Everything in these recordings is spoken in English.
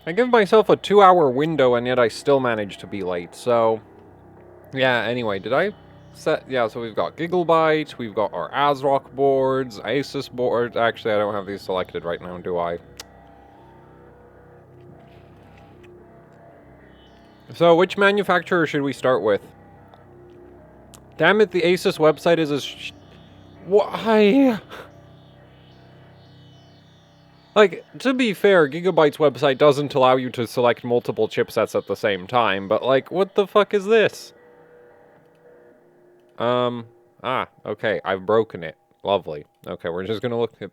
I give myself a 2-hour window, and yet I still manage to be late, so... Yeah, anyway, did I set... Yeah, so we've got Gigabyte, we've got our ASRock boards, Asus boards... Actually, I don't have these selected right now, do I? So, which manufacturer should we start with? Damn it, the Asus website is as... Why? Like, to be fair, Gigabyte's website doesn't allow you to select multiple chipsets at the same time, but, like, what the fuck is this? Okay, I've broken it. Lovely. Okay, we're just gonna look at...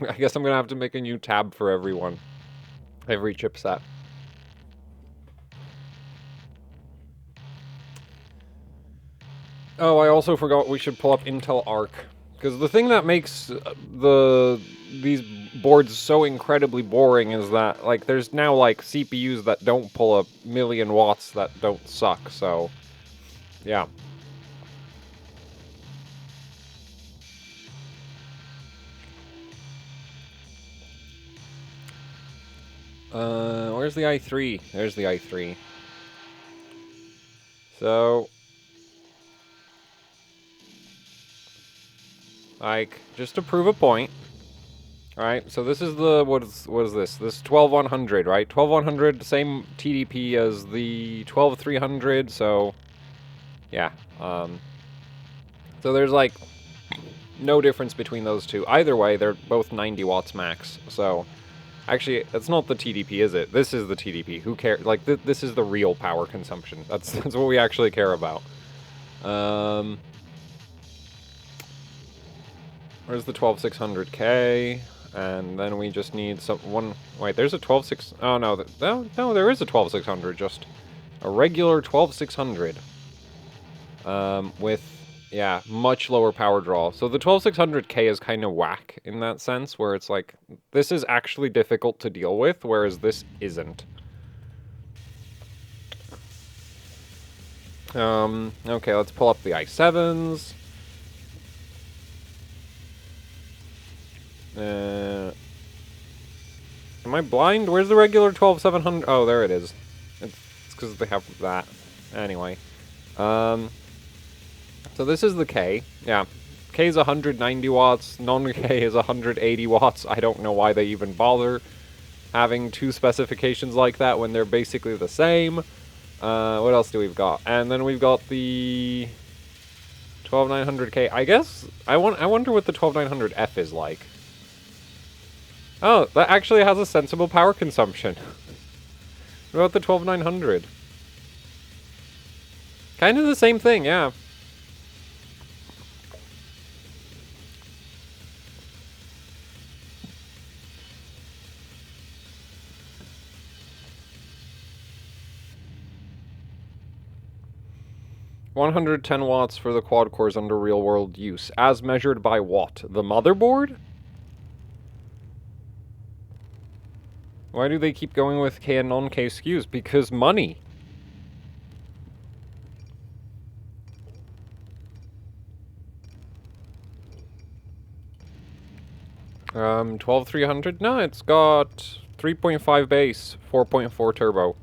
I guess I'm gonna have to make a new tab for everyone. Every chipset. Oh, I also forgot we should pull up Intel Arc. Because the thing that makes these boards so incredibly boring is that, like, there's now, like, CPUs that don't pull a million watts that don't suck, so... Yeah. Where's the i3? There's the i3. So... Like, just to prove a point. Alright, so this is the... What is this? This 12100, right? 12100, same TDP as the 12300, so... Yeah, so there's, like, no difference between those two. Either way, they're both 90 watts max, so... Actually, that's not the TDP, is it? This is the TDP. Who cares? Like, this is the real power consumption. That's what we actually care about. Where's the 12600K? And then we just need one... Wait, there's a 126... Oh, no, no, there is a 12600, just a regular 12600. With... Yeah, much lower power draw. So the 12600K is kind of whack in that sense, where it's like, this is actually difficult to deal with, whereas this isn't. Okay, let's pull up the i7s. Am I blind? Where's the regular 12700? Oh, there it is. It's because they have that. Anyway. So this is the K. Yeah. K is 190 watts. Non-K is 180 watts. I don't know why they even bother having two specifications like that when they're basically the same. What else do we've got? And then we've got the 12900K. I guess I wonder what the 12900F is like. Oh, that actually has a sensible power consumption. What about the 12900? Kind of the same thing, yeah. $110 watts for the quad cores under real-world use. As measured by what? The motherboard? Why do they keep going with K and non-K SKUs? Because money. 12300? No, it's got 3.5 base, 4.4 turbo.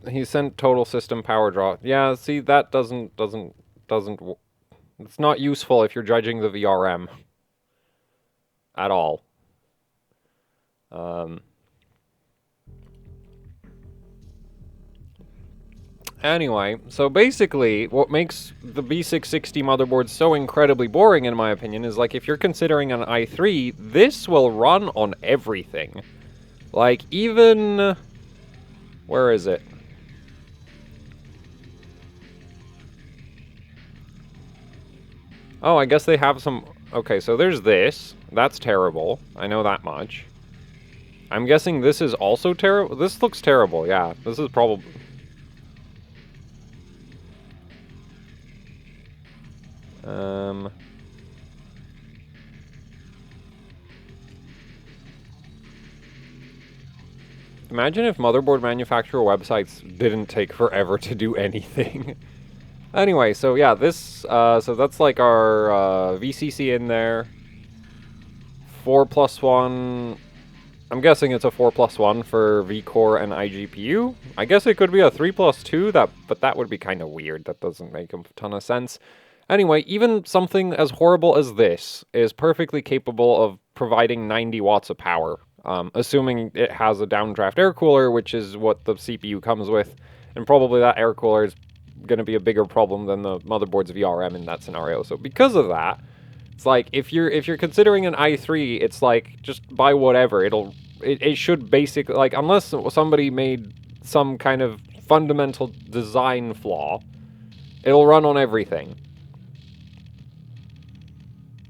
He sent total system power draw. Yeah, see, that doesn't it's not useful if you're judging the VRM at all. Anyway, so basically, what makes the B660 motherboard so incredibly boring, in my opinion, is like if you're considering an i3, this will run on everything. Like, even... Where is it? Oh, I guess they have some... Okay, so there's this. That's terrible. I know that much. I'm guessing this is also terrible. This looks terrible, yeah. This is probably... Imagine if motherboard manufacturer websites didn't take forever to do anything. Anyway, so yeah, this, so that's like our VCC in there. 4+1. I'm guessing it's a 4+1 for V-Core and iGPU. I guess it could be a 3+2, but that would be kind of weird. That doesn't make a ton of sense. Anyway, even something as horrible as this is perfectly capable of providing 90 watts of power, assuming it has a downdraft air cooler, which is what the CPU comes with, and probably that air cooler is going to be a bigger problem than the motherboard's VRM in that scenario. So because of that, it's like if you're considering an i3, it's like just buy whatever. It should basically, like, unless somebody made some kind of fundamental design flaw, it'll run on everything.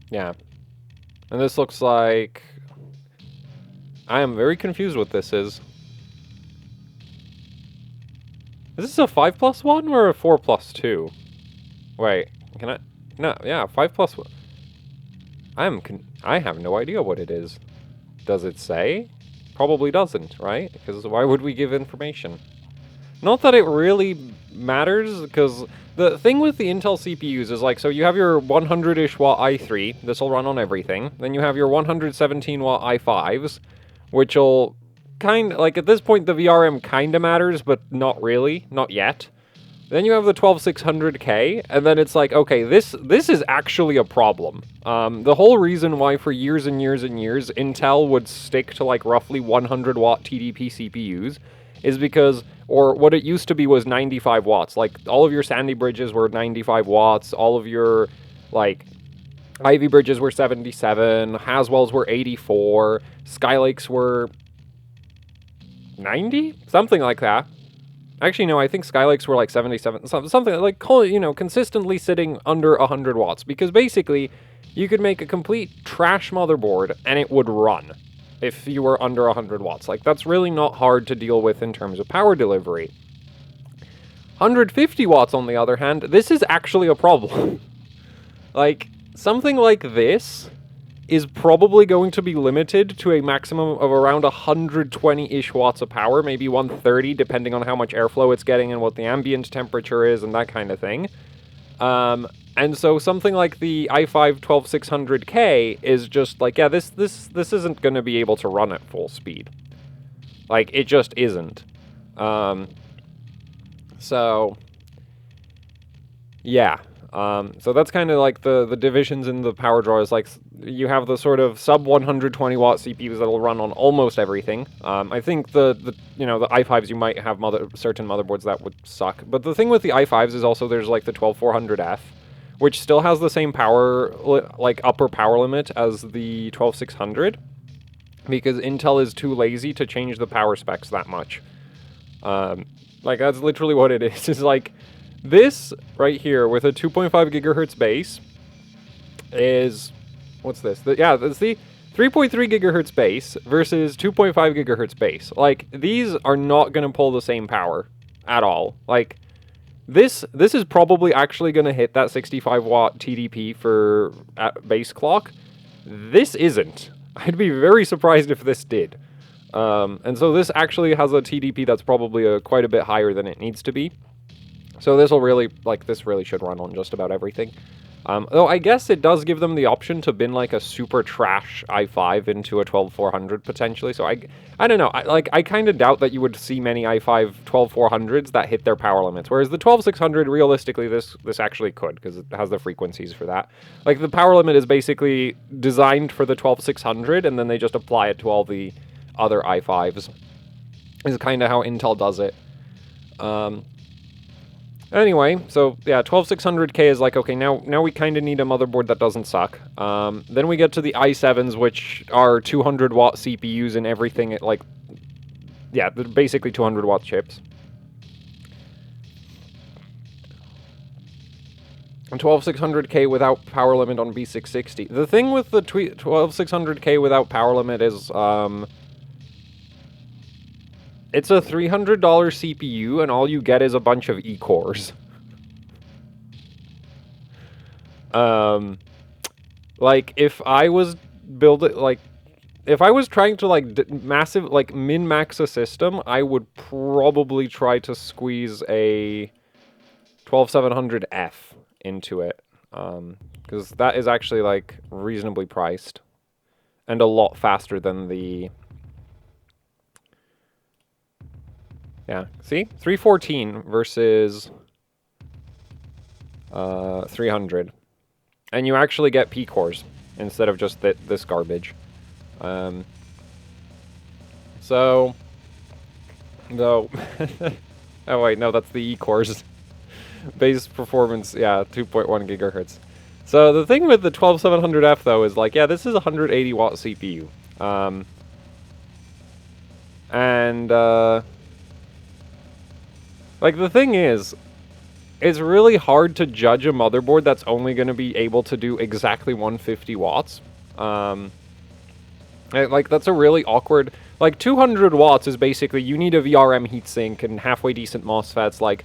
Yeah. And this looks like... I am very confused what this is. Is this a 5+1 or a 4+2? Wait, can I... No, yeah, 5+1. I have no idea what it is. Does it say? Probably doesn't, right? Because why would we give information? Not that it really matters, because the thing with the Intel CPUs is like, so you have your 100-ish watt i3, this will run on everything. Then you have your 117 watt i5s, which will kind of, like, at this point the VRM kind of matters, but not really, not yet. Then you have the 12600K, and then it's like, okay, this is actually a problem. The whole reason why for years and years and years Intel would stick to like roughly 100 watt TDP CPUs is because, or what it used to be was 95 watts. Like, all of your Sandy bridges were 95 watts, all of your, like, Ivy bridges were 77, Haswells were 84, Skylakes were 90? Something like that. Actually, no, I think Skylakes were like 77, something like, you know, consistently sitting under 100 watts. Because basically, you could make a complete trash motherboard and it would run if you were under 100 watts. Like, that's really not hard to deal with in terms of power delivery. 150 watts, on the other hand, this is actually a problem. Like, something like this is probably going to be limited to a maximum of around 120-ish watts of power, maybe 130, depending on how much airflow it's getting and what the ambient temperature is and that kind of thing. And so something like the i5 12600K is just like, yeah, this isn't going to be able to run at full speed. Like, it just isn't. So, yeah. So that's kind of like the divisions in the power draw is like, you have the sort of sub 120 watt CPUs that'll run on almost everything. I think the i5s, you might have certain motherboards that would suck. But the thing with the i5s is also there's like the 12400F, which still has the same power, like upper power limit as the 12600, because Intel is too lazy to change the power specs that much. Like, that's literally what it is. It's like, this right here with a 2.5 gigahertz base is, what's this? Yeah, that's the 3.3 gigahertz base versus 2.5 gigahertz base. Like, these are not going to pull the same power at all. Like, this is probably actually going to hit that 65 watt TDP for base clock. This isn't. I'd be very surprised if this did. And so this actually has a TDP that's probably quite a bit higher than it needs to be. So this will really, like, this really should run on just about everything. Though I guess it does give them the option to bin like a super trash i5 into a 12400 potentially. So I don't know. I kind of doubt that you would see many i5 12400s that hit their power limits. Whereas the 12600, realistically, this actually could, because it has the frequencies for that. Like, the power limit is basically designed for the 12600, and then they just apply it to all the other i5s. Is kind of how Intel does it. Anyway, so yeah, 12600K is like, okay, now we kind of need a motherboard that doesn't suck. Then we get to the i7s, which are 200 watt CPUs and everything. Like, yeah, they're basically 200 watt chips. And 12600K without power limit on B660. The thing with the 12600K without power limit is, it's a $300 CPU, and all you get is a bunch of E-cores. Like, if I was if I was trying to, like, min-max a system, I would probably try to squeeze a 12700F into it. Because that is actually, like, reasonably priced. and a lot faster than the... Yeah, see? 314 versus 300. And you actually get P-cores instead of just this garbage. So... Though... oh wait, no, that's the E-cores. Base performance, yeah, 2.1 gigahertz. So the thing with the 12700F though is like, yeah, this is a 180 watt CPU. Like the thing is, it's really hard to judge a motherboard that's only going to be able to do exactly 150 watts. Like that's a really awkward, like 200 watts is basically, you need a VRM heatsink and halfway decent MOSFETs, like,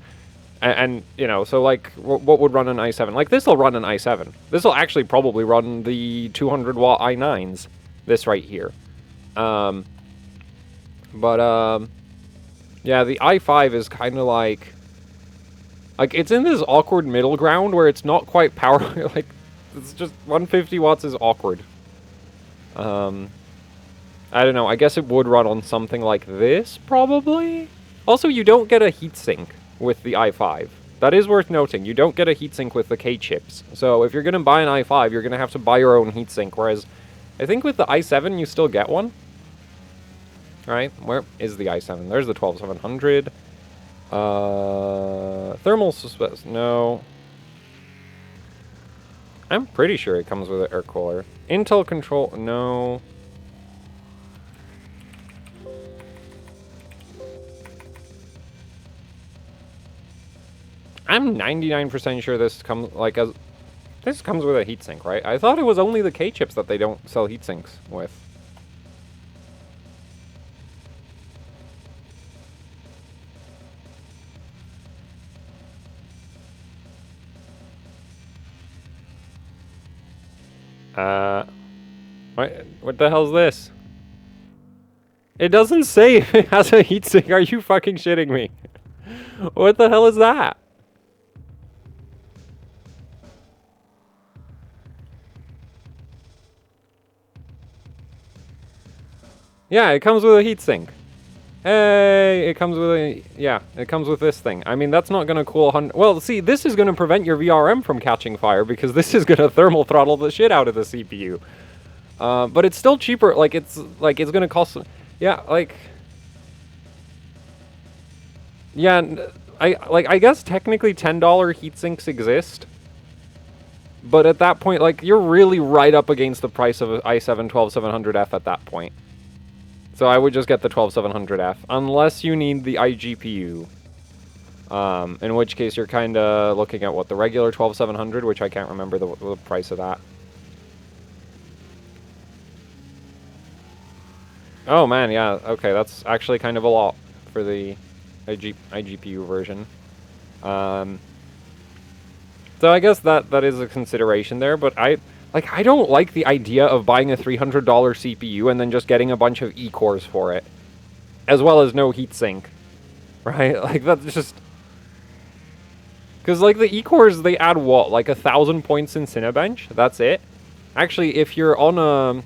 and you know, so like, what would run an i7? Like, this will run an i7. This will actually probably run the 200 watt i9s, this right here. Yeah, the i5 is kind of like, it's in this awkward middle ground where it's not quite power, like, it's just 150 watts is awkward. I don't know, I guess it would run on something like this, probably? Also, you don't get a heatsink with the i5. That is worth noting. You don't get a heatsink with the K chips. So if you're going to buy an i5, you're going to have to buy your own heatsink, whereas I think with the i7 you still get one. Right? Where is the i7? There's the 12700. Thermal suspense. No. I'm pretty sure it comes with an air cooler. Intel control. No. I'm 99% sure this comes like this comes with a heatsink, right? I thought it was only the K chips that they don't sell heatsinks with. What the hell's this? It doesn't say if it has a heatsink. Are you fucking shitting me? What the hell is that? Yeah, it comes with a heatsink. Hey, it comes with a... Yeah, it comes with this thing. I mean, that's not going to cool 100... Well, see, this is going to prevent your VRM from catching fire because this is going to thermal throttle the shit out of the CPU. But it's still cheaper. Like, it's going to cost... Yeah, like... Yeah, I guess technically $10 heatsinks exist. But at that point, like, you're really right up against the price of an i7 12700F at that point. So I would just get the 12700F, unless you need the iGPU. In which case you're kind of looking at, what, the regular 12700, which I can't remember the price of that. Oh man, yeah, okay, that's actually kind of a lot for the iGPU version. So I guess that is a consideration there, but I don't like the idea of buying a $300 CPU and then just getting a bunch of E-cores for it. As well as no heatsink. Right? Like, that's just... Because, like, the E-cores, they add what? Like 1,000 points in Cinebench? That's it? Actually, if you're on a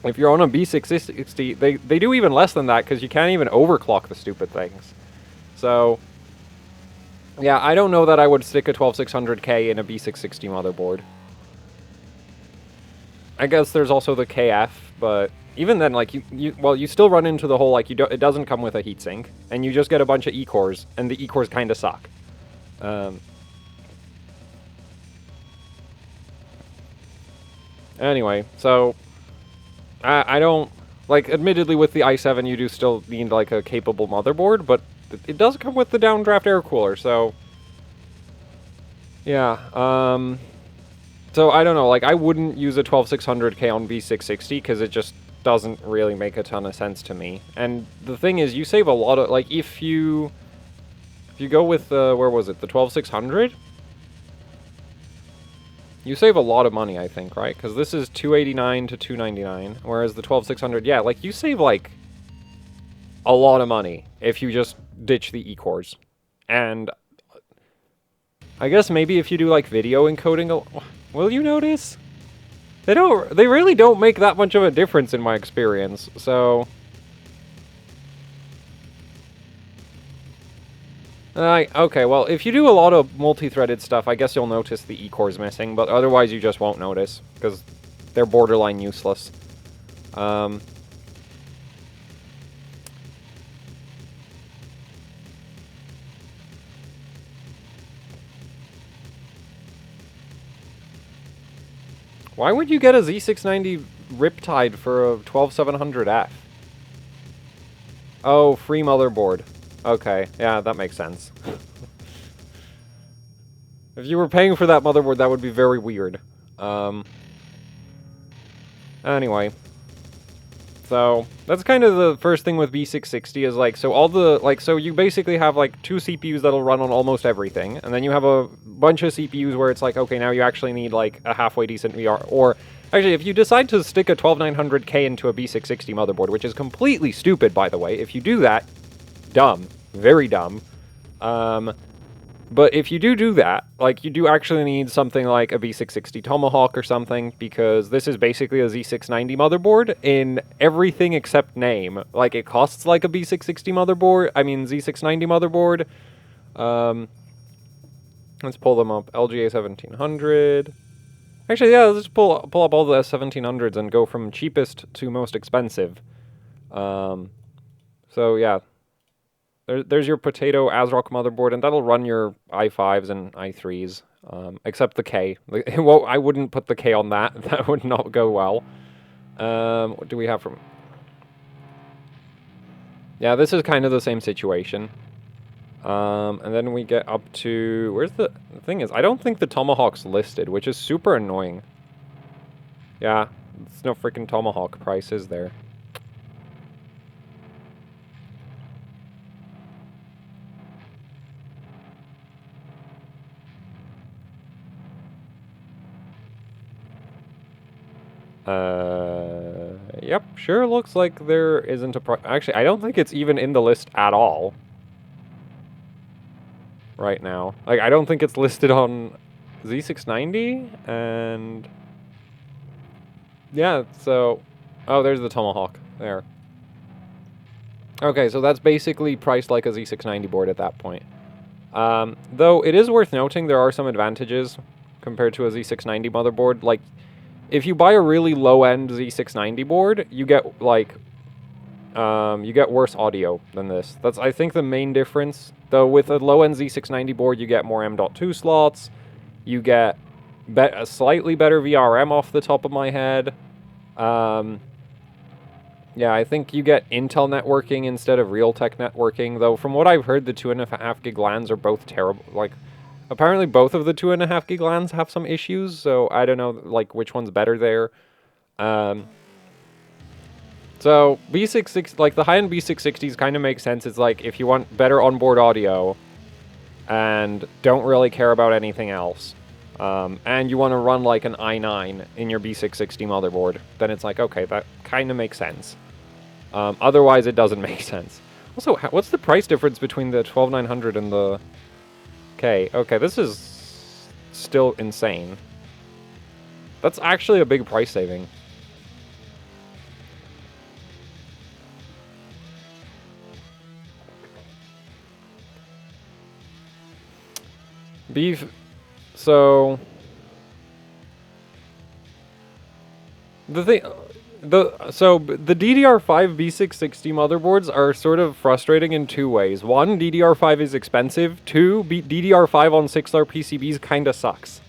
B660, they do even less than that because you can't even overclock the stupid things. So... Yeah, I don't know that I would stick a 12600K in a B660 motherboard. I guess there's also the KF, but even then, like, you still run into the whole, like, it doesn't come with a heatsink, and you just get a bunch of E-cores, and the E-cores kind of suck. Anyway, so, I don't, like, admittedly with the i7 you do still need, like, a capable motherboard, but it does come with the downdraft air cooler, so, yeah, so I don't know, like, I wouldn't use a 12600K on B660 because it just doesn't really make a ton of sense to me. And the thing is, you save a lot of, like, if you go with, where was it, the 12600? You save a lot of money, I think, right? Because this is $289 to $299, whereas the 12600, yeah, like, you save, like, a lot of money if you just ditch the E-cores. And I guess maybe if you do, like, video encoding, will you notice? They really don't make that much of a difference in my experience, so... Okay, well, if you do a lot of multi-threaded stuff, I guess you'll notice the E-core's missing, but otherwise you just won't notice, because they're borderline useless. Why would you get a Z690 Riptide for a 12700F? Oh, free motherboard. Okay, yeah, that makes sense. If you were paying for that motherboard, that would be very weird. Anyway. So, that's kind of the first thing with B660 is, like, so all the, like, so you basically have, like, 2 CPUs that'll run on almost everything, and then you have a bunch of CPUs where it's like, okay, now you actually need, like, a halfway decent VR, or, actually, if you decide to stick a 12900K into a B660 motherboard, which is completely stupid, by the way, if you do that, dumb. Very dumb. But if you do that, like, you do actually need something like a B660 Tomahawk or something, because this is basically a Z690 motherboard in everything except name. Like, it costs like a B660 motherboard, I mean, Z690 motherboard. Let's pull them up. LGA 1700. Actually, yeah, let's pull up all the S1700s and go from cheapest to most expensive. So, yeah. There's your potato ASRock motherboard, and that'll run your i5s and i3s, except the K. Well, I wouldn't put the K on that. That would not go well. What do we have from... Yeah, this is kind of the same situation. And then we get up to... Where's the thing is, I don't think the Tomahawk's listed, which is super annoying. Yeah, there's no freaking Tomahawk prices there. Yep, sure looks like there isn't a price. Actually, I don't think it's even in the list at all. Right now. Like, I don't think it's listed on Z690, and... Yeah, so... Oh, there's the Tomahawk. There. Okay, so that's basically priced like a Z690 board at that point. Though, it is worth noting there are some advantages compared to a Z690 motherboard. Like, if you buy a really low-end Z690 board, you get, like, you get worse audio than this. That's, I think, the main difference. Though, with a low-end Z690 board, you get more M.2 slots, you get a slightly better VRM off the top of my head. Yeah, I think you get Intel networking instead of Realtek networking, though from what I've heard, the 2.5 gig LANs are both terrible. Like, apparently both of the 2.5 gig LANs have some issues, so I don't know, like, which one's better there. So, B660, like, the high-end B660s kind of make sense. It's like, if you want better onboard audio and don't really care about anything else, and you want to run, like, an i9 in your B660 motherboard, then it's like, okay, that kind of makes sense. Otherwise, it doesn't make sense. Also, what's the price difference between the 12900 and the K? Okay, this is still insane. That's actually a big price saving. So the DDR5 B660 motherboards are sort of frustrating in two ways. One, DDR5 is expensive. Two, DDR5 on 6-star PCBs kinda sucks.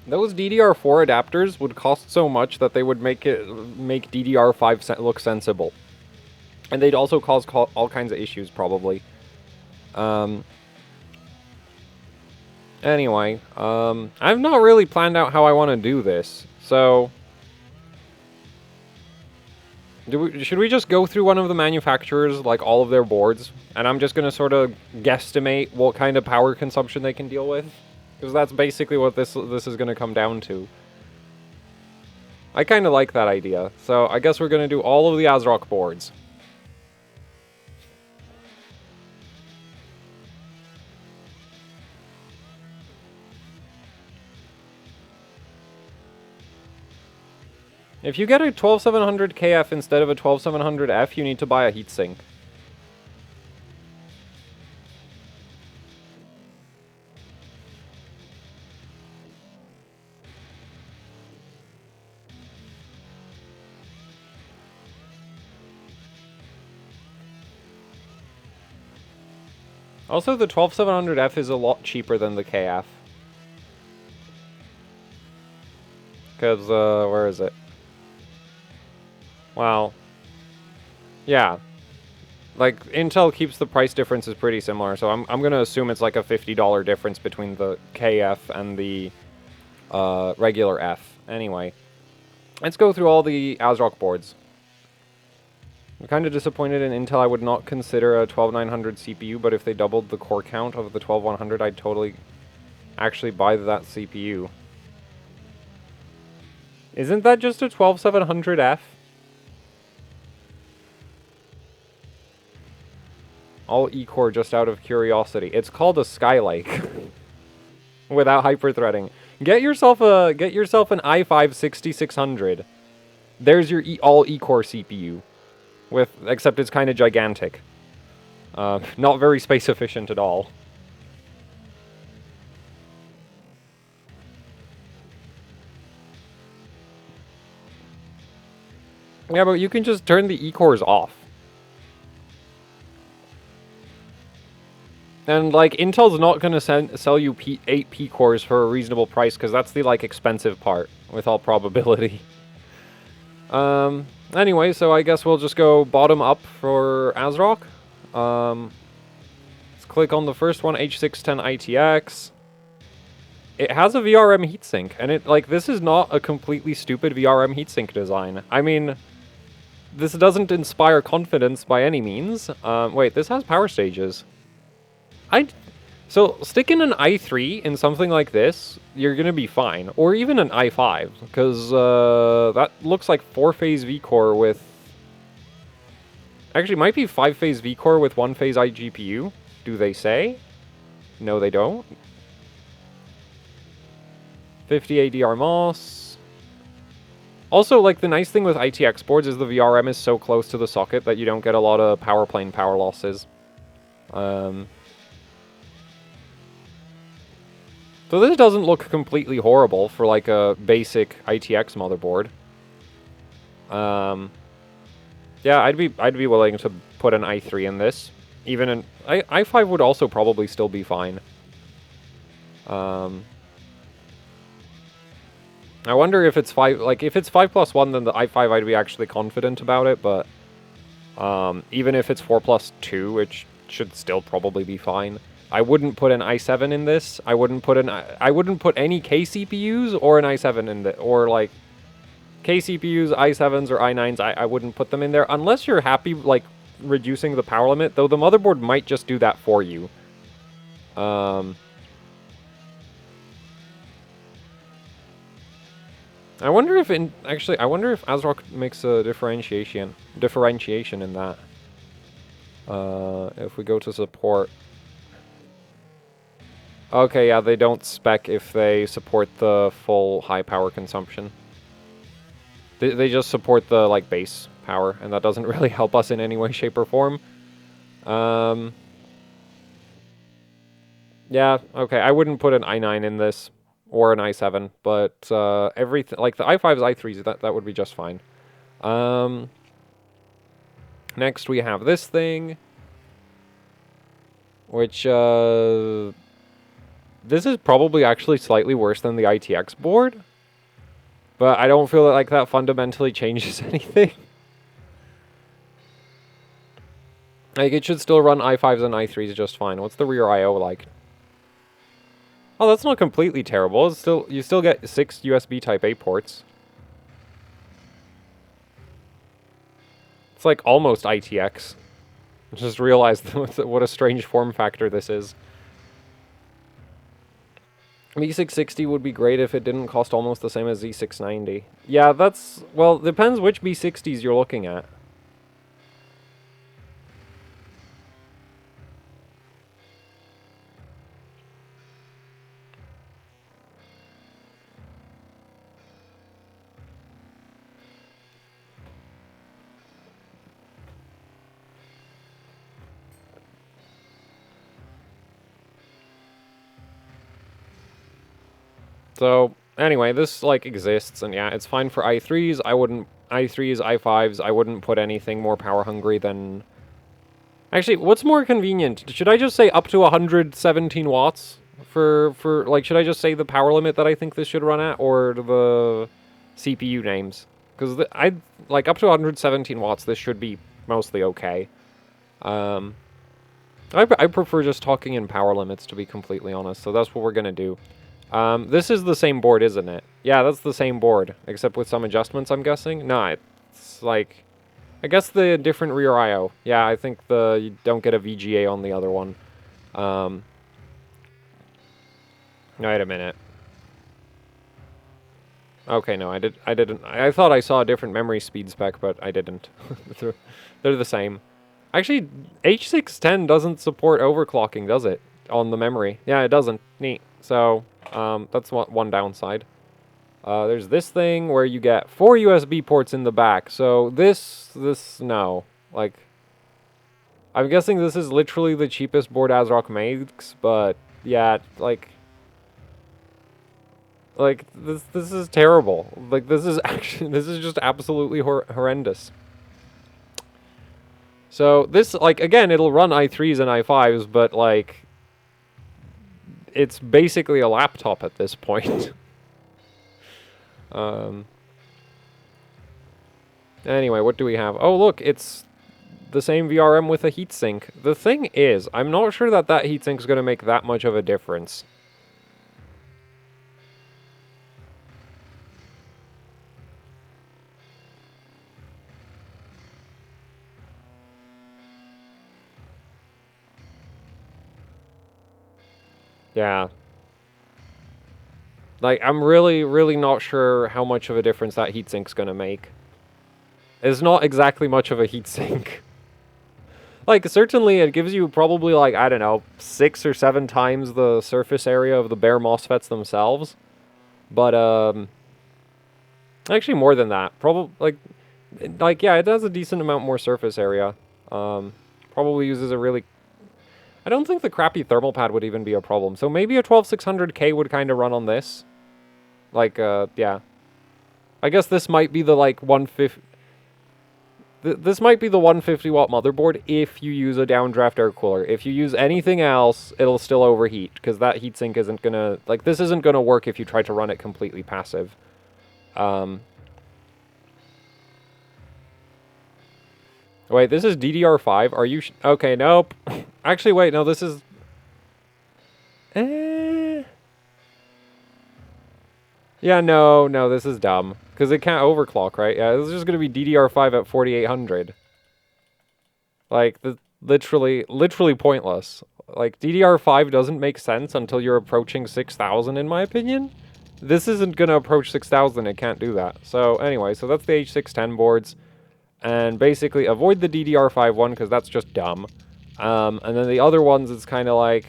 Those DDR4 adapters would cost so much that they would make DDR5 look sensible. And they'd also cause all kinds of issues, probably. Anyway, I've not really planned out how I want to do this, so... should we just go through one of the manufacturers, like all of their boards, and I'm just going to sort of guesstimate what kind of power consumption they can deal with? Because that's basically what this is going to come down to. I kind of like that idea. So I guess we're going to do all of the ASRock boards. If you get a 12700 KF instead of a 12700F, you need to buy a heatsink. Also, the 12700F is a lot cheaper than the KF. Because, where is it? Well, yeah. Like, Intel keeps the price differences pretty similar, so I'm going to assume it's like a $50 difference between the KF and the regular F. Anyway, let's go through all the ASRock boards. I'm kind of disappointed in Intel. I would not consider a 12900 CPU, but if they doubled the core count of the 12100, I'd totally actually buy that CPU. Isn't that just a 12700F? All E-core just out of curiosity. It's called a Skylake. Without hyper-threading. Get yourself an i5 6600. There's your all E-core CPU. Except it's kind of gigantic. Not very space efficient at all. Yeah, but you can just turn the E-cores off. And, like, Intel's not going to sell you 8 P-cores for a reasonable price, because that's the, like, expensive part, with all probability. Anyway, so I guess we'll just go bottom up for ASRock. Let's click on the first one, H610 ITX. It has a VRM heatsink, and this is not a completely stupid VRM heatsink design. I mean, this doesn't inspire confidence by any means. Wait, this has power stages. So, stick in an i3 in something like this, you're going to be fine. Or even an i5, because that looks like 4-phase V-core with... Actually, it might be 5-phase V-core with 1-phase iGPU. Do they say? No, they don't. 50 ADR MOS. Also, like, the nice thing with ITX boards is the VRM is so close to the socket that you don't get a lot of power plane power losses. So this doesn't look completely horrible for like a basic ITX motherboard. Yeah, I'd be willing to put an i3 in this. Even an i5 would also probably still be fine. I wonder if it's 5, like if it's 5+1, then the i5 I'd be actually confident about it, but even if it's 4+2, it should still probably be fine. I wouldn't put an i7 in this. I wouldn't put any K CPUs or an i7 in the, or like K CPUs, i7s or i9s. I wouldn't put them in there unless you're happy like reducing the power limit, though the motherboard might just do that for you. I wonder if ASRock makes a differentiation in that. If we go to support. Okay, yeah, they don't spec if they support the full high power consumption. They just support the, like, base power, and that doesn't really help us in any way, shape, or form. Yeah, okay, I wouldn't put an i9 in this, or an i7, but everything, like the i5s, i3s, that would be just fine. Next we have this thing, which, this is probably actually slightly worse than the ITX board, but I don't feel like that fundamentally changes anything. Like, it should still run i5s and i3s just fine. What's the rear I/O like? Oh, that's not completely terrible. It's still, you still get 6 USB Type-A ports. It's like almost ITX. I just realized what a strange form factor this is. B660 would be great if it didn't cost almost the same as Z690. Yeah, that's... Well, depends which B60s you're looking at. So, anyway, this, like, exists, and yeah, it's fine for i3s. i3s, i5s, I wouldn't put anything more power-hungry than... Actually, what's more convenient? Should I just say up to 117 watts like, should I just say the power limit that I think this should run at, or the CPU names? Because, like, up to 117 watts, this should be mostly okay. I prefer just talking in power limits, to be completely honest, so that's what we're gonna do. This is the same board, isn't it? Yeah, that's the same board, except with some adjustments, I'm guessing. Nah, it's like... I guess the different rear I/O. Yeah, I think you don't get a VGA on the other one. Wait a minute. Okay, no, I didn't. I thought I saw a different memory speed spec, but I didn't. They're the same. Actually, H610 doesn't support overclocking, does it? On the memory. Yeah, it doesn't. Neat. So, that's one downside. There's this thing where you get 4 USB ports in the back. So no. Like, I'm guessing this is literally the cheapest board ASRock makes, but yeah, like this is terrible. Like, this is just absolutely horrendous. So this, like, again, it'll run i3s and i5s, but like, it's basically a laptop at this point. Anyway, what do we have? Oh, look, it's the same VRM with a heatsink. The thing is, I'm not sure that heatsink is going to make that much of a difference. Yeah. Like, I'm really, really not sure how much of a difference that heatsink's gonna make. It's not exactly much of a heatsink. Like, certainly it gives you probably, like, I don't know, 6 or 7 times the surface area of the bare MOSFETs themselves. But, actually more than that. Probably, like, yeah, it has a decent amount more surface area. Probably uses a really... I don't think the crappy thermal pad would even be a problem. So maybe a 12600K would kind of run on this. Like, yeah. I guess this might be the, like, 150... This might be the 150 watt motherboard if you use a downdraft air cooler. If you use anything else, it'll still overheat, because that heatsink isn't gonna... Like, this isn't gonna work if you try to run it completely passive. Wait, this is DDR5? Are you... Okay, nope. Actually, wait, no, this is... Yeah, no, this is dumb. Because it can't overclock, right? Yeah, this is just going to be DDR5 at 4800. Like, literally pointless. Like, DDR5 doesn't make sense until you're approaching 6000, in my opinion. This isn't going to approach 6000, it can't do that. So, anyway, so that's the H610 boards. And basically, avoid the DDR5 one, because that's just dumb. And then the other ones, it's kind of like,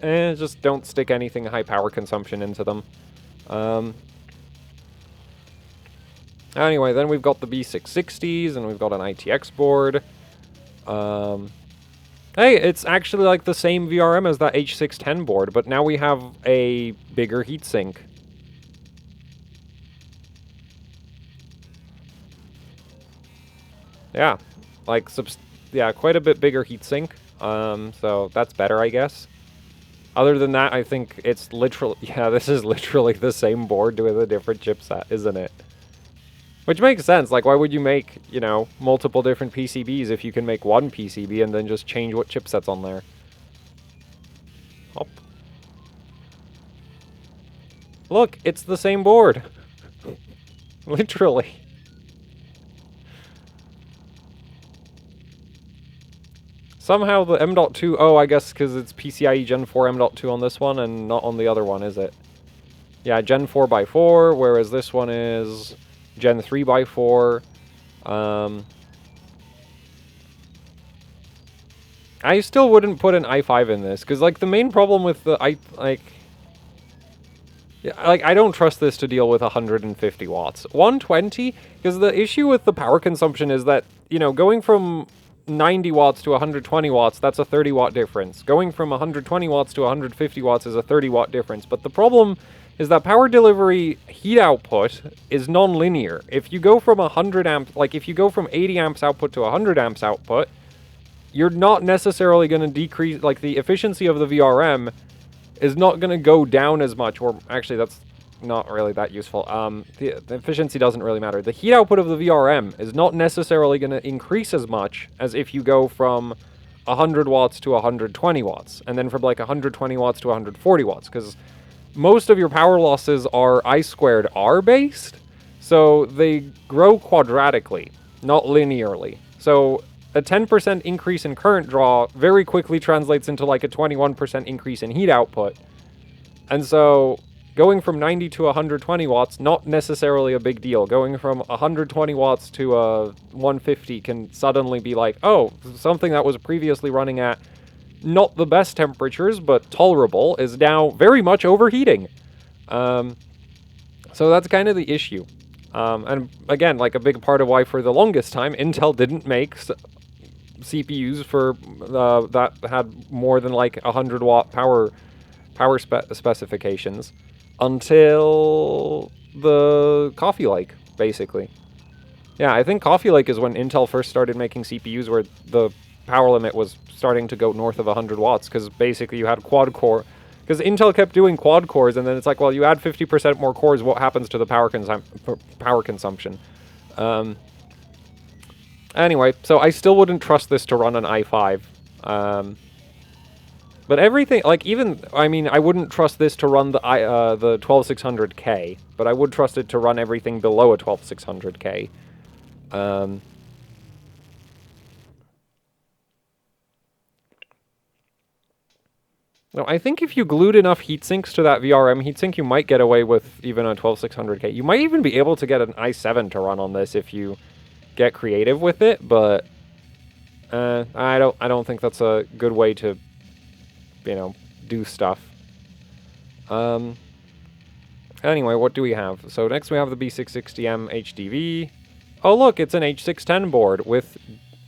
just don't stick anything high power consumption into them. Anyway, then we've got the B660s, and we've got an ITX board. Hey, it's actually like the same VRM as that H610 board, but now we have a bigger heatsink. Yeah, like, yeah, quite a bit bigger heatsink. So that's better, I guess. Other than that, I think it's literally... Yeah, this is literally the same board with a different chipset, isn't it? Which makes sense. Like, why would you make, you know, multiple different PCBs if you can make one PCB and then just change what chipset's on there? Hop. Look, it's the same board. somehow the M.2, oh, I guess because it's PCIe Gen 4 M.2 on this one and not on the other one, is it? Yeah, Gen 4x4, whereas this one is Gen 3x4. I still wouldn't put an i5 in this, because, like, the main problem with the, I don't trust this to deal with 150 watts. 120, because the issue with the power consumption is that, you know, going from 90 watts to 120 watts, that's a 30 watt difference. Going from 120 watts to 150 watts is a 30 watt difference. But the problem is that power delivery heat output is non-linear. If you go from 100 amps, like if you go from 80 amps output to 100 amps output, you're not necessarily going to decrease, like the efficiency of the VRM is not going to go down as much, or actually that's not really that useful. The efficiency doesn't really matter. The heat output of the VRM is not necessarily going to increase as much as if you go from 100 watts to 120 watts, and then from like 120 watts to 140 watts, because most of your power losses are I2R based, so they grow quadratically, not linearly. So a 10% increase in current draw very quickly translates into like a 21% increase in heat output. And so going from 90 to 120 watts, not necessarily a big deal. Going from 120 watts to 150 can suddenly be like, oh, something that was previously running at not the best temperatures, but tolerable, is now very much overheating. So that's kind of the issue. And again, like a big part of why for the longest time, Intel didn't make CPUs for that had more than like 100 watt power specifications until the Coffee Lake, basically. Yeah, I think Coffee Lake is when Intel first started making CPUs where the power limit was starting to go north of 100 watts, because basically you had quad core. Because Intel kept doing quad cores, and then it's like, well, you add 50% more cores, what happens to the power consumption? Anyway, so I still wouldn't trust this to run an i5. But everything, like even, I mean, I wouldn't trust this to run the 12600K, but I would trust it to run everything below a 12600K. No, I think if you glued enough heatsinks to that VRM heatsink, you might get away with even a 12600K. You might even be able to get an i7 to run on this if you get creative with it, but I don't think that's a good way to, you know, do stuff. Anyway, what do we have? So next we have the B660m HDV. Oh look, it's an H610 board with,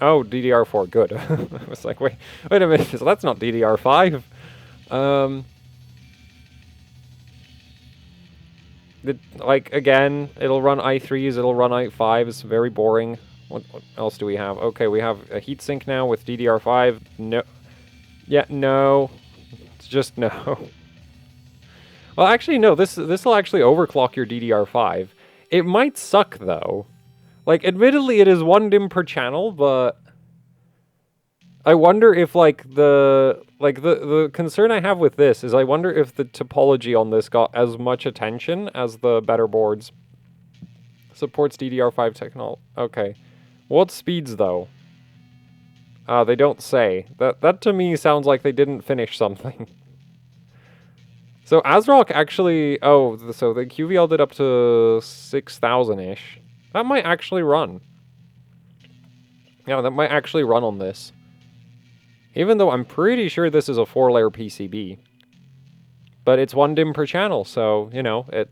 oh, DDR4, good. I was like, wait a minute, so that's not DDR5. Like, again, it'll run i3s, it'll run i5s, very boring. What else do we have? Okay, we have a heatsink now with DDR5. No. Yeah, no. It's just no. Well, actually, no, this will actually overclock your DDR5. It might suck, though. Like, admittedly, it is 1 DIMM per channel, but I wonder if, like, the concern I have with this is I wonder if the topology on this got as much attention as the better boards. Supports DDR5 technology. Okay. What speeds, though? They don't say. That to me sounds like they didn't finish something. So ASRock actually... Oh, so the QVL did up to 6,000-ish. That might actually run. Yeah, that might actually run on this. Even though I'm pretty sure this is a 4-layer PCB. But it's 1 DIMM per channel, so, you know, it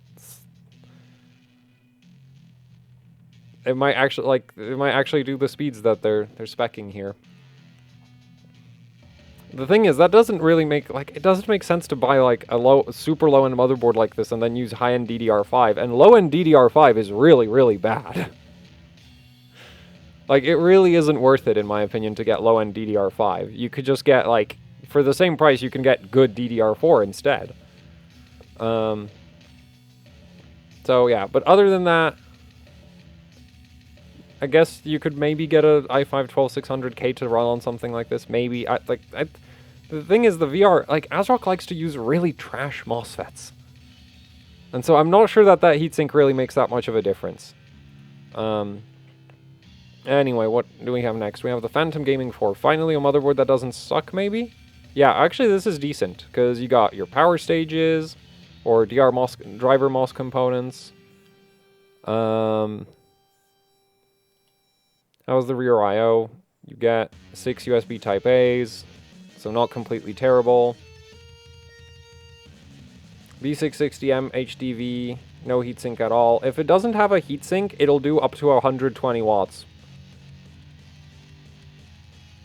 might actually do the speeds that they're speccing here. The thing is, that doesn't really make, like, it doesn't make sense to buy, like, a super low-end motherboard like this and then use high-end DDR5. And low-end DDR5 is really, really bad. Like, it really isn't worth it, in my opinion, to get low-end DDR5. You could just get, like, for the same price, you can get good DDR4 instead. So, yeah. But other than that, I guess you could maybe get a i5 12600K to run on something like this. Maybe. The thing is, the VR... Like, ASRock likes to use really trash MOSFETs. And so I'm not sure that heatsink really makes that much of a difference. Anyway, what do we have next? We have the Phantom Gaming 4. Finally, a motherboard that doesn't suck, maybe? Yeah, actually, this is decent, because you got your power stages, or driver MOS components. That was the rear I/O. You get 6 USB Type A's, so not completely terrible. B660m HDV, no heatsink at all. If it doesn't have a heatsink, it'll do up to 120 watts.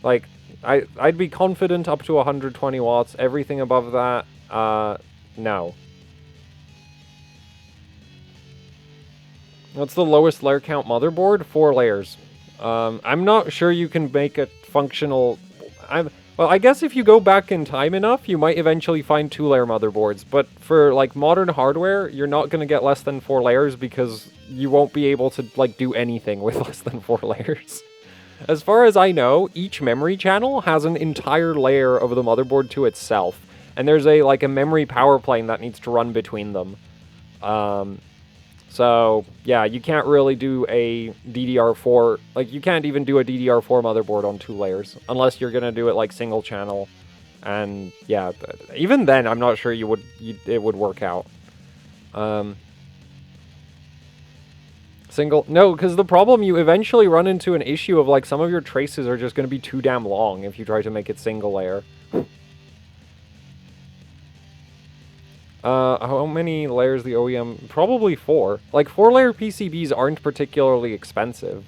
Like, I'd be confident up to 120 watts. Everything above that, no. What's the lowest layer count motherboard? 4 layers. I'm not sure you can make a functional... Well, I guess if you go back in time enough, you might eventually find 2-layer motherboards. But for, like, modern hardware, you're not going to get less than 4 layers because you won't be able to, like, do anything with less than 4 layers. As far as I know, each memory channel has an entire layer of the motherboard to itself. And there's a memory power plane that needs to run between them. So, yeah, you can't really do a DDR4... Like, you can't even do a DDR4 motherboard on 2 layers. Unless you're gonna do it, like, single channel. And, yeah, even then, I'm not sure it would work out. No, because the problem, you eventually run into an issue of, like, some of your traces are just gonna be too damn long if you try to make it single layer. How many layers the OEM? Probably 4. Like, 4-layer PCBs aren't particularly expensive.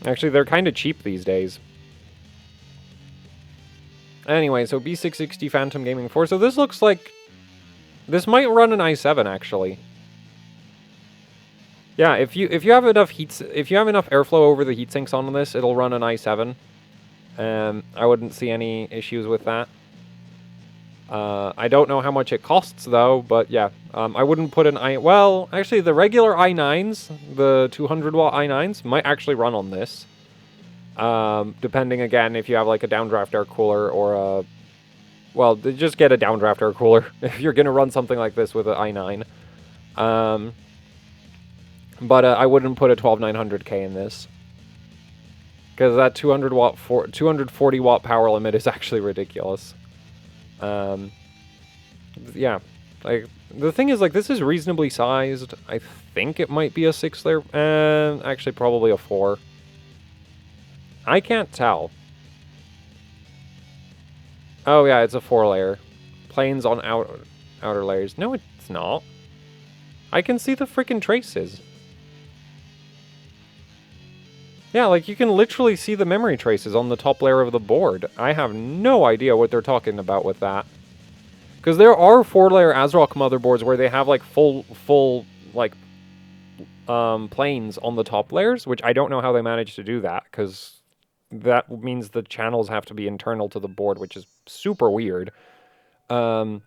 Actually, they're kind of cheap these days. Anyway, so B660 Phantom Gaming 4. So this looks like... This might run an i7, actually. Yeah, if you have enough airflow over the heatsinks on this, it'll run an i7. I wouldn't see any issues with that. I don't know how much it costs, though, but yeah. I wouldn't put an well, actually, the regular i9s, the 200-watt i9s, might actually run on this. Depending, again, if you have, like, a downdraft air cooler or a... Well, just get a downdraft air cooler if you're going to run something like this with an i9. But I wouldn't put a 12900K in this. Because that 240-watt power limit is actually ridiculous. Yeah, like, the thing is, like, this is reasonably sized. I think it might be a 6-layer, actually probably a 4. I can't tell. Oh yeah, it's a 4-layer. Planes on outer layers. No, it's not. I can see the freaking traces. Yeah, like, you can literally see the memory traces on the top layer of the board. I have no idea what they're talking about with that. Because there are 4-layer ASRock motherboards where they have, like, full planes on the top layers, which I don't know how they managed to do that, because that means the channels have to be internal to the board, which is super weird. But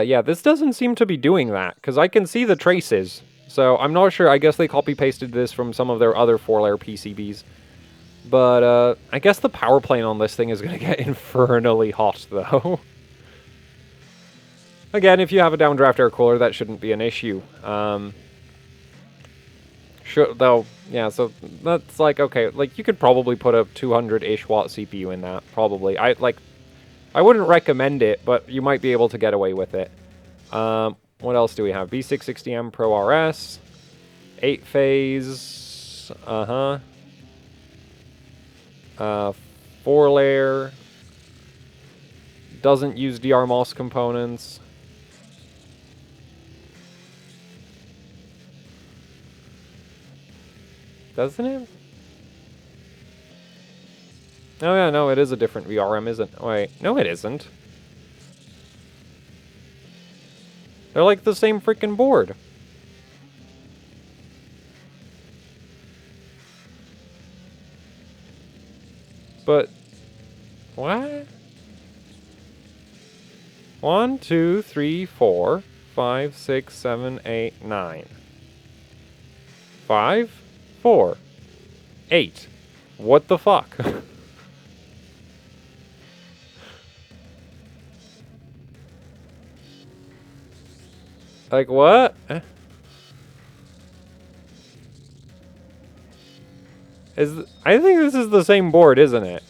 yeah, this doesn't seem to be doing that, because I can see the traces. So, I'm not sure. I guess they copy-pasted this from some of their other 4-layer PCBs. But, I guess the power plane on this thing is going to get infernally hot, though. Again, if you have a downdraft air cooler, that shouldn't be an issue. Though, yeah, so that's like, okay, like, you could probably put a 200-ish watt CPU in that, probably. I wouldn't recommend it, but you might be able to get away with it. What else do we have? B660m Pro RS, 8-phase, 4-layer, doesn't use DRMOS components. Doesn't it? Oh yeah, no, it is a different VRM, isn't it? Wait, no it isn't. They're like the same freaking board. But, what? 1, 2, 3, 4, 5, 6, 7, 8, 9. 5, 4, 8. What the fuck? Like, what? I think this is the same board, isn't it?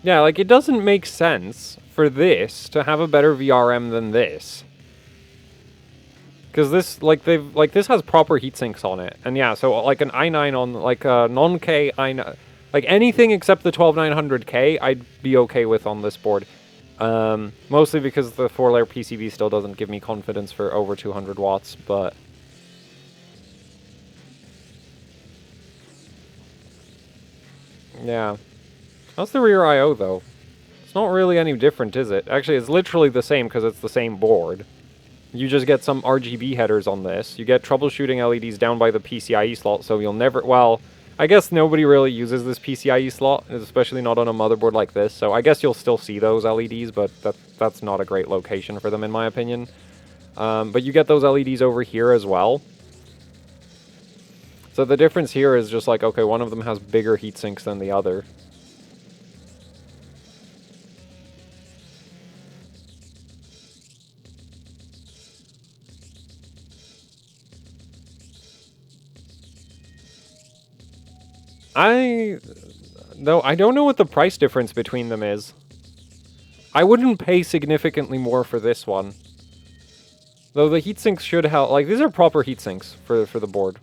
Yeah, like, it doesn't make sense for this to have a better VRM than this. Because this, like, this has proper heatsinks on it. And yeah, so, like, an i9 on, like, a non-K i9... Like, anything except the 12900K, I'd be okay with on this board. Mostly because the 4-layer PCB still doesn't give me confidence for over 200 watts, but... Yeah. How's the rear I/O, though? It's not really any different, is it? Actually, it's literally the same because it's the same board. You just get some RGB headers on this. You get troubleshooting LEDs down by the PCIe slot, so you'll never... Well, I guess nobody really uses this PCIe slot, especially not on a motherboard like this, so I guess you'll still see those LEDs, but that's not a great location for them, in my opinion. But you get those LEDs over here as well. So the difference here is just like, okay, one of them has bigger heat sinks than the other. Though I don't know what the price difference between them is. I wouldn't pay significantly more for this one. Though the heatsinks should help. Like, these are proper heatsinks for the board.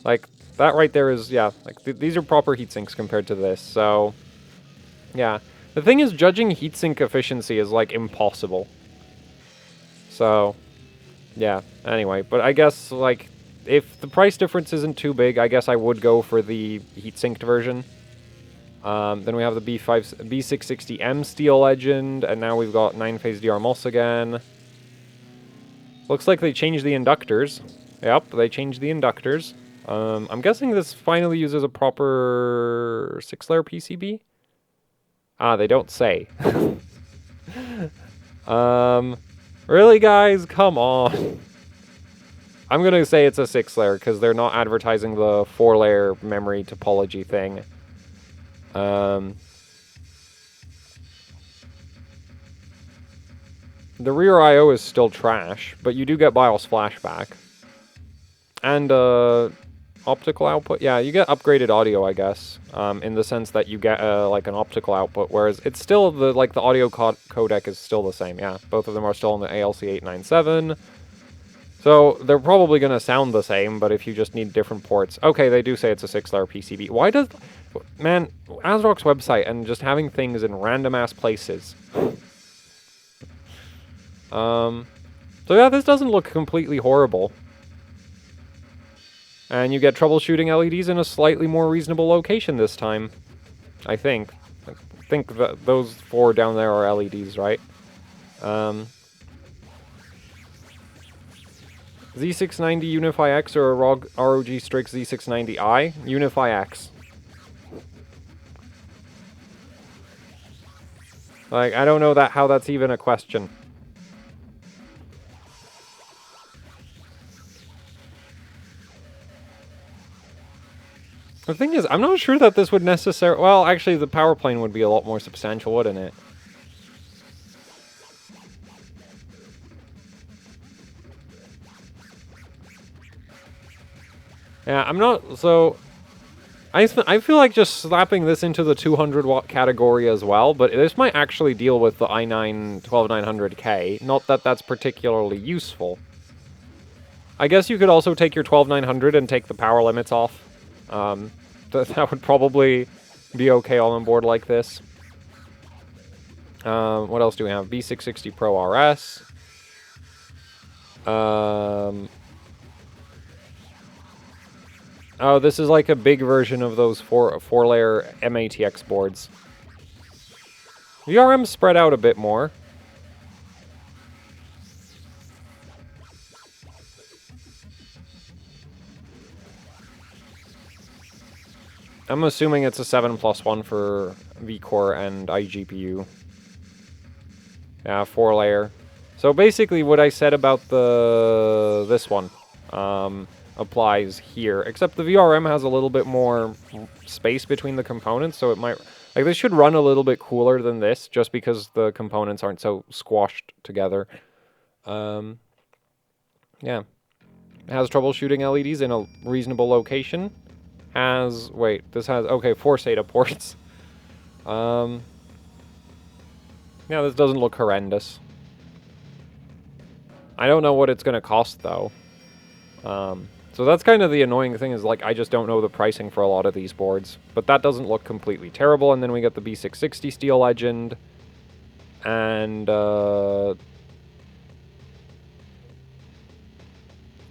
Like, that right there is, yeah, like, these are proper heatsinks compared to this, so... Yeah. The thing is, judging heatsink efficiency is, like, impossible. So, yeah, anyway. But I guess, like... If the price difference isn't too big, I guess I would go for the heat-sinked version. Then we have the B660m Steel Legend, and now we've got 9-phase DR MOS again. Looks like they changed the inductors. Yep, they changed the inductors. I'm guessing this finally uses a proper 6-layer PCB? Ah, they don't say. Really, guys? Come on. I'm going to say it's a 6-layer, because they're not advertising the 4-layer memory topology thing. The rear I/O is still trash, but you do get BIOS flashback. And, optical output? Yeah, you get upgraded audio, I guess, in the sense that you get, like, an optical output, whereas it's still, the audio codec is still the same, yeah. Both of them are still on the ALC897. So, they're probably going to sound the same, but if you just need different ports... Okay, they do say it's a 6-layer PCB. Why does... Man, ASRock's website and just having things in random-ass places. So yeah, this doesn't look completely horrible. And you get troubleshooting LEDs in a slightly more reasonable location this time. I think. I think that those 4 down there are LEDs, right? Z690 UniFi X or a ROG STRIX Z690i? UniFi X. Like, I don't know how that's even a question. The thing is, I'm not sure that this would necessarily... Well, actually, the power plane would be a lot more substantial, wouldn't it? Yeah, I'm not... So... I feel like just slapping this into the 200-watt category as well, but this might actually deal with the i9 12900K. Not that that's particularly useful. I guess you could also take your 12900 and take the power limits off. That would probably be okay on a board like this. What else do we have? B660 Pro RS. Oh, this is like a big version of those four-layer MATX boards. VRM spread out a bit more. I'm assuming it's a 7+1 for vCore and iGPU. Yeah, 4-layer. So basically what I said about this one. applies here, except the VRM has a little bit more space between the components, so it might... Like, this should run a little bit cooler than this, just because the components aren't so squashed together. Yeah. It has troubleshooting LEDs in a reasonable location. Wait, this has... Okay, 4 SATA ports. Yeah, this doesn't look horrendous. I don't know what it's going to cost, though. So that's kind of the annoying thing, is, like, I just don't know the pricing for a lot of these boards. But that doesn't look completely terrible. And then we got the B660 Steel Legend. And,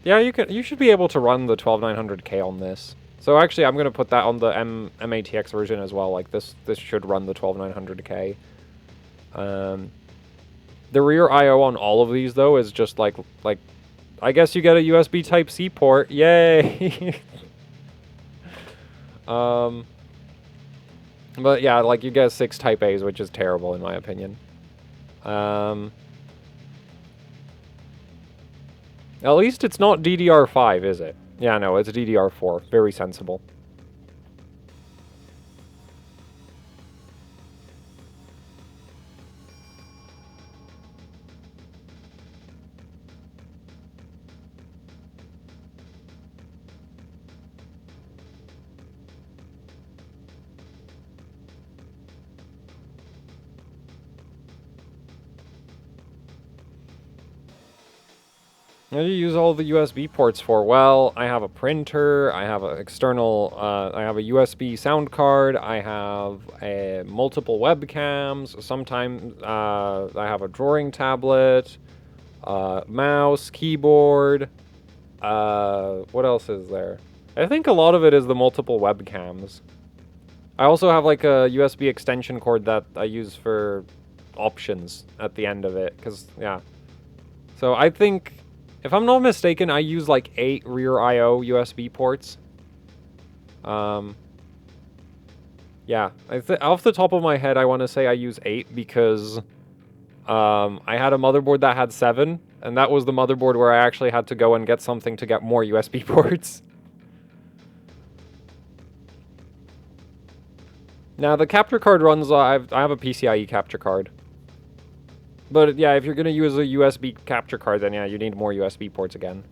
yeah, you should be able to run the 12900K on this. So actually, I'm going to put that on the MATX version as well. Like, this should run the 12900K. The rear I/O on all of these, though, is just like I guess you get a USB Type-C port. Yay! But yeah, like, you get 6 Type-A's, which is terrible, in my opinion. At least it's not DDR5, is it? Yeah, no, it's DDR4. Very sensible. What do you use all the USB ports for? Well, I have a printer, I have an external, I have a USB sound card, I have multiple webcams, sometimes I have a drawing tablet, mouse, keyboard, what else is there? I think a lot of it is the multiple webcams. I also have like a USB extension cord that I use for options at the end of it, because, yeah. So I think... If I'm not mistaken, I use like 8 rear I/O USB ports. Yeah, off the top of my head, I want to say I use 8 because I had a motherboard that had 7, and that was the motherboard where I actually had to go and get something to get more USB ports. Now, the capture card runs... I have a PCIe capture card. But yeah, if you're going to use a USB capture card, then yeah, you need more USB ports again.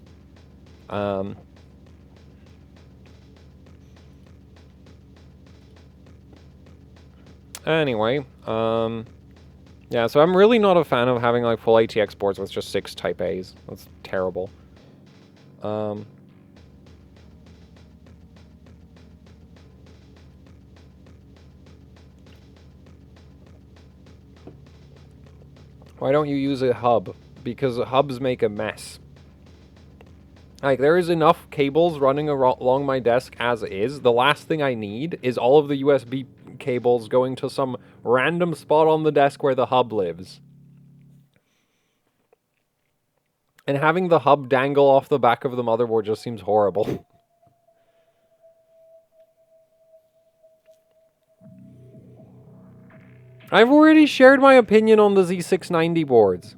Anyway, yeah, so I'm really not a fan of having like full ATX boards with just 6 Type-A's. That's terrible. Why don't you use a hub? Because hubs make a mess. Like, there is enough cables running along my desk as is. The last thing I need is all of the USB cables going to some random spot on the desk where the hub lives. And having the hub dangle off the back of the motherboard just seems horrible. I've already shared my opinion on the Z690 boards.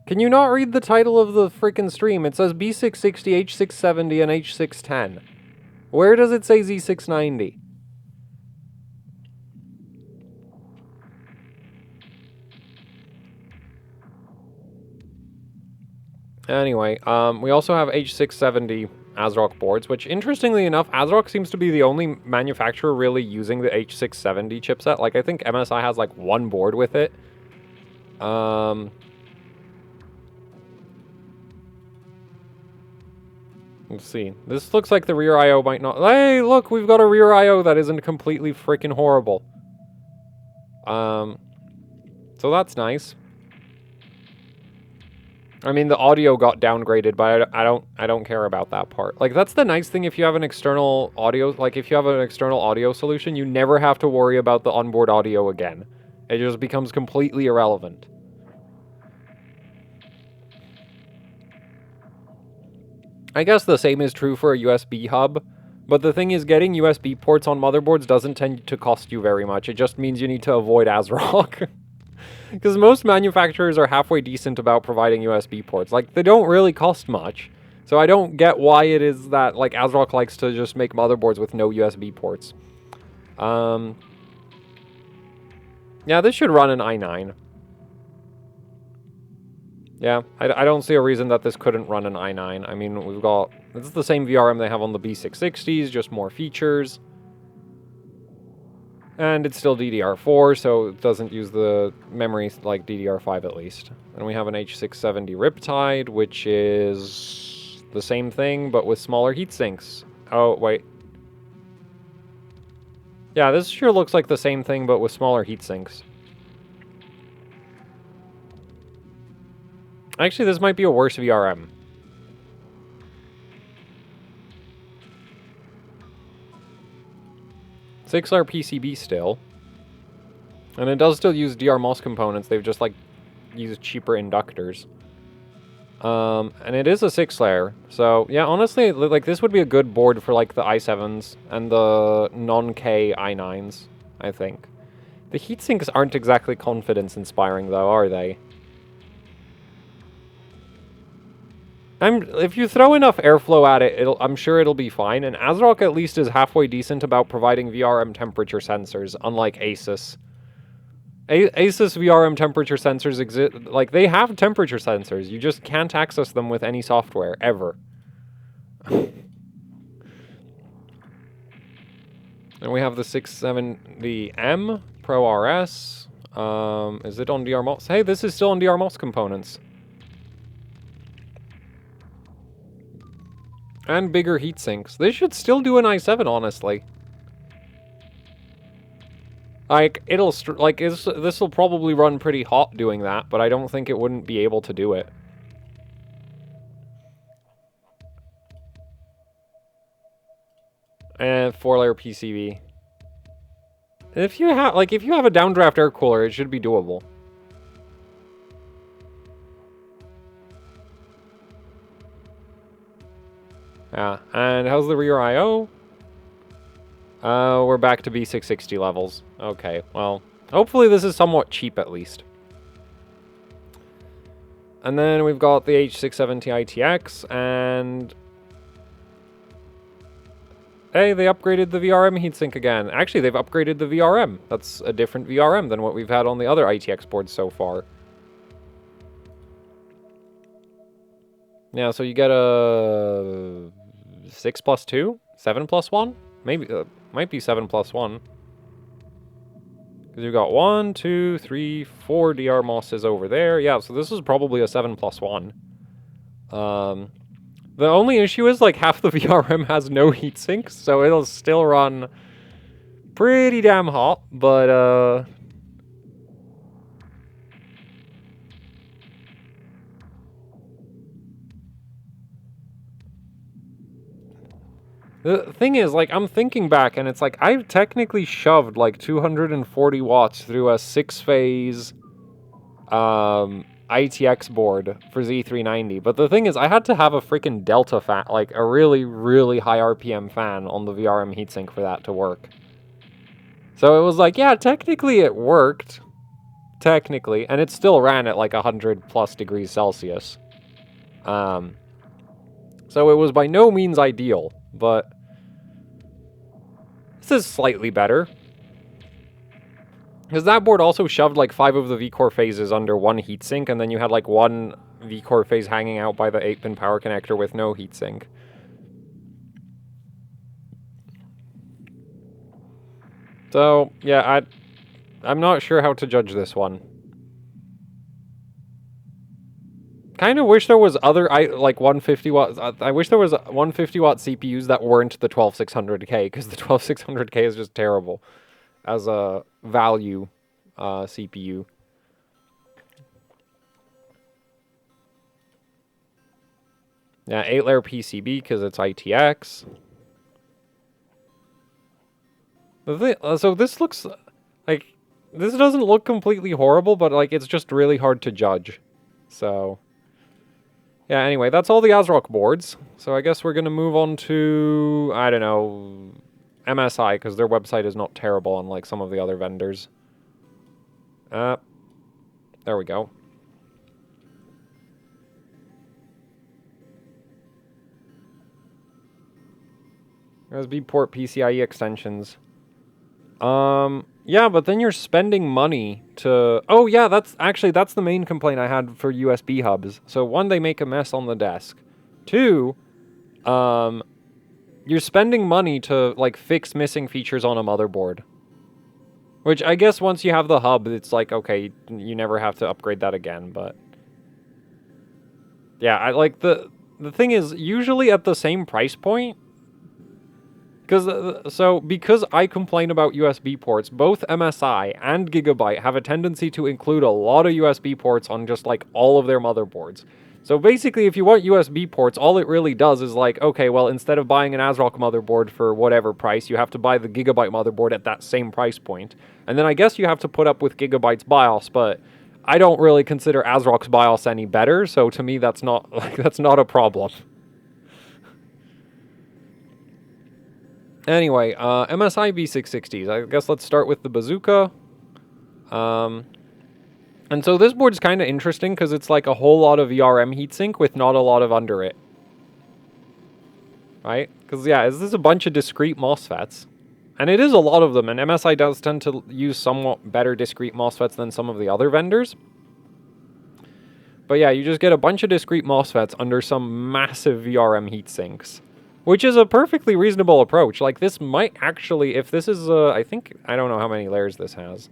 Can you not read the title of the frickin' stream? It says B660, H670, and H610. Where does it say Z690? Anyway, we also have H670 ASRock boards, which, interestingly enough, ASRock seems to be the only manufacturer really using the H670 chipset. Like, I think MSI has, like, 1 board with it. Let's see. This looks like the rear I/O might not... Hey, look! We've got a rear I/O that isn't completely freaking horrible. So that's nice. I mean, the audio got downgraded, but I don't care about that part. Like, that's the nice thing if you have an external audio... Like, if you have an external audio solution, you never have to worry about the onboard audio again. It just becomes completely irrelevant. I guess the same is true for a USB hub, but the thing is, getting USB ports on motherboards doesn't tend to cost you very much. It just means you need to avoid ASRock. Because most manufacturers are halfway decent about providing USB ports. Like, they don't really cost much. So I don't get why it is that, like, ASRock likes to just make motherboards with no USB ports. Yeah, this should run an i9. Yeah, I don't see a reason that this couldn't run an i9. I mean, we've got... This is the same VRM they have on the B660s, just more features. And it's still DDR4, so it doesn't use the memory like DDR5 at least. And we have an H670 Riptide, which is the same thing, but with smaller heat sinks. Oh, wait. Yeah, this sure looks like the same thing, but with smaller heat sinks. Actually, this might be a worse VRM. Six-layer PCB still. And it does still use DRMOS components. They've just, like, used cheaper inductors. And it is a 6-layer. So, yeah, honestly, like, this would be a good board for, like, the i7s and the non-K i9s, I think. The heatsinks aren't exactly confidence-inspiring, though, are they? If you throw enough airflow at it, I'm sure it'll be fine, and ASRock at least is halfway decent about providing VRM temperature sensors, unlike Asus. Asus VRM temperature sensors exist, like, they have temperature sensors, you just can't access them with any software, ever. And we have the 670m Pro RS. Is it on DRMOS? Hey, this is still on DRMOS components. And bigger heat sinks. They should still do an i7, honestly. Like, this will probably run pretty hot doing that, but I don't think it wouldn't be able to do it. And 4-layer PCB. If you have, like, if you have a downdraft air cooler, it should be doable. Yeah, and how's the rear I/O? We're back to B660 levels. Okay, well, hopefully this is somewhat cheap at least. And then we've got the H670 ITX, and... Hey, they upgraded the VRM heatsink again. Actually, they've upgraded the VRM. That's a different VRM than what we've had on the other ITX boards so far. Yeah, so you get a 6 plus 2? 7 plus 1? Maybe, might be 7 plus 1. Because you've got 1, 2, 3, 4 DR mosses over there. Yeah, so this is probably a 7 plus 1. The only issue is, like, half the VRM has no heat sinks, so it'll still run pretty damn hot, but, the thing is, like, I'm thinking back, and it's like, I've technically shoved, like, 240 watts through a 6-phase, ITX board for Z390, but the thing is, I had to have a freaking Delta fan, like, a really, really high RPM fan on the VRM heatsink for that to work. So it was like, yeah, technically it worked. Technically. And it still ran at, like, 100+ degrees Celsius. So it was by no means ideal, but... This is slightly better. Because that board also shoved, like, 5 of the V-core phases under one heatsink, and then you had, like, one V-core phase hanging out by the 8-pin power connector with no heatsink. So, yeah, I'm not sure how to judge this one. Kind of wish there was other, like, 150 watt... I wish there was 150 watt CPUs that weren't the 12600K, because the 12600K is just terrible as a value CPU. Yeah, 8-layer PCB because it's ITX. So this looks like, this doesn't look completely horrible, but, like, it's just really hard to judge. So, yeah, anyway, that's all the ASRock boards. So I guess we're going to move on to, I don't know, MSI, because their website is not terrible, unlike some of the other vendors. There we go. USB port PCIe extensions. Yeah, but then you're spending money to... Oh, yeah, that's the main complaint I had for USB hubs. So, one, they make a mess on the desk. Two, you're spending money to, like, fix missing features on a motherboard. Which, I guess once you have the hub, it's like, okay, you never have to upgrade that again, but... Yeah, I like the thing is, usually at the same price point... Because I complain about USB ports, both MSI and Gigabyte have a tendency to include a lot of USB ports on just, like, all of their motherboards. So basically, if you want USB ports, all it really does is like, okay, well, instead of buying an ASRock motherboard for whatever price, you have to buy the Gigabyte motherboard at that same price point. And then I guess you have to put up with Gigabyte's BIOS, but I don't really consider ASRock's BIOS any better, so to me that's not a problem. Anyway, MSI B660s. I guess let's start with the Bazooka. And so this board's kind of interesting because it's like a whole lot of VRM heatsink with not a lot of under it. Right? Because, yeah, this is a bunch of discrete MOSFETs. And it is a lot of them, and MSI does tend to use somewhat better discrete MOSFETs than some of the other vendors. But yeah, you just get a bunch of discrete MOSFETs under some massive VRM heatsinks. Which is a perfectly reasonable approach. Like, this might actually, if this is, I don't know how many layers this has.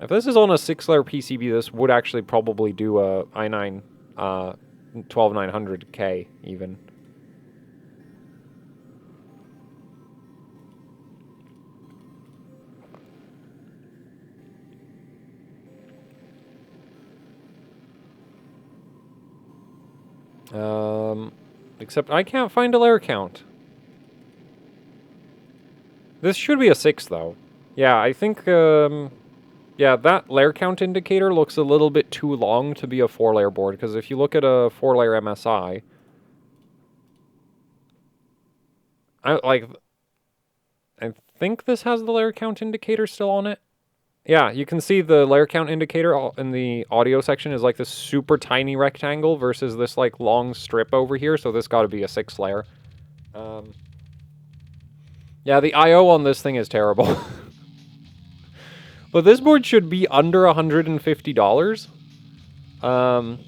If this is on a 6-layer PCB, this would actually probably do a i9 12900K, even. Except I can't find a layer count. This should be a 6, though. Yeah, I think, yeah, that layer count indicator looks a little bit too long to be a 4-layer board, because if you look at a 4-layer MSI, I think this has the layer count indicator still on it. Yeah, you can see the layer count indicator in the audio section is like this super tiny rectangle versus this like long strip over here, so this got to be a 6-layer. Yeah, the I/O on this thing is terrible. But this board should be under $150. And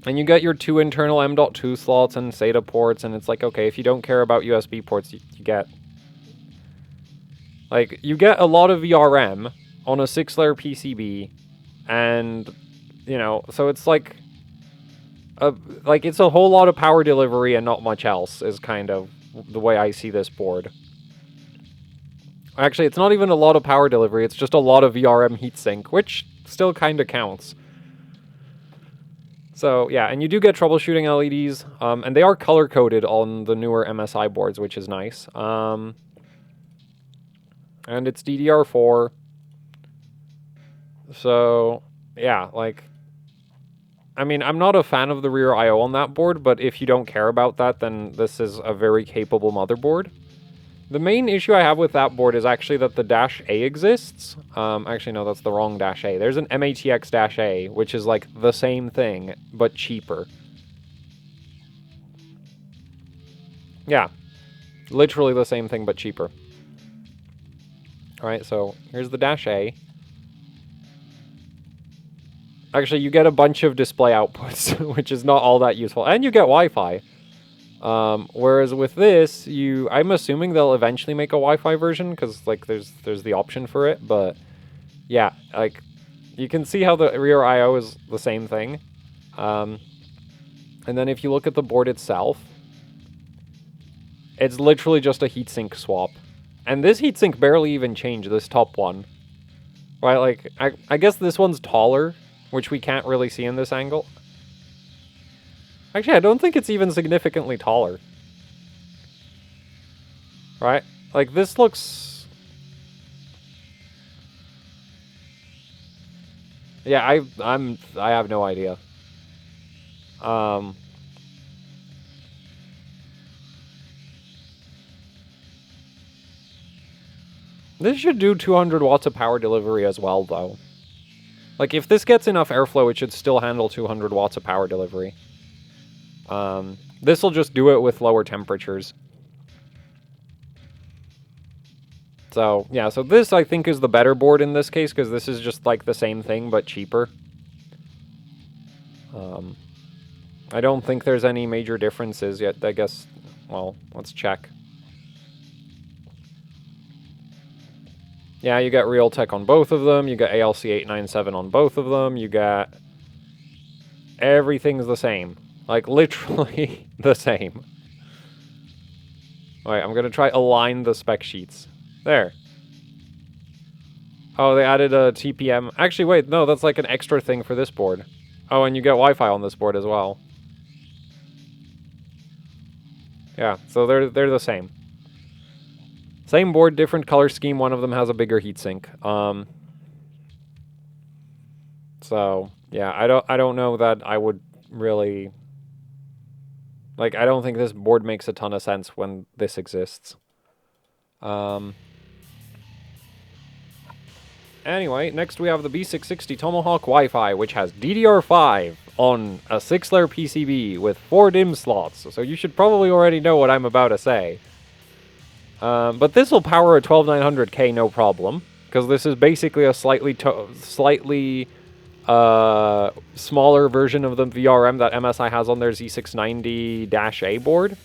you get your 2 internal M.2 slots and SATA ports, and it's like, okay, if you don't care about USB ports, you get... Like, you get a lot of VRM on a 6-layer PCB, and, you know, so it's like... it's a whole lot of power delivery and not much else, is kind of the way I see this board. Actually, it's not even a lot of power delivery, it's just a lot of VRM heatsink, which still kind of counts. So, yeah, and you do get troubleshooting LEDs, and they are color-coded on the newer MSI boards, which is nice. And it's DDR4. So, yeah, like... I mean, I'm not a fan of the rear I/O on that board, but if you don't care about that, then this is a very capable motherboard. The main issue I have with that board is actually that the Dash A exists. Actually, no, that's the wrong Dash A. There's an MATX Dash A, which is like the same thing, but cheaper. Yeah, literally the same thing, but cheaper. Alright, so here's the Dash A. Actually, you get a bunch of display outputs, which is not all that useful. And you get Wi-Fi. Whereas with this, I'm assuming they'll eventually make a Wi-Fi version, because, like, there's the option for it, but, yeah, like, you can see how the rear I/O is the same thing. And then if you look at the board itself, it's literally just a heatsink swap. And this heatsink barely even changed, this top one. Right, like, I guess this one's taller, which we can't really see in this angle. Actually, I don't think it's even significantly taller. Right? Like, this looks... Yeah, I have no idea. This should do 200 watts of power delivery as well, though. Like, if this gets enough airflow, it should still handle 200 watts of power delivery. This will just do it with lower temperatures. So, yeah, so this I think is the better board in this case, because this is just like the same thing, but cheaper. I don't think there's any major differences yet, I guess. Well, let's check. Yeah, you got Realtek on both of them, you got ALC897 on both of them, you got... Everything's the same. Like, literally the same. Alright, I'm gonna try align the spec sheets. There. Oh, they added a TPM. Actually, wait, no, that's like an extra thing for this board. Oh, and you get Wi-Fi on this board as well. Yeah, so they're the same. Same board, different color scheme. One of them has a bigger heatsink. So yeah, I don't know that I would really like. I don't think this board makes a ton of sense when this exists. Anyway, next we have the B660 Tomahawk Wi-Fi, which has DDR5 on a 6-layer PCB with 4 DIMM slots, so you should probably already know what I'm about to say. But this will power a 12900K no problem, because this is basically a slightly smaller version of the VRM that MSI has on their Z690-A board.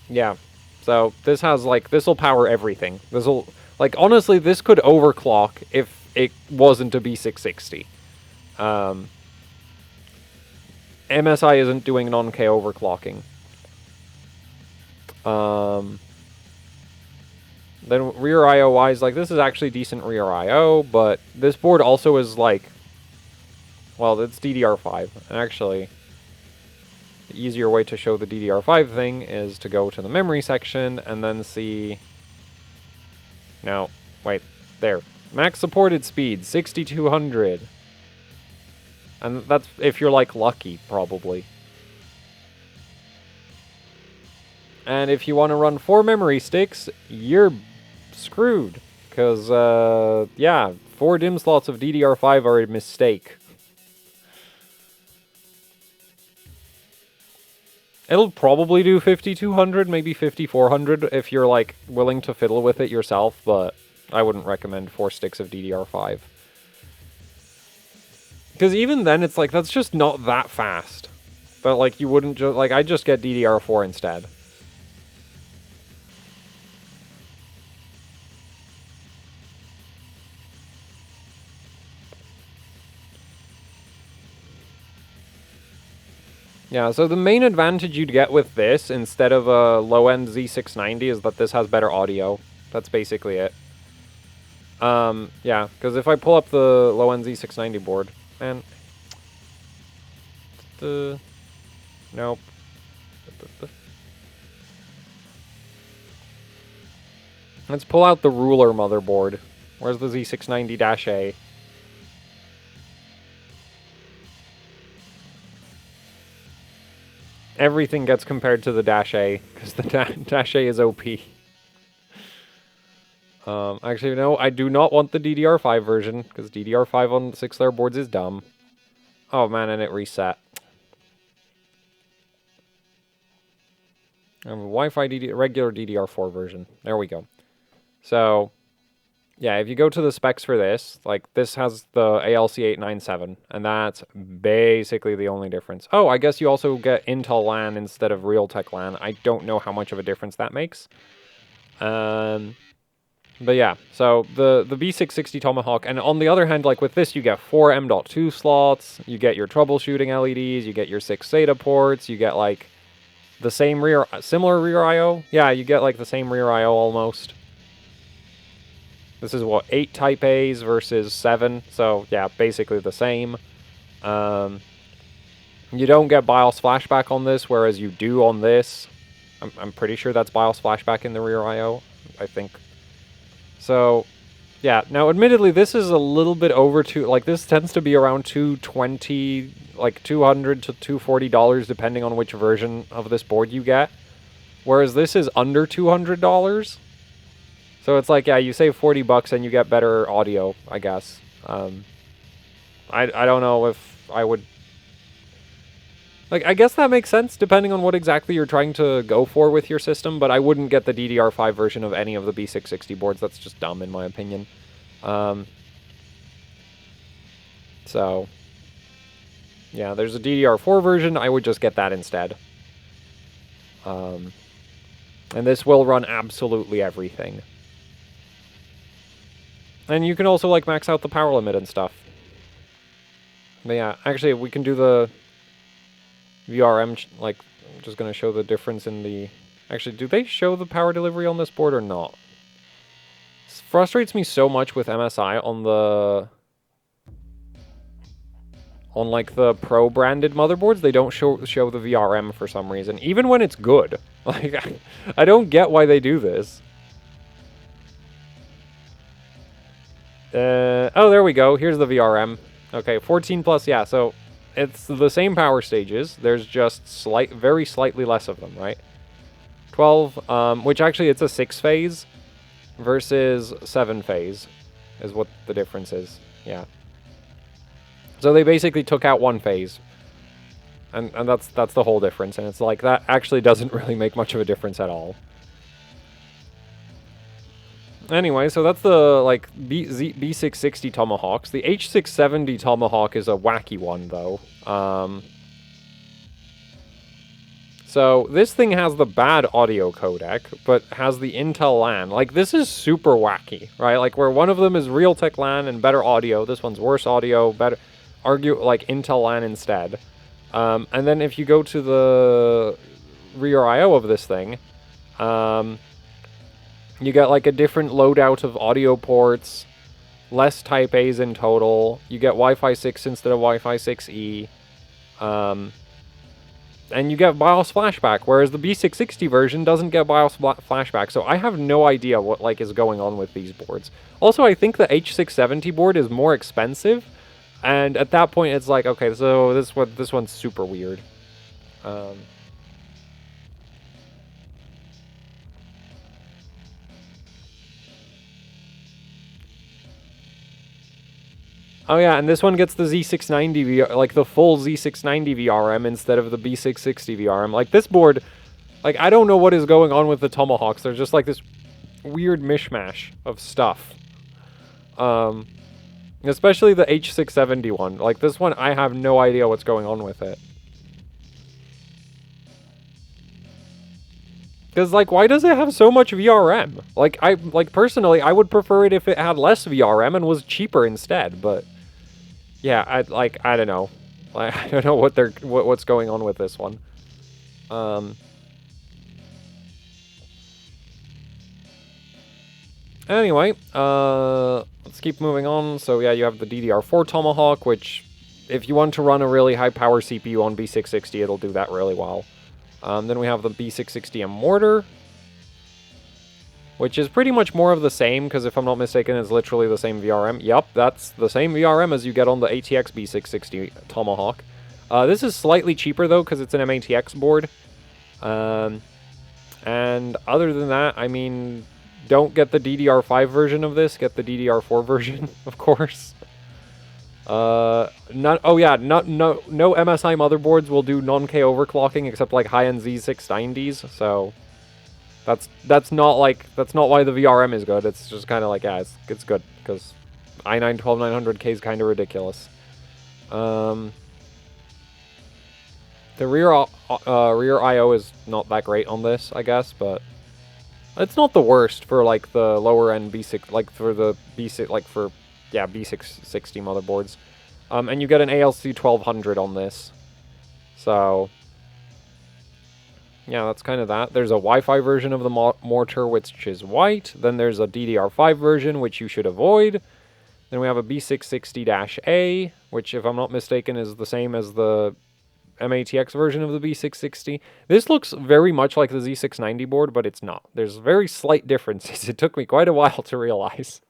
Yeah, so this has, like, this will power everything. This will... Like, honestly, this could overclock if it wasn't a B660. MSI isn't doing non-K overclocking. Then rear IO-wise, like, this is actually decent rear IO, but this board also is, like... Well, it's DDR5. And actually, the easier way to show the DDR5 thing is to go to the memory section and then see... No, wait, there. Max supported speed, 6200. And that's if you're, like, lucky, probably. And if you want to run 4 memory sticks, you're screwed. Because, yeah, 4 DIMM slots of DDR5 are a mistake. It'll probably do 5200, maybe 5400 if you're, like, willing to fiddle with it yourself, but I wouldn't recommend 4 sticks of DDR5. Because even then, it's like, that's just not that fast. But, like, you wouldn't just, like, I'd just get DDR4 instead. Yeah, so the main advantage you'd get with this, instead of a low-end Z690, is that this has better audio. That's basically it. Yeah, because if I pull up the low-end Z690 board, man... Nope. Let's pull out the ruler motherboard. Where's the Z690-A? Everything gets compared to the -A, because the -A is OP. Actually, no, I do not want the DDR5 version, because DDR5 on 6-layer boards is dumb. Oh man, and it reset. I have a Wi-Fi regular DDR4 version. There we go. So, yeah, if you go to the specs for this, like, this has the ALC897, and that's basically the only difference. Oh, I guess you also get Intel LAN instead of Realtek LAN. I don't know how much of a difference that makes. But yeah, so the B660 Tomahawk, and on the other hand, like with this, you get 4 M.2 slots, you get your troubleshooting LEDs, you get your 6 SATA ports, you get, like, the same similar rear I.O. Yeah, you get, like, the same rear I.O. almost. This is, what, 8 Type A's versus 7, so, yeah, basically the same. You don't get BIOS flashback on this, whereas you do on this. I'm pretty sure that's BIOS flashback in the rear I.O., I think. So, yeah, now, admittedly, this is a little bit over this tends to be around $220, like, $200 to $240, depending on which version of this board you get. Whereas this is under $200. So it's like, yeah, you save 40 bucks and you get better audio, I guess. I don't know if I would... Like, I guess that makes sense depending on what exactly you're trying to go for with your system, but I wouldn't get the DDR5 version of any of the B660 boards. That's just dumb, in my opinion. So, yeah, there's a DDR4 version. I would just get that instead. And this will run absolutely everything. And you can also, like, max out the power limit and stuff. But yeah, actually, we can do the VRM, like, I'm just going to show the difference in the... Actually, do they show the power delivery on this board or not? This frustrates me so much with MSI on the... On, like, the Pro-branded motherboards, they don't show the VRM for some reason, even when it's good. Like, I don't get why they do this. Oh, there we go. Here's the VRM. Okay, 14 plus, yeah, so it's the same power stages. There's just very slightly less of them, right? 12, which actually it's a 6-phase versus 7-phase is what the difference is. Yeah. So they basically took out one phase. And that's the whole difference. And it's like, that actually doesn't really make much of a difference at all. Anyway, so that's the, like, B660 Tomahawks. The H670 Tomahawk is a wacky one, though. So this thing has the bad audio codec, but has the Intel LAN. Like, this is super wacky, right? Like, where one of them is Realtek LAN and better audio. This one's worse audio, better... like, Intel LAN instead. And then if you go to the rear I/O of this thing, you get, like, a different loadout of audio ports, less Type A's in total. You get Wi-Fi 6 instead of Wi-Fi 6E. And you get BIOS flashback, whereas the B660 version doesn't get BIOS flashback. So I have no idea what, like, is going on with these boards. Also, I think the H670 board is more expensive. And at that point, it's like, okay, so this one's super weird. Oh yeah, and this one gets the Z690 like the full Z690 VRM instead of the B660 VRM. Like, this board, like, I don't know what is going on with the Tomahawks. They're just like this weird mishmash of stuff. Especially the H670 one. Like, this one, I have no idea what's going on with it. Because, like, why does it have so much VRM? Like, personally, I would prefer it if it had less VRM and was cheaper instead, but... Yeah, I don't know. I don't know what's going on with this one. Anyway, let's keep moving on. So yeah, you have the DDR4 Tomahawk, which, if you want to run a really high-power CPU on B660, it'll do that really well. Then we have the B660M Mortar, which is pretty much more of the same, because if I'm not mistaken, it's literally the same VRM. Yup, that's the same VRM as you get on the ATX B660 Tomahawk. This is slightly cheaper, though, because it's an MATX board. And other than that, I mean, don't get the DDR5 version of this, get the DDR4 version, of course. No MSI motherboards will do non-K overclocking except like high-end Z690s, so that's not why the VRM is good. It's just kind of like, yeah, it's good because i9 12900K is kind of ridiculous. The rear I/O is not that great on this, I guess, but it's not the worst for like the lower end B6, like for the B6, like for B660 motherboards. And you get an ALC 1200 on this, so yeah, that's kind of that. There's a Wi-Fi version of the Mortar, which is white. Then there's a DDR5 version, which you should avoid. Then we have a B660-A, which, if I'm not mistaken, is the same as the MATX version of the B660. This looks very much like the Z690 board, but it's not. There's very slight differences. It took me quite a while to realize.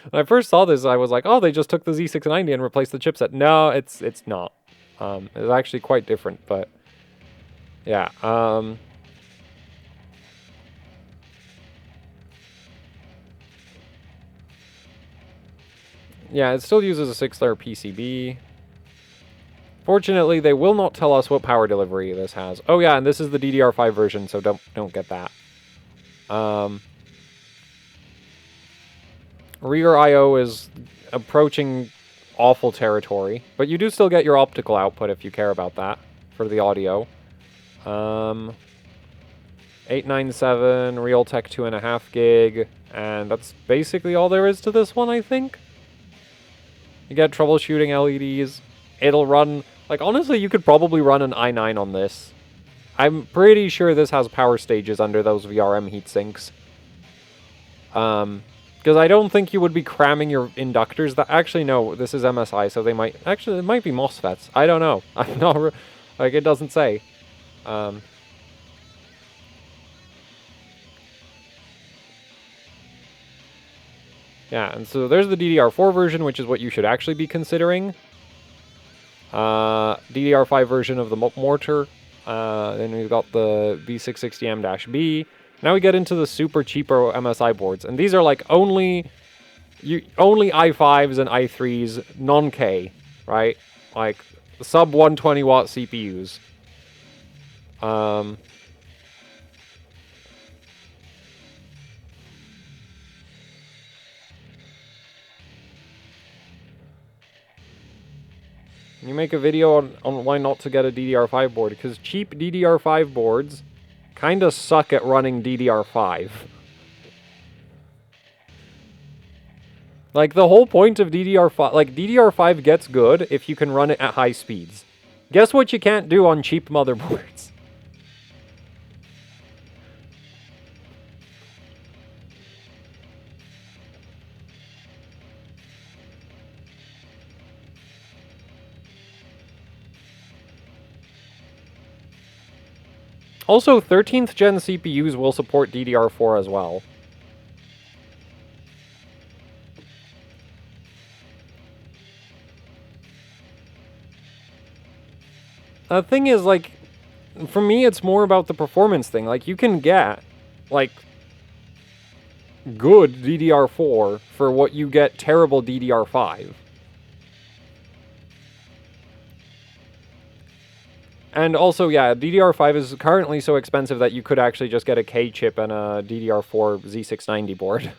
When I first saw this, I was like, oh, they just took the Z690 and replaced the chipset. No, it's not. It's actually quite different, but yeah. Yeah, it still uses a 6-layer PCB. Fortunately, they will not tell us what power delivery this has. Oh yeah, and this is the DDR5 version, so don't get that. Rear I/O is approaching awful territory, but you do still get your optical output if you care about that for the audio. 897, Realtek 2.5 gig, and that's basically all there is to this one, I think. You get troubleshooting LEDs. It'll run, like, honestly, you could probably run an i9 on this. I'm pretty sure this has power stages under those VRM heatsinks. Because I don't think you would be cramming your inductors. Actually, no, this is MSI, so they might... Actually, it might be MOSFETs. I don't know. I'm not... Like, it doesn't say. Yeah, and so there's the DDR4 version, which is what you should actually be considering. DDR5 version of the Mortar. Then we've got the B660m-B. Now we get into the super cheaper MSI boards, and these are like only i5s and i3s, non-K, right? Like sub 120 watt CPUs. You make a video on why not to get a DDR5 board, because cheap DDR5 boards kind of suck at running DDR5. Like, the whole point of DDR5... Like, DDR5 gets good if you can run it at high speeds. Guess what you can't do on cheap motherboards? Also, 13th gen CPUs will support DDR4 as well. The thing is, like, for me, it's more about the performance thing. Like, you can get, like, good DDR4 for what you get terrible DDR5. And also, yeah, DDR5 is currently so expensive that you could actually just get a K chip and a DDR4 Z690 board.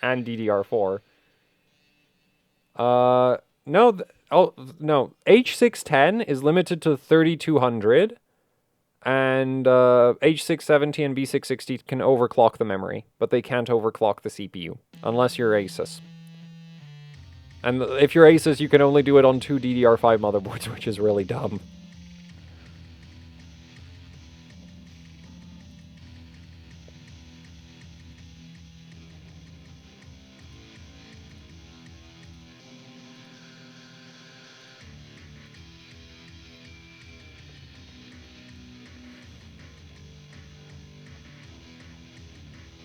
And DDR4. No, no. H610 is limited to 3200. And H670 and B660 can overclock the memory. But they can't overclock the CPU. Unless you're Asus. And if you're Asus, you can only do it on 2 DDR5 motherboards, which is really dumb.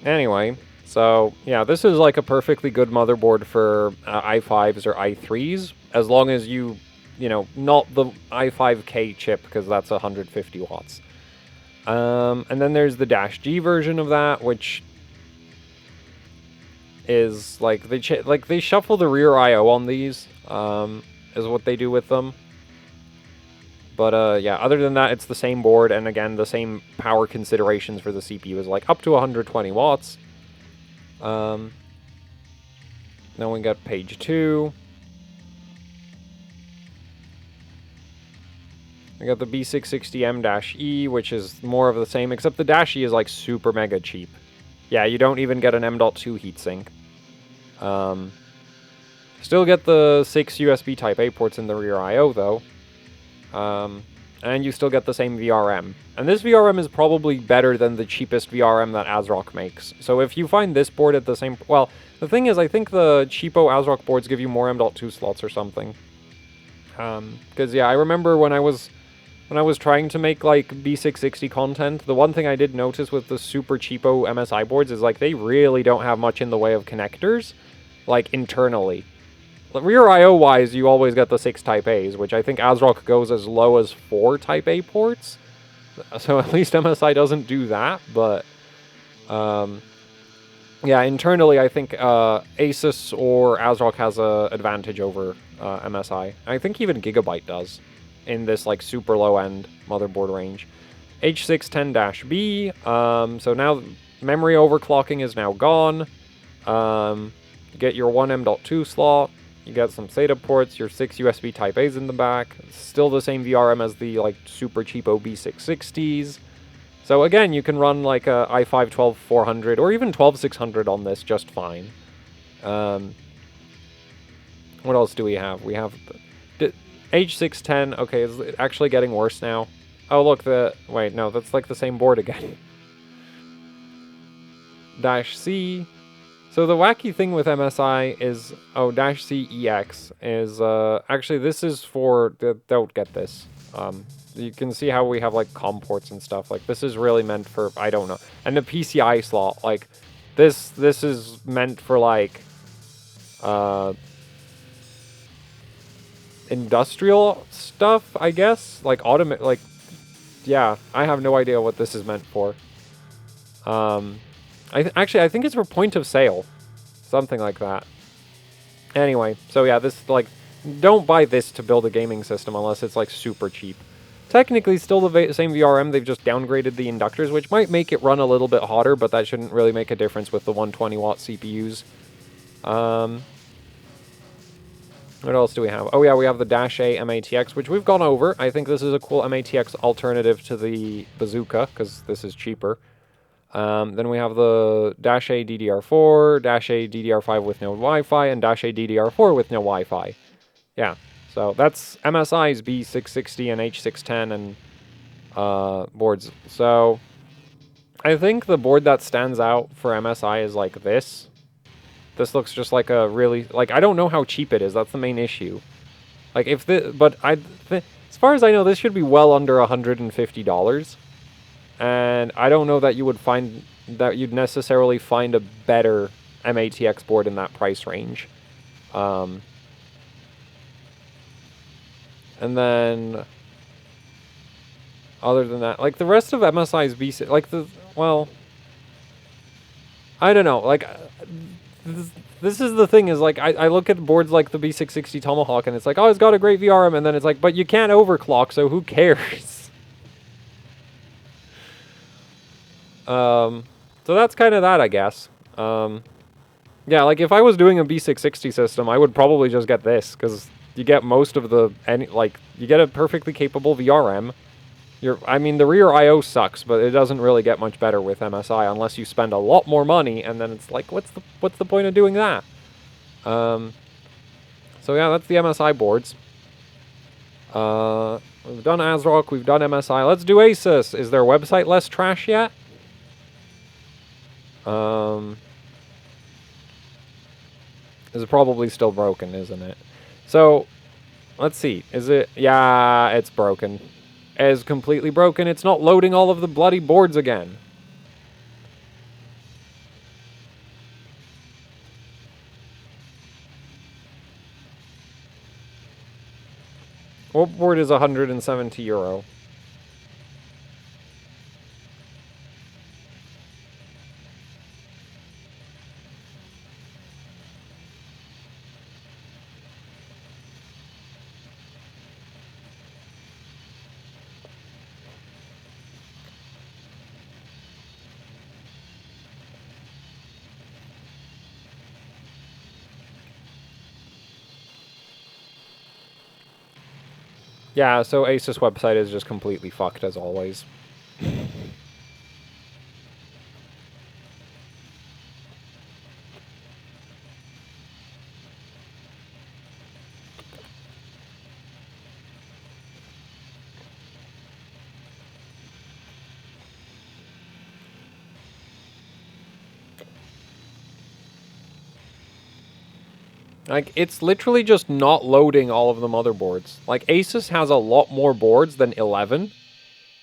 Anyway, so, yeah, this is like a perfectly good motherboard for i5s or i3s, as long as you know, not the i5K chip, because that's 150 watts. And then there's the -G version of that, which is, like, they shuffle the rear I/O on these, is what they do with them. But, yeah, other than that, it's the same board, and again, the same power considerations for the CPU is, like, up to 120 watts. Then we got page 2. We got the B660m-E, which is more of the same, except the -E is, like, super mega cheap. Yeah, you don't even get an M.2 heatsink. Still get the 6 USB Type-A ports in the rear I/O, though. And you still get the same VRM. And this VRM is probably better than the cheapest VRM that ASRock makes. So if you find this board at the same... Well, the thing is, I think the cheapo ASRock boards give you more M.2 slots or something. Because, yeah, I remember when I was trying to make, like, B660 content, the one thing I did notice with the super cheapo MSI boards is, like, they really don't have much in the way of connectors, like, internally. Rear I/O-wise, you always get the 6 Type-A's, which I think ASRock goes as low as 4 Type-A ports. So at least MSI doesn't do that, but... yeah, internally, I think Asus or ASRock has an advantage over MSI. I think even Gigabyte does. in this like super low end motherboard range. H610-B, so now memory overclocking is now gone. You get your 1M.2 slot, you get some SATA ports, your 6 USB Type-A's in the back. It's still the same VRM as the like super cheapo B660s. So again, you can run like a i5 12400 or even 12600 on this just fine. What else do we have? We have the H610. Okay, it's actually getting worse now. Oh, look, wait, no, that's like the same board again. -C. So the wacky thing with MSI is, oh, -C EX is, actually this is for, don't get this. You can see how we have like COM ports and stuff. Like this is really meant for, I don't know. And the PCI slot, like this is meant for like, industrial stuff, I guess. Like like, yeah, I have no idea what this is meant for. Actually, I think it's for point of sale. Something like that. Anyway, so yeah, this, like, don't buy this to build a gaming system unless it's, like, super cheap. Technically, still the same VRM, they've just downgraded the inductors, which might make it run a little bit hotter, but that shouldn't really make a difference with the 120-watt CPUs. What else do we have? Oh yeah, we have the -A M-ATX, which we've gone over. I think this is a cool M-ATX alternative to the Bazooka, because this is cheaper. Then we have the -A DDR4, -A DDR5 with no Wi-Fi, and -A DDR4 with no Wi-Fi. Yeah, so that's MSI's B660 and H610 and boards. So I think the board that stands out for MSI is like this. This looks just like a really, like, I don't know how cheap it is. That's the main issue. Like, if this, but as far as I know, this should be well under $150. And I don't know that you would find, that you'd necessarily find a better M-ATX board in that price range. And then, other than that, like, the rest of MSI's B6, like, well, I don't know, like, this is the thing, is like, I look at boards like the B660 Tomahawk, and it's like, oh, it's got a great VRM, and then it's like, but you can't overclock, so who cares? So that's kind of that, I guess. Yeah, like, if I was doing a B660 system, I would probably just get this, because you get most of the, like, you get a perfectly capable VRM. I mean, the rear I/O sucks, but it doesn't really get much better with MSI unless you spend a lot more money, and then it's like, what's the point of doing that? So yeah, that's the MSI boards. We've done ASRock, we've done MSI. Let's do Asus. Is their website less trash yet? It's probably still broken, isn't it? So, let's see. Is it? Yeah, it's broken. Is completely broken. It's not loading all of the bloody boards again. What board is €170? Yeah, so Asus website is just completely fucked as always. Like, it's literally just not loading all of the motherboards. Like, Asus has a lot more boards than 11,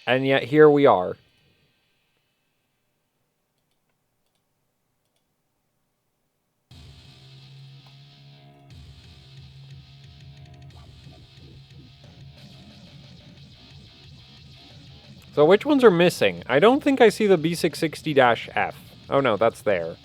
and yet here we are. So which ones are missing? I don't think I see the B660-F. Oh no, that's there.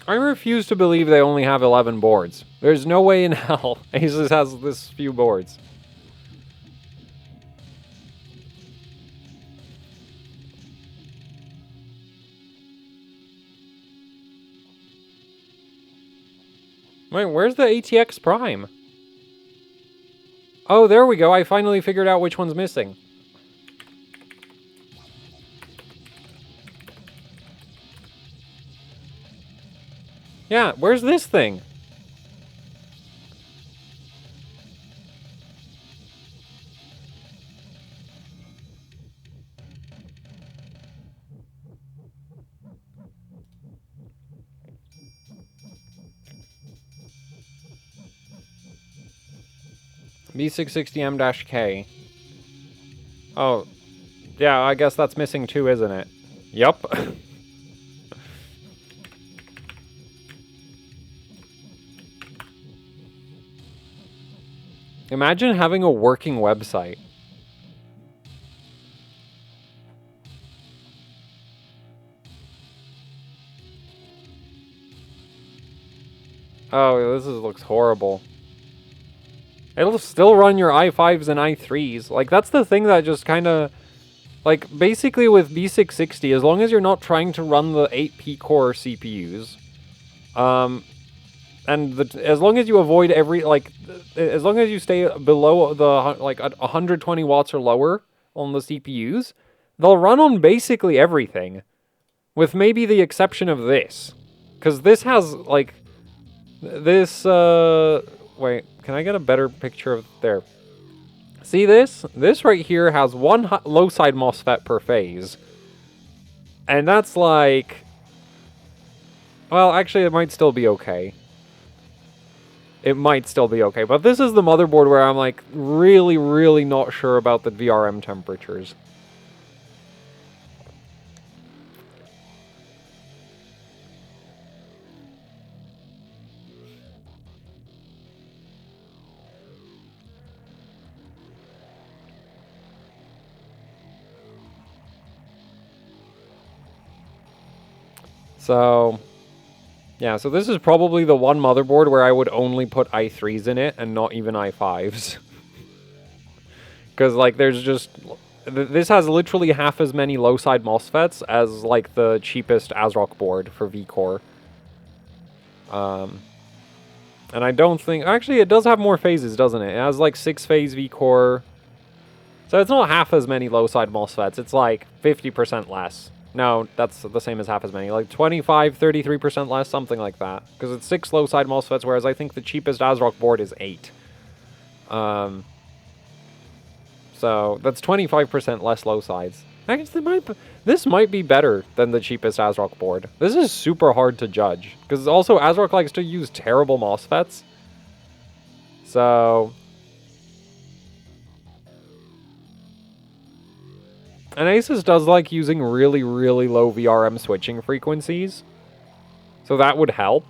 I refuse to believe they only have 11 boards. There's no way in hell Asus has this few boards. Wait, where's the ATX Prime? Oh, there we go. I finally figured out which one's missing. Yeah, where's this thing? B660m-K. Oh, yeah, I guess that's missing too, isn't it? Yup. Imagine having a working website. Oh, looks horrible. It'll still run your i5s and i3s. Like, that's the thing that just kind of... Like, basically with B660, as long as you're not trying to run the 8P core CPUs, and as long as you avoid as long as you stay below the, like, 120 watts or lower on the CPUs, they'll run on basically everything. With maybe the exception of this. Because this has, like... This, wait, can I get a better picture of there? See this? This right here has one low side MOSFET per phase. And that's like... Well, actually, it might still be okay. It might still be okay. But this is the motherboard where I'm, like, really, really not sure about the VRM temperatures. So, yeah, so this is probably the one motherboard where I would only put i3s in it and not even i5s. Because, like, there's just... This has literally half as many low-side MOSFETs as, like, the cheapest ASRock board for V-Core. And I don't think... Actually, it does have more phases, doesn't it? It has, like, 6-phase V-Core. So it's not half as many low-side MOSFETs. It's, like, 50% less. No, that's the same as half as many. Like 25, 33% less, something like that. Because it's 6 low-side MOSFETs, whereas I think the cheapest ASRock board is 8. So that's 25% less low sides. Actually, this might be better than the cheapest ASRock board. This is super hard to judge. Because also ASRock likes to use terrible MOSFETs. So... And Asus does like using really, really low VRM switching frequencies. So that would help.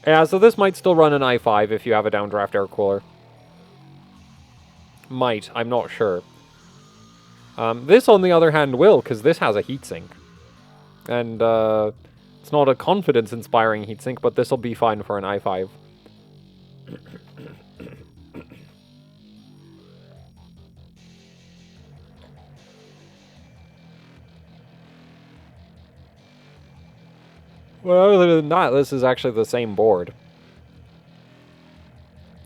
Yeah, so this might still run an i5 if you have a downdraft air cooler. Might, I'm not sure. This, on the other hand, will, because this has a heatsink. And it's not a confidence-inspiring heatsink, but this will be fine for an i5. Well, other than that, this is actually the same board.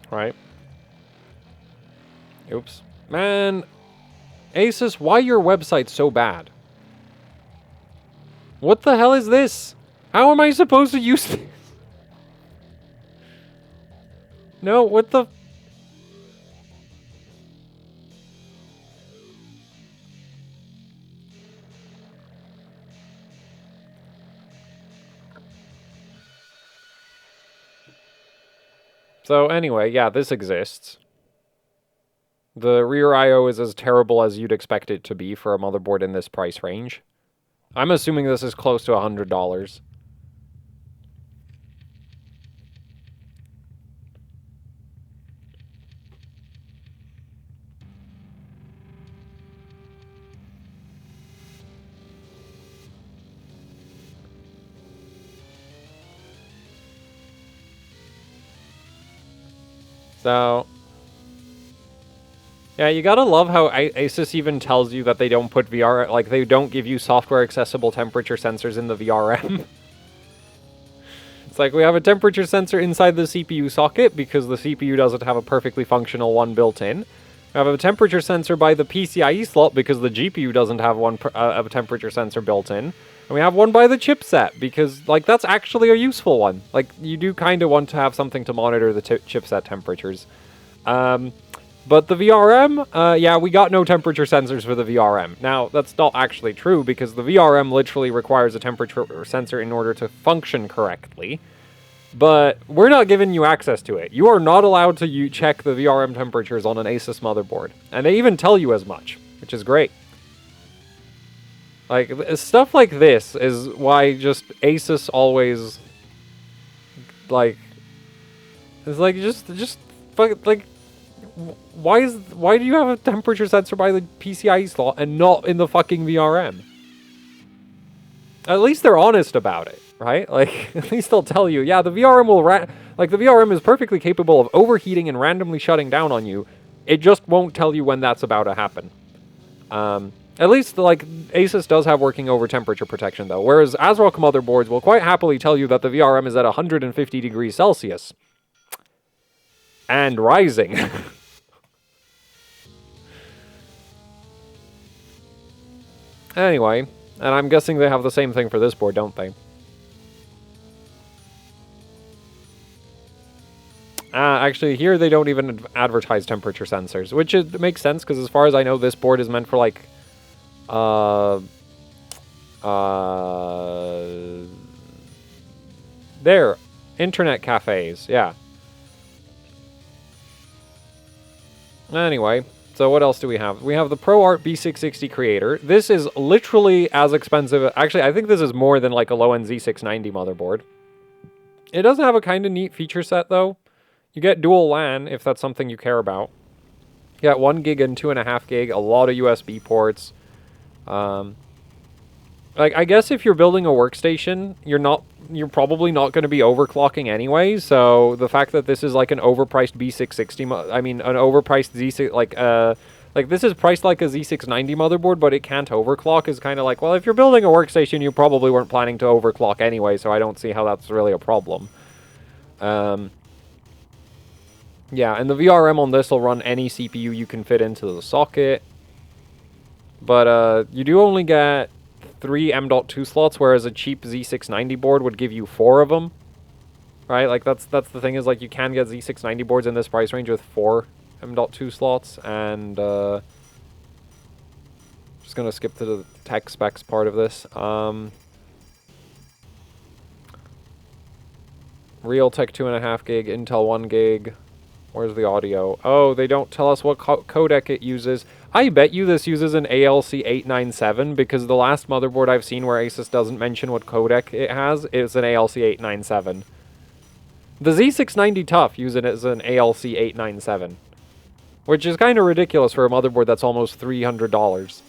Right? Oops. Man, Asus, why your website so bad? What the hell is this? How am I supposed to use this? No, what the... So anyway, yeah, this exists. The rear I/O is as terrible as you'd expect it to be for a motherboard in this price range. I'm assuming this is close to $100. So, yeah, you gotta love how Asus even tells you that they don't put VR, like, they don't give you software-accessible temperature sensors in the VRM. It's like, we have a temperature sensor inside the CPU socket because the CPU doesn't have a perfectly functional one built in. We have a temperature sensor by the PCIe slot because the GPU doesn't have one a temperature sensor built in. And we have one by the chipset because, like, that's actually a useful one. Like, you do kind of want to have something to monitor the chipset temperatures. But the VRM, yeah, we got no temperature sensors for the VRM. Now, that's not actually true, because the VRM literally requires a temperature sensor in order to function correctly. But we're not giving you access to it. You are not allowed to check the VRM temperatures on an Asus motherboard. And they even tell you as much, which is great. Like, stuff like this is why just Asus always, like, it's like, just fuck, like, why do you have a temperature sensor by the PCIe slot and not in the fucking VRM? At least they're honest about it, right? Like, at least they'll tell you, yeah, the VRM will like, the VRM is perfectly capable of overheating and randomly shutting down on you. It just won't tell you when that's about to happen. At least, like, Asus does have working over temperature protection, though, whereas ASRock motherboards will quite happily tell you that the VRM is at 150 degrees Celsius. And rising. Anyway, and I'm guessing they have the same thing for this board, don't they? Actually, here they don't even advertise temperature sensors, which makes sense, because as far as I know, this board is meant for, like, there, internet cafes, yeah. Anyway, so what else do we have? We have the ProArt B660 Creator. This is literally as expensive. Actually, I think this is more than like a low-end Z690 motherboard. It does have a kind of neat feature set, though. You get dual LAN, if that's something you care about. You got 1 gig and 2.5 gig, a lot of USB ports. Like, I guess if you're building a workstation, you're probably not going to be overclocking anyway, so the fact that this is like an overpriced B660, I mean, an overpriced Z6, like this is priced like a Z690 motherboard, but it can't overclock, is kind of like, well, if you're building a workstation, you probably weren't planning to overclock anyway, so I don't see how that's really a problem. Yeah, and the VRM on this will run any CPU you can fit into the socket, but you do only get 3 M.2 slots, whereas a cheap Z690 board would give you 4 of them, right? Like, that's the thing, is, like, you can get Z690 boards in this price range with 4 M.2 slots, and just gonna skip to the tech specs part of this. Realtek 2.5 gig, Intel 1 gig. Where's the audio? Oh, they don't tell us what codec it uses. I bet you this uses an ALC897, because the last motherboard I've seen where Asus doesn't mention what codec it has is an ALC897. The Z690 TUF uses it as an ALC897, which is kind of ridiculous for a motherboard that's almost $300.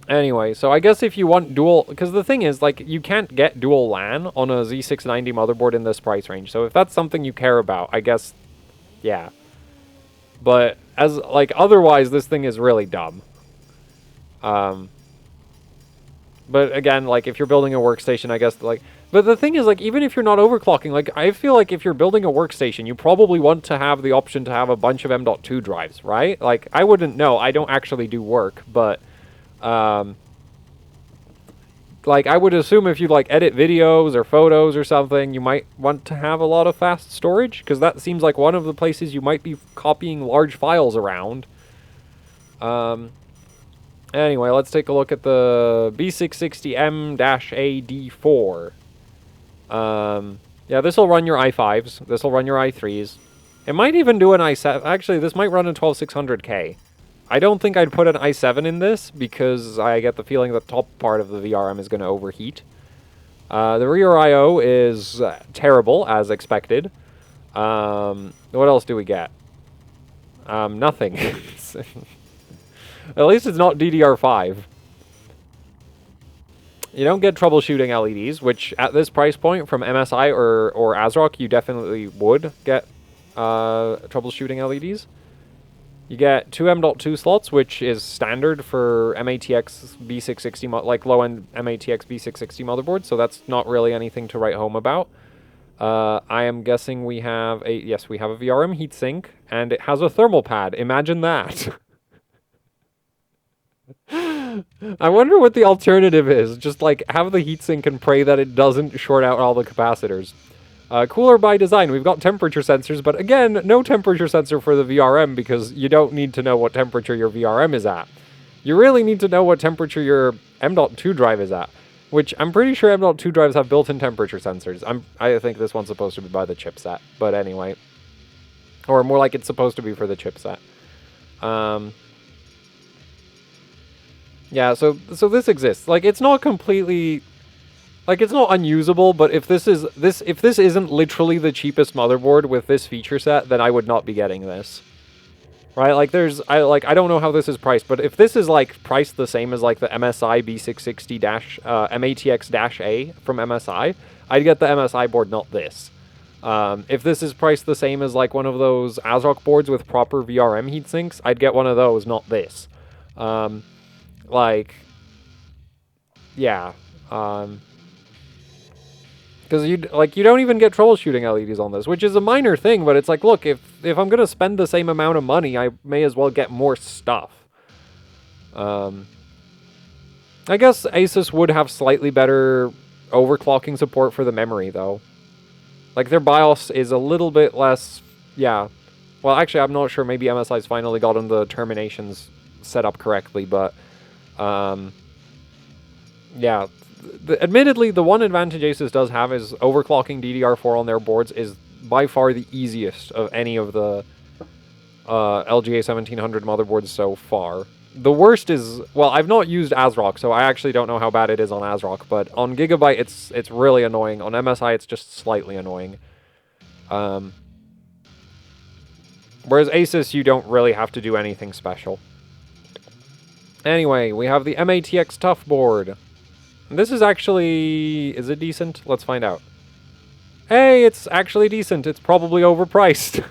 Anyway, so I guess if you want dual... Because the thing is, like, you can't get dual LAN on a Z690 motherboard in this price range. So if that's something you care about, I guess, yeah. But, as, like, otherwise, this thing is really dumb. But, again, like, if you're building a workstation, I guess, like... But the thing is, like, even if you're not overclocking, like, I feel like if you're building a workstation, you probably want to have the option to have a bunch of M.2 drives, right? Like, I wouldn't know. I don't actually do work, but... like, I would assume if you, like, edit videos or photos or something, you might want to have a lot of fast storage, because that seems like one of the places you might be copying large files around. Anyway, let's take a look at the B660m-A D4. Yeah, this will run your i5s. This will run your i3s. It might even do an i7. Actually, this might run a 12600K. I don't think I'd put an i7 in this, because I get the feeling that the top part of the VRM is going to overheat. The rear I/O is terrible, as expected. What else do we get? Nothing. At least it's not DDR5. You don't get troubleshooting LEDs, which at this price point from MSI or ASRock, you definitely would get troubleshooting LEDs. You get 2 M.2 slots, which is standard for MATX B660, like low-end MATX B660 motherboards, so that's not really anything to write home about. I am guessing we have a, yes, we have a VRM heatsink, and it has a thermal pad. Imagine that. I wonder what the alternative is. Just like have the heatsink and pray that it doesn't short out all the capacitors. Cooler by design. We've got temperature sensors, but again, no temperature sensor for the VRM because you don't need to know what temperature your VRM is at. You really need to know what temperature your M.2 drive is at, which I'm pretty sure M.2 drives have built-in temperature sensors. I think this one's supposed to be by the chipset, but anyway. Or more like it's supposed to be for the chipset. Yeah, so this exists. Like, it's not completely... Like, it's not unusable, but if this isn't literally the cheapest motherboard with this feature set, then I would not be getting this. Right? Like, I don't know how this is priced, but if this is, like, priced the same as, like, the MSI B660 MATX-A from MSI, I'd get the MSI board, not this. If this is priced the same as, like, one of those ASRock boards with proper VRM heatsinks, I'd get one of those, not this. Like, yeah. Because you don't even get troubleshooting LEDs on this, which is a minor thing, but it's like, look, if I'm going to spend the same amount of money, I may as well get more stuff. I guess Asus would have slightly better overclocking support for the memory, though. Like, their BIOS is a little bit less, yeah. Well, actually, I'm not sure. Maybe MSI's finally gotten the terminations set up correctly, but, yeah. Admittedly, the one advantage Asus does have is overclocking DDR4 on their boards is by far the easiest of any of the LGA 1700 motherboards so far. The worst is, well, I've not used ASRock, so I actually don't know how bad it is on ASRock, but on Gigabyte, it's really annoying. On MSI, it's just slightly annoying. Whereas Asus, you don't really have to do anything special. Anyway, we have the MATX TUF board. This is actually... Is it decent? Let's find out. Hey, it's actually decent. It's probably overpriced.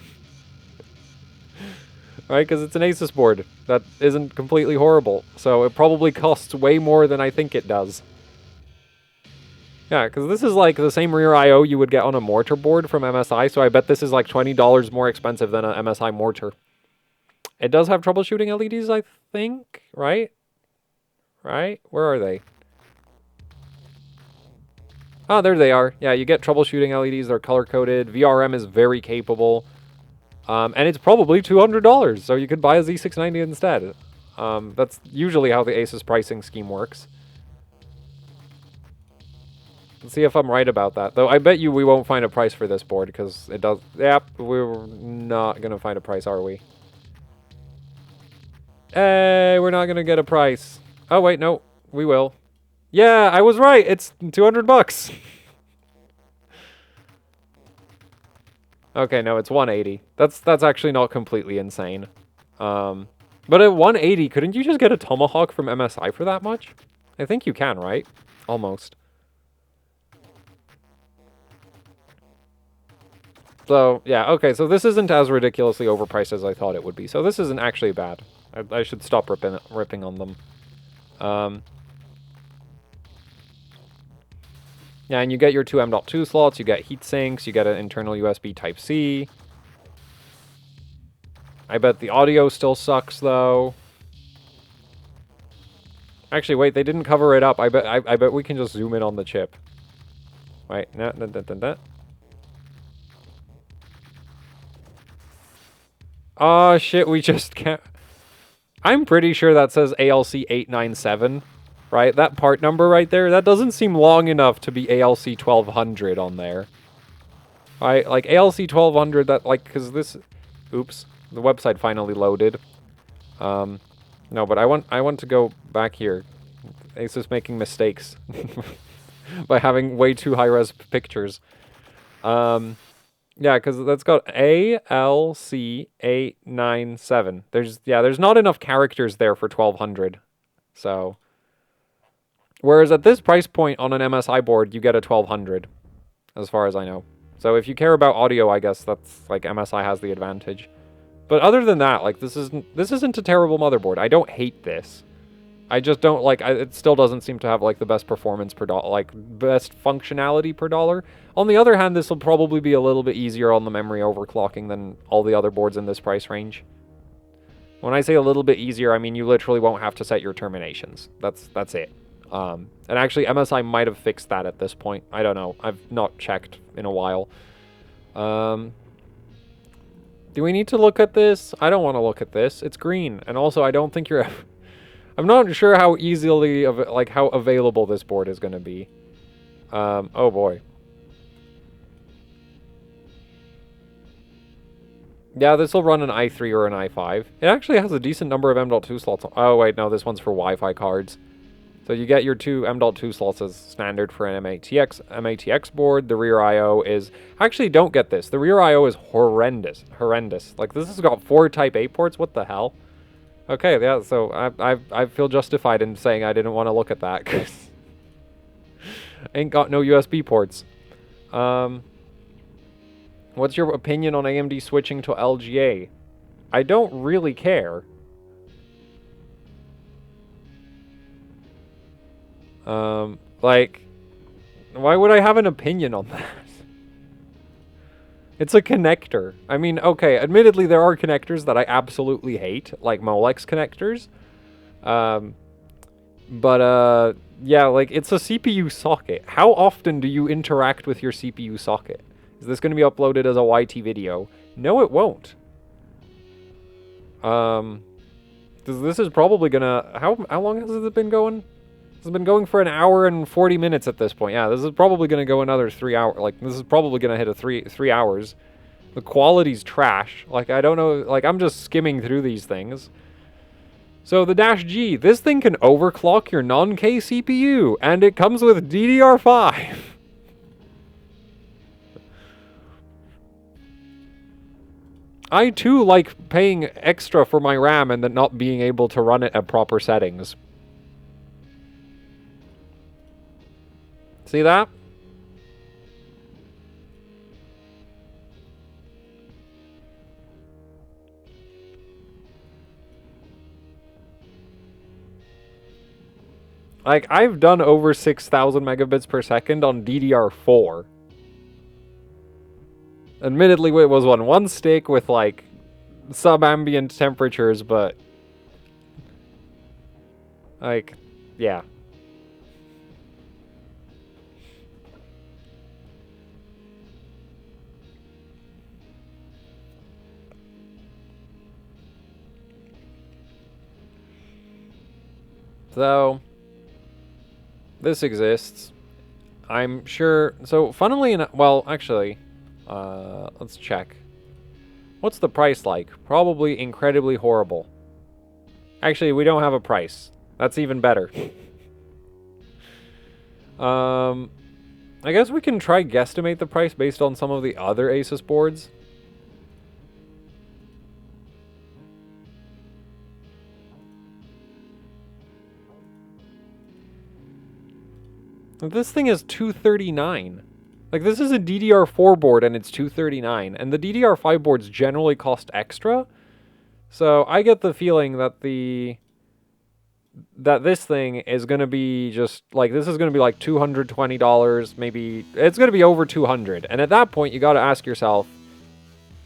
Right, because it's an Asus board. That isn't completely horrible. So it probably costs way more than I think it does. Yeah, because this is like the same rear I.O. you would get on a Mortar board from MSI, so I bet this is like $20 more expensive than an MSI Mortar. It does have troubleshooting LEDs, I think, right? Right? Where are they? Oh, there they are. Yeah, you get troubleshooting LEDs. They're color-coded. VRM is very capable. And it's probably $200, so you could buy a Z690 instead. That's usually how the Asus pricing scheme works. Let's see if I'm right about that. Though I bet you we won't find a price for this board, because it does... Yep, we're not going to find a price, are we? Hey, we're not going to get a price. Oh, wait, no. We will. Yeah, I was right. It's $200. Okay, no, it's 180. That's actually not completely insane. But at 180, couldn't you just get a Tomahawk from MSI for that much? I think you can, right? Almost. So, yeah, okay, so this isn't as ridiculously overpriced as I thought it would be. So this isn't actually bad. I should stop ripping on them. Yeah, and you get your 2 M.2 slots, you get heat sinks, you get an internal USB Type-C. I bet the audio still sucks, though. Actually, wait, they didn't cover it up. I bet we can just zoom in on the chip. Wait, Oh, shit, we just can't... I'm pretty sure that says ALC 897. Right, that part number right there, that doesn't seem long enough to be ALC 1200 on there. Right, like ALC 1200, that, like, because this... Oops, the website finally loaded. No, but I want to go back here. Asus making mistakes by having way too high-res pictures. Yeah, because that's got ALC 897. There's not enough characters there for 1200. So... Whereas at this price point on an MSI board, you get a 1200, as far as I know. So if you care about audio, I guess that's like MSI has the advantage. But other than that, like this isn't a terrible motherboard. I don't hate this. I just don't like. It still doesn't seem to have like the best performance per dollar, like best functionality per dollar. On the other hand, this will probably be a little bit easier on the memory overclocking than all the other boards in this price range. When I say a little bit easier, I mean you literally won't have to set your terminations. That's it. And actually, MSI might have fixed that at this point. I don't know. I've not checked in a while. Do we need to look at this? I don't want to look at this. It's green, and also I don't think you're. I'm not sure how easily how available this board is going to be. Oh boy. Yeah, this will run an i3 or an i5. It actually has a decent number of M.2 slots. Oh wait, no, this one's for Wi-Fi cards. So you get your two M.2 slots as standard for an MATX board. The rear I/O is... Actually, don't get this. The rear I/O is horrendous. Like, this has got 4 Type A ports. What the hell? Okay, yeah, so I feel justified in saying I didn't want to look at that, because... ain't got no USB ports. What's your opinion on AMD switching to LGA? I don't really care. Like, why would I have an opinion on that? It's a connector. I mean, okay, admittedly there are connectors that I absolutely hate, like Molex connectors. Yeah, like, it's a CPU socket. How often do you interact with your CPU socket? Is this going to be uploaded as a YT video? No, it won't. This is probably gonna... How long has it been going? It's been going for an hour and 40 minutes at this point. Yeah, this is probably going to go another 3 hours. Like, this is probably going to hit a three hours. The quality's trash. Like, I don't know. Like, I'm just skimming through these things. So, the Dash G. This thing can overclock your non-K CPU. And it comes with DDR5. I, too, like paying extra for my RAM and then not being able to run it at proper settings. See that? Like, I've done over 6,000 megabits per second on DDR4. Admittedly, it was on one stick with, like, sub-ambient temperatures, but... like, yeah. So, this exists. I'm sure... So, funnily enough... Well, actually... let's check. What's the price like? Probably incredibly horrible. Actually, we don't have a price. That's even better. I guess we can try guesstimate the price based on some of the other Asus boards. This thing is $239. Like, this is a DDR4 board and it's $239, and the DDR5 boards generally cost extra. So I get the feeling that this thing is going to be just, like, this is going to be like $220, maybe, it's going to be over $200. And at that point, you got to ask yourself,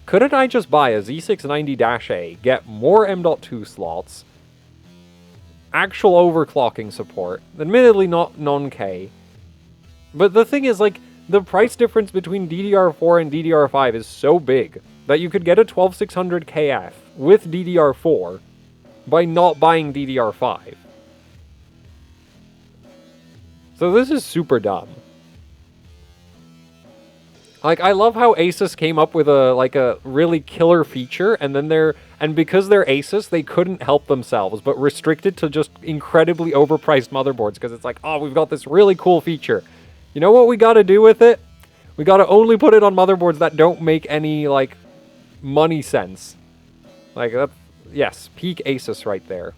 couldn't I just buy a Z690-A, get more M.2 slots, actual overclocking support, admittedly not non-K, but the thing is, like, the price difference between DDR4 and DDR5 is so big that you could get a 12600KF with DDR4 by not buying DDR5. So this is super dumb. Like, I love how Asus came up with a really killer feature, and then because they're Asus, they couldn't help themselves, but restricted to just incredibly overpriced motherboards, because it's like, oh, we've got this really cool feature. You know what we gotta do with it? We gotta only put it on motherboards that don't make any, like, money sense. Like, that's, yes, peak Asus right there.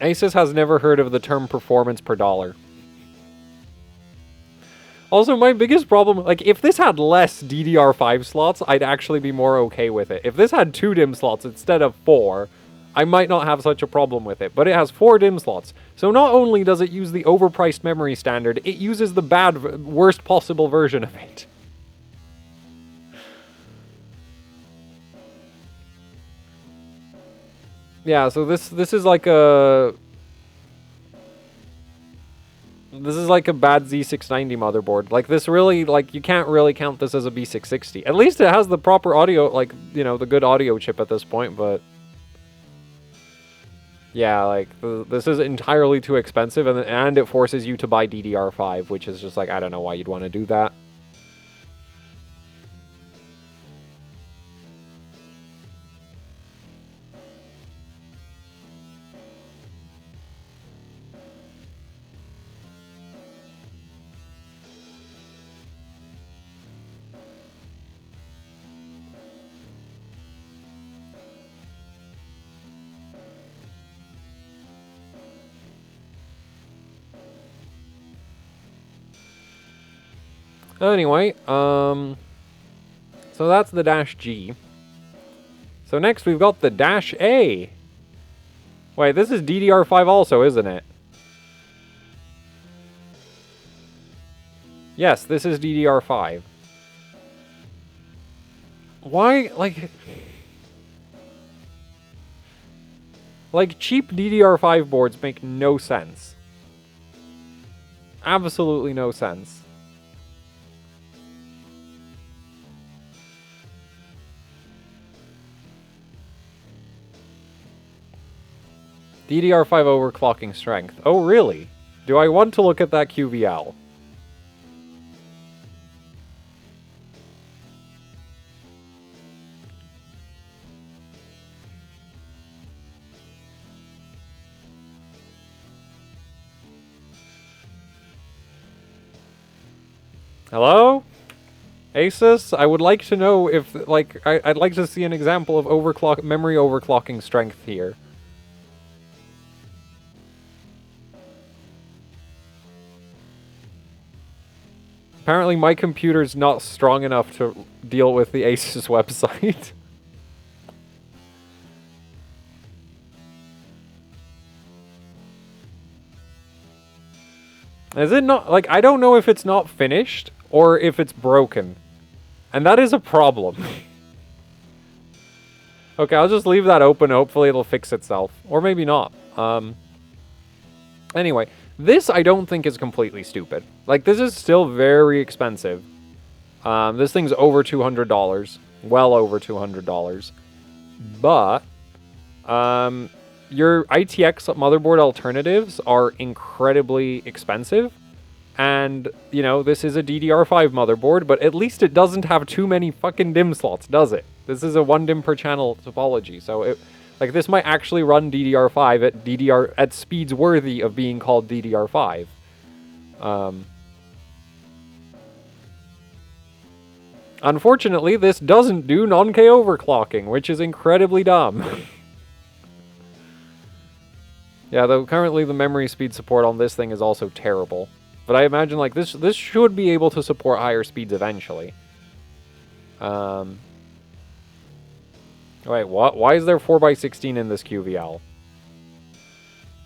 Asus has never heard of the term performance per dollar. Also, my biggest problem, like, if this had less DDR5 slots, I'd actually be more okay with it. If this had 2 DIMM slots instead of 4, I might not have such a problem with it. But it has 4 DIMM slots. So not only does it use the overpriced memory standard, it uses the worst possible version of it. Yeah, so this is like a... This is like a bad Z690 motherboard. Like, this really, like, you can't really count this as a B660. At least it has the proper audio, like, you know, the good audio chip at this point, but... Yeah, like, this is entirely too expensive, and it forces you to buy DDR5, which is just like, I don't know why you'd want to do that. Anyway, so that's the Dash G. So next we've got the Dash A. Wait, this is DDR5 also, isn't it? Yes, this is DDR5. Why, like... Like, cheap DDR5 boards make no sense. Absolutely no sense. DDR5 overclocking strength. Oh, really? Do I want to look at that QVL? Hello? Asus? I would like to know if, like, I'd like to see an example of memory overclocking strength here. Apparently my computer's not strong enough to deal with the Asus website. Is it not, like, I don't know if it's not finished or if it's broken. And that is a problem. Okay, I'll just leave that open. Hopefully it'll fix itself. Or maybe not. Anyway, this I don't think is completely stupid. Like, this is still very expensive. This thing's over $200. Well over $200. But, your ITX motherboard alternatives are incredibly expensive. And, you know, this is a DDR5 motherboard, but at least it doesn't have too many fucking DIMM slots, does it? This is a 1 DIMM per channel topology, so it... Like, this might actually run DDR5 at speeds worthy of being called DDR5. Unfortunately, this doesn't do non-K overclocking, which is incredibly dumb. Yeah, though currently the memory speed support on this thing is also terrible. But I imagine, like, this should be able to support higher speeds eventually. Wait, what? Why is there 4x16 in this QVL?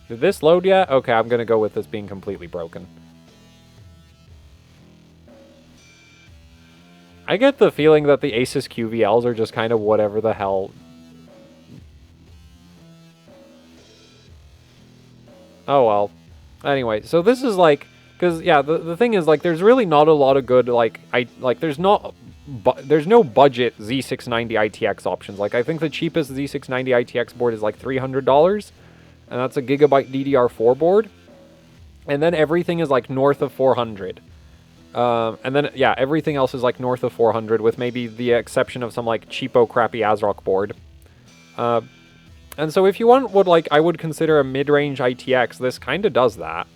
Did this load yet? Okay, I'm gonna go with this being completely broken. I get the feeling that the Asus QVLs are just kind of whatever the hell. Oh well. Anyway, so this is like... Because, yeah, the thing is, like, there's really not a lot of good, like, there's no budget Z690 ITX options. Like, I think the cheapest Z690 ITX board is like $300, and that's a Gigabyte DDR4 board. And then everything is like north of 400. And then, yeah, everything else is like north of 400, with maybe the exception of some like cheapo crappy ASRock board. And so if you want what, like, I would consider a mid-range ITX, this kind of does that.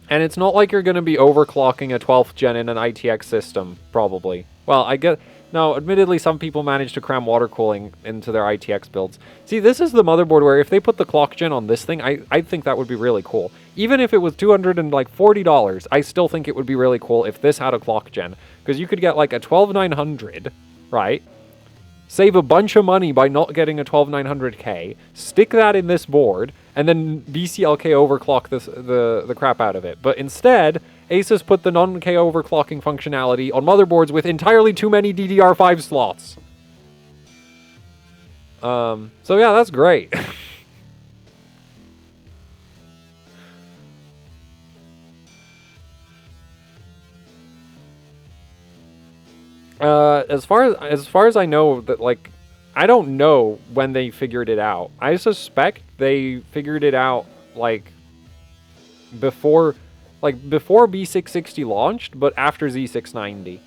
And it's not like you're going to be overclocking a 12th gen in an ITX system, probably. Well, I get... Now, admittedly, some people manage to cram water cooling into their ITX builds. See, this is the motherboard where if they put the clock gen on this thing, I think that would be really cool. Even if it was $240, I still think it would be really cool if this had a clock gen. Because you could get like a 12900, right? Save a bunch of money by not getting a 12900K, stick that in this board, and then BCLK overclock the crap out of it. But instead, Asus put the non-K overclocking functionality on motherboards with entirely too many DDR5 slots. So yeah, that's great. As far as I know, that like, I don't know when they figured it out. I suspect they figured it out like before B660 launched, but after Z690.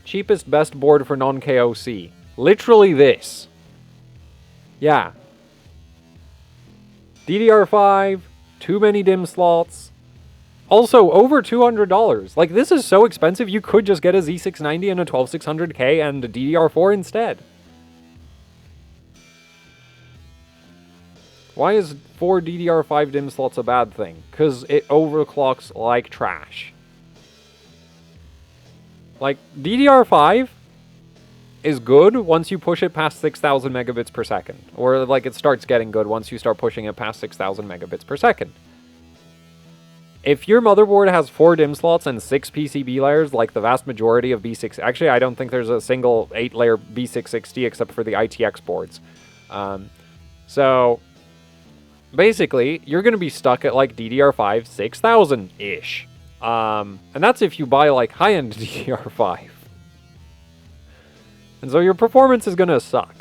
Cheapest best board for non-KOC. Literally this. Yeah. DDR5, too many DIMM slots. Also, over $200. Like, this is so expensive, you could just get a Z690 and a 12600K and a DDR4 instead. Why is 4 DDR5 DIMM slots a bad thing? Because it overclocks like trash. Like, DDR5 is good once you push it past 6,000 megabits per second. Or, like, it starts getting good once you start pushing it past 6,000 megabits per second. If your motherboard has 4 DIMM slots and 6 PCB layers, like the vast majority of B6... Actually, I don't think there's a single 8-layer B660 except for the ITX boards. So, basically, you're going to be stuck at, like, DDR5 6000-ish. And that's if you buy, like, high-end DDR5. And so your performance is going to suck.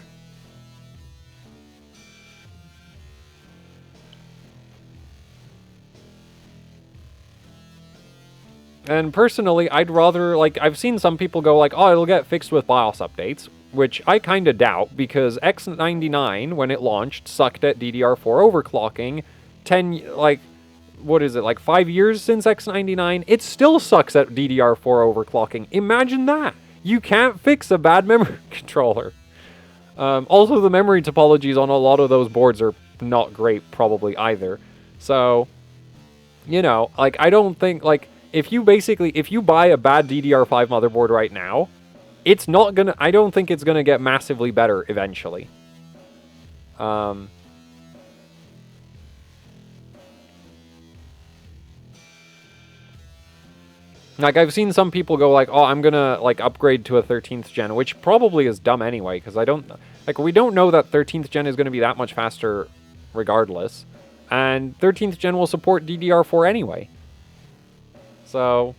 And personally, I'd rather, like, I've seen some people go like, oh, it'll get fixed with BIOS updates, which I kind of doubt, because X99, when it launched, sucked at DDR4 overclocking. 5 years since X99, it still sucks at DDR4 overclocking. Imagine that! You can't fix a bad memory controller. Also, the memory topologies on a lot of those boards are not great, probably, either. So, you know, like, I don't think, like... If you buy a bad DDR5 motherboard right now, it's not gonna, I don't think it's gonna get massively better eventually. Like, I've seen some people go like, oh, I'm gonna, like, upgrade to a 13th gen, which probably is dumb anyway, because we don't know that 13th gen is gonna be that much faster regardless. And 13th gen will support DDR4 anyway. So,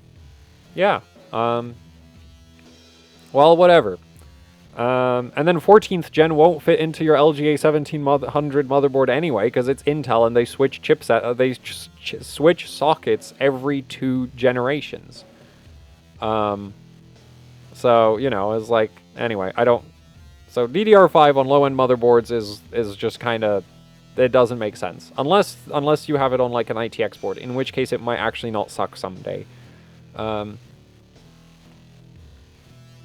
yeah. Well, whatever. And then 14th gen won't fit into your LGA 1700 motherboard anyway, because it's Intel and they switch chipset. They switch sockets every 2 generations. So, you know, it's like, anyway, so DDR5 on low-end motherboards is just kind of, it doesn't make sense. Unless you have it on, like, an ITX board, in which case it might actually not suck someday.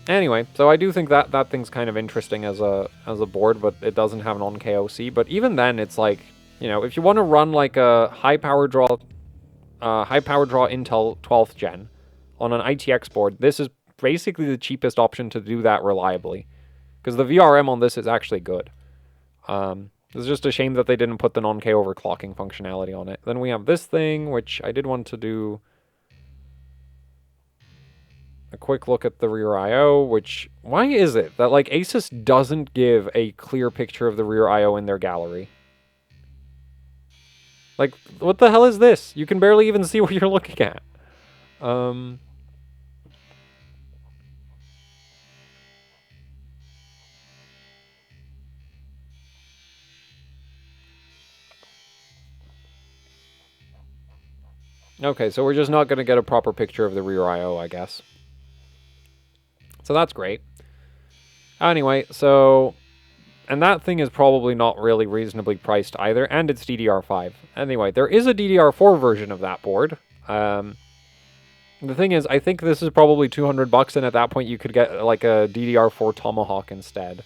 Anyway, so I do think that thing's kind of interesting as a board, but it doesn't have an on-KOC. But even then, it's like, you know, if you want to run, like, a high power draw Intel 12th gen on an ITX board, this is basically the cheapest option to do that reliably. Because the VRM on this is actually good. It's just a shame that they didn't put the non-K overclocking functionality on it. Then we have this thing, which I did want to do a quick look at the rear I/O, which, why is it that, like, Asus doesn't give a clear picture of the rear I/O in their gallery? Like, what the hell is this? You can barely even see what you're looking at. Okay, so we're just not going to get a proper picture of the rear I/O, I guess. So that's great. Anyway, so... And that thing is probably not really reasonably priced either, and it's DDR5. Anyway, there is a DDR4 version of that board, The thing is, I think this is probably 200 bucks, and at that point you could get like a DDR4 Tomahawk instead.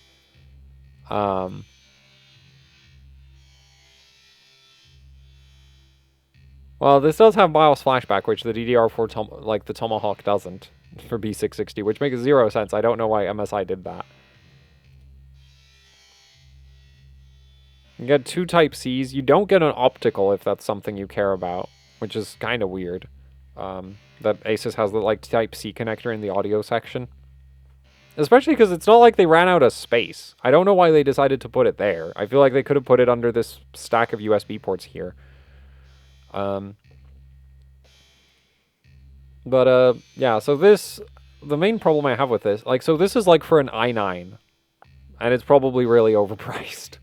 Well, this does have BIOS flashback, which the DDR4 like the Tomahawk doesn't for B660, which makes 0 sense. I don't know why MSI did that. You get 2 Type-Cs. You don't get an optical if that's something you care about, which is kind of weird. That Asus has the like Type-C connector in the audio section. Especially because it's not like they ran out of space. I don't know why they decided to put it there. I feel like they could have put it under this stack of USB ports here. Yeah, so this, the main problem I have with this, like, so this is like for an i9, and it's probably really overpriced.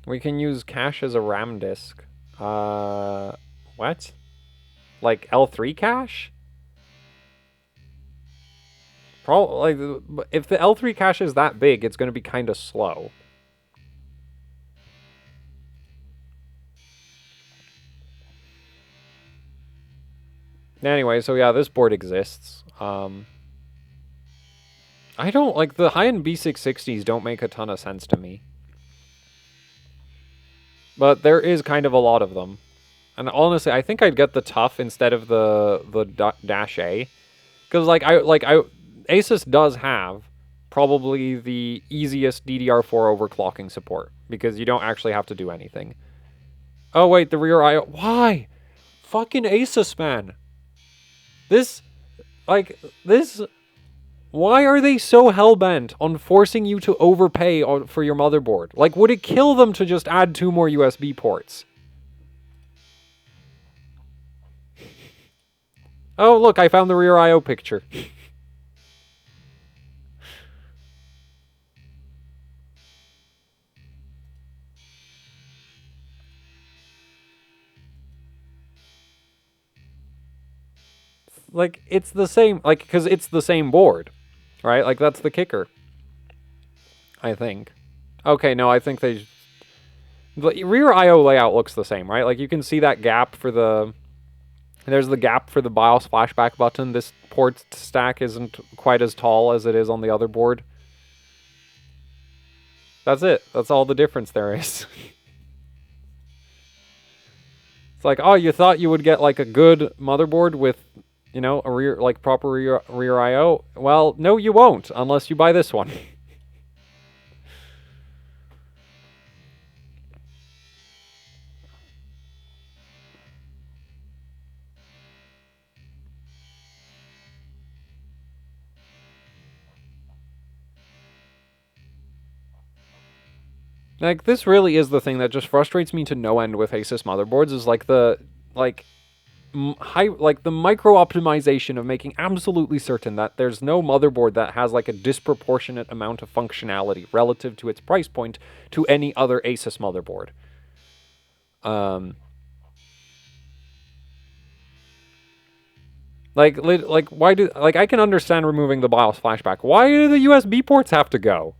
We can use cache as a RAM disk. What? Like L3 cache? Like, if the L3 cache is that big, it's going to be kind of slow. Anyway, so yeah, this board exists. I don't, like, the high-end B660s don't make a ton of sense to me. But there is kind of a lot of them. And honestly, I think I'd get the TUF instead of the Dash A. Because, Asus does have probably the easiest DDR4 overclocking support. Because you don't actually have to do anything. Oh, wait, the rear I/O. Why? Fucking Asus, man. This... Why are they so hellbent on forcing you to overpay for your motherboard? Like, would it kill them to just add 2 more USB ports? Oh, look, I found the rear I/O picture. Like, it's the same, like, because it's the same board. Right? Like, that's the kicker. I think. Okay, no, I think they... The rear I/O layout looks the same, right? Like, you can see that gap for the... There's the gap for the BIOS flashback button. This port stack isn't quite as tall as it is on the other board. That's it. That's all the difference there is. It's like, oh, you thought you would get, like, a good motherboard with... You know, a rear, like, proper rear I/O? Well, no, you won't, unless you buy this one. Like, this really is the thing that just frustrates me to no end with Asus motherboards, is, like, the micro optimization of making absolutely certain that there's no motherboard that has like a disproportionate amount of functionality relative to its price point to any other Asus motherboard. Why do, like, I can understand removing the BIOS flashback. Why do the USB ports have to go?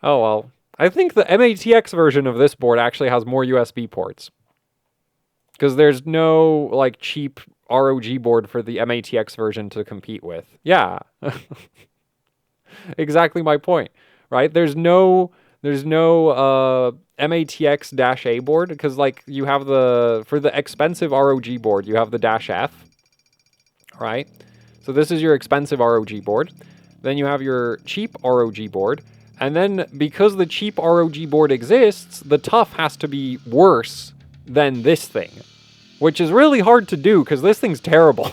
Oh well. I think the MATX version of this board actually has more USB ports. Because there's no, like, cheap ROG board for the MATX version to compete with. Yeah. Exactly my point, right? There's no MATX-A board, because, like, you have for the expensive ROG board, you have the -F, right? So this is your expensive ROG board. Then you have your cheap ROG board. And then, because the cheap ROG board exists, the TUF has to be worse than this thing. Which is really hard to do, because this thing's terrible.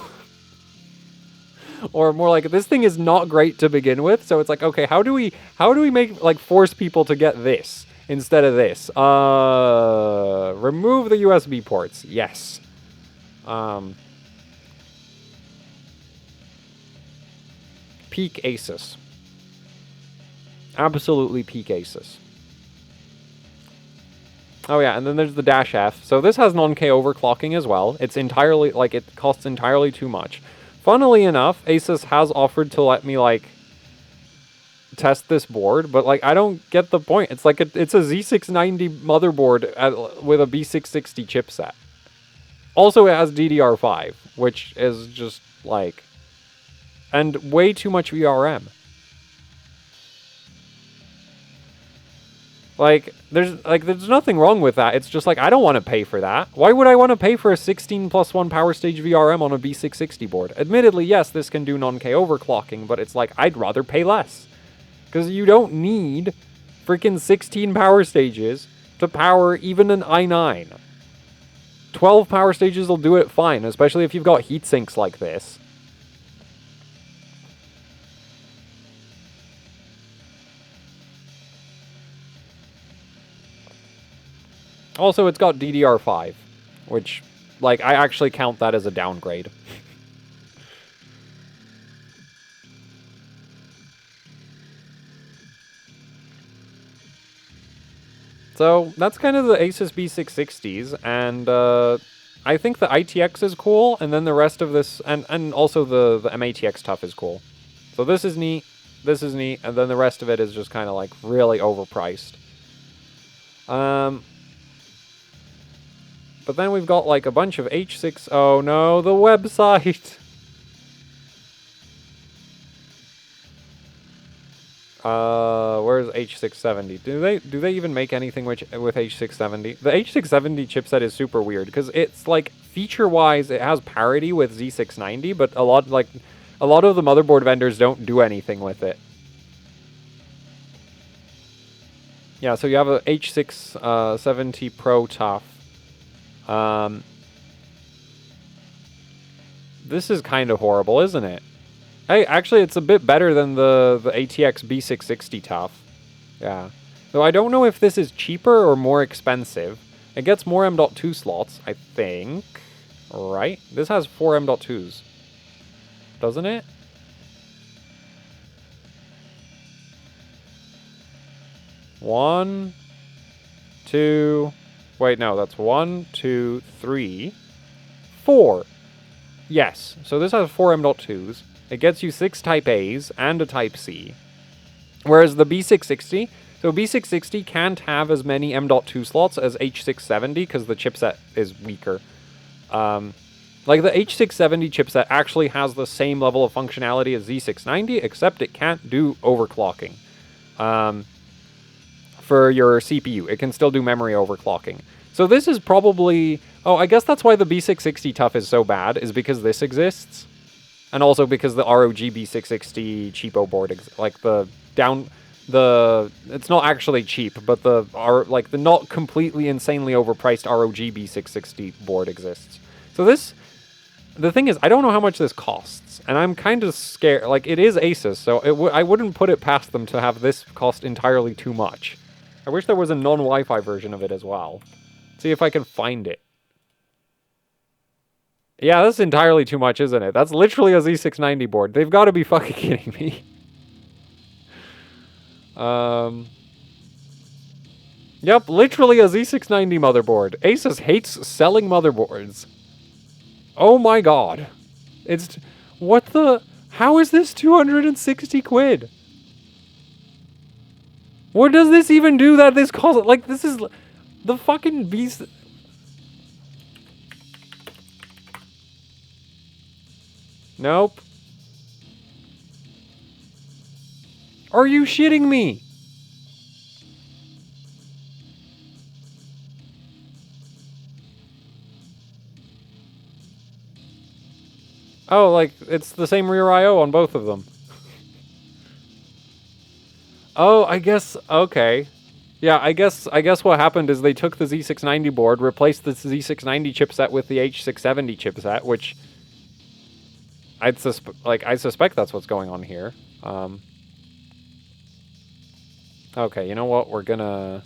Or more like, this thing is not great to begin with, so it's like, okay, how do we make, like, force people to get this instead of this? Remove the USB ports. Yes. Peak Asus. Absolutely peak Asus. Oh yeah, and then there's the Dash F. So this has non-K overclocking as well. It's entirely, like, it costs entirely too much. Funnily enough, Asus has offered to let me, like, test this board, but, like, I don't get the point. It's like it's a Z690 motherboard with a B660 chipset. Also, it has DDR5, which is just, like, and way too much VRM. Like, there's nothing wrong with that. It's just like, I don't want to pay for that. Why would I want to pay for a 16+1 power stage VRM on a B660 board? Admittedly, yes, this can do non-K overclocking, but it's like, I'd rather pay less. Because you don't need freaking 16 power stages to power even an i9. 12 power stages will do it fine, especially if you've got heat sinks like this. Also, it's got DDR5, which, like, I actually count that as a downgrade. So, that's kind of the Asus B660s, and I think the ITX is cool, and then the rest of this, and also the MATX TUF is cool. So this is neat, and then the rest of it is just kind of, like, really overpriced. But then we've got, like, a bunch of H6... Oh, no, the website! Where's H670? Do they even make anything with H670? The H670 chipset is super weird, because it's, like, feature-wise, it has parity with Z690, but a lot of the motherboard vendors don't do anything with it. Yeah, so you have a H670 Pro TUF. This is kind of horrible, isn't it? Hey, actually, it's a bit better than the ATX B660 TUF. Yeah. Though I don't know if this is cheaper or more expensive. It gets more M.2 slots, I think. Right? This has 4 M.2s. Doesn't it? One, two... Wait, no, that's 1, 2, 3, 4. Yes, so this has 4 M.2s. It gets you 6 Type A's and a Type C. Whereas the B660, so B660 can't have as many M.2 slots as H670 because the chipset is weaker. Like the H670 chipset actually has the same level of functionality as Z690, except it can't do overclocking. For your CPU. It can still do memory overclocking. So this is probably... Oh, I guess that's why the B660 TUF is so bad, is because this exists. And also because the ROG B660 cheapo board, it's not actually cheap, but the not completely insanely overpriced ROG B660 board exists. So the thing is, I don't know how much this costs, and I'm kind of scared. Like, it is Asus, so I wouldn't put it past them to have this cost entirely too much. I wish there was a non-Wi-Fi version of it as well. See if I can find it. Yeah, that's entirely too much, isn't it? That's literally a Z690 board. They've got to be fucking kidding me. Yep, literally a Z690 motherboard. Asus hates selling motherboards. Oh my god. What the... How is this 260 quid? What does this even do that this costs... Like, this is... The fucking beast... Nope. Are you shitting me? Oh, like, it's the same rear I/O on both of them. Oh, I guess... Okay. Yeah, I guess what happened is they took the Z690 board, replaced the Z690 chipset with the H670 chipset, which... I suspect that's what's going on here. Okay, you know what? We're gonna...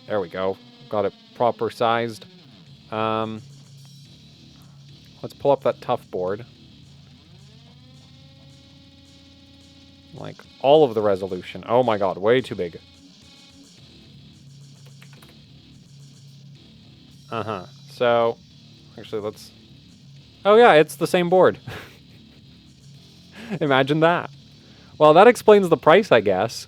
There we go. Got it proper sized. Let's pull up that TUF board. Like, all of the resolution. Oh my god, way too big. So, actually, let's... Oh yeah, it's the same board. Imagine that. Well, that explains the price, I guess.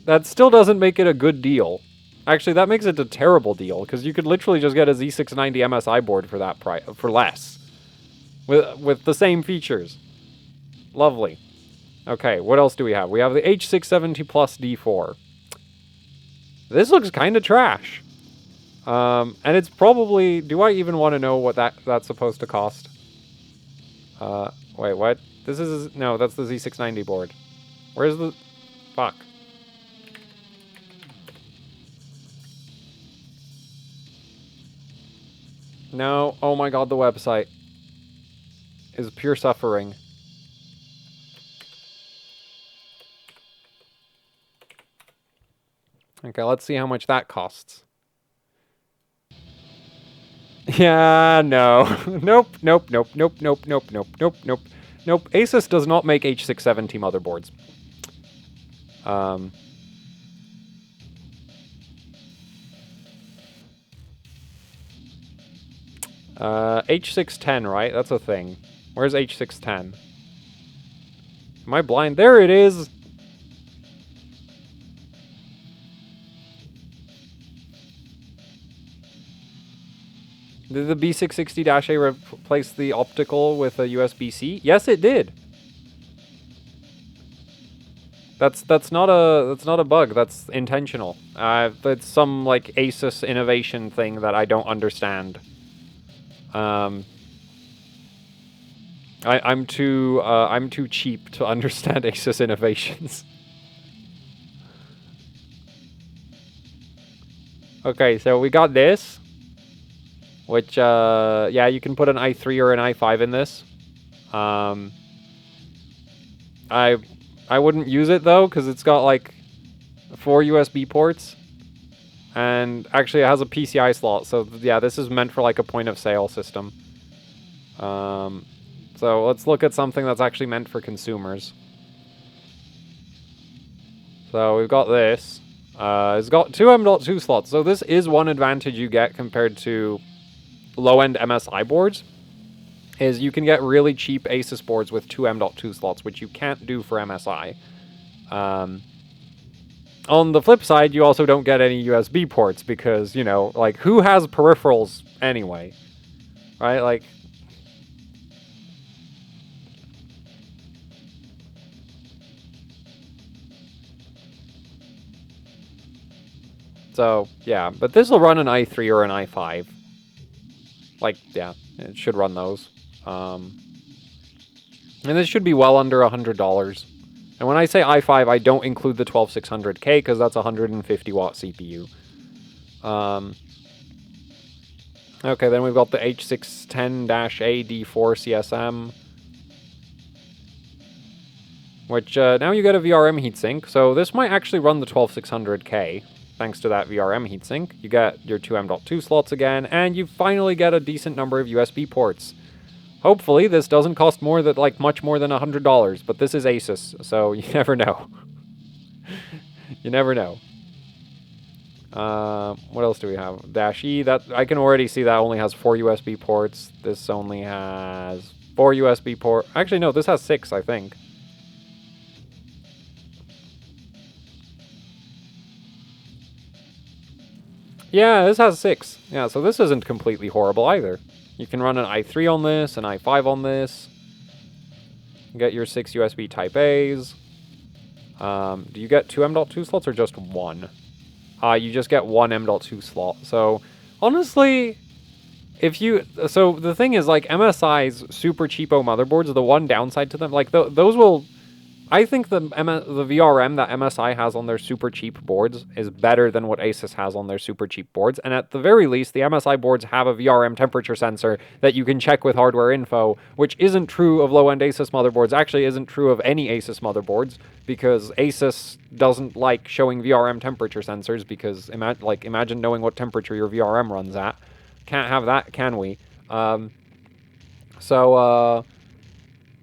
That still doesn't make it a good deal. Actually, that makes it a terrible deal, because you could literally just get a Z690 MSI board for that price, for less. With the same features. Lovely. Okay, what else do we have? We have the H670 Plus D4. This looks kind of trash. And it's probably... Do I even want to know what that's supposed to cost? Wait, what? This is... No, that's the Z690 board. Where's the... Fuck. No, oh my god, the website is pure suffering. Okay, let's see how much that costs. Yeah, no. Nope, nope, nope, nope, nope, nope, nope, nope, nope. Nope, Asus does not make H670 motherboards. H610, right? That's a thing. Where's H610? Am I blind? There it is! Did the B660-A replace the optical with a USB-C? Yes, it did. That's not a bug. That's intentional. It's some like Asus innovation thing that I don't understand. I'm too cheap to understand Asus innovations. Okay, so we got this, which yeah, you can put an i3 or an i5 in this. I wouldn't use it though, because it's got like 4 USB ports. And actually it has a PCI slot, so yeah, this is meant for like a point-of-sale system. So let's look at something that's actually meant for consumers. So we've got this. It's got 2 M.2 slots, so this is one advantage you get compared to low-end MSI boards, is you can get really cheap Asus boards with 2 M.2 slots, which you can't do for MSI. On the flip side, you also don't get any USB ports because, you know, like, who has peripherals anyway? Right? Like... So, yeah. But this will run an i3 or an i5. Like, yeah, it should run those. And this should be well under $100. And when I say i5, I don't include the 12600K, because that's a 150-watt CPU. Okay, then we've got the H610-A D4 CSM. Which, now you get a VRM heatsink. So this might actually run the 12600K, thanks to that VRM heatsink. You get your 2 M.2 slots again, and you finally get a decent number of USB ports. Hopefully, this doesn't cost more than, like, much more than $100, but this is Asus, so you never know. You never know. What else do we have? Dash E, that I can already see that only has 4 USB ports. This only has 4 USB ports. Actually, no, this has 6, I think. Yeah, this has 6. Yeah, so this isn't completely horrible either. You can run an i3 on this, an i5 on this. Get your 6 USB Type A's. Do you get 2 M.2 slots or just 1? You just get 1 M.2 slot. So, honestly, if you... So, the thing is, like, MSI's super cheapo motherboards, the one downside to them, like, those will... I think the VRM that MSI has on their super cheap boards is better than what Asus has on their super cheap boards. And at the very least, the MSI boards have a VRM temperature sensor that you can check with hardware info, which isn't true of low-end Asus motherboards. Actually, isn't true of any Asus motherboards, because Asus doesn't like showing VRM temperature sensors, because imagine knowing what temperature your VRM runs at. Can't have that, can we?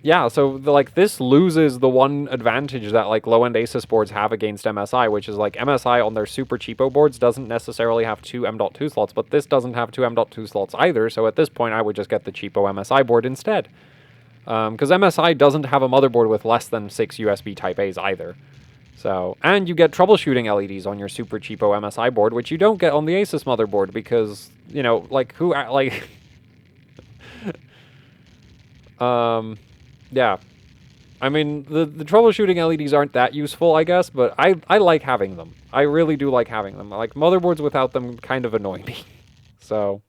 yeah, so like this loses the one advantage that like low-end Asus boards have against MSI, which is like MSI on their super cheapo boards doesn't necessarily have two M.2 slots, but this doesn't have two M.2 slots either, so at this point I would just get the cheapo MSI board instead. Because MSI doesn't have a motherboard with less than 6 USB Type-A's either. So, and you get troubleshooting LEDs on your super cheapo MSI board, which you don't get on the Asus motherboard because, you know, like, who, like... yeah. I mean, the troubleshooting LEDs aren't that useful, I guess, but I like having them. I really do like having them. Like, motherboards without them kind of annoy me. So...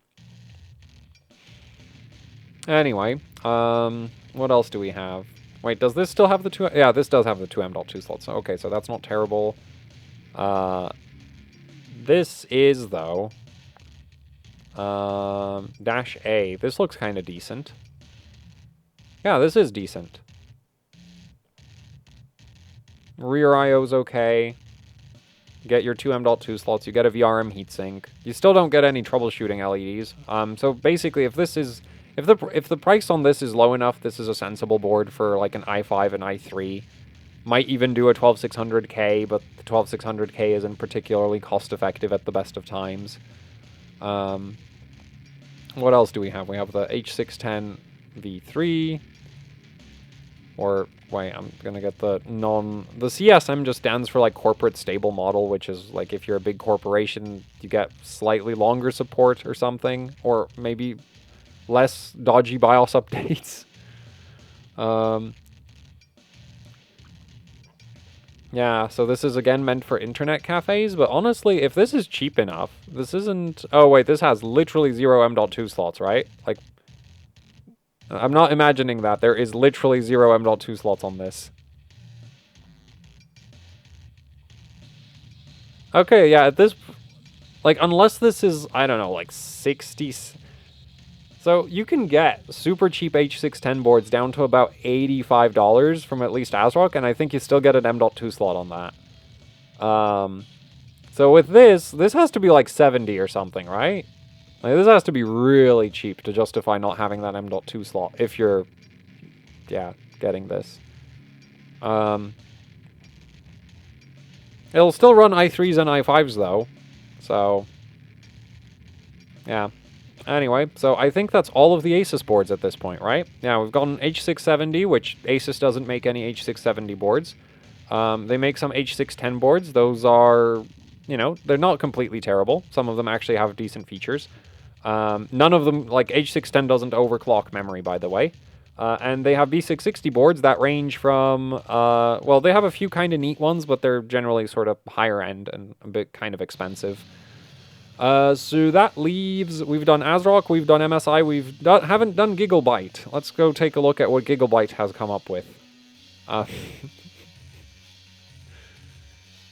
Anyway, what else do we have? Wait, does this still have the two? Yeah, this does have the two M.2 slots. Okay, so that's not terrible. This is, though, dash A. This looks kind of decent. Yeah, this is decent. Rear I/O's okay. You get your two M.2 slots. You get a VRM heatsink. You still don't get any troubleshooting LEDs. So basically, if this is... If the price on this is low enough, this is a sensible board for like an i5 and i3. Might even do a 12600K, but the 12600K isn't particularly cost-effective at the best of times. What else do we have? We have the H610 V3. Or, wait, I'm gonna get the The CSM just stands for like corporate stable model, which is like if you're a big corporation, you get slightly longer support or something. Or maybe... less dodgy BIOS updates. Yeah, so this is again meant for internet cafes, but honestly, if this is cheap enough, this isn't... Oh wait, this has literally 0 M.2 slots, right? Like, I'm not imagining that. There is literally 0 M.2 slots on this. Okay, yeah, at this... Like, unless this is, I don't know, like 60... So you can get super cheap H610 boards down to about $85 from at least ASRock, and I think you still get an M.2 slot on that. So with this has to be like 70 or something, right? Like this has to be really cheap to justify not having that M.2 slot if you're, yeah, getting this. It'll still run i3s and i5s though, so yeah. Anyway, so I think that's all of the Asus boards at this point, right? Yeah, we've got an H670, which Asus doesn't make any H670 boards. They make some H610 boards. Those are, you know, they're not completely terrible. Some of them actually have decent features. None of them, like H610 doesn't overclock memory, by the way. And they have B660 boards that range from, well, they have a few kind of neat ones, but they're generally sort of higher end and a bit kind of expensive. So that leaves, we've done ASRock, we've done MSI, haven't done Gigabyte. Let's go take a look at what Gigabyte has come up with.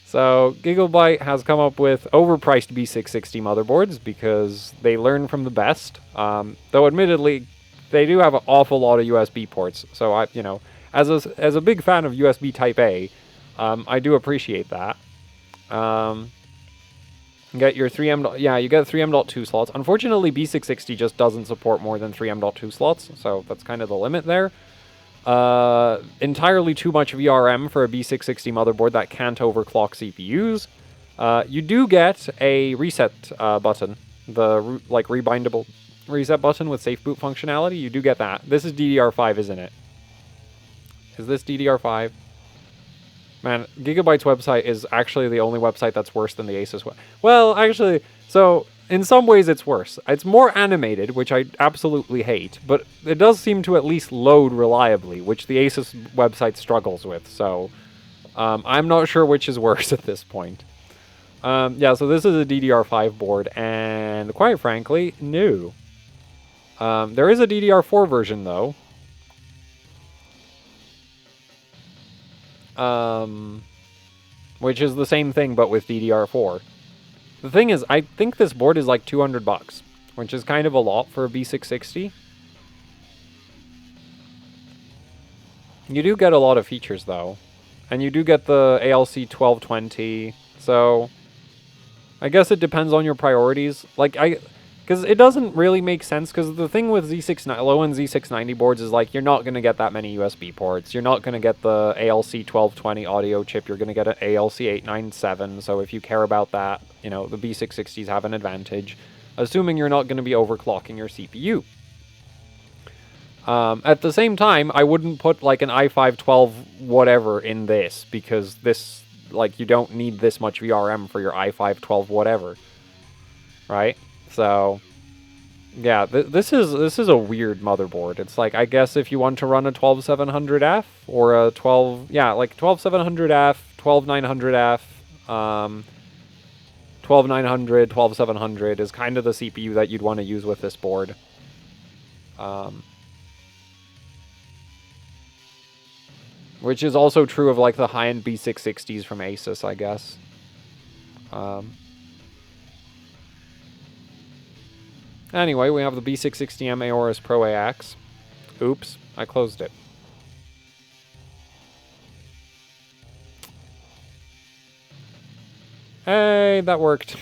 So Gigabyte has come up with overpriced B660 motherboards because they learn from the best. Though admittedly, they do have an awful lot of USB ports. So I, you know, as a big fan of USB Type A, I do appreciate that. You get your 3M, yeah, you get 3 M.2 slots. Unfortunately, B660 just doesn't support more than 3 M.2 slots, so that's kind of the limit there. Entirely too much VRM for a B660 motherboard that can't overclock CPUs. You do get a reset button, the like rebindable reset button with safe boot functionality. You do get that. This is DDR5, isn't it? Is this DDR5? Man, Gigabyte's website is actually the only website that's worse than the Asus one. Well, actually, so in some ways it's worse. It's more animated, which I absolutely hate, but it does seem to at least load reliably, which the Asus website struggles with, so I'm not sure which is worse at this point. Yeah, so this is a DDR5 board, and quite frankly, no. There is a DDR4 version, though. Which is the same thing, but with DDR4. The thing is, I think this board is like $200, which is kind of a lot for a B660. You do get a lot of features, though. And you do get the ALC 1220, so I guess it depends on your priorities. Like, Because it doesn't really make sense, because the thing with low-end Z690 boards is, like, you're not going to get that many USB ports. You're not going to get the ALC 1220 audio chip. You're going to get an ALC 897, so if you care about that, you know, the B660s have an advantage, assuming you're not going to be overclocking your CPU. At the same time, I wouldn't put, like, an i5-12 whatever in this, because this, like, you don't need this much VRM for your i5-12 whatever, right? So, yeah, this is a weird motherboard. It's like, I guess if you want to run a 12700F or a 12700F, 12900F, 12900, 12700 is kind of the CPU that you'd want to use with this board. Which is also true of, like, the high-end B660s from Asus, I guess. Anyway, we have the B660m Aorus Pro AX. Oops, I closed it. Hey, that worked.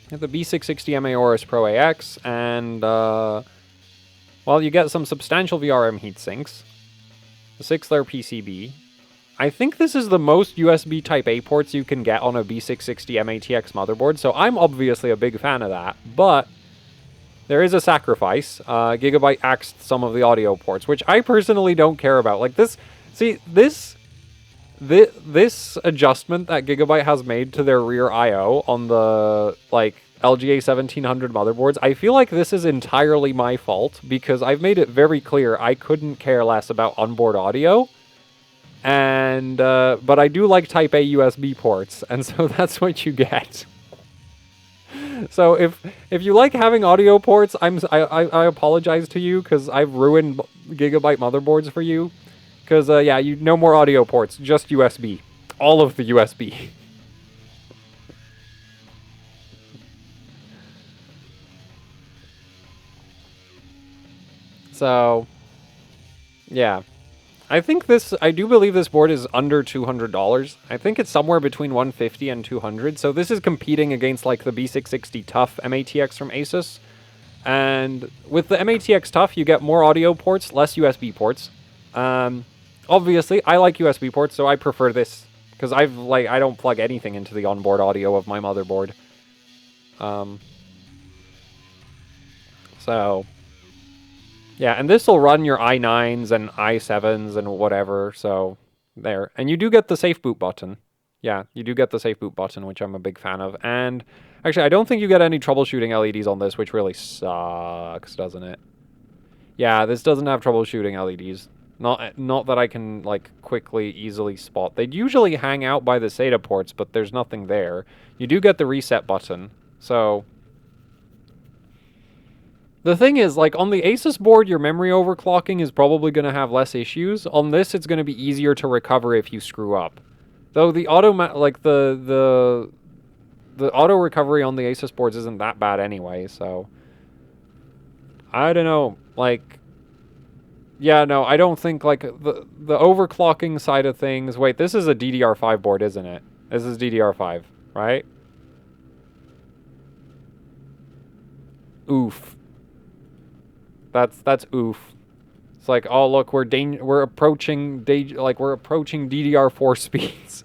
The B660m Aorus Pro AX, and, well, you get some substantial VRM heatsinks, a 6-layer PCB. I think this is the most USB Type-A ports you can get on a B660m-ATX motherboard, so I'm obviously a big fan of that, but there is a sacrifice. Gigabyte axed some of the audio ports, which I personally don't care about. Like, this adjustment that Gigabyte has made to their rear I/O on the, like, LGA 1700 motherboards, I feel like this is entirely my fault, because I've made it very clear I couldn't care less about onboard audio. And, but I do like Type-A USB ports, and so that's what you get. So if you like having audio ports, I apologize to you, because I've ruined Gigabyte motherboards for you. Because, yeah, no more audio ports, just USB. All of the USB. So, yeah. I do believe this board is under $200. I think it's somewhere between $150 and $200. So this is competing against, like, the B660 TUF MATX from Asus. And with the MATX TUF, you get more audio ports, less USB ports. Obviously, I like USB ports, so I prefer this, because I don't plug anything into the onboard audio of my motherboard. So, yeah, and this will run your i9s and i7s and whatever, so there. And you do get the safe boot button. Yeah, you do get the safe boot button, which I'm a big fan of. And actually, I don't think you get any troubleshooting LEDs on this, which really sucks, doesn't it? Yeah, this doesn't have troubleshooting LEDs. Not that I can, like, quickly, easily spot. They'd usually hang out by the SATA ports, but there's nothing there. You do get the reset button, so... The thing is, like, on the Asus board, your memory overclocking is probably going to have less issues. On this, it's going to be easier to recover if you screw up. Though the the auto recovery on the Asus boards isn't that bad anyway, so... I don't know, like... Yeah, no, I don't think, like, the overclocking side of things... Wait, this is a DDR5 board, isn't it? This is DDR5, right? Oof. That's oof. It's like, oh, look, we're approaching DDR4 speeds.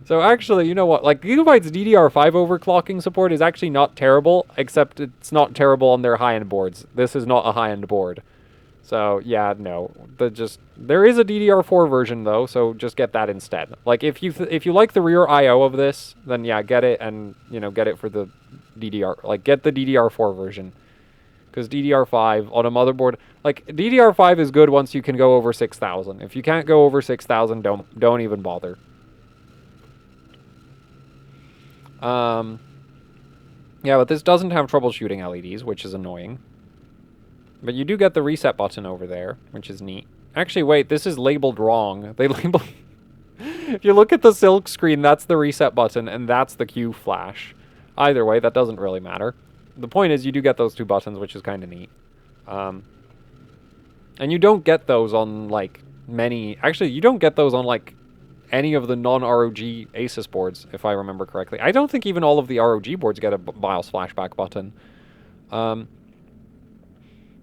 So actually, you know what? Like, Gigabyte's DDR5 overclocking support is actually not terrible, except it's not terrible on their high-end boards. This is not a high-end board. So, yeah, no. There is a DDR4 version, though, so just get that instead. Like, if you like the rear I/O of this, then yeah, get it, and, you know, get it for the DDR... Like, get the DDR4 version. Because DDR5 on a motherboard... Like, DDR5 is good once you can go over 6,000. If you can't go over 6,000, don't even bother. Yeah, but this doesn't have troubleshooting LEDs, which is annoying. But you do get the reset button over there, which is neat. Actually, wait, this is labeled wrong. They labeled... If you look at the silk screen, that's the reset button, and that's the Q flash. Either way, that doesn't really matter. The point is, you do get those two buttons, which is kind of neat. And you don't get those on, like, many. Actually, you don't get those on like any of the non-ROG Asus boards, if I remember correctly. I don't think even all of the ROG boards get a BIOS flashback button.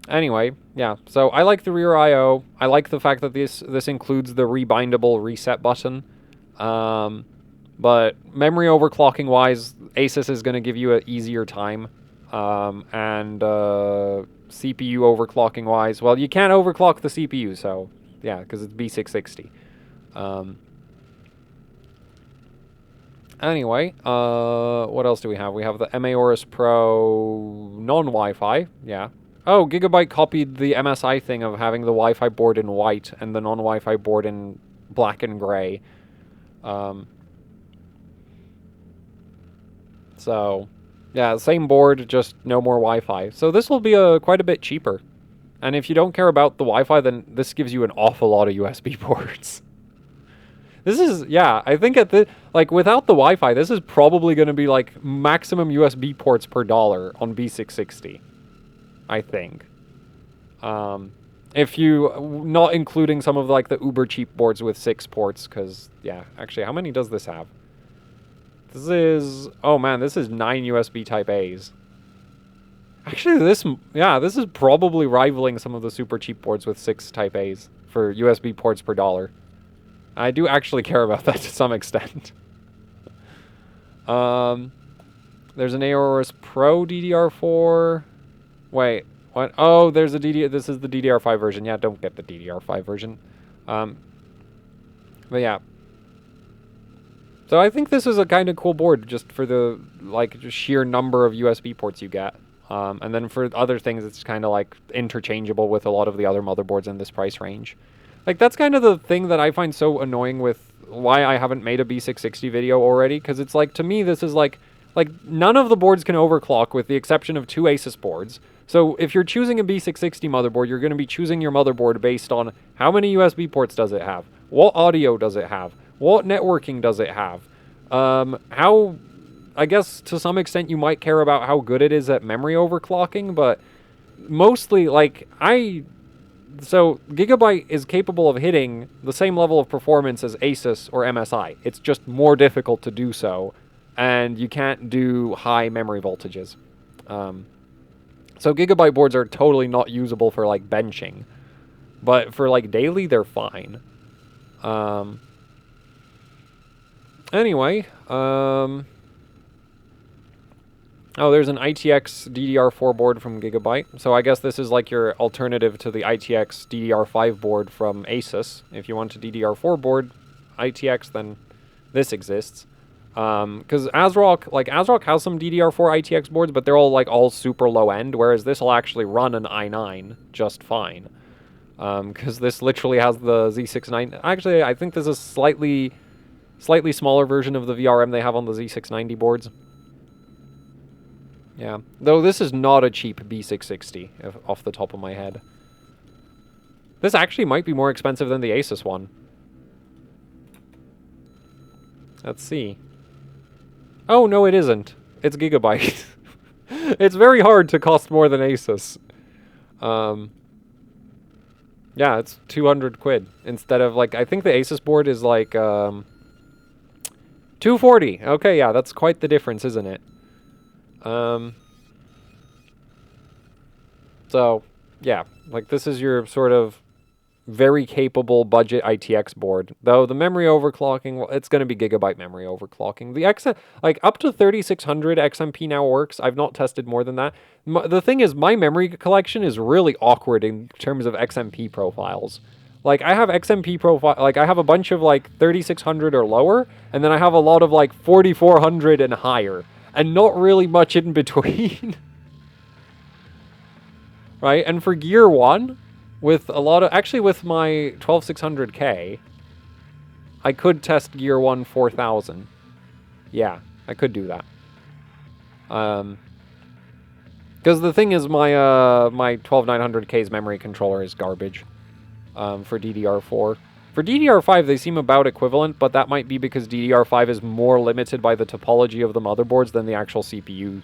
Anyway, yeah. So I like the rear I/O. I like the fact that this includes the rebindable reset button. But memory overclocking wise, Asus is going to give you an easier time. And CPU overclocking wise, well, you can't overclock the CPU, so yeah, because it's B660. Anyway, what else do we have? We have the Aorus Pro non-Wi-Fi, yeah. Oh, Gigabyte copied the MSI thing of having the Wi-Fi board in white and the non-Wi-Fi board in black and gray. So, yeah, same board, just no more Wi-Fi. So this will be quite a bit cheaper. And if you don't care about the Wi-Fi, then this gives you an awful lot of USB ports. This is, yeah, I think like, without the Wi-Fi, this is probably going to be, like, maximum USB ports per dollar on B660. I think. If you, not including some of, like, the uber cheap boards with 6 ports, because, yeah, actually, how many does this have? This is, oh man, this is 9 USB Type A's. Actually, this is probably rivaling some of the super cheap boards with 6 Type A's for USB ports per dollar. I do actually care about that to some extent. There's an Aorus Pro DDR4. Wait, what? Oh, there's a this is the DDR5 version. Yeah, don't get the DDR5 version. But yeah. So I think this is a kind of cool board just for the, like, just sheer number of USB ports you get. And then for other things, it's kind of, like, interchangeable with a lot of the other motherboards in this price range. Like, that's kind of the thing that I find so annoying with why I haven't made a B660 video already. Because it's like, to me, this is like, none of the boards can overclock with the exception of 2 Asus boards. So if you're choosing a B660 motherboard, you're going to be choosing your motherboard based on how many USB ports does it have? What audio does it have? What networking does it have? How, I guess to some extent you might care about how good it is at memory overclocking, but mostly, like, so Gigabyte is capable of hitting the same level of performance as Asus or MSI. It's just more difficult to do so, and you can't do high memory voltages. So Gigabyte boards are totally not usable for, like, benching, but for, like, daily, they're fine. Anyway, oh, there's an ITX DDR4 board from Gigabyte. So I guess this is like your alternative to the ITX DDR5 board from Asus. If you want a DDR4 board, ITX, then this exists. Because ASRock has some DDR4 ITX boards, but they're all super low end, whereas this will actually run an i9 just fine. Because this literally has the Z69. Actually, I think this is slightly smaller version of the VRM they have on the Z690 boards. Yeah, though this is not a cheap B660, off the top of my head. This actually might be more expensive than the Asus one. Let's see. Oh, no, it isn't. It's Gigabyte. It's very hard to cost more than Asus. Yeah, it's 200 quid. Instead of, like, I think the Asus board is, like, 240. Okay, yeah, that's quite the difference, isn't it? So, yeah, like, this is your sort of very capable budget ITX board. Though the memory overclocking, well, it's going to be Gigabyte memory overclocking. The like, up to 3600 XMP now works. I've not tested more than that. The thing is, my memory collection is really awkward in terms of XMP profiles. Like, I have XMP profile, like, I have a bunch of, like, 3600 or lower, and then I have a lot of, like, 4400 and higher, and not really much in between. Right? And for Gear 1, with a lot of, actually with my 12600K, I could test Gear 1 4000. Yeah, I could do that. Because the thing is, my 12900K's memory controller is garbage. For DDR4. For DDR5, they seem about equivalent, but that might be because DDR5 is more limited by the topology of the motherboards than the actual CPU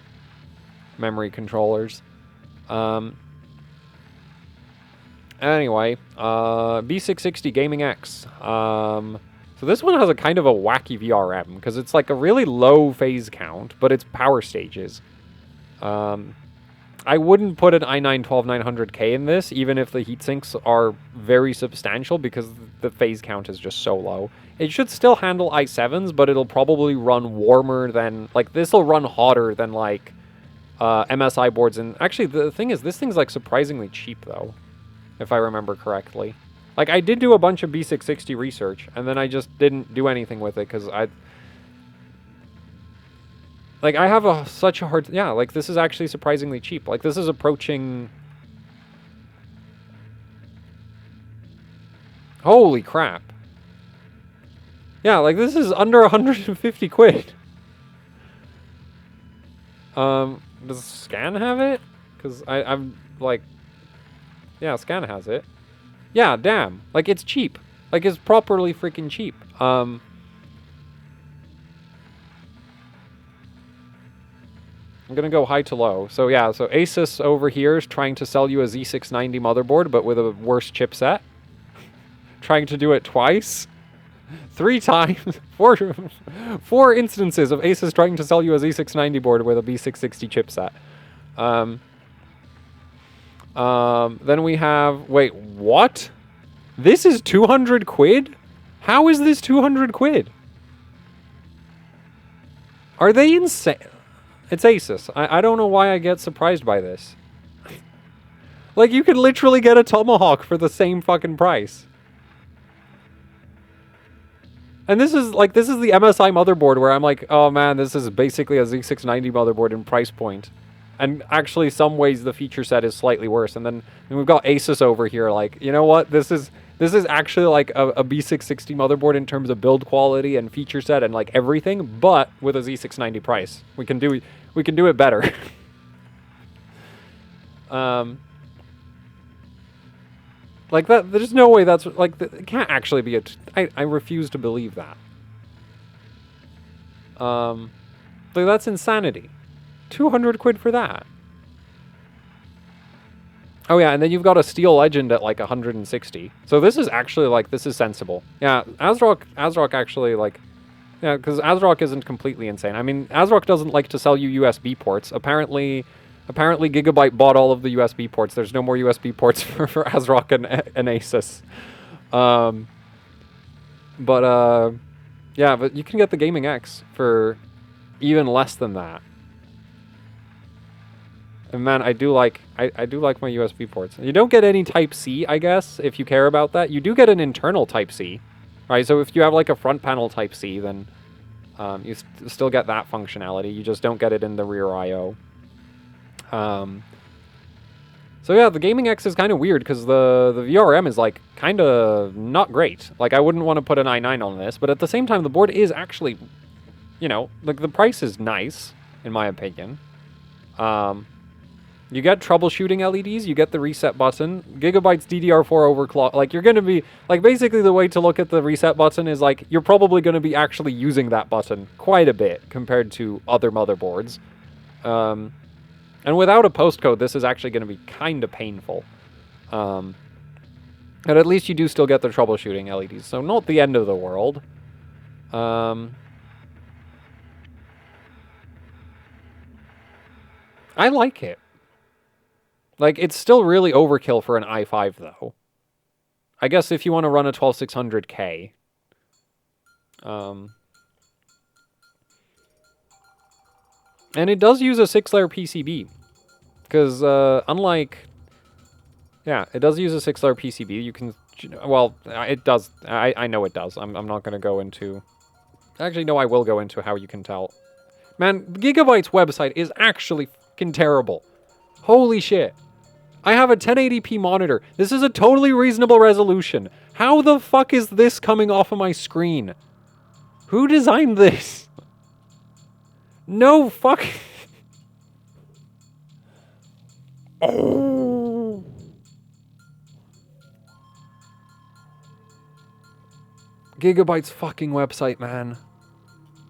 Anyway, B660 Gaming X. So this one has a kind of a wacky VRM, because it's like a really low phase count, but it's power stages. I wouldn't put an i9-12900K in this, even if the heatsinks are very substantial, because the phase count is just so low. It should still handle i7s, but it'll probably run warmer than, like, this will run hotter than, like, MSI boards. And actually, the thing is, this thing's, like, surprisingly cheap, though, if I remember correctly. Like, I did do a bunch of B660 research, and then I just didn't do anything with it, because like, I have such a hard... Yeah, like, this is actually surprisingly cheap. Like, this is approaching... Holy crap. Yeah, like, this is under 150 quid. Does Scan have it? Because I'm, like... Yeah, Scan has it. Yeah, damn. Like, it's cheap. Like, it's properly freaking cheap. I'm going to go high to low. So yeah, so Asus over here is trying to sell you a Z690 motherboard, but with a worse chipset. Trying to do it twice. 3 times. Four instances of Asus trying to sell you a Z690 board with a B660 chipset. Then we have... Wait, what? This is 200 quid? How is this 200 quid? Are they insane? It's Asus. I don't know why I get surprised by this. Like, you could literally get a Tomahawk for the same fucking price. And this is, like, this is the MSI motherboard where I'm like, oh man, this is basically a Z690 motherboard in price point. And actually, some ways the feature set is slightly worse. And then we've got Asus over here, like, you know what? This is actually like a B660 motherboard in terms of build quality and feature set and like everything, but with a Z690 price. We can do it better. Like that, there's no way that's like it can't actually be I refuse to believe that. Like that's insanity. 200 quid for that. Oh yeah, and then you've got a Steel Legend at like 160. So this is actually like, this is sensible. Yeah, ASRock actually like, yeah, because ASRock isn't completely insane. I mean, ASRock doesn't like to sell you USB ports. Apparently Gigabyte bought all of the USB ports. There's no more USB ports for ASRock and Asus. Yeah, but you can get the Gaming X for even less than that. And man, I do like my USB ports. You don't get any Type-C, I guess, if you care about that. You do get an internal Type-C, right? So if you have like a front panel Type-C, then you still get that functionality. You just don't get it in the rear I/O. So yeah, the Gaming X is kind of weird because the VRM is like kind of not great. Like I wouldn't want to put an i9 on this, but at the same time, the board is actually, you know, like the price is nice in my opinion. You get troubleshooting LEDs, you get the reset button, Gigabyte's DDR4 overclock. Like, you're going to be, like, basically the way to look at the reset button is, like, you're probably going to be actually using that button quite a bit compared to other motherboards. And without a postcode, this is actually going to be kind of painful. But at least you do still get the troubleshooting LEDs, so not the end of the world. I like it. Like, it's still really overkill for an i5, though. I guess if you want to run a 12600K. And it does use a 6-layer PCB. Because, unlike... Yeah, it does use a 6-layer PCB. You can... Well, it does. I know it does. I'm not going to go into... Actually, no, I will go into how you can tell. Man, Gigabyte's website is actually fucking terrible. Holy shit. I have a 1080p monitor. This is a totally reasonable resolution. How the fuck is this coming off of my screen? Who designed this? No fuck. Oh. Gigabyte's fucking website, man.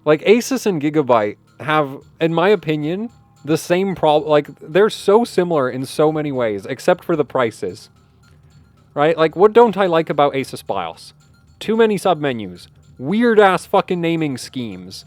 Like, Asus and Gigabyte have, in my opinion, the same problem. Like, they're so similar in so many ways, except for the prices. right? Like, what don't I like about Asus BIOS? Too many submenus. Weird-ass fucking naming schemes.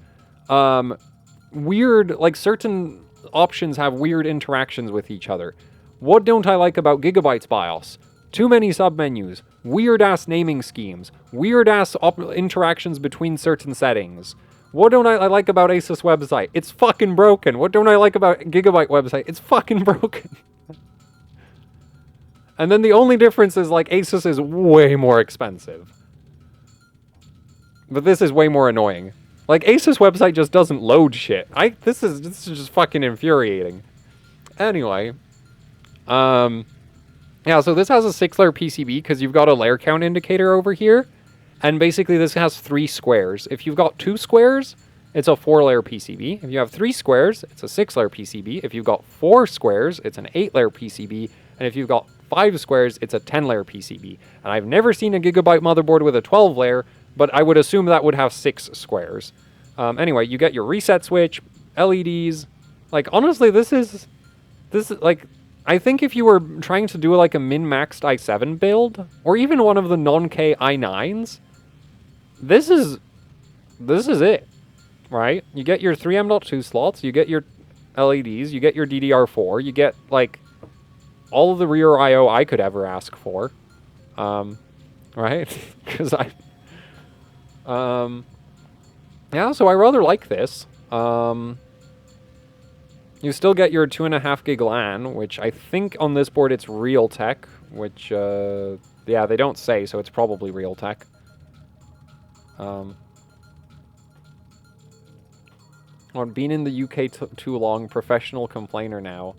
Weird, like, certain options have weird interactions with each other. What don't I like about Gigabyte's BIOS? Too many submenus. Weird-ass naming schemes. Weird-ass interactions between certain settings. What don't I like about Asus website? It's fucking broken. What don't I like about Gigabyte website? It's fucking broken. And then the only difference is, like, Asus is way more expensive. But this is way more annoying. Like, Asus website just doesn't load shit. This is just fucking infuriating. Anyway. Yeah, so this has a 6-layer PCB because you've got a layer count indicator over here. And basically this has 3 squares. If you've got 2 squares, it's a 4-layer PCB. If you have 3 squares, it's a 6-layer PCB. If you've got 4 squares, it's an 8-layer PCB. And if you've got 5 squares, it's a 10-layer PCB. And I've never seen a Gigabyte motherboard with a 12-layer, but I would assume that would have 6 squares. Anyway, you get your reset switch, LEDs. Like, honestly, this is like, I think if you were trying to do like a min-maxed i7 build, or even one of the non-K i9s, this is it, right? You get your 3 M.2 slots, you get your LEDs, you get your DDR4, you get, like, all of the rear I/O I could ever ask for, right? Because yeah, so I rather like this. You still get your 2.5 gig LAN, which I think on this board it's Realtek, which, yeah, they don't say, so it's probably Realtek. I've been in the UK too long, professional complainer now.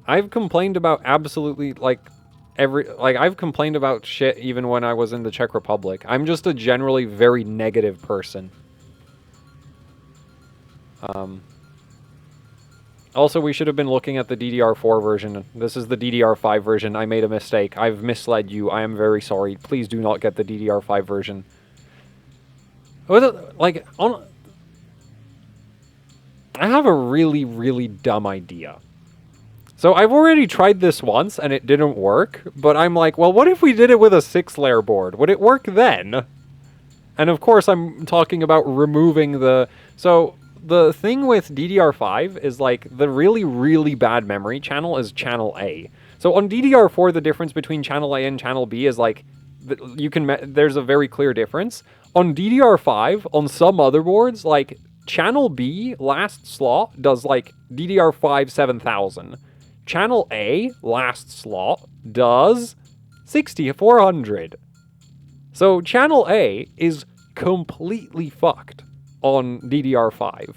I've complained about absolutely, like, I've complained about shit even when I was in the Czech Republic. I'm just a generally very negative person. Also, we should have been looking at the DDR4 version. This is the DDR5 version. I made a mistake. I've misled you. I am very sorry. Please do not get the DDR5 version. Like, I have a really, really dumb idea. So I've already tried this once, and it didn't work. But I'm like, well, what if we did it with a 6-layer board? Would it work then? And of course, I'm talking about removing the... So... The thing with DDR5 is, like, the really, really bad memory channel is channel A. So on DDR4, the difference between channel A and channel B is, like, there's a very clear difference. On DDR5, on some motherboards, like, channel B, last slot, does, like, DDR5 7000. Channel A, last slot, does 6400. So channel A is completely fucked on DDR5.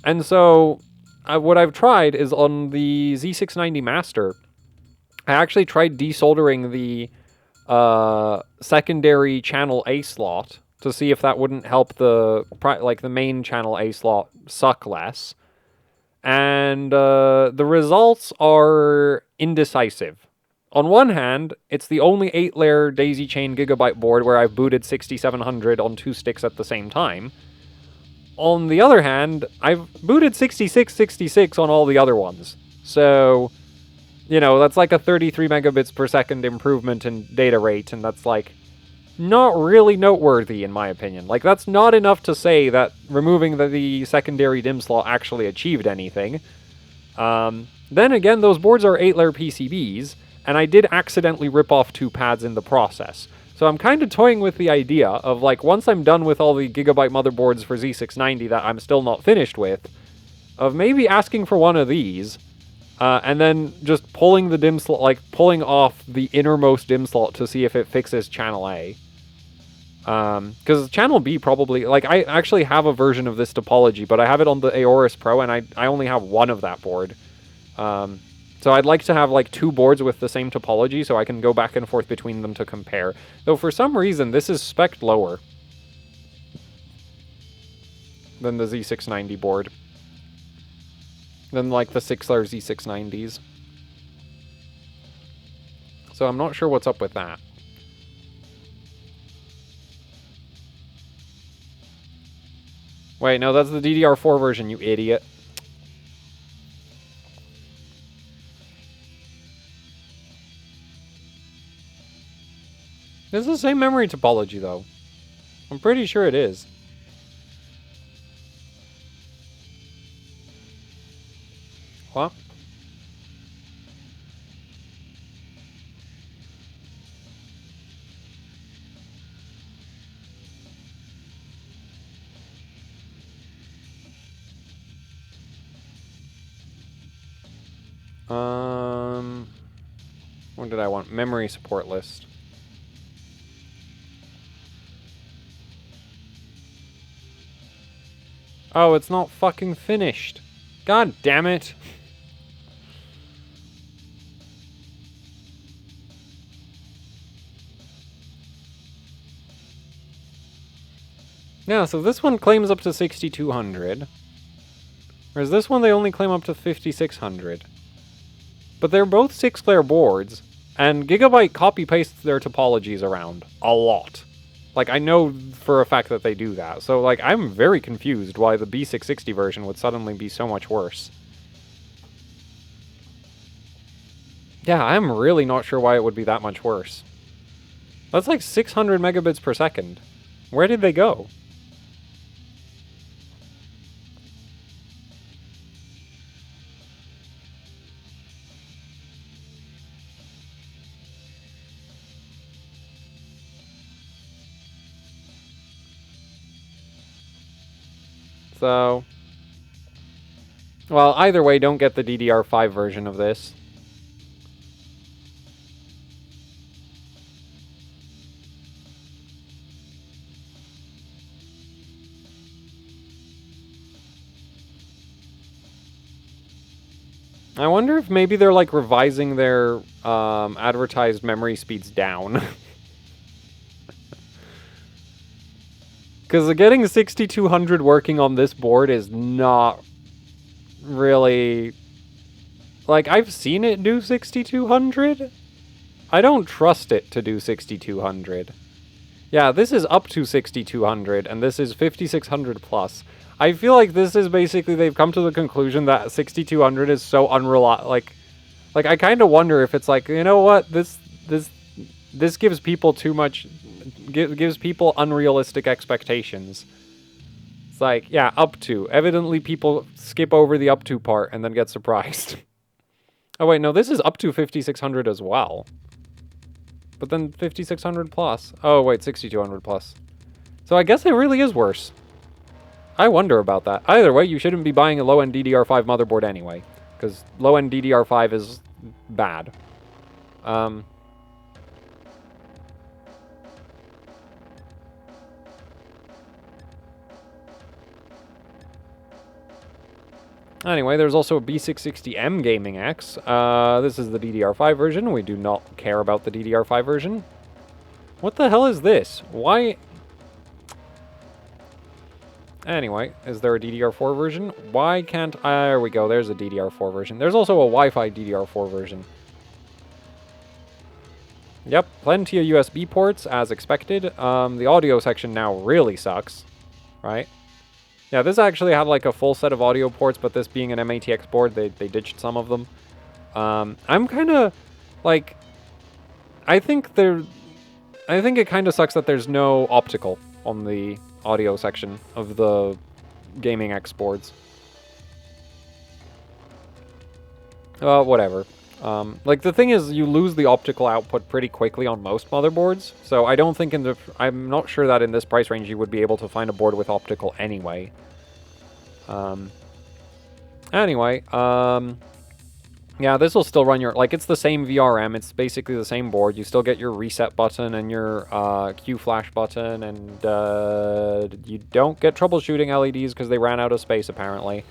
And so what I've tried is on the Z690 Master, I actually tried desoldering the secondary channel A slot to see if that wouldn't help the main channel A slot suck less. And the results are indecisive. On one hand, it's the only 8-layer daisy chain Gigabyte board where I've booted 6700 on 2 sticks at the same time. On the other hand, I've booted 6666 on all the other ones. So, you know, that's like a 33 megabits per second improvement in data rate, and that's, like, not really noteworthy in my opinion. Like, that's not enough to say that removing the secondary DIMM slot actually achieved anything. Then again, those boards are 8-layer PCBs, and I did accidentally rip off 2 pads in the process. So I'm kind of toying with the idea of, like, once I'm done with all the Gigabyte motherboards for Z690 that I'm still not finished with, of maybe asking for one of these, and then just pulling the DIMM slot, like, pulling off the innermost DIMM slot to see if it fixes channel A. Because channel B probably, like, I actually have a version of this topology, but I have it on the Aorus Pro, and I only have one of that board. So I'd like to have, like, 2 boards with the same topology so I can go back and forth between them to compare. Though for some reason, this is spec'd lower than the Z690 board. Than, like, the 6-layer Z690s. So I'm not sure what's up with that. Wait, no, that's the DDR4 version, you idiot. It's the same memory topology, though. I'm pretty sure it is. What? What did I want? Memory support list. Oh, it's not fucking finished. God damn it. Yeah, so this one claims up to 6200. Whereas this one, they only claim up to 5600. But they're both 6-layer boards, and Gigabyte copy-pastes their topologies around a lot. Like, I know for a fact that they do that. So, like, I'm very confused why the B660 version would suddenly be so much worse. Yeah, I'm really not sure why it would be that much worse. That's like 600 megabits per second. Where did they go? So, well, either way, don't get the DDR5 version of this. I wonder if maybe they're, like, revising their advertised memory speeds down. Because getting 6200 working on this board is not really... Like, I've seen it do 6200. I don't trust it to do 6200. Yeah, this is up to 6200, and this is 5600 plus. I feel like this is basically, they've come to the conclusion that 6200 is so unreliable. Like I kind of wonder if it's like, you know what, this gives people too much... gives people unrealistic expectations. It's like, yeah, up to. Evidently people skip over the up to part and then get surprised. Oh wait, no, this is up to 5600 as well. But then 5600 plus. Oh wait, 6200 plus. So I guess it really is worse. I wonder about that. Either way, you shouldn't be buying a low-end DDR5 motherboard anyway. Because low-end DDR5 is bad. Anyway, there's also a B660m Gaming X. This is the DDR5 version. We do not care about the DDR5 version. What the hell is this? Why... Anyway, is there a DDR4 version? Why can't... there we go, there's a DDR4 version. There's also a Wi-Fi DDR4 version. Yep, plenty of USB ports, as expected. The audio section now really sucks, right? Yeah, this actually had like a full set of audio ports, but this being an MATX board, they ditched some of them. I'm kind of, like... I think it kind of sucks that there's no optical on the audio section of the Gaming X boards. Whatever. Like, the thing is, you lose the optical output pretty quickly on most motherboards, so I don't think I'm not sure that in this price range you would be able to find a board with optical anyway. Yeah, this will still run your... Like, it's the same VRM, it's basically the same board. You still get your reset button and your Q flash button, and you don't get troubleshooting LEDs because they ran out of space, apparently,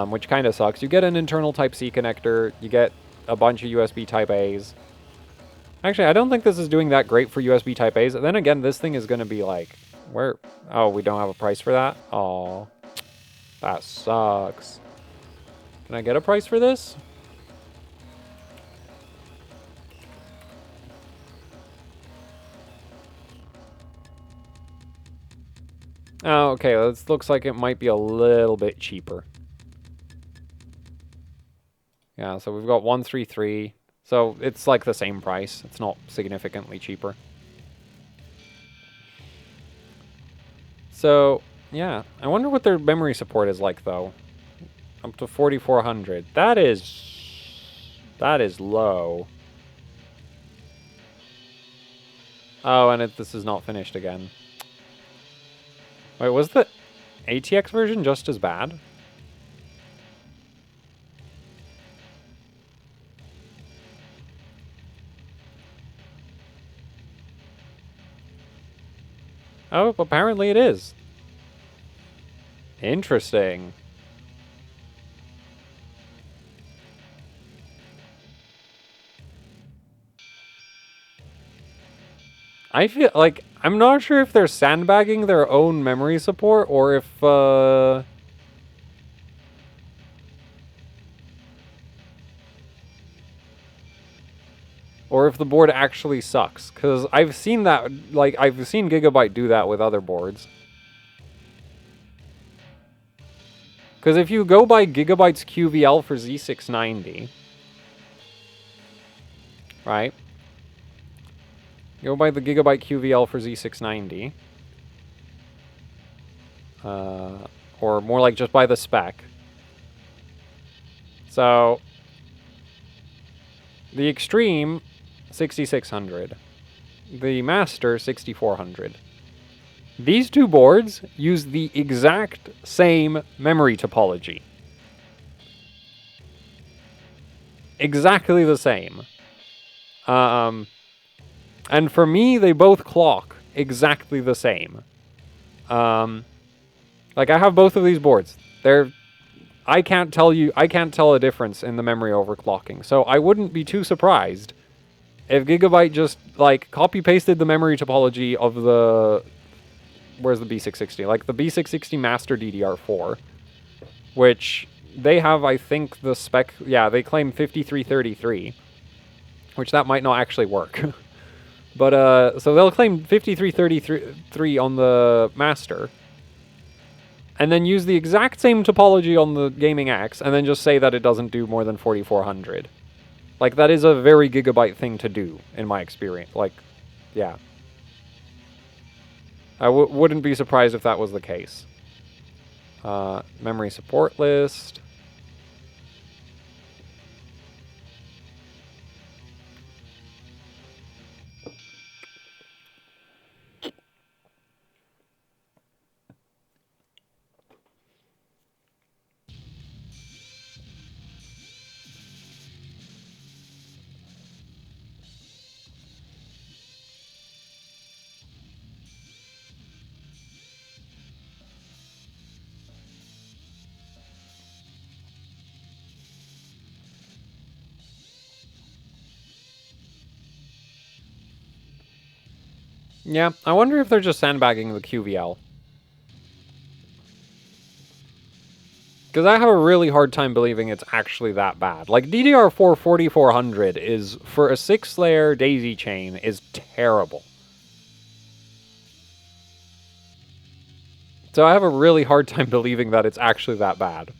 which kind of sucks. You get an internal Type-C connector, you get a bunch of USB Type-A's. Actually, I don't think this is doing that great for USB Type-A's. Then again, this thing is going to be like... Where... Oh, we don't have a price for that? Aw. That sucks. Can I get a price for this? Oh, okay, this looks like it might be a little bit cheaper. Yeah, so we've got 133. So it's like the same price. It's not significantly cheaper. So, yeah. I wonder what their memory support is like, though. Up to 4400. That is low. Oh, and this is not finished again. Wait, was the ATX version just as bad? Oh, apparently it is. Interesting. I feel like, I'm not sure if they're sandbagging their own memory support or if, or if the board actually sucks. Because I've seen that, like, I've seen Gigabyte do that with other boards. Because if you go by Gigabyte's QVL for Z690, right? Go by the Gigabyte QVL for Z690. Or more like just by the spec. So, the Extreme, 6600. The Master, 6400. These two boards use the exact same memory topology. Exactly the same. And for me, they both clock exactly the same. Like, I have both of these boards. I can't tell a difference in the memory overclocking. So I wouldn't be too surprised if Gigabyte just, like, copy-pasted the memory topology of the... Where's the B660? Like, the B660 Master DDR4, which they have, I think, the spec... Yeah, they claim 5333, which that might not actually work. But, so they'll claim 5333 on the Master, and then use the exact same topology on the Gaming X, and then just say that it doesn't do more than 4400. Like, that is a very Gigabyte thing to do, in my experience. Like, yeah. I wouldn't be surprised if that was the case. Memory support list. Yeah, I wonder if they're just sandbagging the QVL. Because I have a really hard time believing it's actually that bad. Like, DDR4 4400 is, for a 6-layer daisy chain, is terrible. So I have a really hard time believing that it's actually that bad.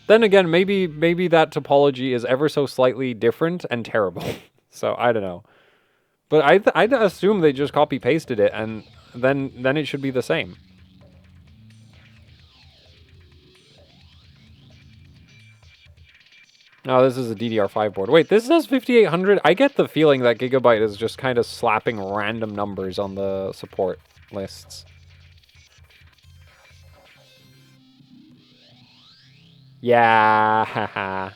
Then again, maybe that topology is ever so slightly different and terrible. So, I don't know. But I'd assume they just copy-pasted it, and then it should be the same. Oh, this is a DDR5 board. Wait, this says 5800? I get the feeling that Gigabyte is just kind of slapping random numbers on the support lists. Yeah, haha.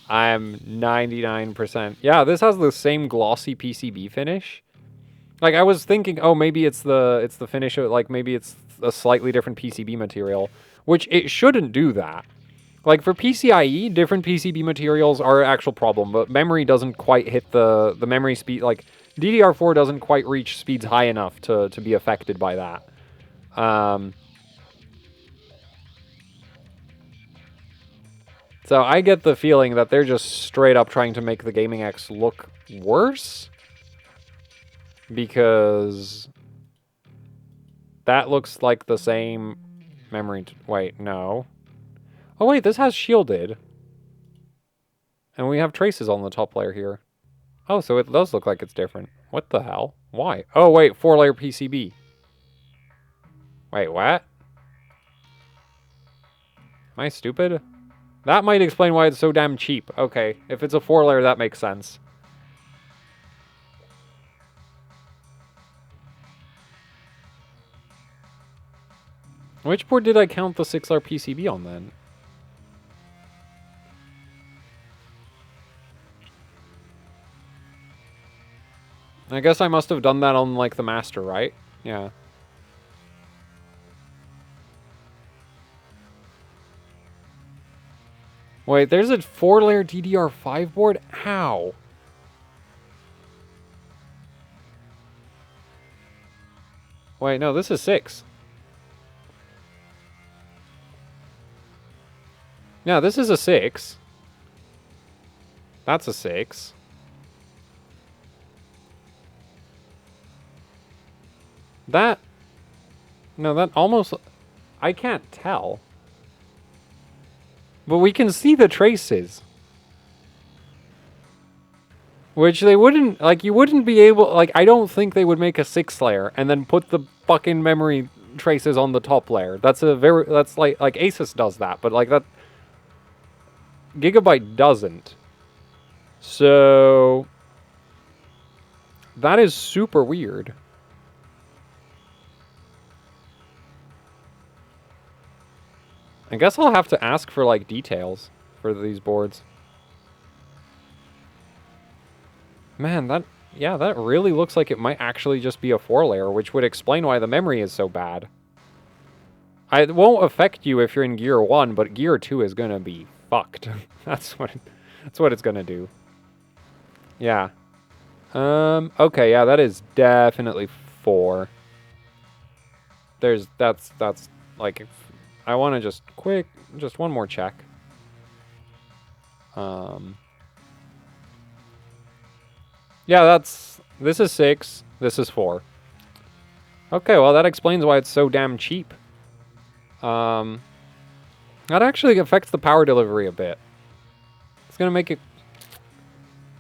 I'm 99%. Yeah, this has the same glossy PCB finish. Like, I was thinking, oh, maybe it's the finish of, like, maybe it's a slightly different PCB material, which it shouldn't do that. Like, for PCIe, different PCB materials are an actual problem, but memory doesn't quite hit the memory speed. Like, DDR4 doesn't quite reach speeds high enough to be affected by that. So I get the feeling that they're just straight up trying to make the Gaming X look worse. Because that looks like the same memory... Wait, no. Oh wait, this has shielded. And we have traces on the top layer here. Oh, so it does look like it's different. What the hell? Why? Oh wait, 4-layer PCB. Wait, what? Am I stupid? That might explain why it's so damn cheap. Okay, if it's a 4-layer, that makes sense. Which board did I count the 6-layer PCB on then? I guess I must have done that on, like, the master, right? Yeah. Wait, there's a 4-layer DDR5 board? How? Wait, no, this is 6. Yeah, this is a 6. That's a 6. That... No, that almost... I can't tell. But we can see the traces. Which they wouldn't... Like, you wouldn't be able... Like, I don't think they would make a 6-layer and then put the fucking memory traces on the top layer. That's a very... That's like Asus does that, but like that... Gigabyte doesn't. So... That is super weird. I guess I'll have to ask for, like, details for these boards. Man, that... Yeah, that really looks like it might actually just be a 4-layer, which would explain why the memory is so bad. It won't affect you if you're in Gear 1, but Gear 2 is gonna be fucked. That's what it's gonna do. Yeah. Okay, yeah, that is definitely 4. That's, like... I want to just just one more check. Yeah, this is 6, this is 4. Okay, well that explains why it's so damn cheap. That actually affects the power delivery a bit. It's gonna make it...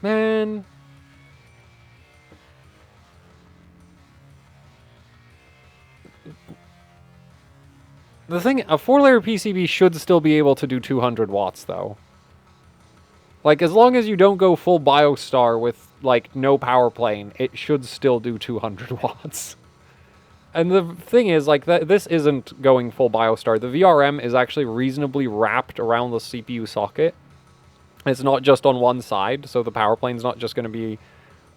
Man... The thing, a 4-layer PCB should still be able to do 200 watts, though. Like, as long as you don't go full BioStar with, like, no power plane, it should still do 200 watts. And the thing is, like, this isn't going full BioStar. The VRM is actually reasonably wrapped around the CPU socket. It's not just on one side, so the power plane's not just going to be...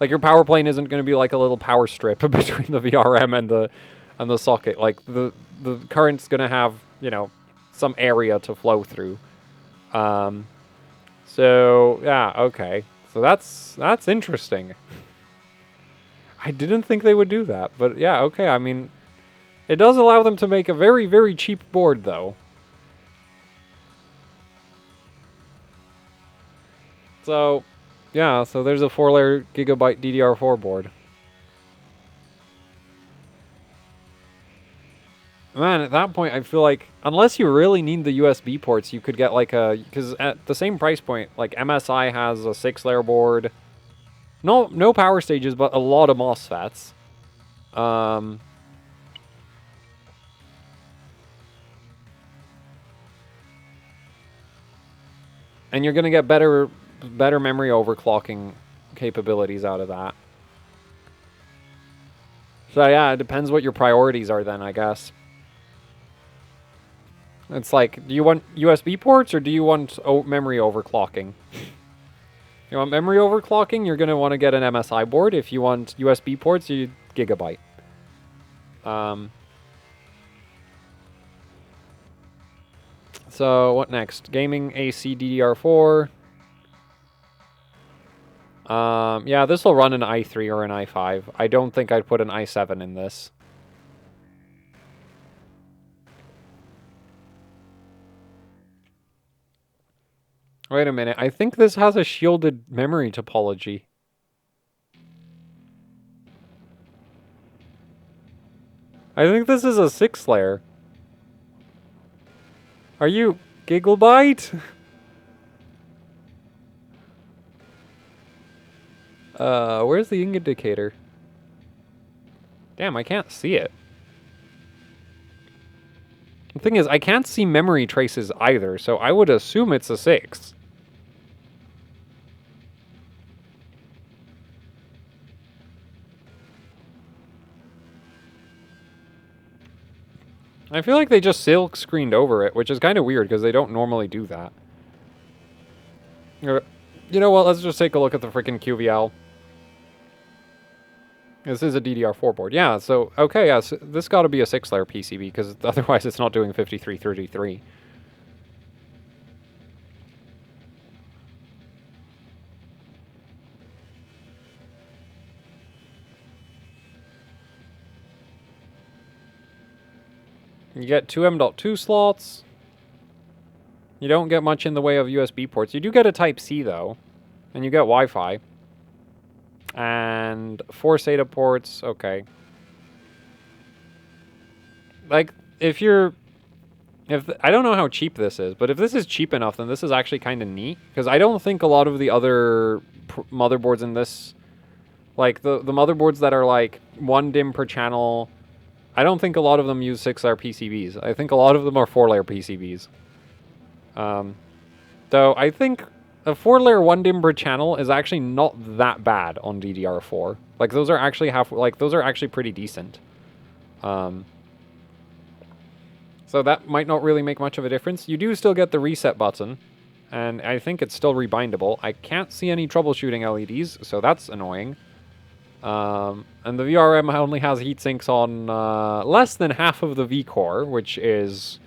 Like, your power plane isn't going to be like a little power strip between the VRM and the socket. Like, the current's going to have, you know, some area to flow through. So, yeah, okay. So that's interesting. I didn't think they would do that, but yeah, okay. I mean, it does allow them to make a very, very cheap board, though. So, yeah, so there's a 4-layer Gigabyte DDR4 board. Man, at that point, I feel like, unless you really need the USB ports, you could get like a... Because at the same price point, like MSI has a 6-layer board. No power stages, but a lot of MOSFETs. And you're going to get better memory overclocking capabilities out of that. So yeah, it depends what your priorities are then, I guess. It's like, do you want USB ports or do you want memory overclocking? You want memory overclocking, you're going to want to get an MSI board. If you want USB ports, you Gigabyte. So, what next? Gaming AC DDR4. Yeah, this will run an i3 or an i5. I don't think I'd put an i7 in this. Wait a minute, I think this has a shielded memory topology. I think this is a 6-layer. Are you Gigabyte? Where's the indicator? Damn, I can't see it. The thing is, I can't see memory traces either, so I would assume it's a 6. I feel like they just silk screened over it, which is kind of weird because they don't normally do that. You know what, let's just take a look at the freaking QVL. This is a DDR4 board. Yeah, so, okay, yeah, so this got to be a 6-layer PCB, because otherwise it's not doing 5333. You get 2 M.2 slots. You don't get much in the way of USB ports. You do get a Type-C, though. And you get Wi-Fi. And 4 SATA ports, okay. Like, I don't know how cheap this is, but if this is cheap enough, then this is actually kind of neat. Because I don't think a lot of the other motherboards in this, like, the motherboards that are, like, 1 DIMM per channel, I don't think a lot of them use 6-layer PCBs. I think a lot of them are 4-layer PCBs. Though, I think a 4-layer 1 DIMM per channel is actually not that bad on DDR4. Like, those are actually those are actually pretty decent. So that might not really make much of a difference. You do still get the reset button, and I think it's still rebindable. I can't see any troubleshooting LEDs, so that's annoying. And the VRM only has heat sinks on less than half of the V-core, which is...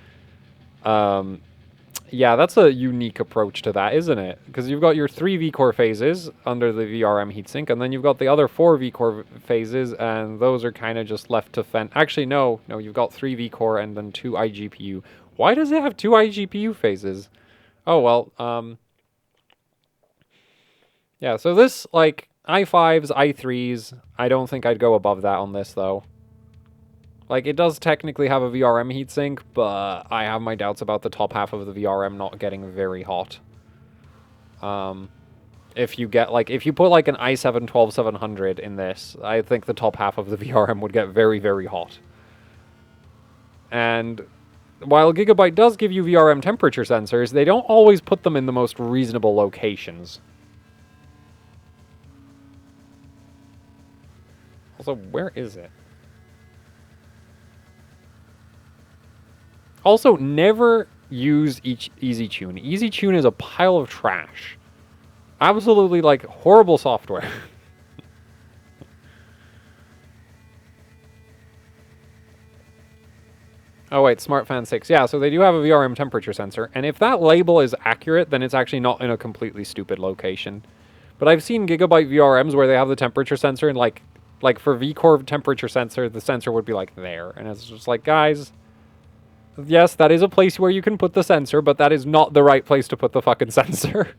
yeah, that's a unique approach to that, isn't it? Because you've got your 3 V-core phases under the VRM heatsink, and then you've got the other 4 V-core phases, and those are kind of just left to fend. Actually, no, you've got 3 V-core and then 2 iGPU. Why does it have 2 iGPU phases? Oh, well, yeah, so this, like, i5s, i3s, I don't think I'd go above that on this, though. Like, it does technically have a VRM heatsink, but I have my doubts about the top half of the VRM not getting very hot. If you get, like, if you put, like, an i7 12700 in this, I think the top half of the VRM would get very, very hot. And while Gigabyte does give you VRM temperature sensors, they don't always put them in the most reasonable locations. Also, where is it? Also, never use EasyTune. EasyTune is a pile of trash. Absolutely, like, horrible software. Oh, wait, SmartFan 6. Yeah, so they do have a VRM temperature sensor. And if that label is accurate, then it's actually not in a completely stupid location. But I've seen Gigabyte VRMs where they have the temperature sensor, and, like for V-core temperature sensor, the sensor would be, like, there. And it's just like, guys... Yes, that is a place where you can put the sensor, but that is not the right place to put the fucking sensor.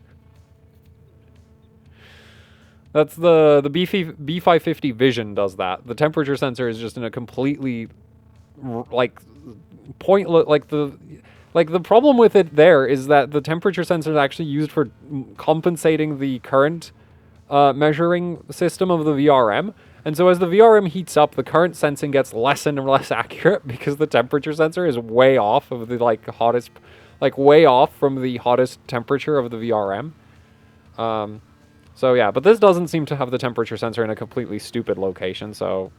That's the B550 Vision does that. The temperature sensor is just in a completely, like, pointless, like the problem with it there is that the temperature sensor is actually used for compensating the current measuring system of the VRM. And so as the VRM heats up, the current sensing gets less and less accurate because the temperature sensor is way off of the, like, hottest, like, way off from the hottest temperature of the VRM. So yeah, but this doesn't seem to have the temperature sensor in a completely stupid location, so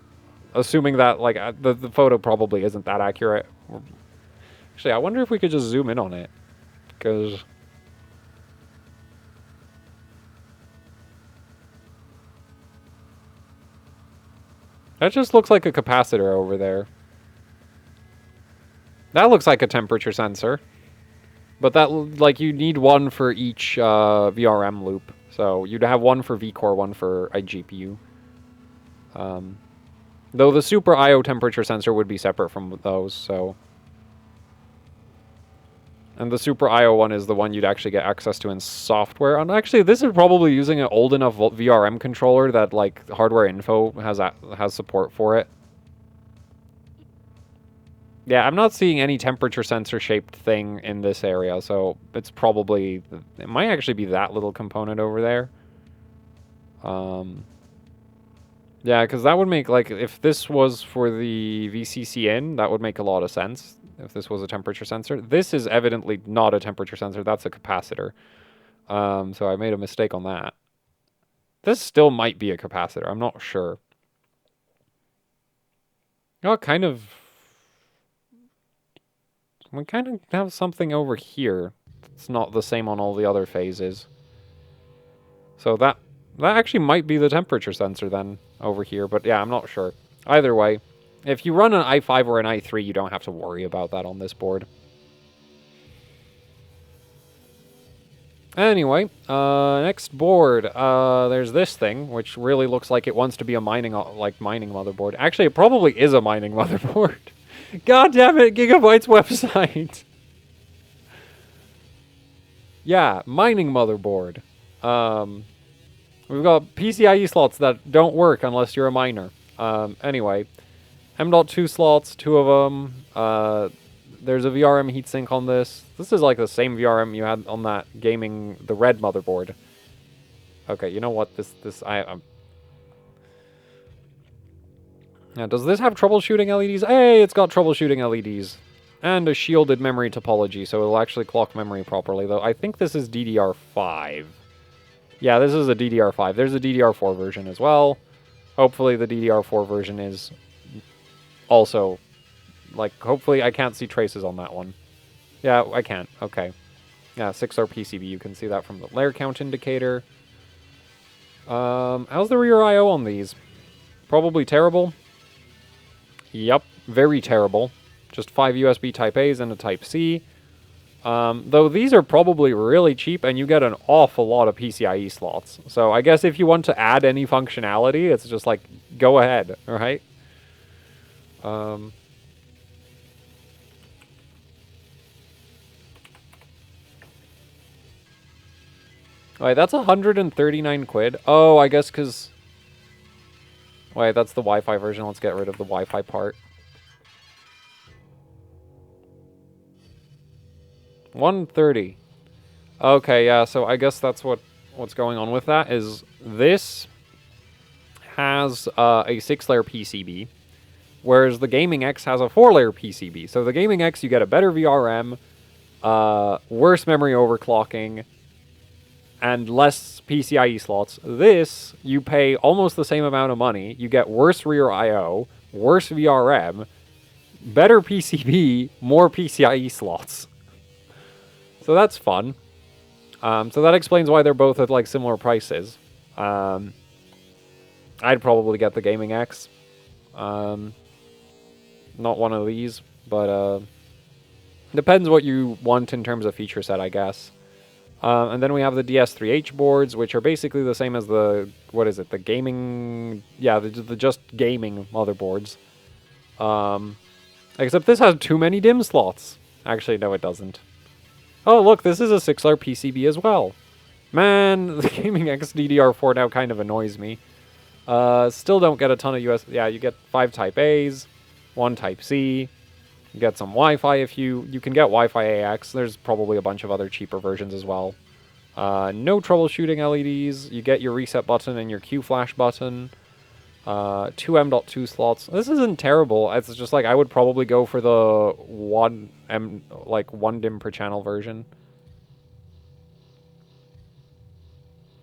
assuming that, like, the photo probably isn't that accurate. Actually, I wonder if we could just zoom in on it, because... That just looks like a capacitor over there. That looks like a temperature sensor. But that, like, you need one for each VRM loop. So you'd have one for V-core, one for iGPU. Though the Super I/O temperature sensor would be separate from those, so... And the Super I/O one is the one you'd actually get access to in software. And actually, this is probably using an old enough VRM controller that, like, Hardware Info has support for it. Yeah, I'm not seeing any temperature sensor shaped thing in this area, so it's probably... It might actually be that little component over there. Yeah, because that would make, like, if this was for the VCCN, that would make a lot of sense. if this was a temperature sensor. This is evidently not a temperature sensor. That's a capacitor. So I made a mistake on that. This still might be a capacitor. I'm not sure. Oh, kind of... We kind of have something over here. It's not the same on all the other phases. So that actually might be the temperature sensor then over here. But yeah, I'm not sure. Either way, if you run an i5 or an i3, you don't have to worry about that on this board. Anyway, next board, there's this thing, which really looks like it wants to be a mining motherboard. Actually, it probably is a mining motherboard. God damn it, Gigabyte's website. Yeah, mining motherboard. We've got PCIe slots that don't work unless you're a miner. Anyway, M.2 slots, 2 of them. There's a VRM heatsink on this. This is like the same VRM you had on that the red motherboard. Okay, you know what? Now, does this have troubleshooting LEDs? Hey, it's got troubleshooting LEDs. And a shielded memory topology, so it'll actually clock memory properly, though. I think this is DDR5. Yeah, this is a DDR5. There's a DDR4 version as well. Hopefully the DDR4 version is also... Like, hopefully I can't see traces on that one. Yeah, I can't. Okay. Yeah, 6R PCB. You can see that from the layer count indicator. How's the rear I/O on these? Probably terrible. Yep, very terrible. Just 5 USB Type-A's and a Type-C. Though these are probably really cheap, and you get an awful lot of PCIe slots. So I guess if you want to add any functionality, it's just like, go ahead, alright? Wait, that's 139 quid. Oh, I guess because... Wait, that's the Wi-Fi version. Let's get rid of the Wi-Fi part. 130. Okay, yeah, so I guess that's what's going on with that, is this has a 6-layer PCB, whereas the Gaming X has a 4-layer PCB. So the Gaming X, you get a better VRM, worse memory overclocking, and less PCIe slots. This, you pay almost the same amount of money. You get worse rear I/O, worse VRM, better PCB, more PCIe slots. So that's fun. So that explains why they're both at like similar prices. I'd probably get the Gaming X. Not one of these, but depends what you want in terms of feature set, I guess. And then we have the DS3H boards, which are basically the same as the, what is it, the gaming, yeah, the just gaming motherboards. Except this has too many DIMM slots. Actually, no, it doesn't. Oh, look, this is a 6R PCB as well. Man, the Gaming X DDR4 now kind of annoys me. Still don't get a ton of US, yeah, you get 5 Type-A's, 1 Type-C. You get some Wi-Fi if you can get Wi-Fi AX. There's probably a bunch of other cheaper versions as well. No troubleshooting LEDs. You get your reset button and your Q flash button. 2 M.2 slots. This isn't terrible. It's just like I would probably go for the 1 DIMM per channel version.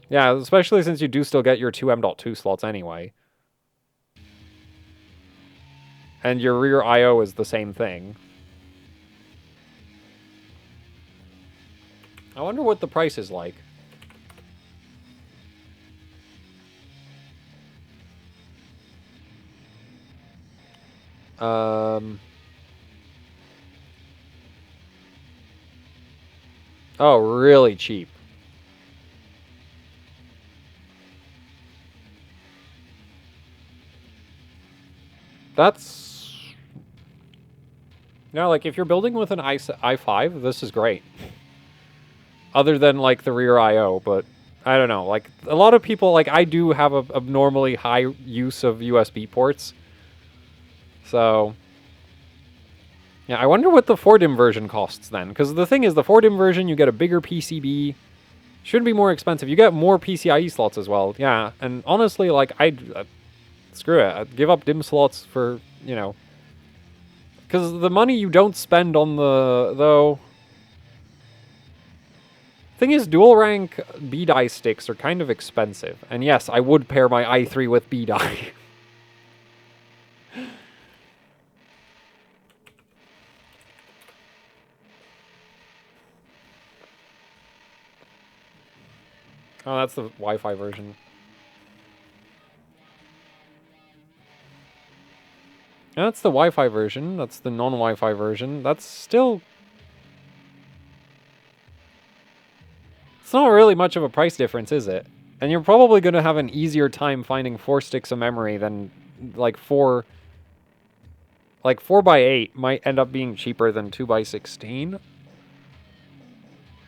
Yeah, especially since you do still get your 2 M.2 slots anyway. And your rear I/O is the same thing. I wonder what the price is like. Oh, really cheap. That's... No, like, if you're building with an i5, this is great. Other than, like, the rear I/O, but I don't know. Like, a lot of people, like, I do have a abnormally high use of USB ports. So... Yeah, I wonder what the 4DIMM version costs then. Because the thing is, the 4DIMM version, you get a bigger PCB. Should be more expensive. You get more PCIe slots as well. Yeah, and honestly, like, screw it. I'd give up DIMM slots for, you know... Because the money you don't spend on the... Though... Thing is, dual rank B-die sticks are kind of expensive. And yes, I would pair my i3 with B-die. Oh, that's the Wi-Fi version. That's the Wi-Fi version. That's the non-Wi-Fi version. That's still... It's not really much of a price difference, is it? And you're probably going to have an easier time finding 4 sticks of memory than, like, 4... Like, 4x8 might end up being cheaper than 2x16.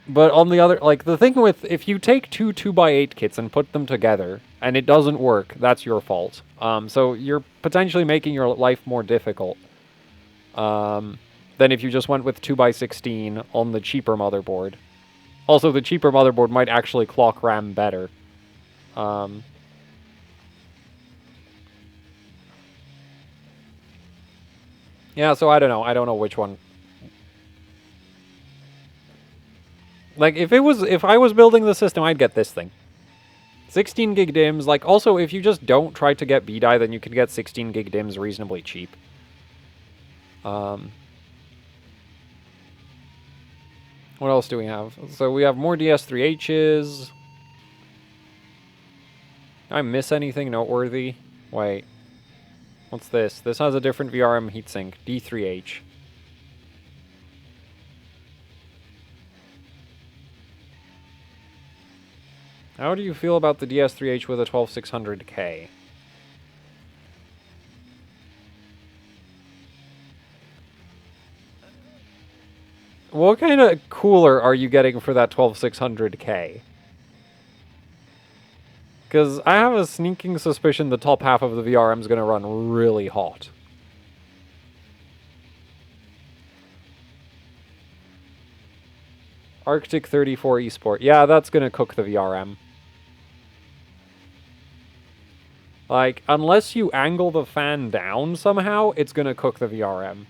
But on the other... Like, the thing with... If you take two 2x8 kits and put them together, and it doesn't work, that's your fault. So you're potentially making your life more difficult than if you just went with 2x16 on the cheaper motherboard. Also, the cheaper motherboard might actually clock RAM better. Yeah, so I don't know. I don't know which one. Like, if I was building the system, I'd get this thing. 16 gig DIMMs. Like, also, if you just don't try to get B-die, then you can get 16 gig DIMMs reasonably cheap. What else do we have? So we have more DS3Hs. Did I miss anything noteworthy? Wait. What's this? This has a different VRM heatsink. D3H. How do you feel about the DS3H with a 12600K? What kind of cooler are you getting for that 12600K? Because I have a sneaking suspicion the top half of the VRM is going to run really hot. Arctic 34 eSport. Yeah, that's going to cook the VRM. Like, unless you angle the fan down somehow, it's going to cook the VRM.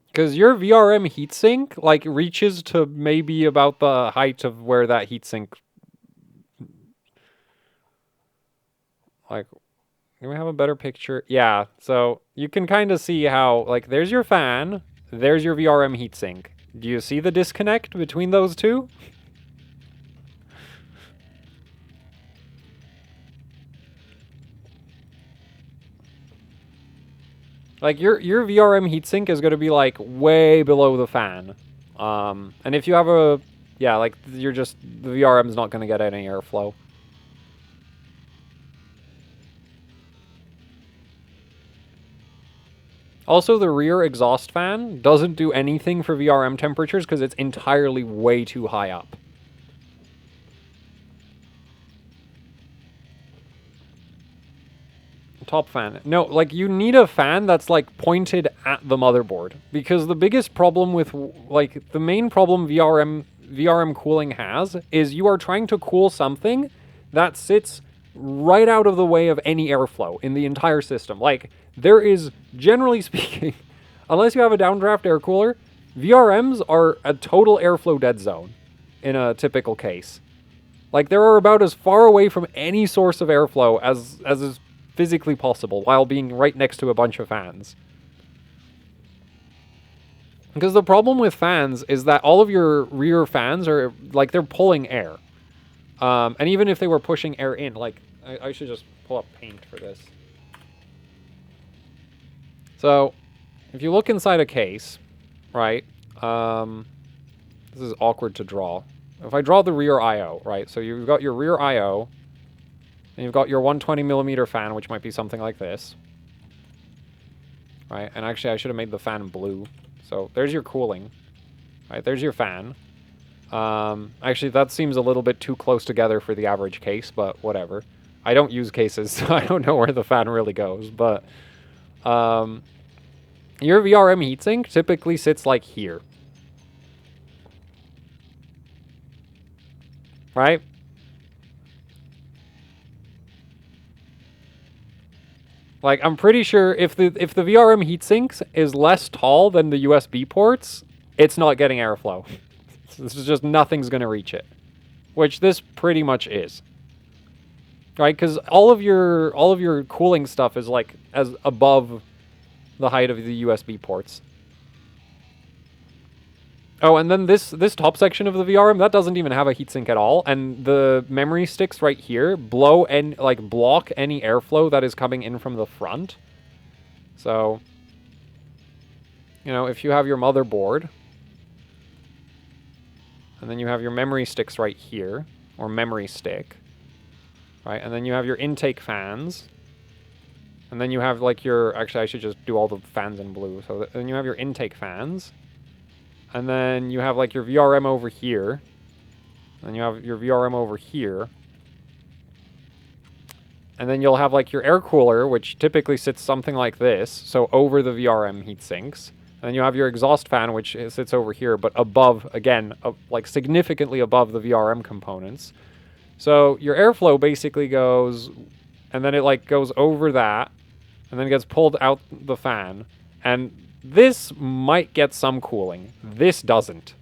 Because your VRM heatsink, like, reaches to maybe about the height of where that heatsink... Like, do we have a better picture? Yeah, so you can kind of see how, like, there's your fan, there's your VRM heatsink. Do you see the disconnect between those two? Like, your VRM heatsink is going to be, like, way below the fan. And if you have a... Yeah, like, the VRM's not going to get any airflow. Also, the rear exhaust fan doesn't do anything for VRM temperatures because it's entirely way too high up. Top fan. No, like, you need a fan that's, like, pointed at the motherboard. Because the biggest problem with, like, the main problem VRM cooling has is you are trying to cool something that sits right out of the way of any airflow in the entire system. Like, there is, generally speaking, unless you have a downdraft air cooler, VRMs are a total airflow dead zone in a typical case. Like, they are about as far away from any source of airflow as is physically possible while being right next to a bunch of fans. Because the problem with fans is that all of your rear fans are, like, they're pulling air. And even if they were pushing air in, like, I should just pull up paint for this. So, if you look inside a case, right, this is awkward to draw. If I draw the rear I/O, right, so you've got your rear I/O, and you've got your 120mm fan, which might be something like this. Right, and actually I should have made the fan blue. So, there's your cooling. Right, there's your fan. Actually, that seems a little bit too close together for the average case, but whatever. I don't use cases, so I don't know where the fan really goes, but your VRM heatsink typically sits like here. Right? Like, I'm pretty sure if the VRM heatsink is less tall than the USB ports, it's not getting airflow. This is just nothing's going to reach it, which this pretty much is. Right? Because all of your cooling stuff is like as above the height of the USB ports. Oh, and then this top section of the VRM, that doesn't even have a heatsink at all, and the memory sticks right here block any airflow that is coming in from the front. So, you know, if you have your motherboard, and then you have your memory sticks right here, or memory stick, right, and then you have your intake fans, and then you have like your, actually I should just do all the fans in blue, so then you have your intake fans. And then you have like your VRM over here. And you have your VRM over here. And then you'll have like your air cooler, which typically sits something like this. So over the VRM heat sinks. And then you have your exhaust fan, which sits over here, but above, again, like significantly above the VRM components. So your airflow basically goes, and then it like goes over that. And then it gets pulled out the fan. And this might get some cooling. This doesn't.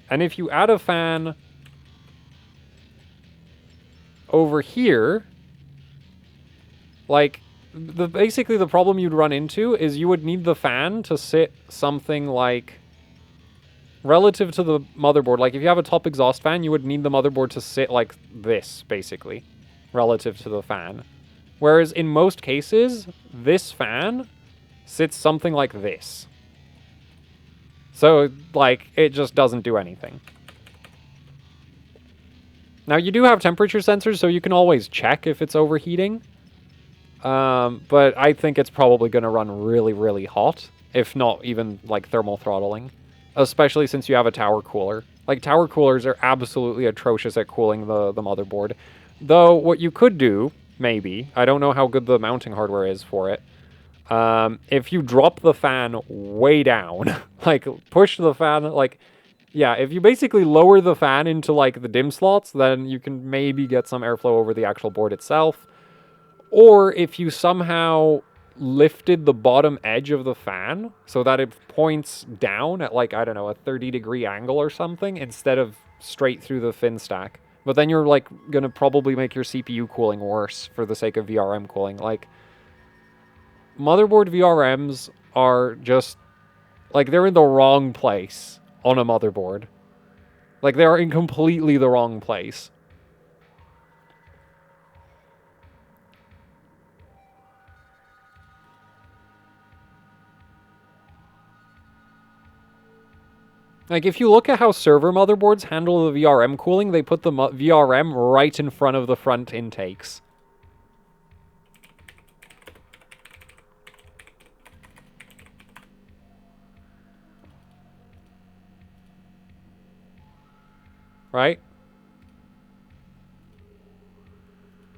And if you add a fan over here, like, basically the problem you'd run into is you would need the fan to sit something like relative to the motherboard. Like, if you have a top exhaust fan, you would need the motherboard to sit like this, basically, relative to the fan. Whereas in most cases, this fan sits something like this. So, like, it just doesn't do anything. Now, you do have temperature sensors, so you can always check if it's overheating. But I think it's probably going to run really, really hot, if not even, like, thermal throttling. Especially since you have a tower cooler. Like, tower coolers are absolutely atrocious at cooling the motherboard. Though, what you could do, maybe, I don't know how good the mounting hardware is for it, if you drop the fan way down, like push the fan, like, yeah, if you basically lower the fan into like the dim slots, then you can maybe get some airflow over the actual board itself. Or if you somehow lifted the bottom edge of the fan so that it points down at like, I don't know, a 30-degree angle or something instead of straight through the fin stack. But then you're like gonna probably make your CPU cooling worse for the sake of VRM cooling. Like, motherboard VRMs are just, like, they're in the wrong place on a motherboard. Like, they are in completely the wrong place. Like, if you look at how server motherboards handle the VRM cooling, they put the VRM right in front of the front intakes. Right?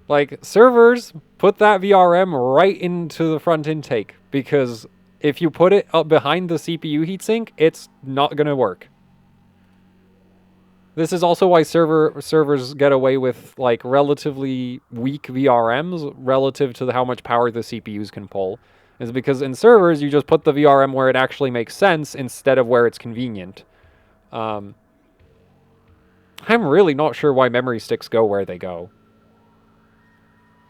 Like, servers put that VRM right into the front intake, because if you put it up behind the CPU heatsink, it's not going to work. This is also why servers get away with, like, relatively weak VRMs relative to how much power the CPUs can pull. Is because in servers, you just put the VRM where it actually makes sense instead of where it's convenient. I'm really not sure why memory sticks go where they go.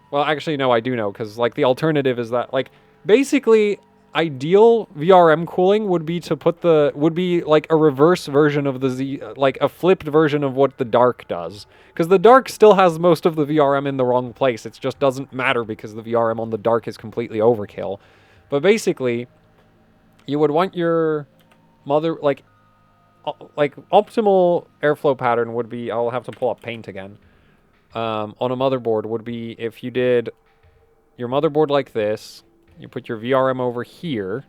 Well, actually, no, I do know, because, like, the alternative is that, like, basically, ideal VRM cooling would be to put like, a reverse version of the like, a flipped version of what the dark does. Because the dark still has most of the VRM in the wrong place. It just doesn't matter because the VRM on the dark is completely overkill. But basically, you would want your like, optimal airflow pattern would be, I'll have to pull up Paint again, on a motherboard would be if you did your motherboard like this, you put your VRM over here,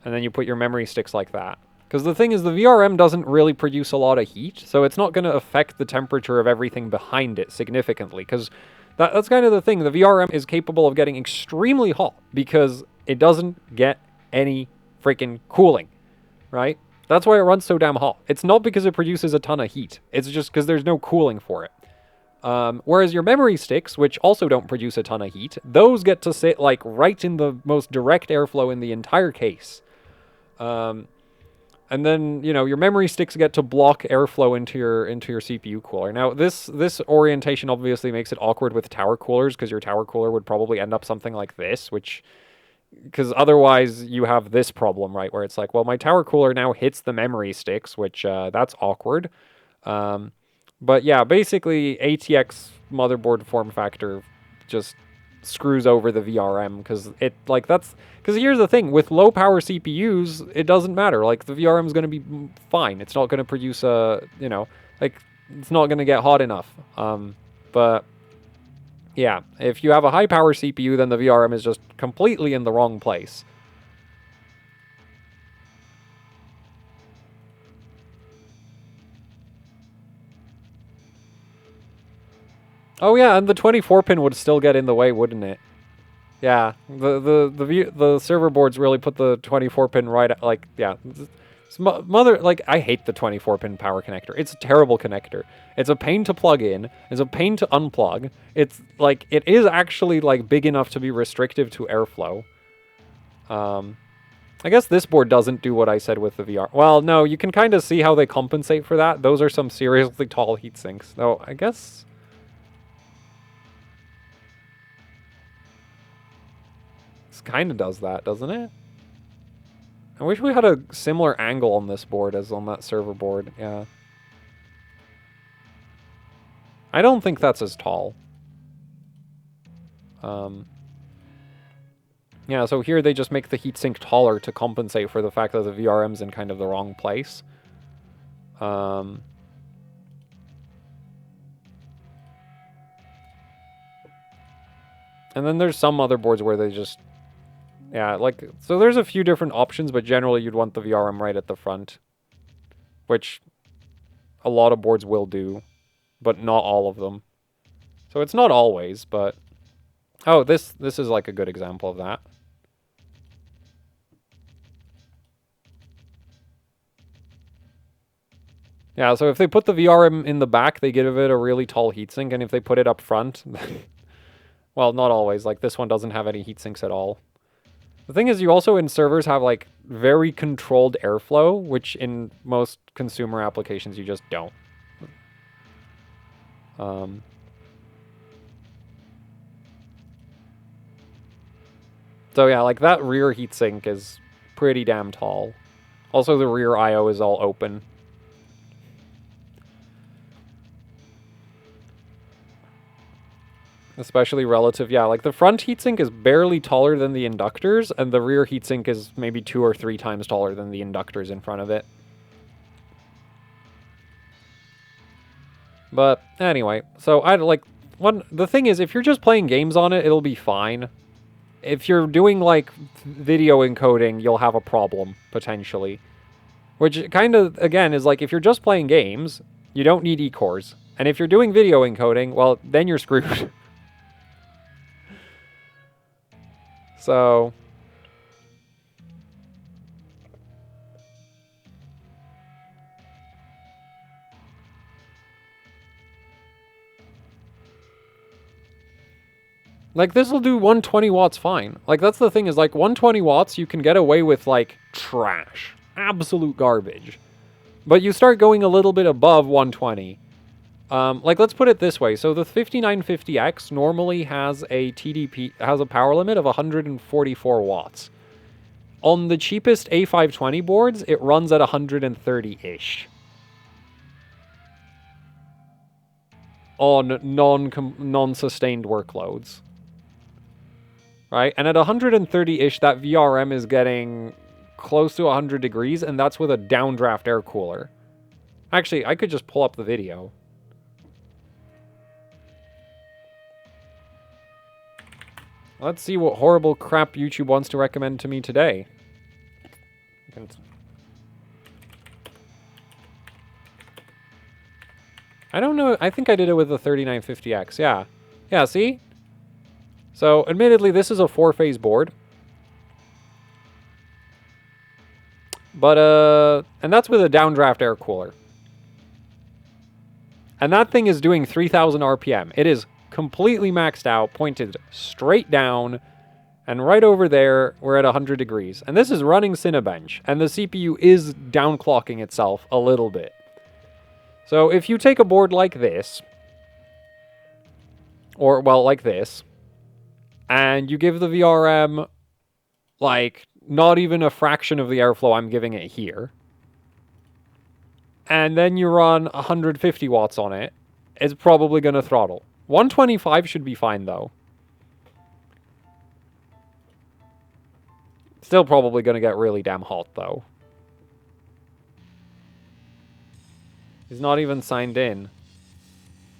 and then you put your memory sticks like that. Because the thing is, the VRM doesn't really produce a lot of heat, so it's not going to affect the temperature of everything behind it significantly, because That's kind of the thing. The VRM is capable of getting extremely hot because it doesn't get any freaking cooling, right? That's why it runs so damn hot. It's not because it produces a ton of heat. It's just because there's no cooling for it. Whereas your memory sticks, which also don't produce a ton of heat, those get to sit like right in the most direct airflow in the entire case. And then, you know, your memory sticks get to block airflow into your CPU cooler. Now, this orientation obviously makes it awkward with tower coolers, because your tower cooler would probably end up something like this, which... Because otherwise you have this problem, right? Where it's like, well, my tower cooler now hits the memory sticks, which that's awkward. But yeah, basically ATX motherboard form factor just screws over the VRM, because it like that's because here's the thing, with low power CPUs it doesn't matter, like the VRM is going to be fine, it's not going to produce a, you know, like it's not going to get hot enough. But yeah, if you have a high power CPU, then the VRM is just completely in the wrong place. Oh yeah, and the 24 pin would still get in the way, wouldn't it? Yeah, the server boards really put the 24 pin right at, like, yeah. Like, I hate the 24 pin power connector. It's a terrible connector. It's a pain to plug in. It's a pain to unplug. It's like, it is actually like big enough to be restrictive to airflow. I guess this board doesn't do what I said with the VR. Well, no, you can kind of see how they compensate for that. Those are some seriously tall heat sinks. Though, I guess... This kind of does that, doesn't it? I wish we had a similar angle on this board as on that server board. Yeah. I don't think that's as tall. Yeah, so here they just make the heatsink taller to compensate for the fact that the VRM's in kind of the wrong place. And then there's some motherboards where they just... Yeah, like, so there's a few different options, but generally you'd want the VRM right at the front. Which a lot of boards will do, but not all of them. So it's not always, but... Oh, this is like a good example of that. Yeah, so if they put the VRM in the back, they give it a really tall heatsink, and if they put it up front... well, not always, like this one doesn't have any heatsinks at all. The thing is, you also in servers have like very controlled airflow, which in most consumer applications you just don't. So yeah, like that rear heatsink is pretty damn tall. Also, the rear I/O is all open. Especially relative, yeah, like the front heatsink is barely taller than the inductors, and the rear heatsink is maybe 2 or 3 times taller than the inductors in front of it. But anyway, so I like the thing is, if you're just playing games on it, it'll be fine. If you're doing like video encoding, you'll have a problem potentially. Which kind of again is like, if you're just playing games, you don't need E-cores. And if you're doing video encoding, well, then you're screwed. So, like this will do 120 watts fine. Like that's the thing is, like 120 watts you can get away with like trash, absolute garbage. But you start going a little bit above 120. Like, let's put it this way. So the 5950X normally has a TDP, has a power limit of 144 watts. On the cheapest A520 boards, it runs at 130-ish. On non-sustained workloads. Right? And at 130-ish, that VRM is getting close to 100 degrees, and that's with a downdraft air cooler. Actually, I could just pull up the video. Let's see what horrible crap YouTube wants to recommend to me today. I don't know. I think I did it with the 3950X, yeah. Yeah, see? So, admittedly, this is a 4-phase board. But, and that's with a downdraft air cooler. And that thing is doing 3,000 RPM. It is completely maxed out, pointed straight down, and right over there, we're at 100 degrees. And this is running Cinebench, and the CPU is downclocking itself a little bit. So if you take a board like this, or, well, like this, and you give the VRM, like, not even a fraction of the airflow I'm giving it here, and then you run 150 watts on it, it's probably going to throttle. 125 should be fine, though. Still probably going to get really damn hot, though. He's not even signed in.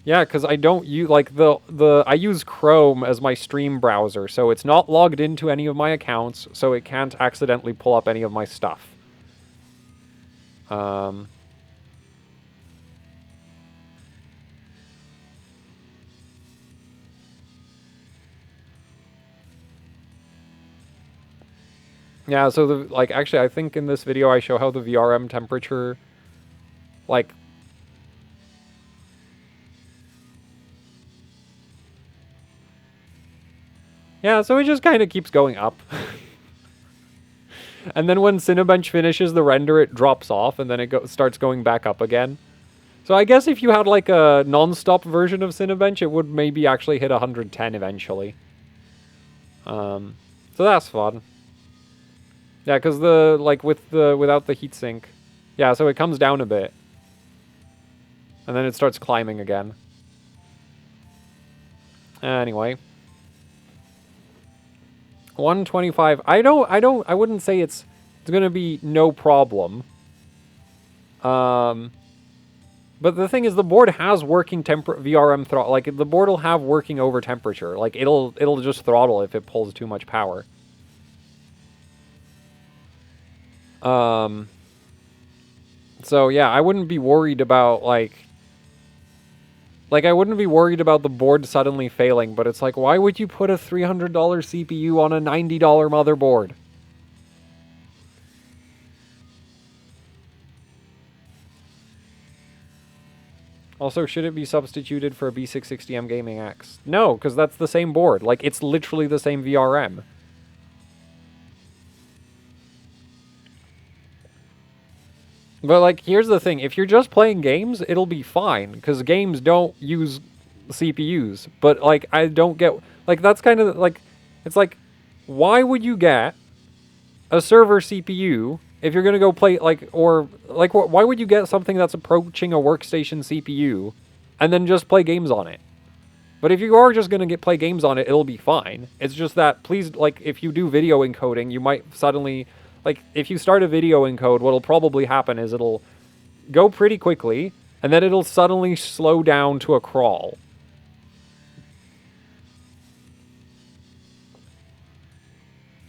Yeah, because I don't use, like, I use Chrome as my stream browser, so it's not logged into any of my accounts, so it can't accidentally pull up any of my stuff. Yeah, so, like, actually, I think in this video I show how the VRM temperature, like... Yeah, so it just kind of keeps going up. And then when Cinebench finishes the render, it drops off, and then it starts going back up again. So I guess if you had, like, a non-stop version of Cinebench, it would maybe actually hit 110 eventually. So that's fun. Yeah, because without the heatsink. Yeah, so it comes down a bit. And then it starts climbing again. Anyway. 125. I wouldn't say it's gonna be no problem. But the thing is, the board has working VRM throttle. Like, the board will have working over temperature. Like, it'll just throttle if it pulls too much power. So yeah, I wouldn't be worried about, like, I wouldn't be worried about the board suddenly failing, but it's like, why would you put a $300 CPU on a $90 motherboard? Also, should it be substituted for a B660m Gaming X? No, because that's the same board. Like, it's literally the same VRM. But, like, here's the thing. If you're just playing games, it'll be fine, because games don't use CPUs. But, like, I don't get... Like, that's kind of, like... It's like, why would you get a server CPU if you're going to go play, like, or... Like, why would you get something that's approaching a workstation CPU and then just play games on it? But if you are just going to play games on it, it'll be fine. It's just that, please, like, if you do video encoding, you might suddenly... Like, if you start a video encode, what'll probably happen is it'll go pretty quickly, and then it'll suddenly slow down to a crawl.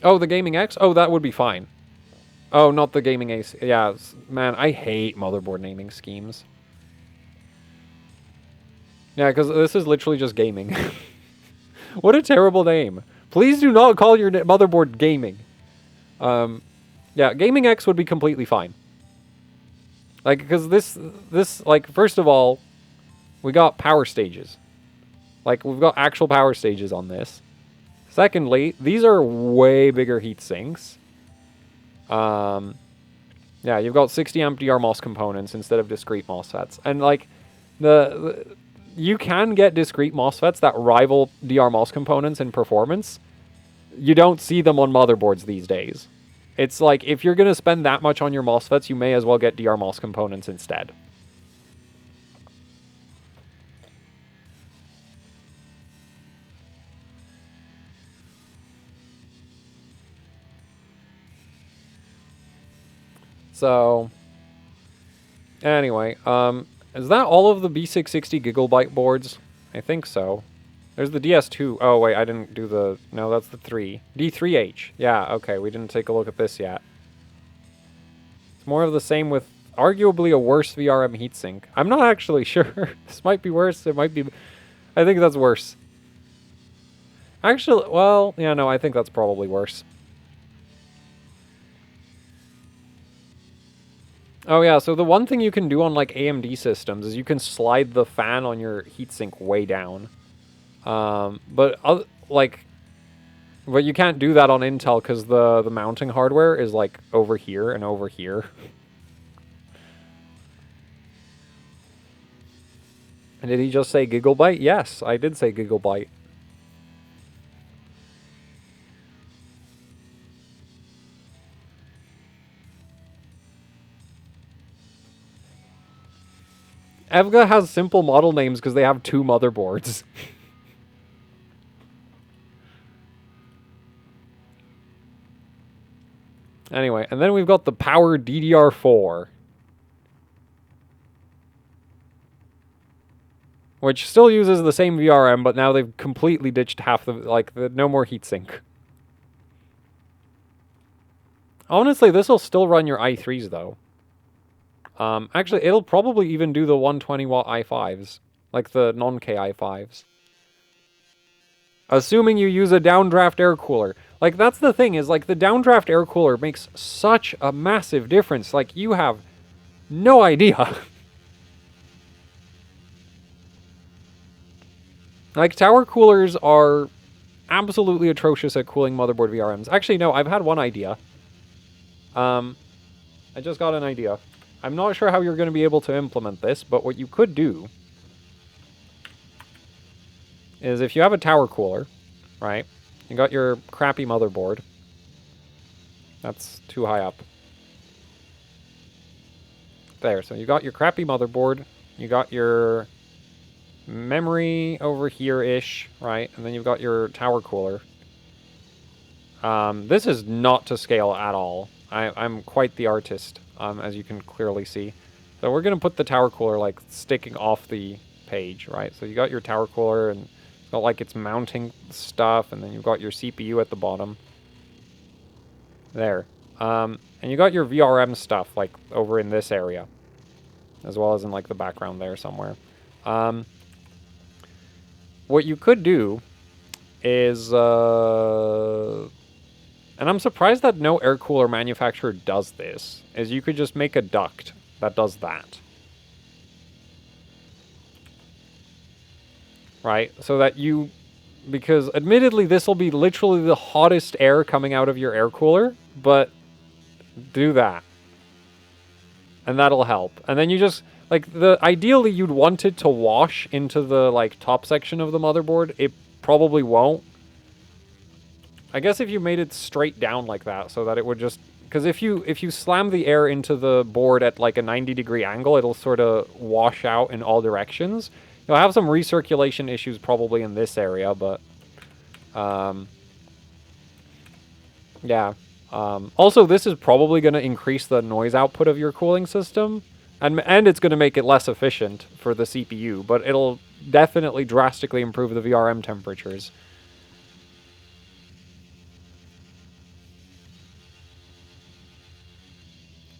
Oh, the Gaming X? Oh, that would be fine. Oh, not the Gaming Ace. Yeah, man, I hate motherboard naming schemes. Yeah, because this is literally just gaming. What a terrible name. Please do not call your motherboard gaming. Yeah, Gaming X would be completely fine. Like, because this, like, first of all, we got power stages. Like, we've got actual power stages on this. Secondly, these are way bigger heat sinks. Yeah, you've got 60 amp DR MOS components instead of discrete MOSFETs. And, like, you can get discrete MOSFETs that rival DR MOS components in performance. You don't see them on motherboards these days. It's like, if you're going to spend that much on your MOSFETs, you may as well get DR MOS components instead. So, anyway, is that all of the B660 Gigabyte boards? I think so. There's the DS2. Oh, wait, I didn't do the... No, that's the 3. D3H. Yeah, okay, we didn't take a look at this yet. It's more of the same with arguably a worse VRM heatsink. I'm not actually sure. This might be worse. It might be... I think that's worse. Actually, well, yeah, no, I think that's probably worse. Oh yeah, so the one thing you can do on like AMD systems is you can slide the fan on your heatsink way down. But you can't do that on Intel because the mounting hardware is like over here and over here. And did he just say Gigabyte? Yes, I did say Gigabyte. Evga has simple model names because they have 2 motherboards. Anyway, and then we've got the Power DDR4. Which still uses the same VRM, but now they've completely ditched half the, no more heatsink. Honestly, this will still run your i3s, though. Actually, it'll probably even do the 120-watt i5s. Like the non-K i5s. Assuming you use a downdraft air cooler. Like, that's the thing, is, like, the downdraft air cooler makes such a massive difference. Like, you have no idea. Like, tower coolers are absolutely atrocious at cooling motherboard VRMs. Actually, no, I've had one idea. I just got an idea. I'm not sure how you're going to be able to implement this, but what you could do is if you have a tower cooler, right? You got your crappy motherboard. That's too high up. There, so you got your crappy motherboard. You got your memory over here-ish, right? And then you've got your tower cooler. This is not to scale at all. I'm quite the artist, as you can clearly see. So we're going to put the tower cooler, like, sticking off the page, right? So you got your tower cooler, and it's got, like, its mounting stuff, and then you've got your CPU at the bottom. There. And you got your VRM stuff, like, over in this area. As well as in, like, the background there somewhere. What you could do is, and I'm surprised that no air cooler manufacturer does this, is you could just make a duct that does that. Right? So that you, because admittedly this will be literally the hottest air coming out of your air cooler, but do that. And that'll help. And then you just, like, ideally you'd want it to wash into the, like, top section of the motherboard. It probably won't. I guess if you made it straight down like that, so that it would just, because if you slam the air into the board at like a 90-degree angle, it'll sort of wash out in all directions. You'll have some recirculation issues probably in this area, but yeah. Also, this is probably going to increase the noise output of your cooling system, and it's going to make it less efficient for the CPU, but it'll definitely drastically improve the VRM temperatures.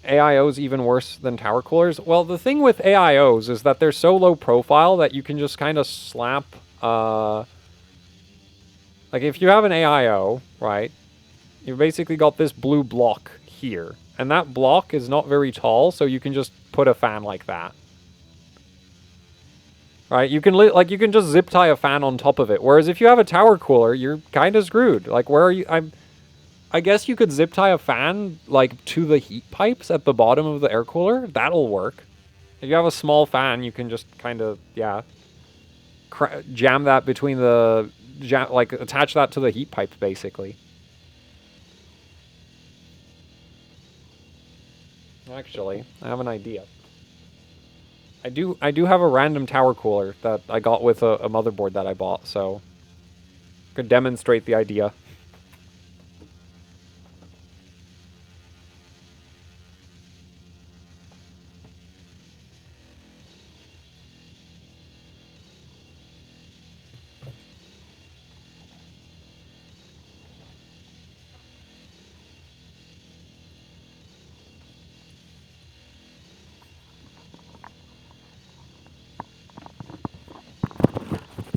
AIOs even worse than tower coolers? Well, the thing with AIOs is that they're so low profile that you can just kind of slap, like if you have an AIO, right, you've basically got this blue block here, and that block is not very tall, so you can just put a fan like that. Right, you can you can just zip tie a fan on top of it, whereas if you have a tower cooler, you're kind of screwed. Like, where are you? I guess you could zip tie a fan, like, to the heat pipes at the bottom of the air cooler. That'll work. If you have a small fan, you can just kind of, yeah, jam that between the, like, attach that to the heat pipe, basically. Actually, I have an idea. I do have a random tower cooler that I got with a motherboard that I bought, so I could demonstrate the idea.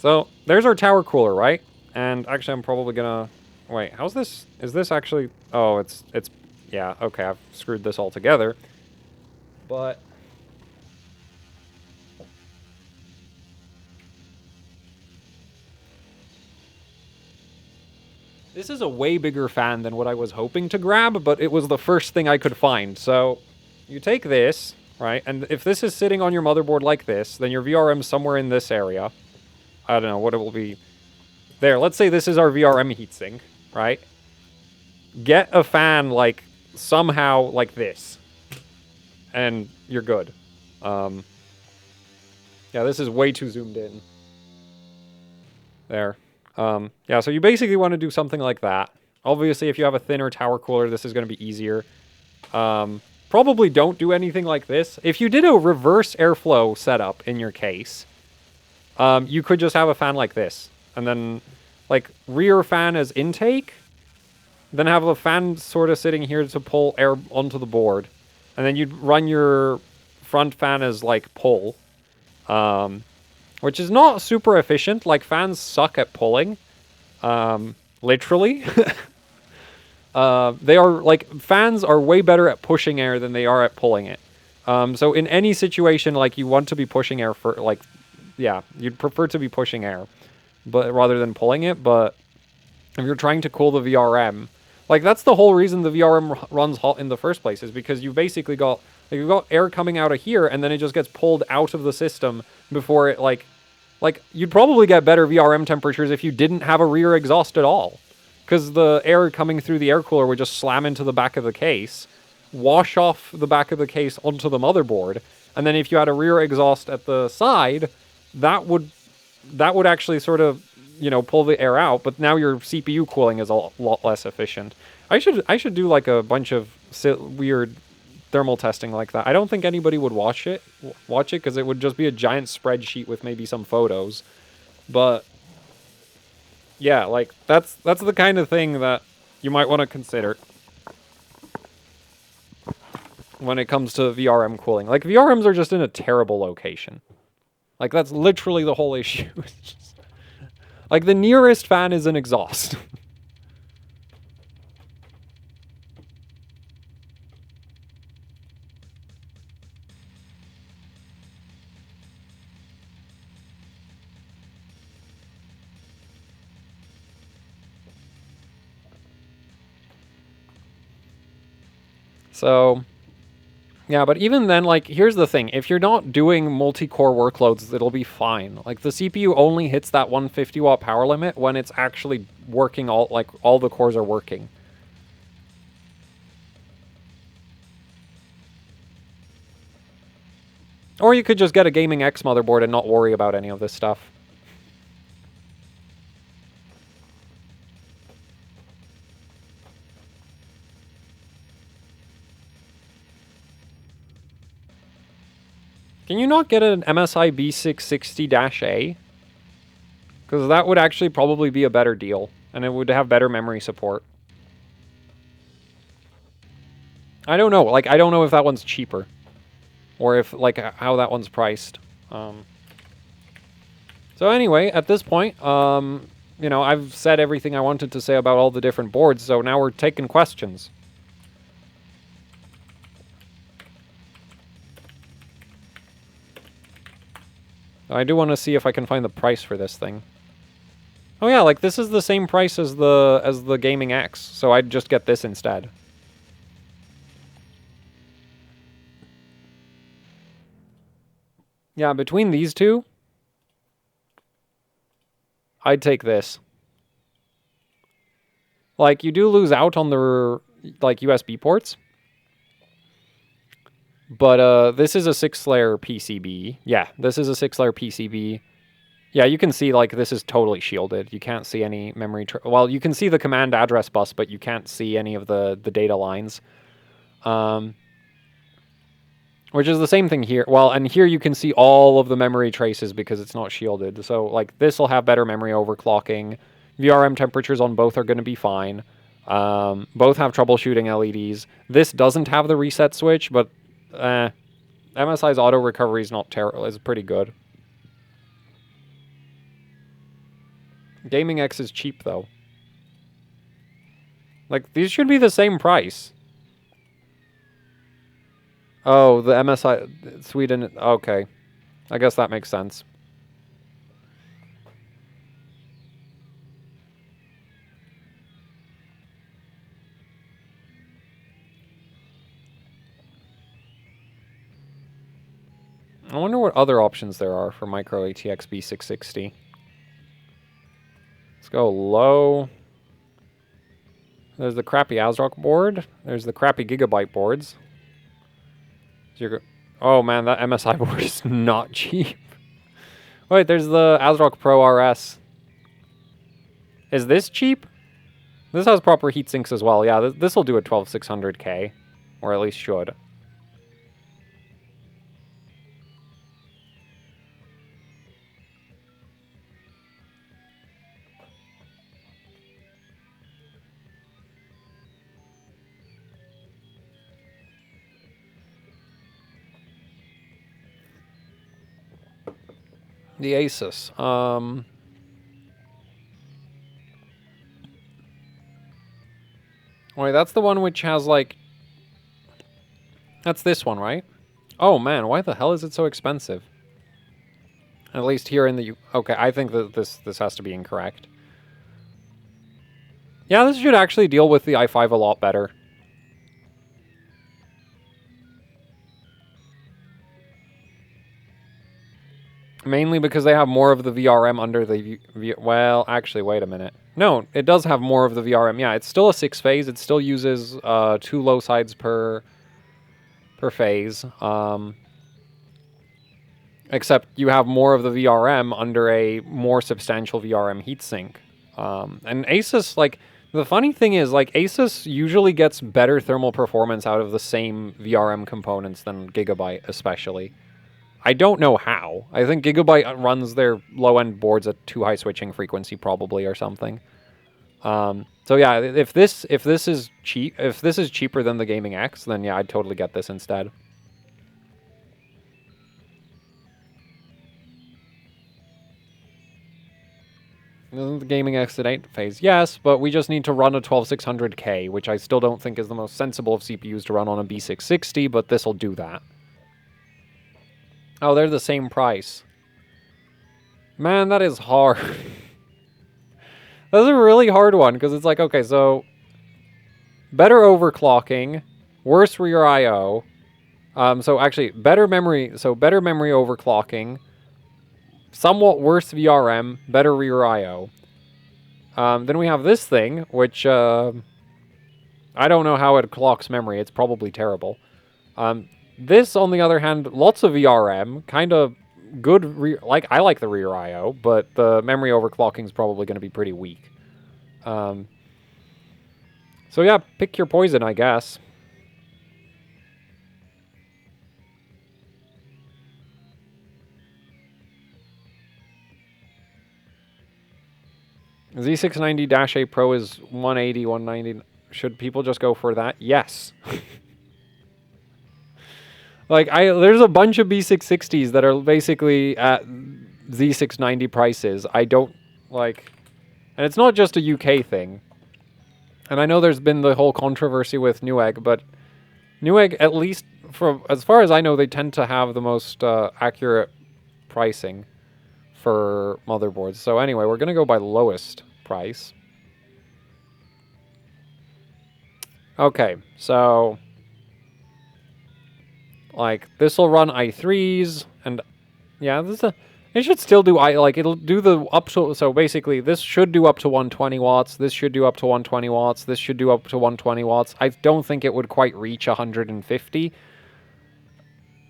So, there's our tower cooler, right? And And actually, I'm probably gonna... Wait, how's this? Is this actually... Oh, it's... Yeah, okay, I've screwed this all together. But... This is a way bigger fan than what I was hoping to grab, but it was the first thing I could find. So, you take this, right? And if this is sitting on your motherboard like this, then your VRM's somewhere in this area. I don't know what it will be. There, let's say this is our VRM heatsink, right? Get a fan, like, somehow like this. And you're good. Yeah, this is way too zoomed in. There. Yeah, so you basically want to do something like that. Obviously, if you have a thinner tower cooler, this is going to be easier. Probably don't do anything like this. If you did a reverse airflow setup in your case, you could just have a fan like this. And then, like, rear fan as intake. Then have a fan sort of sitting here to pull air onto the board. And then you'd run your front fan as, like, pull. Which is not super efficient. Like, fans suck at pulling. Literally. They are, like, fans are way better at pushing air than they are at pulling it. So in any situation, like, you want to be pushing air for, like, yeah, you'd prefer to be pushing air, but rather than pulling it. But if you're trying to cool the VRM, like, that's the whole reason the VRM runs hot in the first place, is because you've basically got, like, you've got air coming out of here, and then it just gets pulled out of the system before it, like, you'd probably get better VRM temperatures if you didn't have a rear exhaust at all. Because the air coming through the air cooler would just slam into the back of the case, wash off the back of the case onto the motherboard, and then if you had a rear exhaust at the side, that would actually sort of, you know, pull the air out, but now your CPU cooling is a lot less efficient. I should do, like, a bunch of weird thermal testing like that. I don't think anybody would watch it because it would just be a giant spreadsheet with maybe some photos. But yeah, like, that's the kind of thing that you might want to consider when it comes to VRM cooling. Like, VRMs are just in a terrible location. Like, that's literally the whole issue. Like, the nearest fan is an exhaust. So, yeah, but even then, like, here's the thing. If you're not doing multi-core workloads, it'll be fine. Like, the CPU only hits that 150 watt power limit when it's actually working, all the cores are working. Or you could just get a Gaming X motherboard and not worry about any of this stuff. Can you not get an MSI B660-A? Because that would actually probably be a better deal, and it would have better memory support. I don't know. Like, I don't know if that one's cheaper, or if, like, how that one's priced. So anyway, at this point, you know, I've said everything I wanted to say about all the different boards, so now we're taking questions. I do want to see if I can find the price for this thing. Oh yeah, like, this is the same price as the Gaming X, so I'd just get this instead. Yeah, between these two, I'd take this. Like, you do lose out on the, like, USB ports. But this is a 6-layer PCB. Yeah, this is a 6-layer PCB. Yeah, you can see, like, this is totally shielded. You can't see any memory... Well, you can see the command address bus, but you can't see any of the data lines. Which is the same thing here. Well, and here you can see all of the memory traces because it's not shielded. So, like, this will have better memory overclocking. VRM temperatures on both are going to be fine. Both have troubleshooting LEDs. This doesn't have the reset switch, but... MSI's auto recovery is not terrible. It's pretty good. Gaming X is cheap, though. Like, these should be the same price. Oh, the MSI Sweden. Okay. I guess that makes sense. I wonder what other options there are for micro ATX B660. Let's go low. There's the crappy ASRock board. There's the crappy Gigabyte boards. Oh man, that MSI board is not cheap. Wait, there's the ASRock Pro RS. Is this cheap? This has proper heat sinks as well. Yeah, this will do a 12600K. Or at least should. The Asus. Wait, that's the one which has, like... That's this one, right? Oh, man, why the hell is it so expensive? At least here in the... Okay, I think that this has to be incorrect. Yeah, this should actually deal with the i5 a lot better. Mainly because they have more of the VRM under the... Well, actually, wait a minute. No, it does have more of the VRM. Yeah, it's still a 6-phase. It still uses 2 low sides per phase. Except you have more of the VRM under a more substantial VRM heatsink. And Asus, like... The funny thing is, like, Asus usually gets better thermal performance out of the same VRM components than Gigabyte, especially. I don't know how. I think Gigabyte runs their low-end boards at too high switching frequency, probably, or something. So yeah, if this is cheaper than the Gaming X, then yeah, I'd totally get this instead. Isn't the Gaming X at 8-phase? Yes, but we just need to run a 12600K, which I still don't think is the most sensible of CPUs to run on a B660, but this'll do that. Oh, they're the same price. Man, that is hard. That's a really hard one, because it's like, okay, so... Better overclocking, worse rear I/O. So actually, better memory overclocking, somewhat worse VRM, better rear I/O. Then we have this thing, which, I don't know how it clocks memory, it's probably terrible. This, on the other hand, lots of VRM, kind of good, I like the rear I/O, but the memory overclocking is probably going to be pretty weak. So yeah, pick your poison, I guess. Z690-A Pro is 180, 190. Should people just go for that? Yes. Like, there's a bunch of B660s that are basically at Z690 prices. I don't, like... And it's not just a UK thing. And I know there's been the whole controversy with Newegg, but Newegg, at least, as far as I know, they tend to have the most accurate pricing for motherboards. So anyway, we're going to go by lowest price. Okay, so... Like, this will run i3s, and yeah, it should still do, it'll do the up to, so basically, this should do up to 120 watts, this should do up to 120 watts, this should do up to 120 watts. I don't think it would quite reach 150.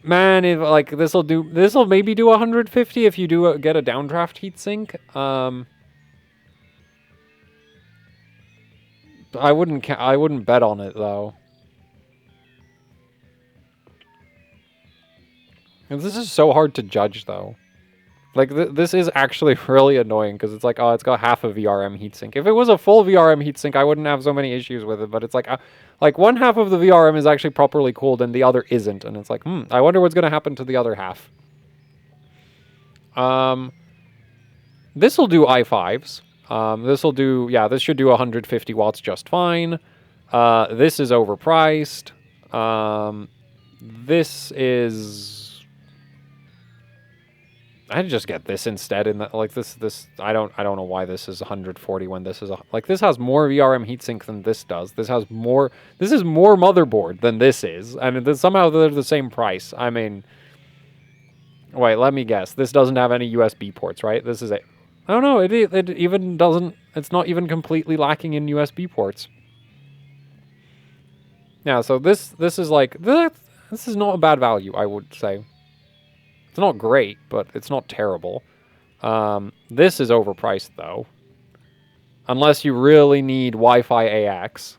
Man, if, like, this'll maybe do 150 if you get a downdraft heatsink. I wouldn't bet on it, though. And this is so hard to judge, though. Like, this is actually really annoying, because it's like, oh, it's got half a VRM heatsink. If it was a full VRM heatsink, I wouldn't have so many issues with it, but it's like one half of the VRM is actually properly cooled, and the other isn't, and it's like, I wonder what's going to happen to the other half. This'll do i5s. This will do, yeah, this should do 150 watts just fine. This is overpriced. This is... I'd just get this instead. In that, like this, I don't know why this is 140 when this is like this has more VRM heatsink than this does. This has more. This is more motherboard than this is, and somehow they're the same price. I mean, wait, let me guess. This doesn't have any USB ports, right? This is a... I don't know. It even doesn't. It's not even completely lacking in USB ports. Yeah. So this is like this is not a bad value, I would say. It's not great, but it's not terrible. This is overpriced, though. Unless you really need Wi-Fi AX.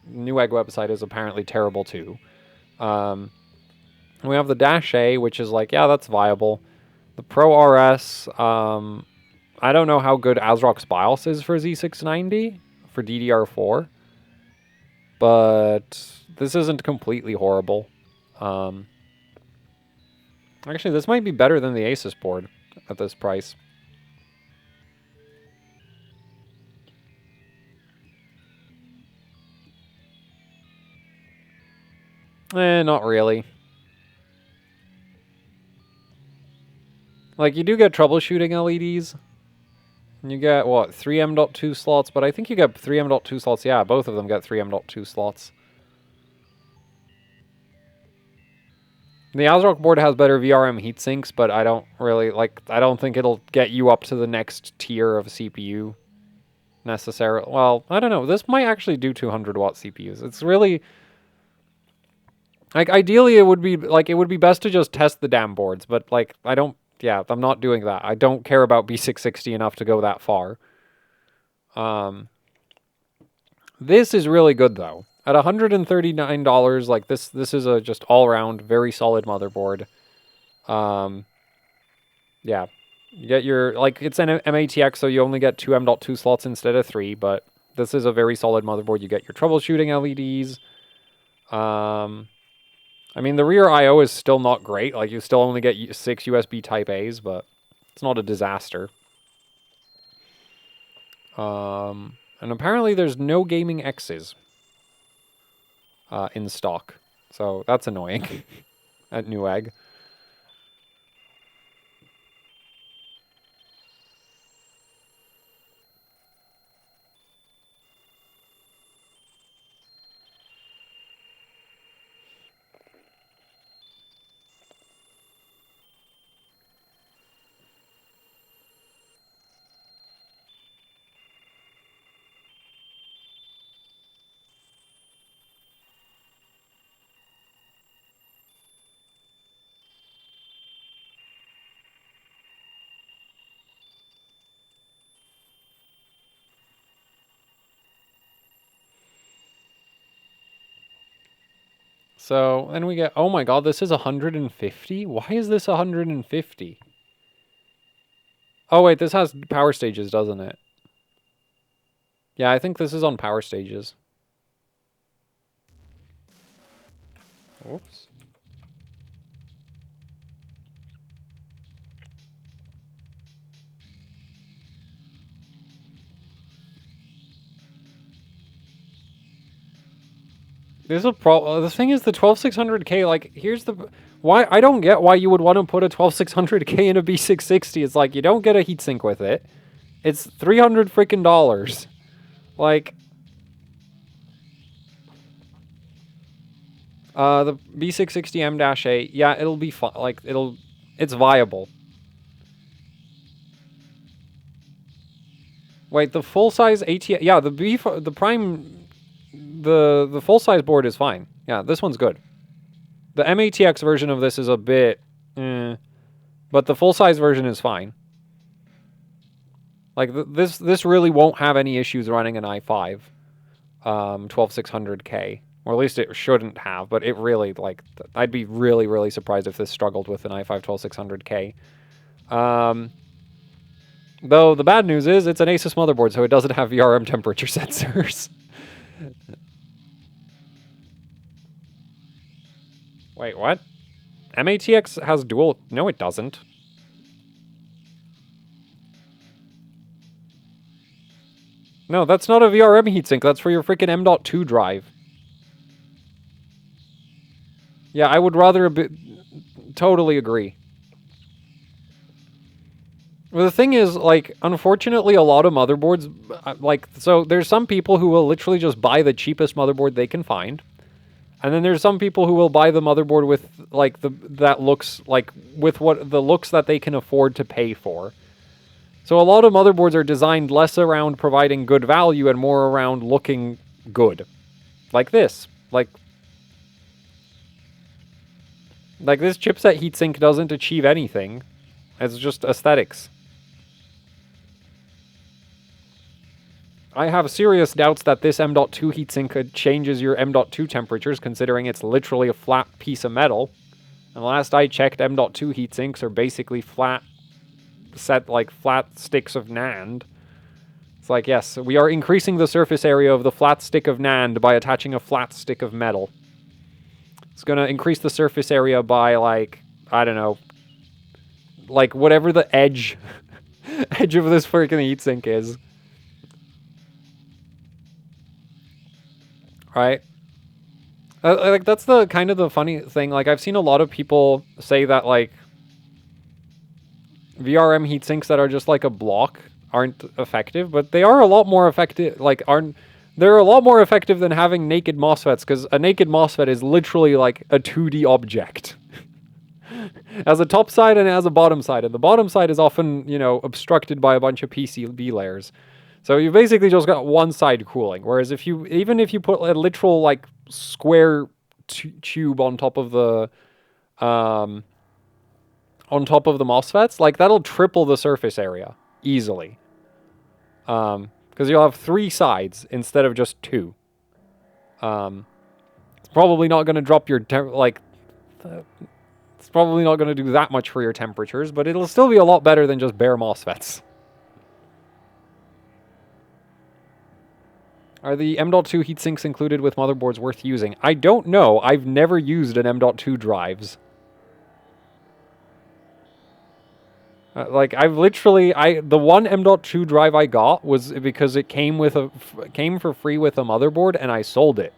Newegg website is apparently terrible, too. We have the Dash A, which is like, yeah, that's viable. The Pro RS, I don't know how good ASRock's BIOS is for Z690, for DDR4. But this isn't completely horrible. Actually, this might be better than the Asus board at this price. Not really. Like, you do get troubleshooting LEDs. And you get, what, 3 M.2 slots? But I think you get 3 M.2 slots. Yeah, both of them get 3 M.2 slots. The ASRock board has better VRM heatsinks, but I don't really, like, I don't think it'll get you up to the next tier of CPU necessarily. Well, I don't know. This might actually do 200 watt CPUs. It's really, like, ideally it would be, like, it would be best to just test the damn boards, but, like, I don't, yeah, I'm not doing that. I don't care about B660 enough to go that far. This is really good, though. At $139, like, this is a just all-around, very solid motherboard. Yeah. You get your, like, it's an MATX, so you only get 2 M.2 slots instead of 3, but this is a very solid motherboard. You get your troubleshooting LEDs. I mean, the rear I/O is still not great. Like, you still only get 6 USB Type A's, but it's not a disaster. And apparently there's no Gaming X's in stock. So that's annoying at Newegg. So, then we get, oh my god, this is 150? Why is this 150? Oh wait, this has power stages, doesn't it? Yeah, I think this is on power stages. Oops. There's a problem. The thing is, the 12600K, like, here's the... Why? I don't get why you would want to put a 12600K in a B660. It's like, you don't get a heatsink with it. It's $300 freaking dollars. Like... the B660M-A, yeah, it'll be fun. Like, it's viable. Wait, the full-size ATX... Yeah, the Prime... The full-size board is fine. Yeah, this one's good. The MATX version of this is a bit... but the full-size version is fine. Like, this really won't have any issues running an i5 12600K. Or at least it shouldn't have, but it really, like... I'd be really, really surprised if this struggled with an i5 12600K. Though, the bad news is, it's an Asus motherboard, so it doesn't have VRM temperature sensors. Wait, what? MATX has dual... No, it doesn't. No, that's not a VRM heatsink. That's for your freaking M.2 drive. Yeah, I would rather totally agree. Well, the thing is, like, unfortunately, a lot of motherboards, like, so there's some people who will literally just buy the cheapest motherboard they can find. And then there's some people who will buy the motherboard with, like, the looks that they can afford to pay for. So a lot of motherboards are designed less around providing good value and more around looking good. Like this. Like this chipset heatsink doesn't achieve anything. It's just aesthetics. I have serious doubts that this M.2 heatsink changes your M.2 temperatures, considering it's literally a flat piece of metal. And last I checked, M.2 heatsinks are basically flat sticks of NAND. It's like, yes, we are increasing the surface area of the flat stick of NAND by attaching a flat stick of metal. It's going to increase the surface area by, like, I don't know, like, whatever the edge of this freaking heatsink is. Right? Like, that's the kind of the funny thing. Like, I've seen a lot of people say that, like, VRM heatsinks that are just like a block aren't effective, but they are a lot more effective, like, they're a lot more effective than having naked MOSFETs, because a naked MOSFET is literally like a 2D object. It has a top side and it has a bottom side, and the bottom side is often, you know, obstructed by a bunch of PCB layers. So you basically just got one side cooling, whereas even if you put a literal, like, square tube on top of the MOSFETs, like, that'll triple the surface area easily. Because you'll have 3 sides instead of just 2. It's probably not going to drop your it's probably not going to do that much for your temperatures, but it'll still be a lot better than just bare MOSFETs. Are the M.2 heatsinks included with motherboards worth using? I don't know. I've never used an M.2 drives. Like, I've literally, the one M.2 drive I got was because it came for free with a motherboard, and I sold it.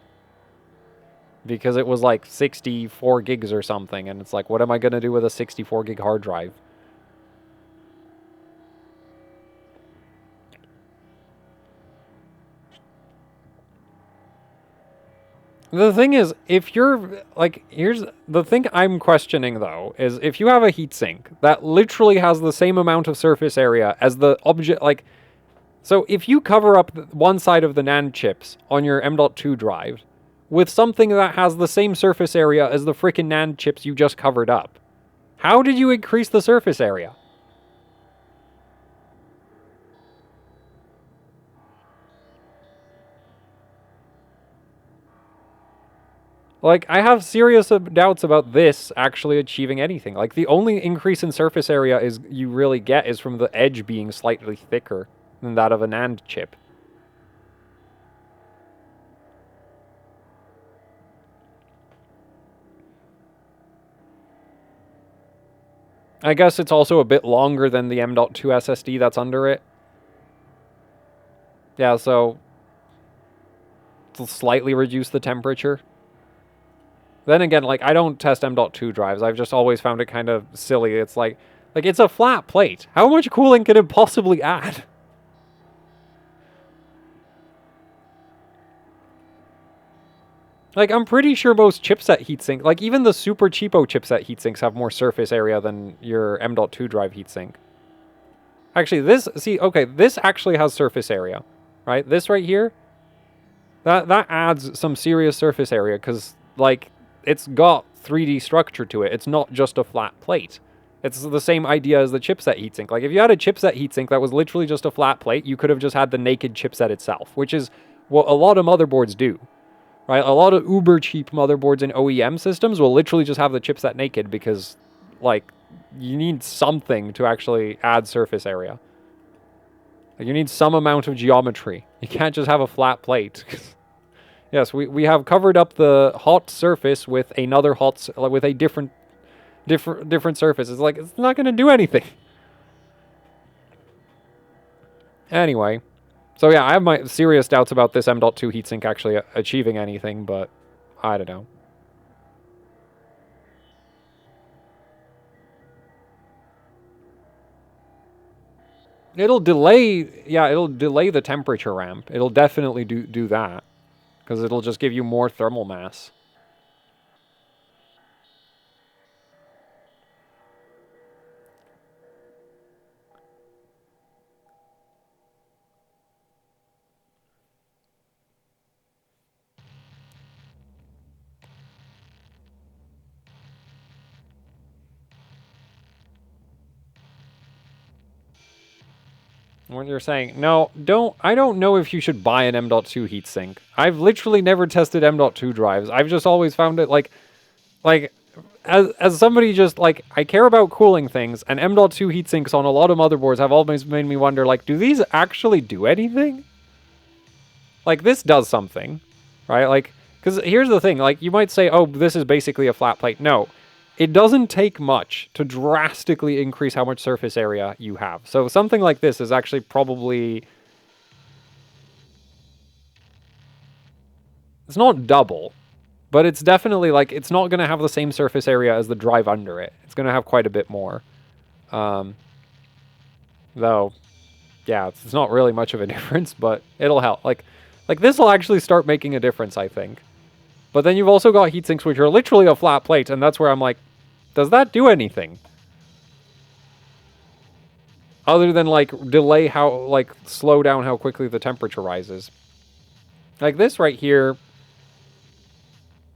Because it was like 64 gigs or something, and it's like, what am I going to do with a 64 gig hard drive? The thing is, if you're, like, here's the thing I'm questioning, though, is if you have a heatsink that literally has the same amount of surface area as the object, like, so if you cover up one side of the NAND chips on your M.2 drive with something that has the same surface area as the freaking NAND chips you just covered up, how did you increase the surface area? Like, I have serious doubts about this actually achieving anything. Like, the only increase in surface area you really get is from the edge being slightly thicker than that of a NAND chip. I guess it's also a bit longer than the M.2 SSD that's under it. Yeah, so it'll slightly reduce the temperature. Then again, like, I don't test M.2 drives. I've just always found it kind of silly. It's like it's a flat plate. How much cooling can it possibly add? Like, I'm pretty sure most chipset heatsink, like, even the super cheapo chipset heatsinks have more surface area than your M.2 drive heatsink. Actually, this actually has surface area, right? This right here, that adds some serious surface area, because, like, it's got 3D structure to it. It's not just a flat plate. It's the same idea as the chipset heatsink. Like, if you had a chipset heatsink that was literally just a flat plate, you could have just had the naked chipset itself, which is what a lot of motherboards do, right? A lot of uber cheap motherboards in OEM systems will literally just have the chipset naked because, like, you need something to actually add surface area. Like, you need some amount of geometry. You can't just have a flat plate. Yes, we have covered up the hot surface with another with a different surface. It's like, it's not going to do anything. Anyway, So yeah, I have my serious doubts about this M.2 heatsink actually achieving anything, but I don't know. It'll delay, yeah, it'll delay the temperature ramp. It'll definitely do that, because it'll just give you more thermal mass. What you're saying? No, I don't know if you should buy an M.2 heatsink. I've literally never tested M.2 drives. I've just always found it like as somebody just like, I care about cooling things, and M.2 heatsinks on a lot of motherboards have always made me wonder, like, do these actually do anything? Like, this does something, right? Like, because here's the thing, like, you might say, oh, this is basically a flat plate. No. It doesn't take much to drastically increase how much surface area you have. So something like this is actually probably... It's not double, but it's definitely like, it's not going to have the same surface area as the drive under it. It's going to have quite a bit more. Though, yeah, it's not really much of a difference, but it'll help. Like this will actually start making a difference, I think. But then you've also got heatsinks which are literally a flat plate, and that's where I'm like, does that do anything? Other than, like, delay how, like, slow down how quickly the temperature rises. Like this right here.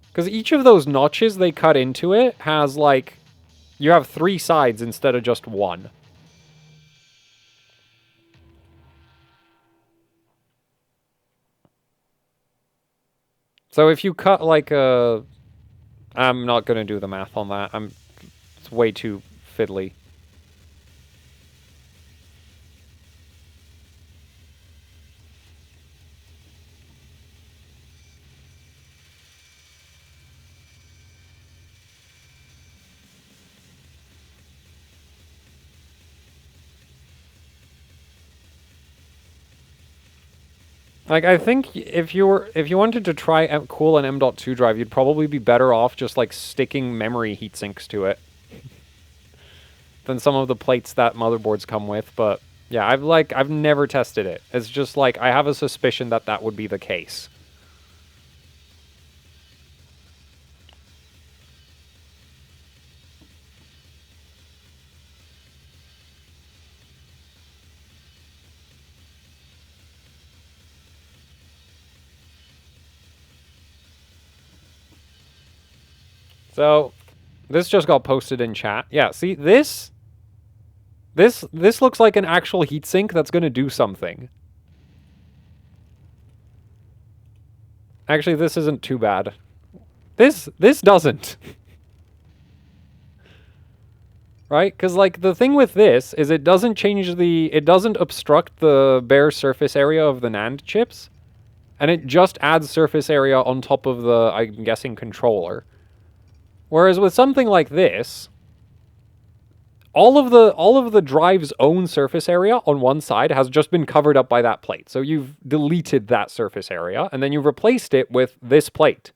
Because each of those notches they cut into it has, like, you have 3 sides instead of just 1. So if you cut, like, a... I'm not going to do the math on that. It's way too fiddly. Like, I think if you wanted to try cool an M.2 drive, you'd probably be better off just, like, sticking memory heatsinks to it than some of the plates that motherboards come with. But yeah, I've never tested it. It's just like, I have a suspicion that that would be the case. So, this just got posted in chat. Yeah, see, this looks like an actual heatsink that's going to do something. Actually, this isn't too bad. This doesn't. Right? Because, like, the thing with this is it doesn't it doesn't obstruct the bare surface area of the NAND chips. And it just adds surface area on top of the, I'm guessing, controller. Whereas with something like this, all of the drive's own surface area on one side has just been covered up by that plate. So you've deleted that surface area, and then you've replaced it with this plate.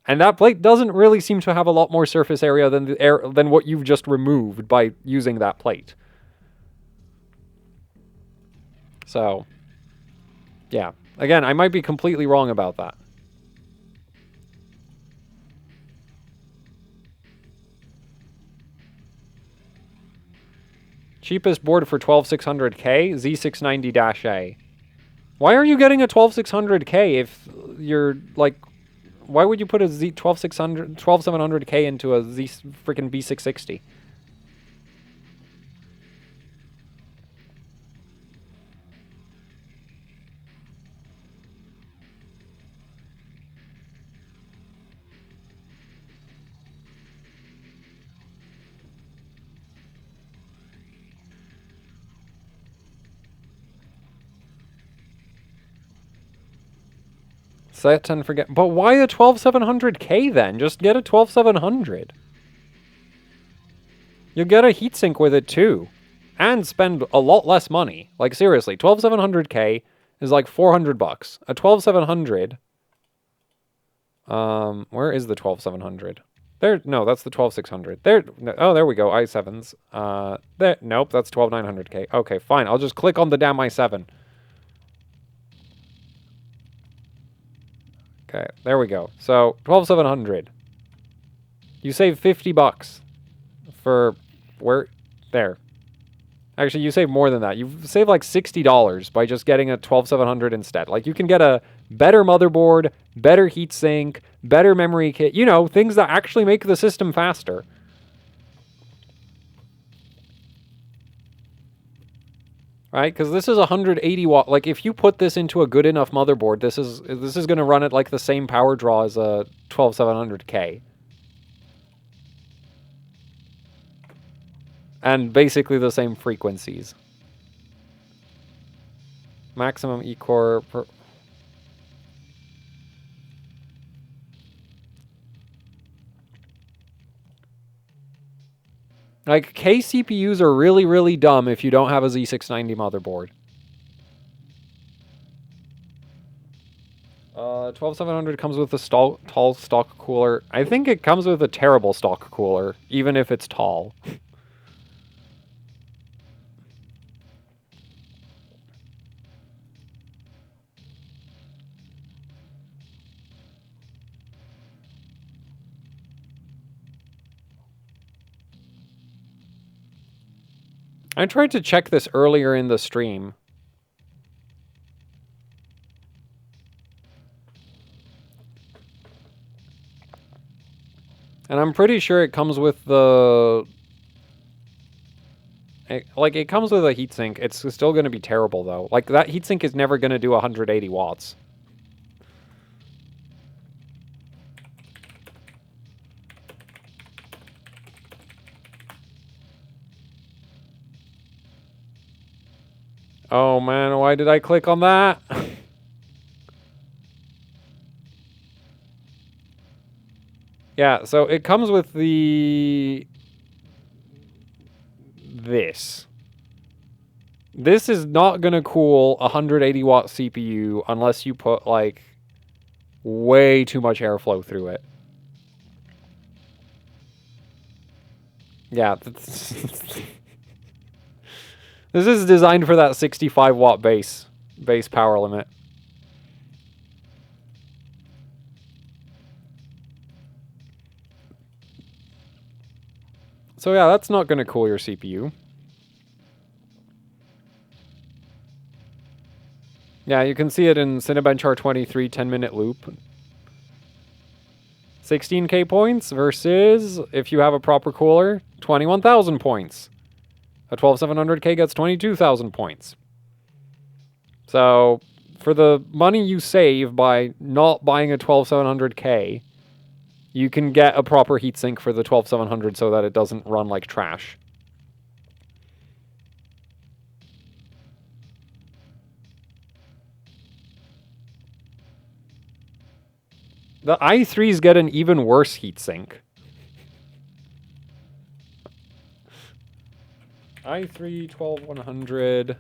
And that plate doesn't really seem to have a lot more surface area than what you've just removed by using that plate. So, yeah. Again, I might be completely wrong about that. Cheapest board for 12600K, Z690-A. Why are you getting a 12600K if you're, like... Why would you put a 12700K into a freaking B660? Set and forget. But why a 12700K then? Just get a 12700. You'll get a heatsink with it too. And spend a lot less money. Like, seriously, 12700K, is like 400 bucks. A 12700. Where is the 12700? There, no, that's the 12600. There, no, oh, there we go, i7s. There, nope, that's 12900K. Okay, fine, I'll just click on the damn i7. Okay, there we go. So, 12700. You save 50 bucks for, where, there. Actually, you save more than that. You save like $60 by just getting a 12700 instead. Like, you can get a better motherboard, better heatsink, better memory kit. You know, things that actually make the system faster. Right? Because this is 180 watt. Like, if you put this into a good enough motherboard, this is going to run at like the same power draw as a 12700K. And basically the same frequencies. Maximum E-core per... Like, K CPUs are really, really dumb if you don't have a Z690 motherboard. 12700 comes with a tall stock cooler. I think it comes with a terrible stock cooler, even if it's tall. I tried to check this earlier in the stream. And I'm pretty sure it comes with the... it comes with a heatsink. It's still going to be terrible, though. Like, that heatsink is never going to do 180 watts. Oh man, why did I click on that? Yeah, so it comes with this. This is not gonna cool a 180 watt CPU unless you put like way too much airflow through it. Yeah. This is designed for that 65 watt base power limit. So yeah, that's not going to cool your CPU. Yeah, you can see it in Cinebench R23 10-minute loop. 16k points versus, if you have a proper cooler, 21,000 points. A 12700K gets 22,000 points. So, for the money you save by not buying a 12700K, you can get a proper heatsink for the 12700 so that it doesn't run like trash. The i3s get an even worse heatsink. i3 12100.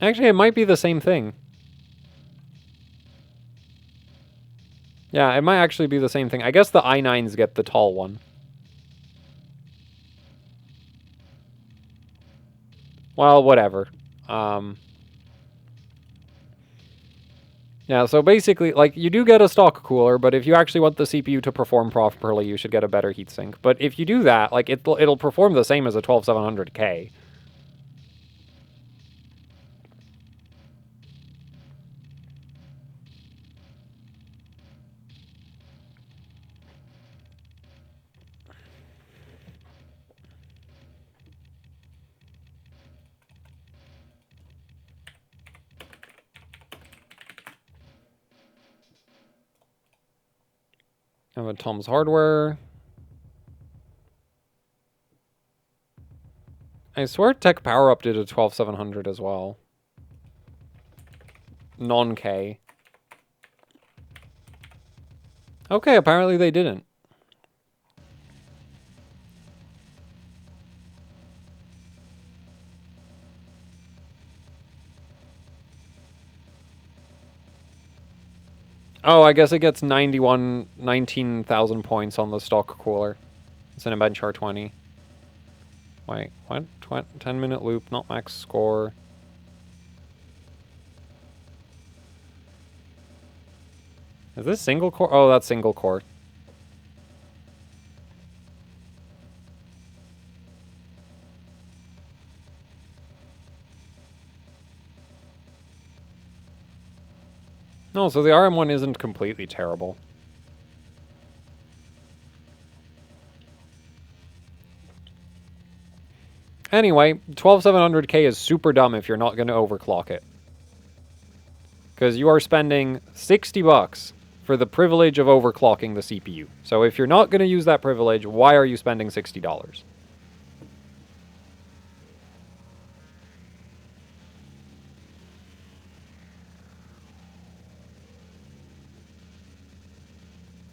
Actually, it might be the same thing. Yeah, it might actually be the same thing. I guess the i9s get the tall one. Well, whatever. Yeah, so basically, like, you do get a stock cooler, but if you actually want the CPU to perform properly, you should get a better heatsink. But if you do that, like, it'll perform the same as a 12700K. I have a Tom's Hardware. I swear Tech Power Up did a 12700 as well. Non-K. Okay, apparently they didn't. Oh, I guess it gets 19,000 points on the stock cooler. It's in a benchmark 20. Wait, what? 10-minute loop, not max score. Is this single core? Oh, that's single core. No, so the RM1 isn't completely terrible. Anyway, 12700K is super dumb if you're not going to overclock it. Because you are spending 60 bucks for the privilege of overclocking the CPU. So if you're not going to use that privilege, why are you spending $60?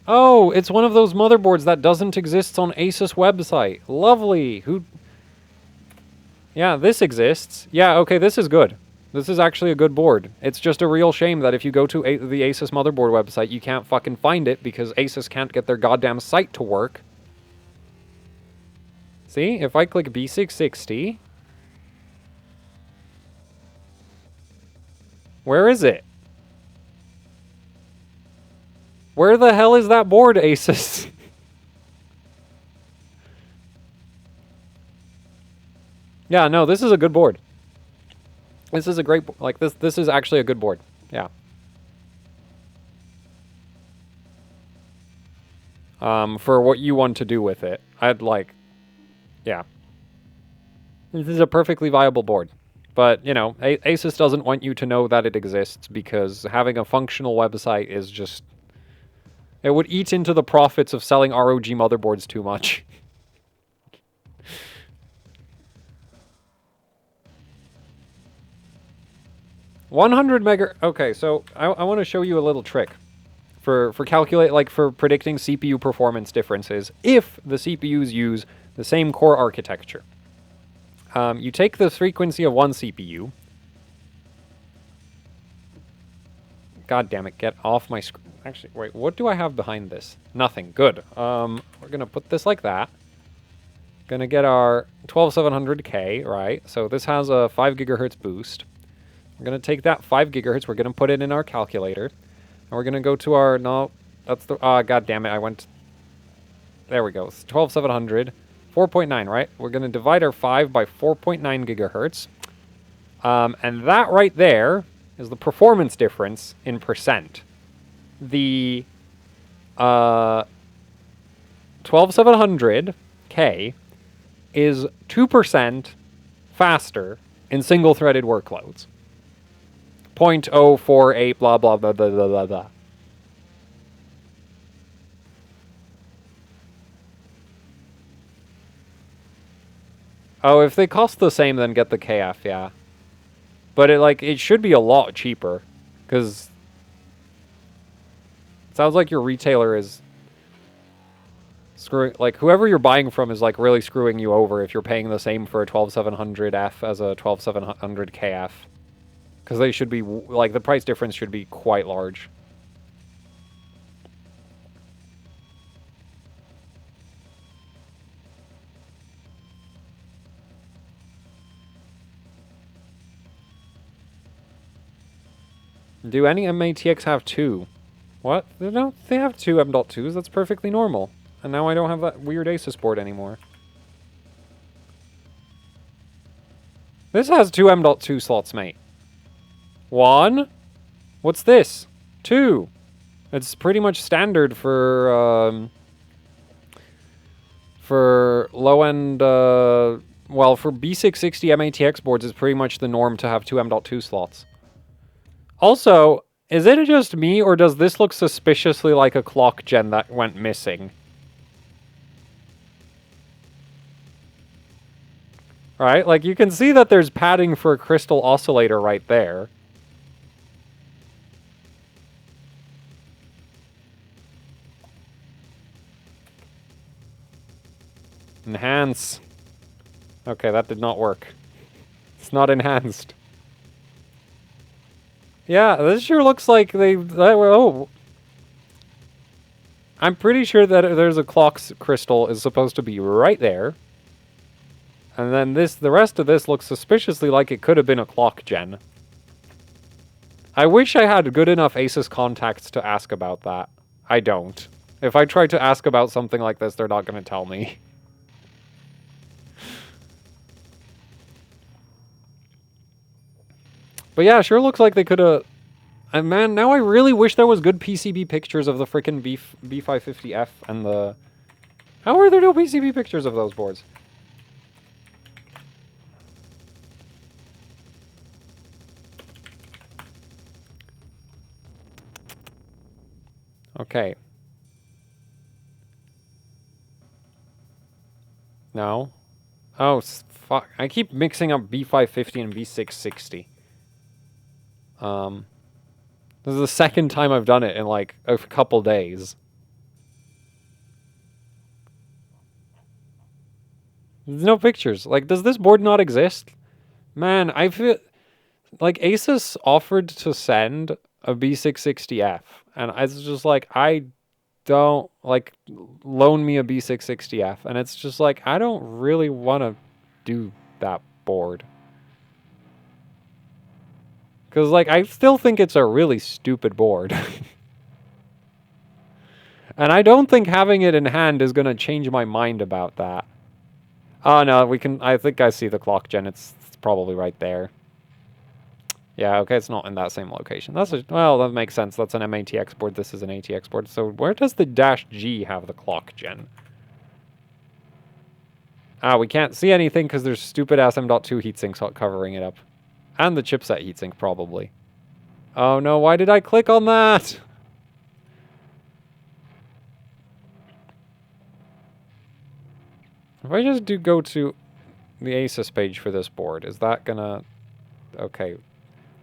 Oh, it's one of those motherboards that doesn't exist on Asus website. Lovely. Who? Yeah, this exists. Yeah, okay, this is good. This is actually a good board. It's just a real shame that if you go to the Asus motherboard website, you can't fucking find it because Asus can't get their goddamn site to work. See, if I click B660... Where is it? Where the hell is that board, Asus? Yeah, no, this is a good board. This is a great, like, this is actually a good board. Yeah. For what you want to do with it. I'd like, yeah. This is a perfectly viable board. But, you know, Asus doesn't want you to know that it exists because having a functional website is just... It would eat into the profits of selling ROG motherboards too much. Okay, so I want to show you a little trick for predicting CPU performance differences if the CPUs use the same core architecture. You take the frequency of one CPU. God damn it, get off my screen. Actually, wait, what do I have behind this? Nothing. Good. We're going to put this like that. Going to get our 12700K, right? So this has a 5 gigahertz boost. We're going to take that 5 gigahertz, we're going to put it in our calculator. And we're going to go to our, no, that's the, god damn it, I went, there we go, it's 12700, 4.9, right? We're going to divide our 5 by 4.9 gigahertz. And that right there is the performance difference in percent. The 12700K is 2% faster in single-threaded workloads. 0.048 blah blah blah blah blah blah blah. Oh, if they cost the same, then get the KF, yeah. But it should be a lot cheaper, because it sounds like your retailer is screwing, like whoever you're buying from is like really screwing you over if you're paying the same for a 12700F as a 12700KF. Because they should be, like, the price difference should be quite large. Do any MATX have 2? What? No, they have 2 M.2s. That's perfectly normal. And now I don't have that weird Asus board anymore. This has 2 M.2 slots, mate. 1? What's this? 2. It's pretty much standard for low-end, well, for B660 MATX boards, it's pretty much the norm to have 2 M.2 slots. Also, is it just me, or does this look suspiciously like a clock gen that went missing? Right? Like, you can see that there's padding for a crystal oscillator right there. Enhance. Okay, that did not work. It's not enhanced. Yeah, this sure looks like they... Oh. I'm pretty sure that there's a clock crystal is supposed to be right there. And then the rest of this looks suspiciously like it could have been a clock gen. I wish I had good enough Asus contacts to ask about that. I don't. If I try to ask about something like this, they're not going to tell me. But yeah, sure looks like they could have... And man, now I really wish there was good PCB pictures of the frickin' B550F and the... How are there no PCB pictures of those boards? Okay. No. Oh, fuck. I keep mixing up B550 and B660. This is the second time I've done it in, like, a couple days. There's no pictures. Like, does this board not exist? Man, I feel... Like, Asus offered to send a B660F. And I was just like, I don't... Like, loan me a B660F. And it's just like, I don't really want to do that board. Because, like, I still think it's a really stupid board. And I don't think having it in hand is going to change my mind about that. Oh, no, we can... I think I see the clock gen. It's probably right there. Yeah, okay, it's not in that same location. Well, that makes sense. That's an MATX board. This is an ATX board. So where does the -G have the clock gen? Ah, we can't see anything because there's stupid-ass M.2 heatsinks covering it up. And the chipset heatsink, probably. Oh no, why did I click on that? If I just go to the Asus page for this board, is that gonna... Okay.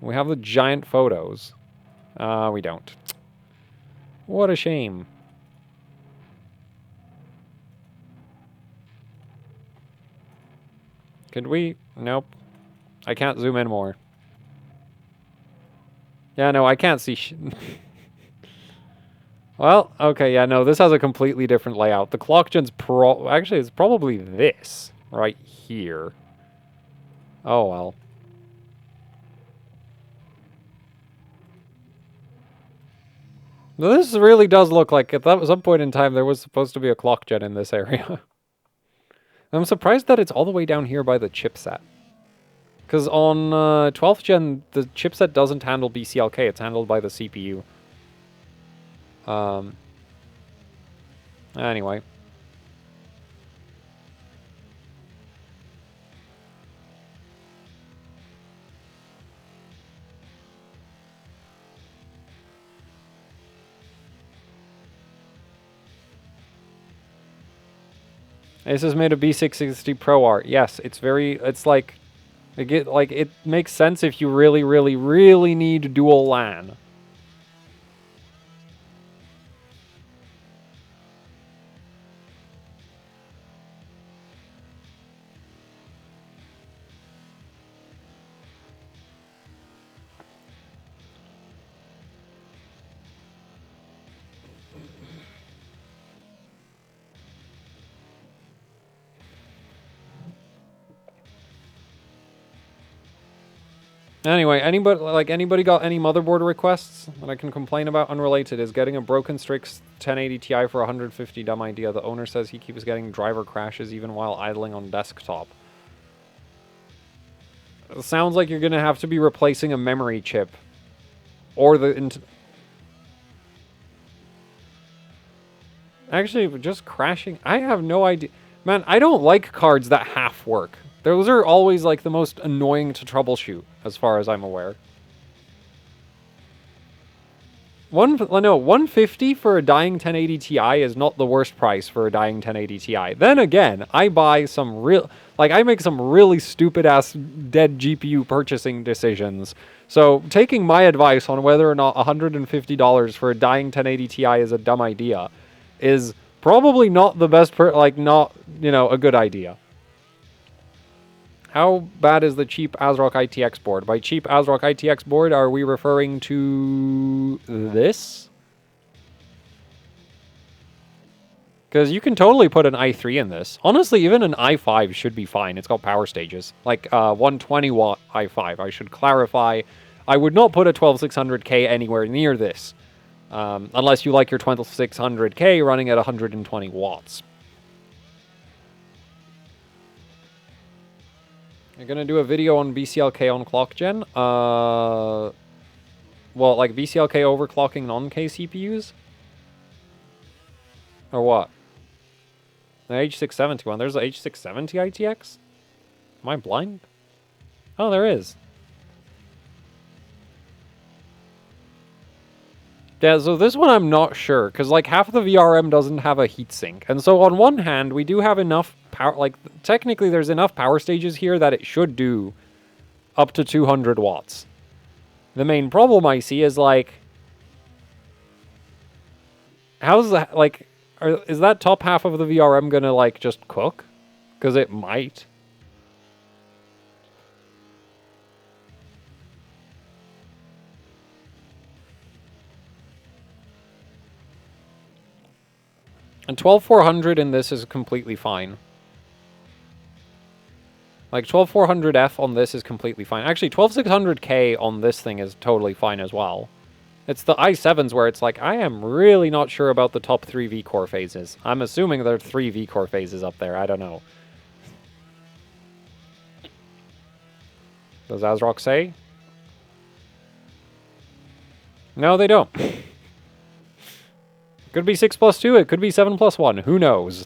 We have the giant photos. We don't. What a shame. Could we? Nope. I can't zoom in more. Yeah, no, I can't see Well, okay, yeah, no, this has a completely different layout. The clock gen's actually, it's probably this right here. Oh, well. This really does look like at some point in time there was supposed to be a clock gen in this area. I'm surprised that it's all the way down here by the chipset. Because on 12th gen, the chipset doesn't handle BCLK, it's handled by the CPU. Anyway. Asus made a B660 Pro art. Yes, it's like, it makes sense if you really, really, really need dual LAN. Anyway, anybody got any motherboard requests that I can complain about? Unrelated is getting a broken STRIX 1080 Ti for 150. Dumb idea. The owner says he keeps getting driver crashes even while idling on desktop. It sounds like you're gonna have to be replacing a memory chip, or actually just crashing. I have no idea, man. I don't like cards that half work. Those are always, like, the most annoying to troubleshoot, as far as I'm aware. 150 for a dying 1080 Ti is not the worst price for a dying 1080 Ti. Then again, I buy some I make some really stupid-ass dead GPU purchasing decisions. So, taking my advice on whether or not $150 for a dying 1080 Ti is a dumb idea is Probably not the best, not, you know, a good idea. How bad is the cheap ASRock ITX board? By cheap ASRock ITX board, are we referring to this? Because you can totally put an i3 in this. Honestly, even an i5 should be fine. It's got power stages. Like 120 watt i5. I should clarify. I would not put a 12600K anywhere near this. Unless you like your 2600K running at 120 watts. You're going to do a video on BCLK on clock gen? Well, like BCLK overclocking non-K CPUs? Or what? The H670 one. There's a H670 ITX? Am I blind? Oh, there is. Yeah, so this one I'm not sure, because like half of the VRM doesn't have a heatsink. And so on one hand, we do have enough power, like technically there's enough power stages here that it should do up to 200 watts. The main problem I see is like, how's that, like, is that top half of the VRM gonna like just cook? Because it might. And 12400 in this is completely fine. Like 12400F on this is completely fine. Actually, 12600K on this thing is totally fine as well. It's the i7s where it's like, I am really not sure about the top 3 V-core phases. I'm assuming there are 3 V-core phases up there. I don't know. Does ASRock say? No, they don't. Could be 6 plus 2, it could be 7 plus 1. Who knows?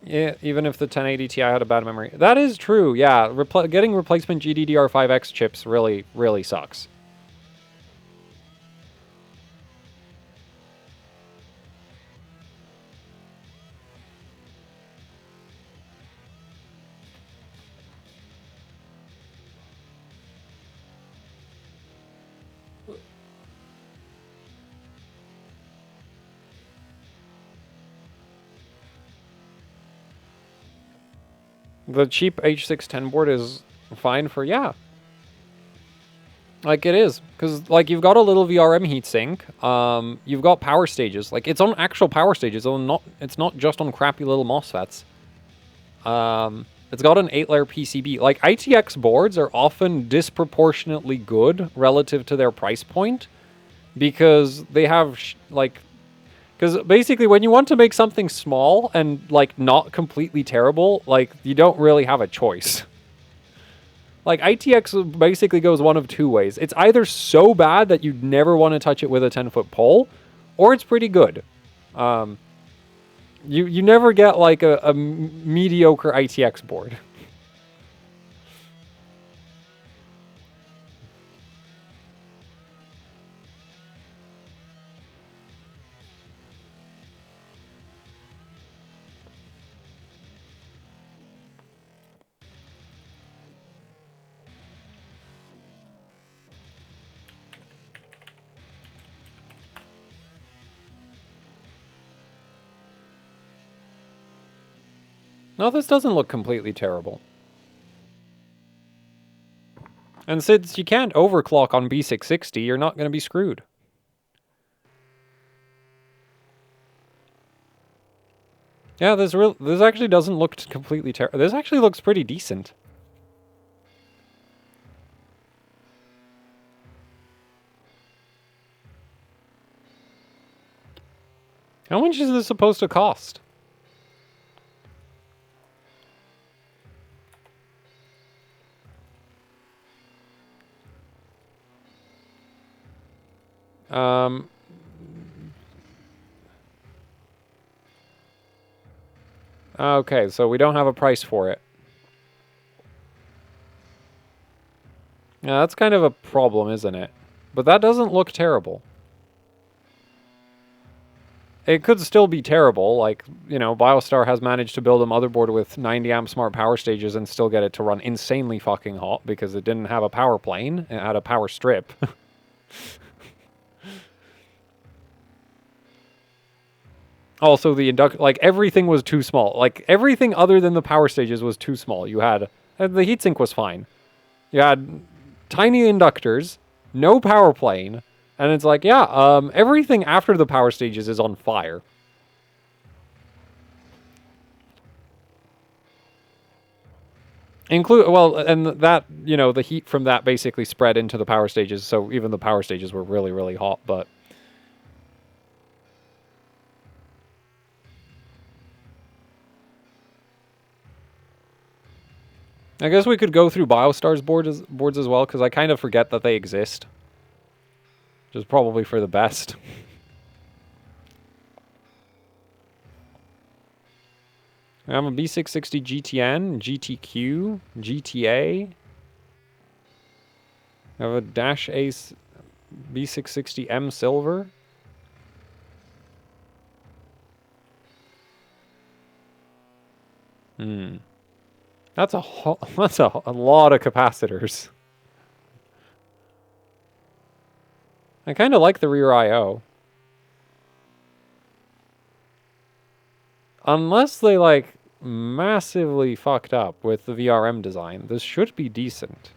Yeah, even if the 1080 Ti had a bad memory. That is true, yeah. Getting replacement GDDR5X chips really, really sucks. The cheap H610 board is fine for, yeah. Like, it is. Because, like, you've got a little VRM heatsink. You've got power stages. Like, it's on actual power stages. It's not just on crappy little MOSFETs. It's got an 8-layer PCB. Like, ITX boards are often disproportionately good relative to their price point. Because they have, like... Because basically, when you want to make something small and, like, not completely terrible, like, you don't really have a choice. Like, ITX basically goes one of two ways. It's either so bad that you'd never want to touch it with a 10-foot pole, or it's pretty good. You never get, like, a mediocre ITX board. No, this doesn't look completely terrible. And since you can't overclock on B660, you're not going to be screwed. Yeah, this actually doesn't look completely terrible. This actually looks pretty decent. How much is this supposed to cost? Okay, so we don't have a price for it. Yeah, that's kind of a problem, isn't it? But that doesn't look terrible. It could still be terrible, like, you know, BioStar has managed to build a motherboard with 90 amp smart power stages and still get it to run insanely fucking hot because it didn't have a power plane, it had a power strip. Also, the like everything was too small. Like everything other than the power stages was too small. You had the heatsink was fine. You had tiny inductors, no power plane, and it's like, yeah, everything after the power stages is on fire. Well, and that, you know, the heat from that basically spread into the power stages, so even the power stages were really, really hot, but... I guess we could go through BioStar's boards as well, because I kind of forget that they exist. Which is probably for the best. I have a B660 GTN, GTQ, GTA. I have a Dash Ace B660M Silver. That's a lot of capacitors. I kind of like the rear I/O. Unless they, like, massively fucked up with the VRM design, this should be decent.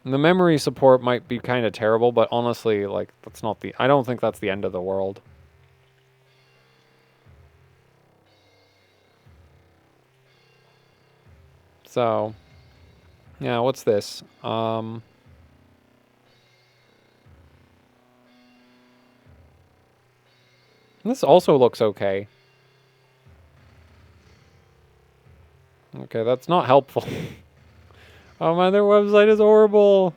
The memory support might be kind of terrible, but honestly, like, that's not the... I don't think that's the end of the world. So, yeah, what's this? This also looks okay. Okay, that's not helpful. Oh man, their website is horrible.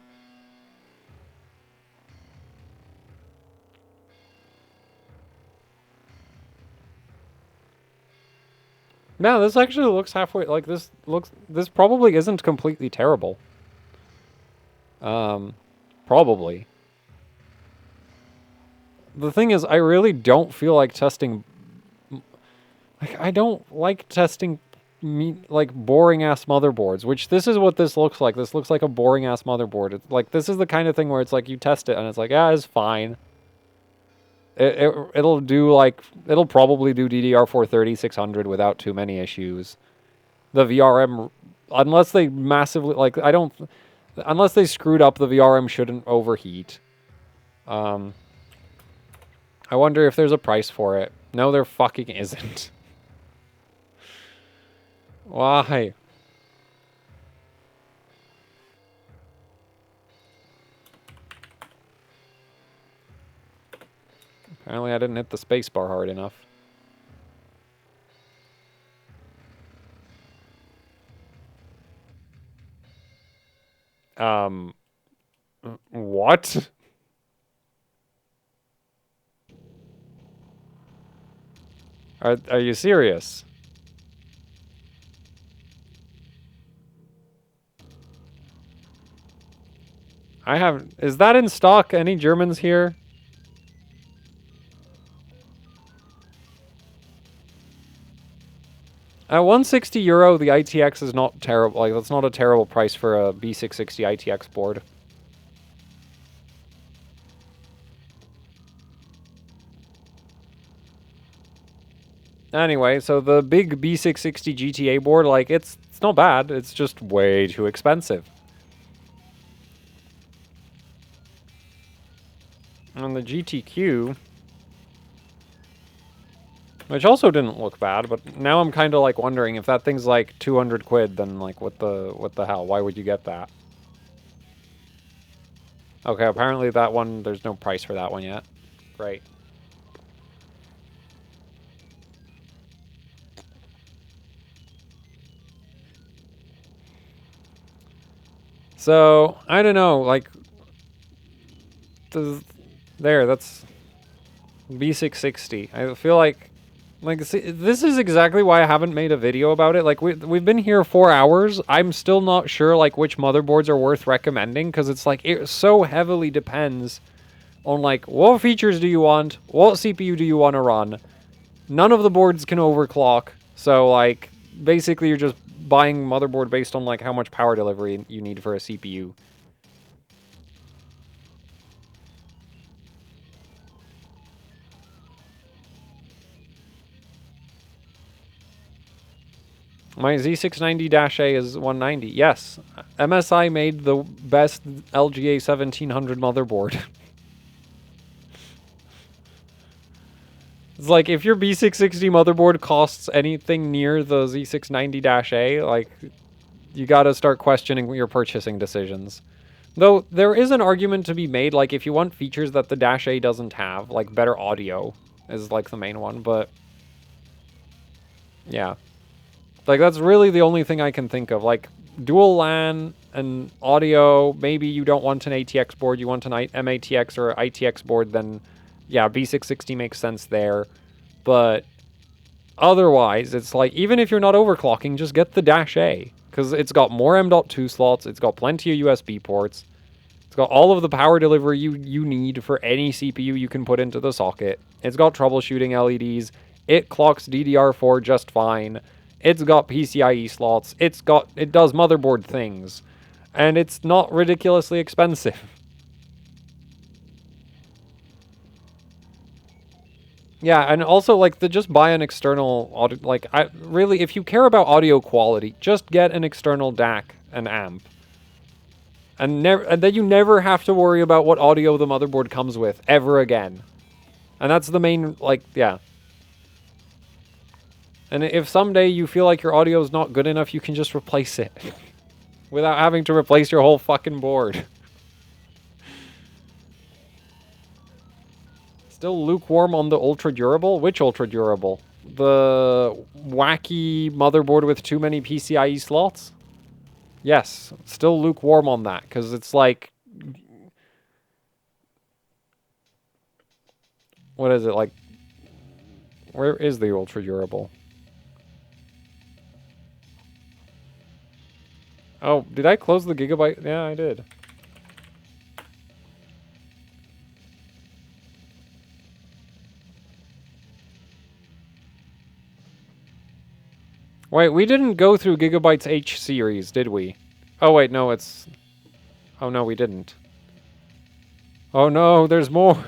No, this actually looks halfway, like this probably isn't completely terrible. Probably. The thing is, I really don't feel like testing, like, I don't like testing like boring ass motherboards, which this is what this looks like. This looks like a boring ass motherboard. It's like, this is the kind of thing where it's like you test it and it's like, yeah, it's fine. It'll do, like, it'll probably do DDR4 3600 without too many issues. The VRM, unless they massively, like, unless they screwed up, the VRM shouldn't overheat. I wonder if there's a price for it. No, there fucking isn't. Why? Apparently I didn't hit the spacebar hard enough. What? Are you serious? Is that in stock? Any Germans here? At €160, the ITX is not terrible. Like, that's not a terrible price for a B660 ITX board. Anyway, so the big B660 GTA board, like, it's not bad. It's just way too expensive. And the GTQ, which also didn't look bad, but now I'm kind of like wondering if that thing's like 200 quid, then like what the hell? Why would you get that? Okay, apparently that one, there's no price for that one yet. Great. So, I don't know, like, there, that's B660. I feel like, see, this is exactly why I haven't made a video about it. Like, we've been here 4 hours. I'm still not sure, like, which motherboards are worth recommending, because it's, like, it so heavily depends on, like, what features do you want? What CPU do you want to run? None of the boards can overclock, so like basically you're just buying motherboard based on like how much power delivery you need for a CPU. My Z690-A is 190. Yes, MSI made the best LGA 1700 motherboard. It's like, if your B660 motherboard costs anything near the Z690-A, like, you gotta start questioning your purchasing decisions. Though, there is an argument to be made, like, if you want features that the Dash A doesn't have, like, better audio is, like, the main one, but... yeah. Like, that's really the only thing I can think of. Like, dual LAN and audio, maybe you don't want an ATX board, you want an MATX or ITX board, then, yeah, B660 makes sense there. But otherwise, it's like, even if you're not overclocking, just get the Dash A. Because it's got more M.2 slots, it's got plenty of USB ports, it's got all of the power delivery you need for any CPU you can put into the socket. It's got troubleshooting LEDs, it clocks DDR4 just fine. It's got PCIe slots. It does motherboard things. And it's not ridiculously expensive. Yeah, and also, like, just buy an external audio, like, really, if you care about audio quality, just get an external DAC and amp. And then you never have to worry about what audio the motherboard comes with, ever again. And that's the main, like, yeah. And if someday you feel like your audio is not good enough, you can just replace it. Without having to replace your whole fucking board. Still lukewarm on the ultra durable? Which ultra durable? The wacky motherboard with too many PCIe slots? Yes, still lukewarm on that, because it's like... what is it, like... where is the ultra durable? Oh, did I close the Gigabyte? Yeah, I did. Wait, we didn't go through Gigabyte's H series, did we? Oh, wait, no, it's... oh, no, we didn't. Oh, no, there's more.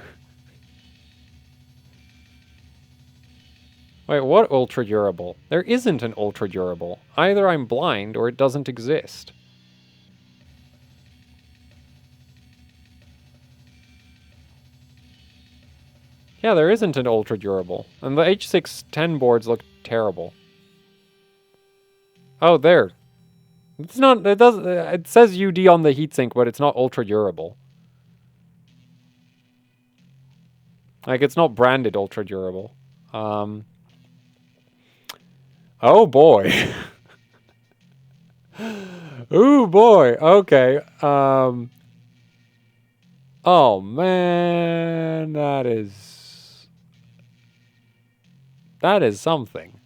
Wait, what ultra durable? There isn't an ultra durable. Either I'm blind or it doesn't exist. Yeah, there isn't an ultra durable. And the H610 boards look terrible. Oh, there. It's not, it says UD on the heatsink, but it's not ultra durable. Like, it's not branded ultra durable. Oh boy. Ooh boy. Okay. Oh man, that is something.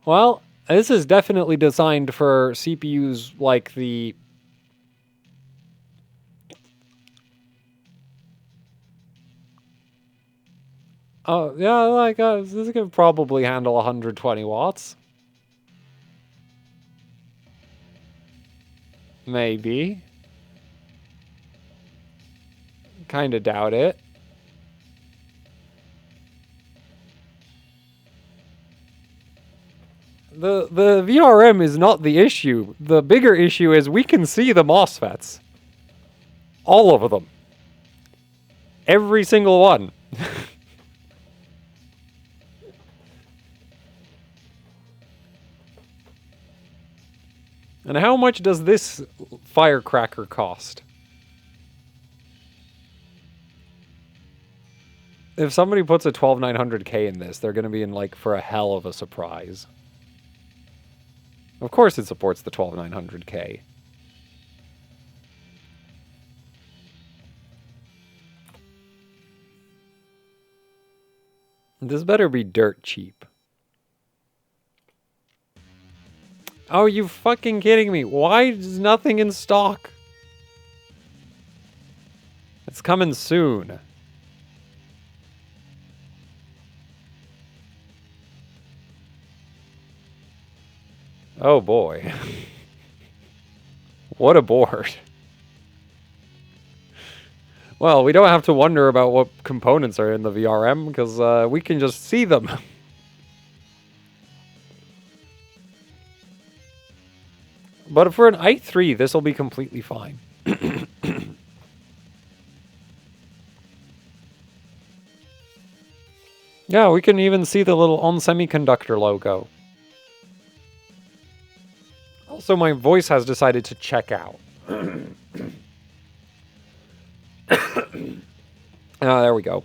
Well, this is definitely designed for CPUs like the... oh, yeah, like, this can probably handle 120 watts. Maybe. Kinda doubt it. The VRM is not the issue. The bigger issue is we can see the MOSFETs. All of them. Every single one. And how much does this firecracker cost? If somebody puts a 12900K in this, they're going to be in, like, for a hell of a surprise. Of course it supports the 12900K. This better be dirt cheap. Oh, you fucking kidding me? Why is nothing in stock? It's coming soon. Oh boy. What a board. Well, we don't have to wonder about what components are in the VRM, because we can just see them. But for an i3, this will be completely fine. Yeah, we can even see the little on semiconductor logo. Also, my voice has decided to check out. Ah, there we go.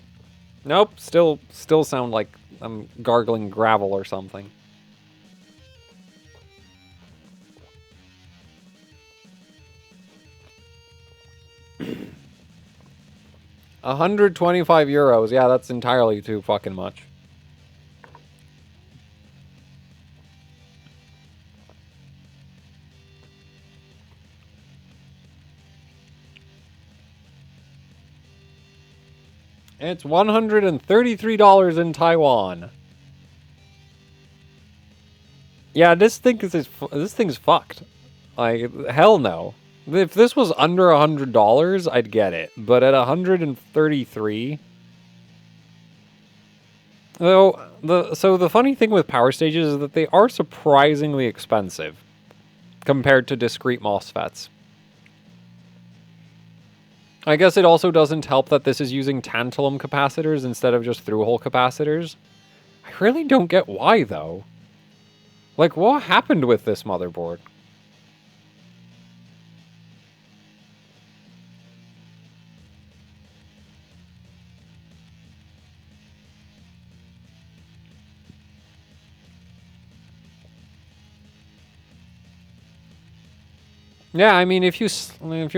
Nope, still sound like I'm gargling gravel or something. €125. Yeah, that's entirely too fucking much. It's $133 in Taiwan. Yeah, this thing's fucked. Like, hell no. If this was under $100, I'd get it. But at $133, though, so the funny thing with power stages is that they are surprisingly expensive compared to discrete MOSFETs. I guess it also doesn't help that this is using tantalum capacitors instead of just through-hole capacitors. I really don't get why, though. Like, what happened with this motherboard? Yeah, I mean, if you're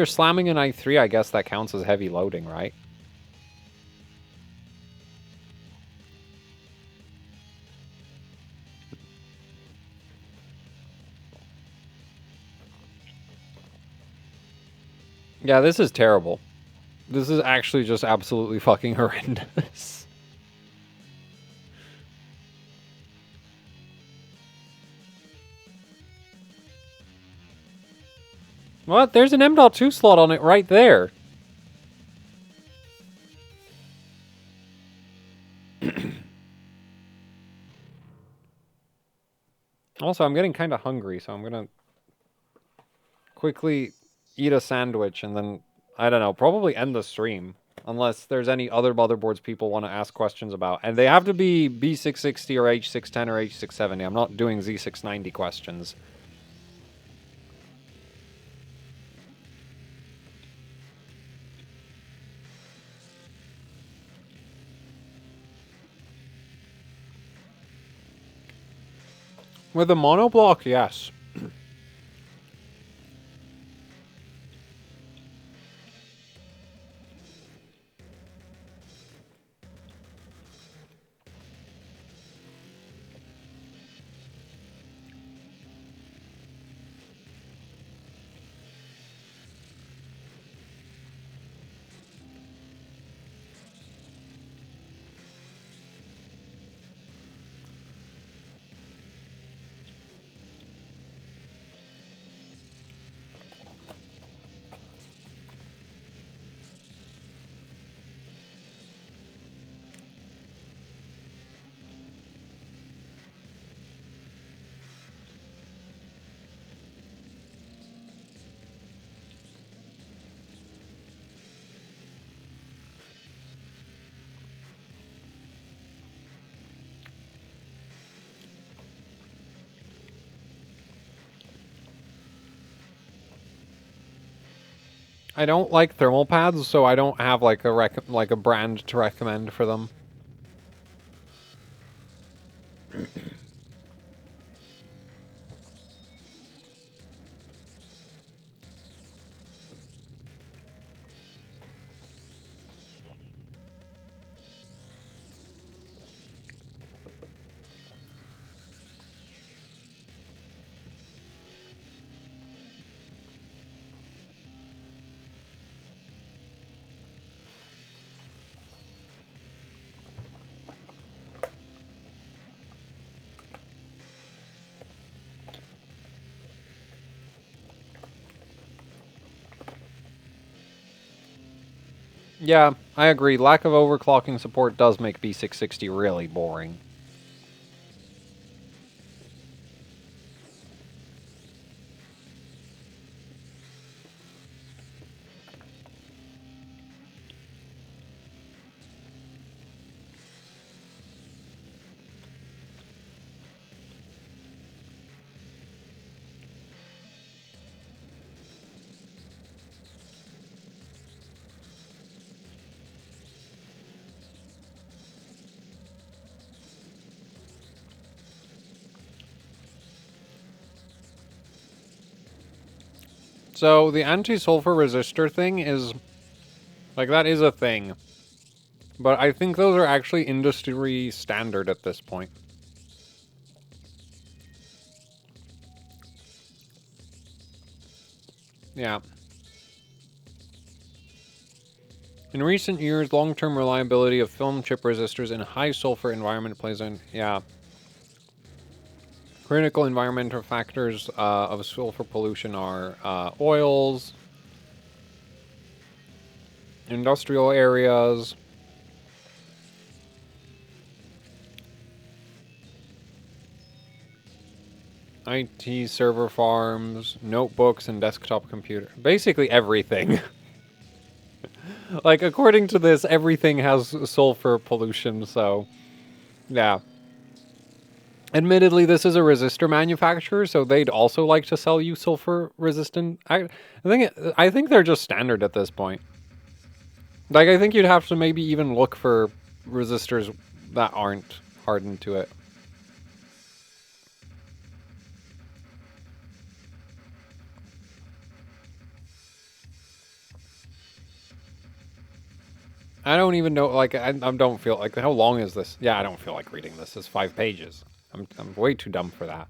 slamming an i3, I guess that counts as heavy loading, right? Yeah, this is terrible. This is actually just absolutely fucking horrendous. What? There's an M.2 slot on it right there. Also, I'm getting kind of hungry, so I'm gonna quickly eat a sandwich and then, I don't know, probably end the stream. Unless there's any other motherboards people want to ask questions about. And they have to be B660 or H610 or H670. I'm not doing Z690 questions. With a monoblock, yes. I don't like thermal pads, so I don't have like a brand to recommend for them. Yeah, I agree. Lack of overclocking support does make B660 really boring. So the anti-sulfur resistor thing is, like, that is a thing. But I think those are actually industry standard at this point. Yeah. In recent years, long-term reliability of film chip resistors in a high-sulfur environment plays in... Yeah. Critical environmental factors of sulfur pollution are oils, industrial areas, IT server farms, notebooks, and desktop computer. Basically everything. Like, according to this, everything has sulfur pollution, so... Yeah. Admittedly, this is a resistor manufacturer, so they'd also like to sell you sulfur-resistant... I think they're just standard at this point. Like, I think you'd have to maybe even look for resistors that aren't hardened to it. I don't even know, like, I don't feel, like, how long is this? Yeah, I don't feel like reading this. It's 5 pages. I'm way too dumb for that.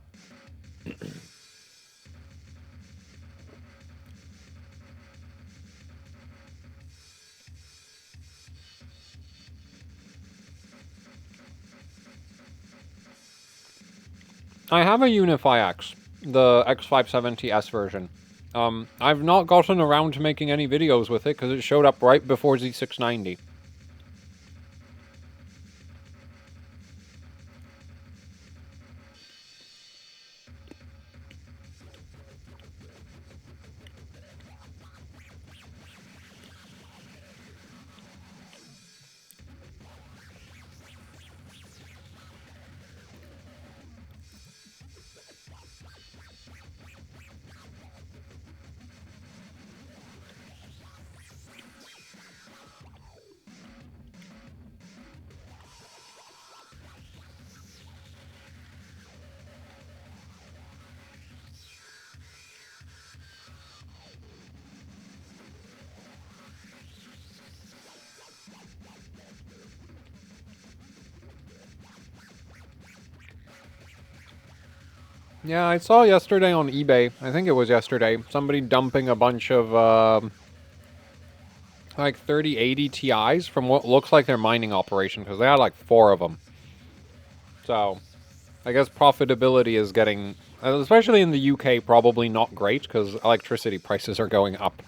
I have a UniFi X, the X570S version. I've not gotten around to making any videos with it because it showed up right before Z690. Yeah, I saw yesterday on eBay, I think it was yesterday, somebody dumping a bunch of, like 3080 Ti's from what looks like their mining operation, because they had like 4 of them. So, I guess profitability is getting, especially in the UK, probably not great, because electricity prices are going up.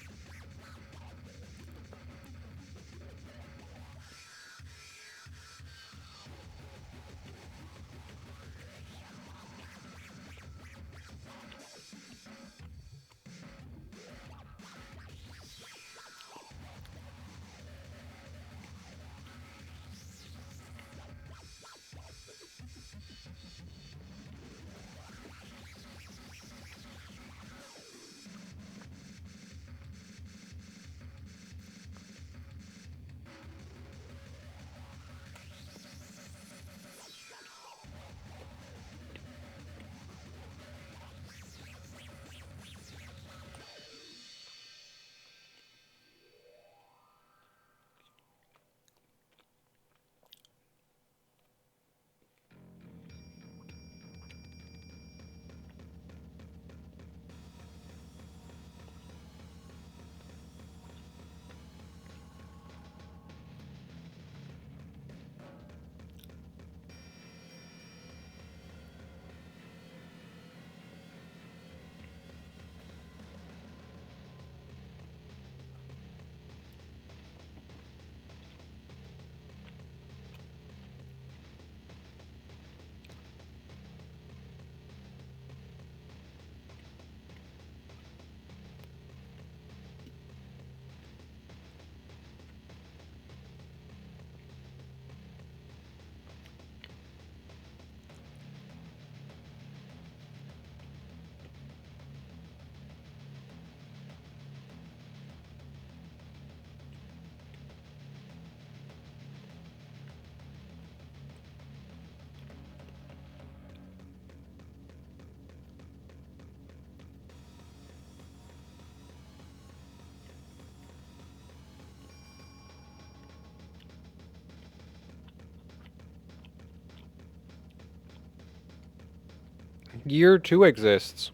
Gear 2 exists.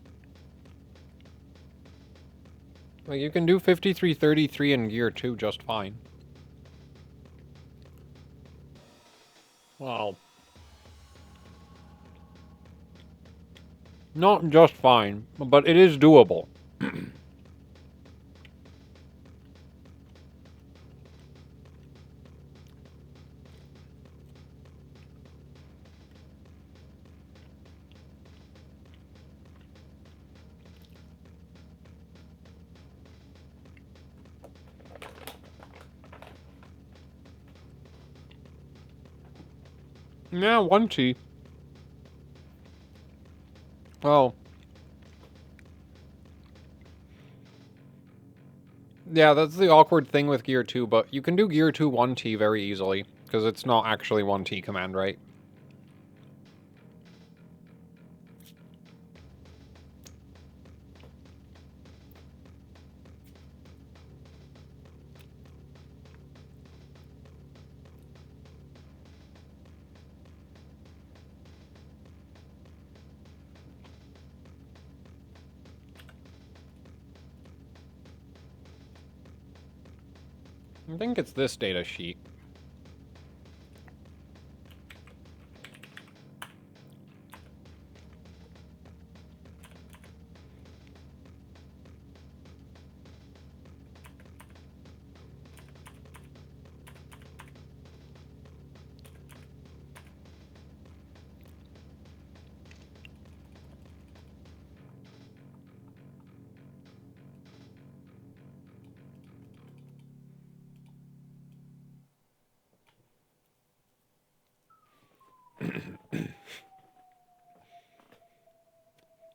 Like, you can do 5333 in Gear 2 just fine. Wow. Not just fine, but it is doable. Yeah, 1T. Oh. Yeah, that's the awkward thing with Gear 2, but you can do Gear 2 1T very easily, because it's not actually 1T command, right? I think it's this data sheet.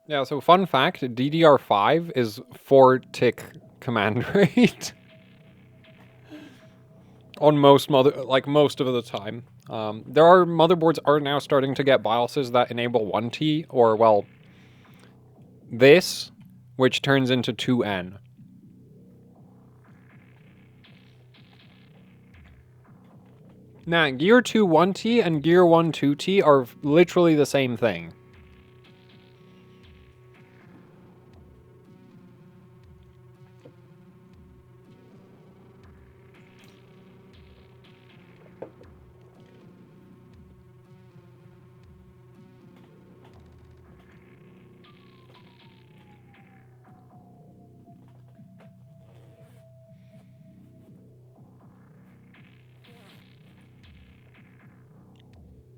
Yeah, so fun fact, DDR5 is 4-tick command rate. On most most of the time. There are motherboards are now starting to get BIOSes that enable 1T, or, well, this, which turns into 2N. Now, Gear 2 1T and Gear 1 2T are literally the same thing.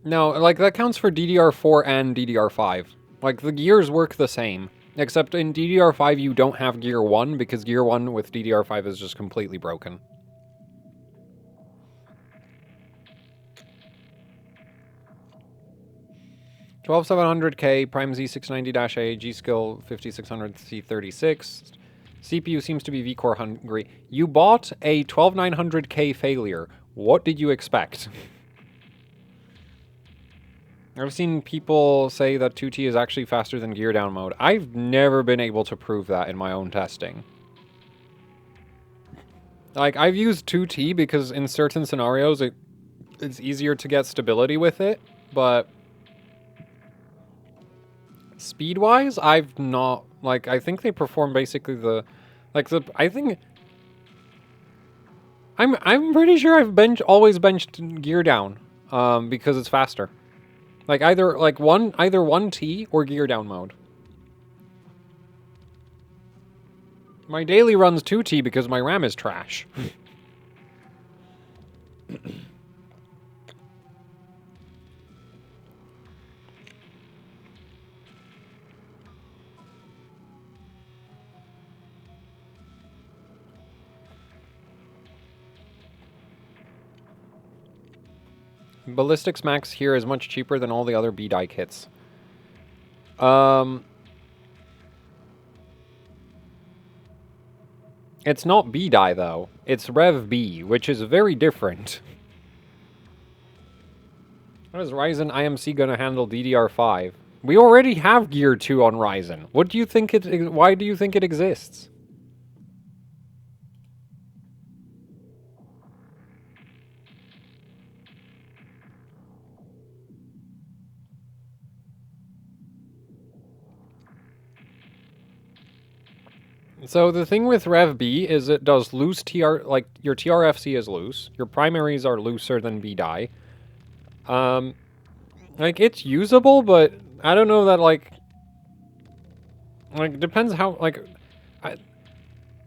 No, like, that counts for DDR4 and DDR5. Like, the gears work the same. Except in DDR5 you don't have Gear 1, because Gear 1 with DDR5 is just completely broken. $12700K, Prime Z690-A, G-Skill 5600C36. CPU seems to be V-Core hungry. You bought a 12900K failure. What did you expect? I've seen people say that 2T is actually faster than gear down mode. I've never been able to prove that in my own testing. Like, I've used 2T because in certain scenarios it's easier to get stability with it, but speed-wise, I've not, like, I think they perform basically I think I'm pretty sure I've always benched gear down, because it's faster. Like, either 1T or gear down mode. My daily runs 2T because my RAM is trash. Ballistics Max here is much cheaper than all the other B-die kits. It's not B-die, though. It's Rev B, which is very different. How is Ryzen IMC gonna handle DDR5? We already have Gear 2 on Ryzen. What do you think why do you think it exists? So the thing with Rev B is it does loose TR, like your TRFC is loose, your primaries are looser than B die. Like it's usable, but I don't know that like depends how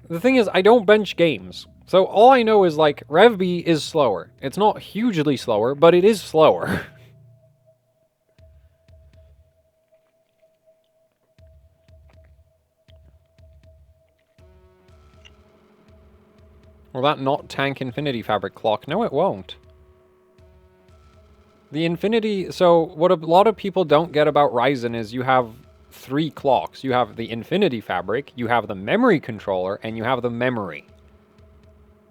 the thing is I don't bench games. So all I know is like Rev B is slower. It's not hugely slower, but it is slower. Will that not tank Infinity Fabric clock? No, it won't. The Infinity... So, what a lot of people don't get about Ryzen is you have 3 clocks. You have the Infinity Fabric, you have the memory controller, and you have the memory.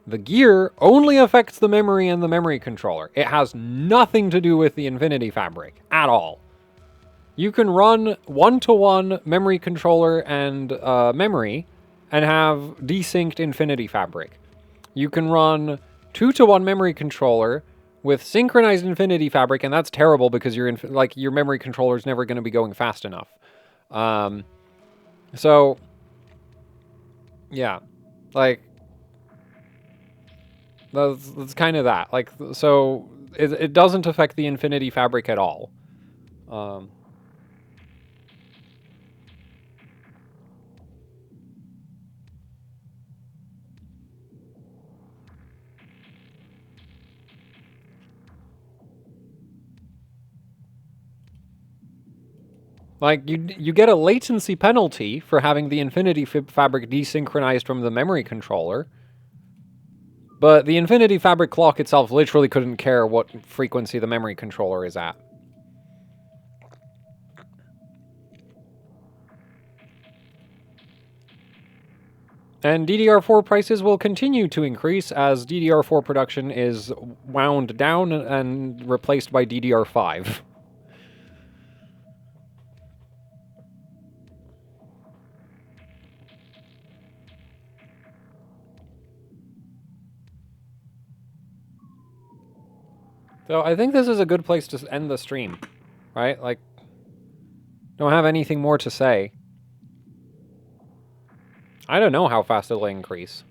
The gear only affects the memory and the memory controller. It has nothing to do with the Infinity Fabric at all. You can run 1-to-1 memory controller and memory and have desynced Infinity Fabric. You can run 2-to-1 memory controller with synchronized Infinity Fabric, and that's terrible because your memory controller is never going to be going fast enough. So, yeah, like that's kind of that. Like, so it doesn't affect the Infinity Fabric at all. Like, you get a latency penalty for having the Infinity Fabric desynchronized from the memory controller, but the Infinity Fabric clock itself literally couldn't care what frequency the memory controller is at. And DDR4 prices will continue to increase as DDR4 production is wound down and replaced by DDR5. So I think this is a good place to end the stream, right? Like, don't have anything more to say. I don't know how fast it'll increase.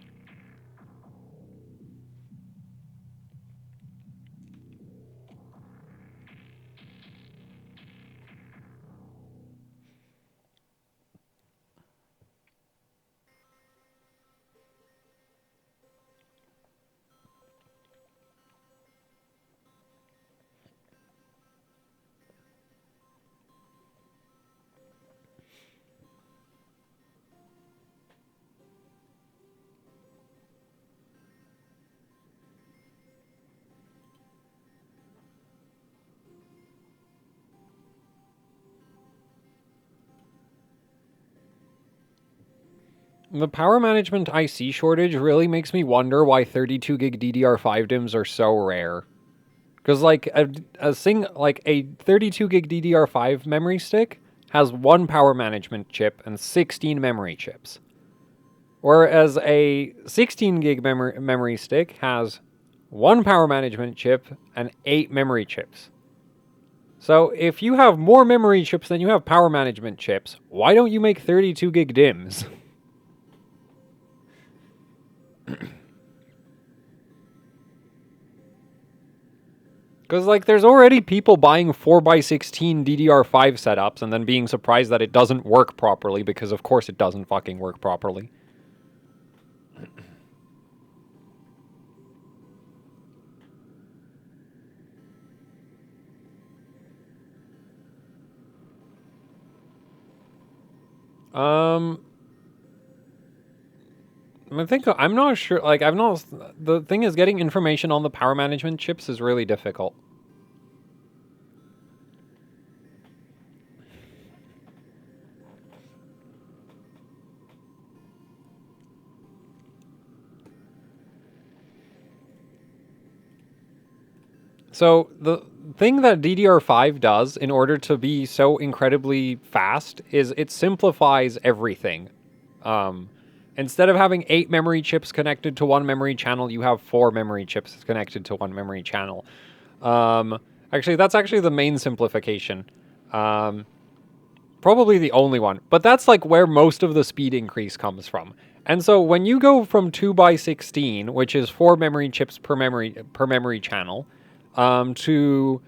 The power management IC shortage really makes me wonder why 32 gig DDR5 DIMMs are so rare. Because like a 32 gig DDR5 memory stick has 1 power management chip and 16 memory chips. Whereas a 16 gig memory stick has 1 power management chip and 8 memory chips. So if you have more memory chips than you have power management chips, why don't you make 32 gig DIMMs? Because, like, there's already people buying 4x16 DDR5 setups and then being surprised that it doesn't work properly, because of course it doesn't fucking work properly. I'm not sure, like, the thing is, getting information on the power management chips is really difficult. So, the thing that DDR5 does in order to be so incredibly fast is it simplifies everything. Instead of having 8 memory chips connected to 1 memory channel, you have 4 memory chips connected to 1 memory channel. Actually, that's actually the main simplification. Probably the only one. But that's like where most of the speed increase comes from. And so when you go from 2x16, which is 4 memory chips per memory channel, to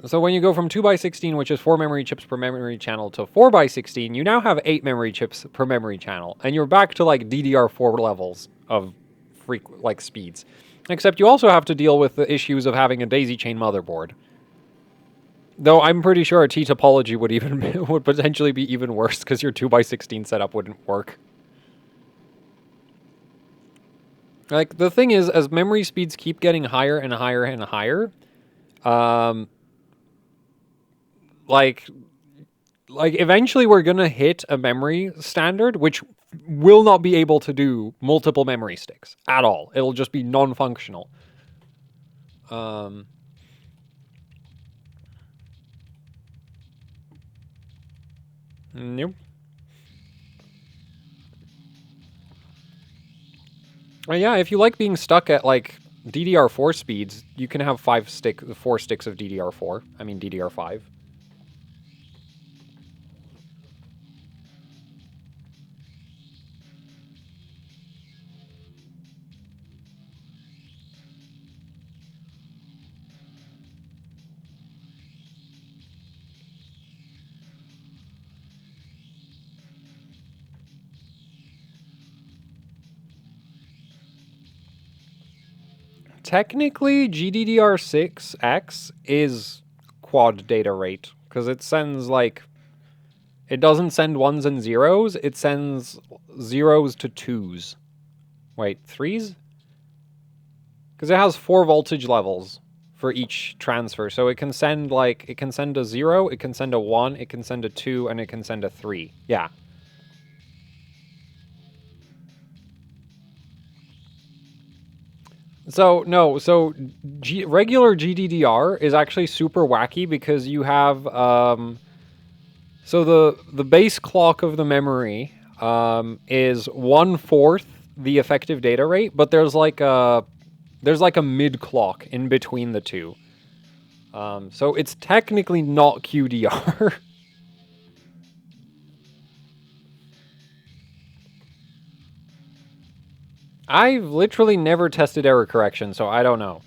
so when you go from 2x16, which is 4 memory chips per memory channel, to 4x16, you now have 8 memory chips per memory channel, and you're back to like DDR4 levels of speeds. Except you also have to deal with the issues of having a daisy chain motherboard. Though I'm pretty sure a T topology would potentially be even worse because your 2x16 setup wouldn't work. Like, the thing is, as memory speeds keep getting higher and higher and higher, like eventually we're gonna hit a memory standard which will not be able to do multiple memory sticks at all. It'll just be non-functional. Nope. Yeah, if you like being stuck at like DDR4 speeds, you can have 4 sticks of DDR4. I mean DDR5. Technically, GDDR6X is quad data rate, because it sends like... It doesn't send 1s and 0s, it sends 0s to 2s. Wait, 3s? Because it has 4 voltage levels for each transfer, so it can send like... It can send a 0, it can send a 1, it can send a 2, and it can send a 3. Yeah. So, no, so regular GDDR is actually super wacky because you have, so the base clock of the memory is 1/4 the effective data rate, but there's like a mid clock in between the two. So it's technically not QDR. I've literally never tested error correction, so I don't know.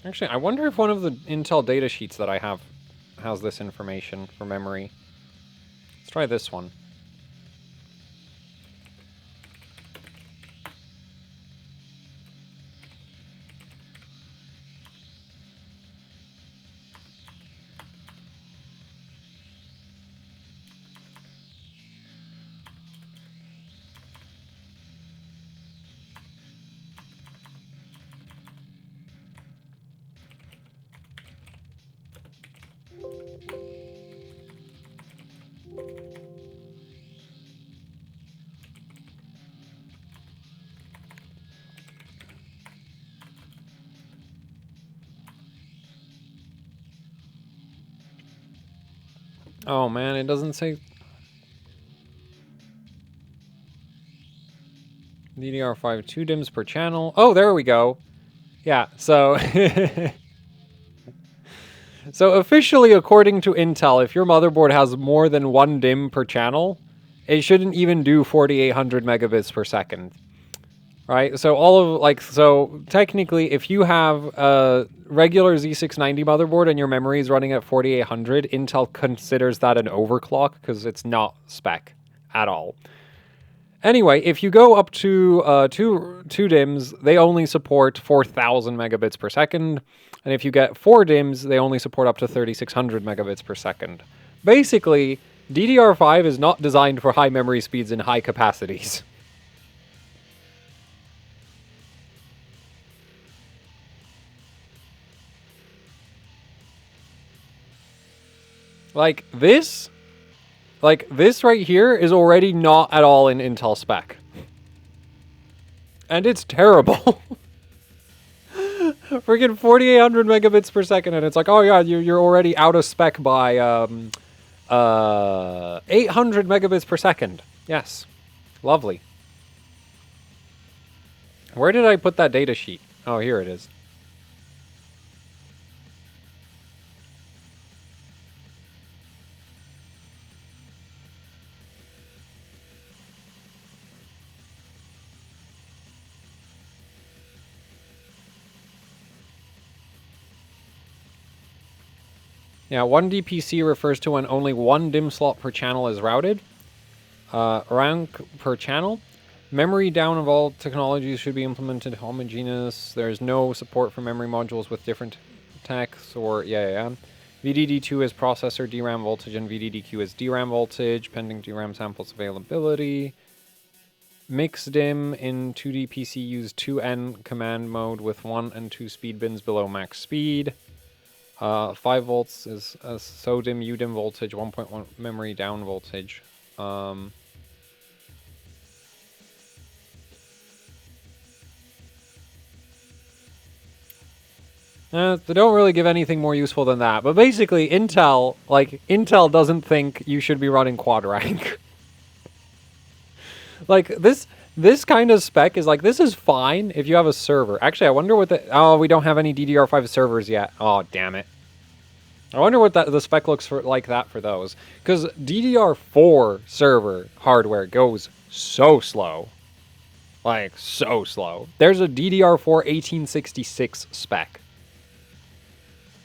Actually, I wonder if one of the Intel datasheets that I have has this information for memory. Let's try this one. Oh man, it doesn't say DDR5 2 DIMMs per channel. Oh, there we go. Yeah, so so officially, according to Intel, if your motherboard has more than 1 DIMM per channel, it shouldn't even do 4800 megabits per second. Right? So so technically, if you have a regular Z690 motherboard and your memory is running at 4800, Intel considers that an overclock because it's not spec at all. Anyway, if you go up to two DIMMs, they only support 4000 megabits per second. And if you get 4 DIMMs, they only support up to 3600 megabits per second. Basically, DDR5 is not designed for high memory speeds and high capacities. Like this right here is already not at all in Intel spec. And it's terrible. Freaking 4800 megabits per second, and it's like, oh yeah, you're already out of spec by 800 megabits per second. Yes, lovely. Where did I put that data sheet? Oh, here it is. Yeah, 1 DPC refers to when only one DIMM slot per channel is routed. Rank per channel. Memory down of all technologies should be implemented homogeneous. There's no support for memory modules with different techs or VDD2 is processor DRAM voltage and VDDQ is DRAM voltage, pending DRAM samples availability. Mix DIMM in 2D-PC use 2N command mode with 1 and 2 speed bins below max speed. 5 volts is SODIMM UDIMM voltage, 1.1 memory down voltage. They don't really give anything more useful than that. But basically, Intel doesn't think you should be running quad rank. Like, this kind of spec is like, this is fine if you have a server. Actually, I wonder what the... Oh, we don't have any DDR5 servers yet. Oh, damn it. I wonder what the spec looks like that for those. Because DDR4 server hardware goes so slow. Like, so slow. There's a DDR4 1866 spec.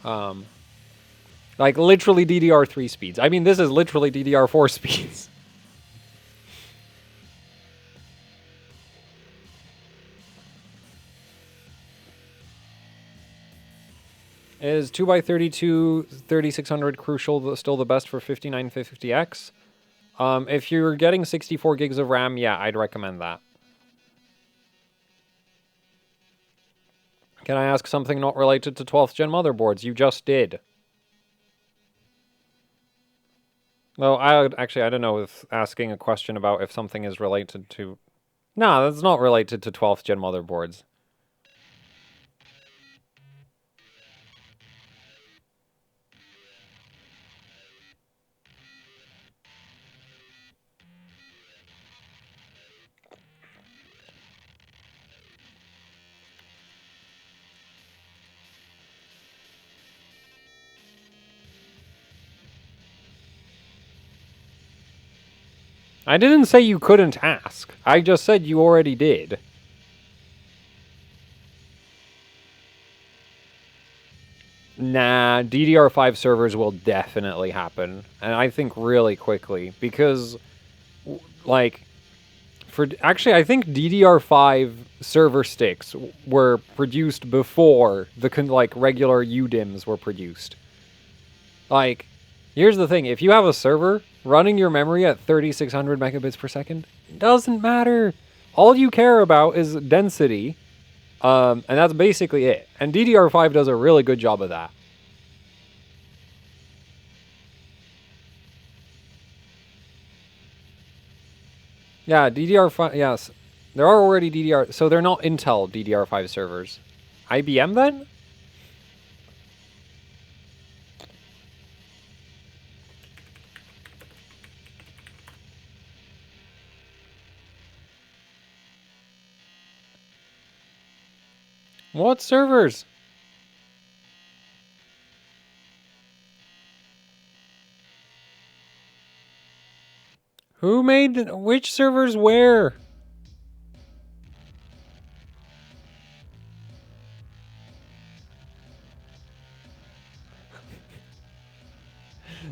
Like, literally DDR3 speeds. I mean, this is literally DDR4 speeds. Is 2x32 3600 crucial still the best for 5950X? If you're getting 64 gigs of RAM, yeah, I'd recommend that. Can I ask something not related to 12th gen motherboards? You just did. Well, I don't know if asking a question about if something is related to... No, that's not related to 12th gen motherboards. I didn't say you couldn't ask. I just said you already did. Nah, DDR5 servers will definitely happen. And I think really quickly. Because, like, actually, I think DDR5 server sticks were produced before the, regular UDIMMs were produced. Like, here's the thing. If you have a server... running your memory at 3600 megabits per second doesn't matter. All you care about is density, and that's basically it. And DDR5 does a really good job of that. Yeah, DDR5, yes. There are already so they're not Intel DDR5 servers. IBM then? What servers? Who made which servers where?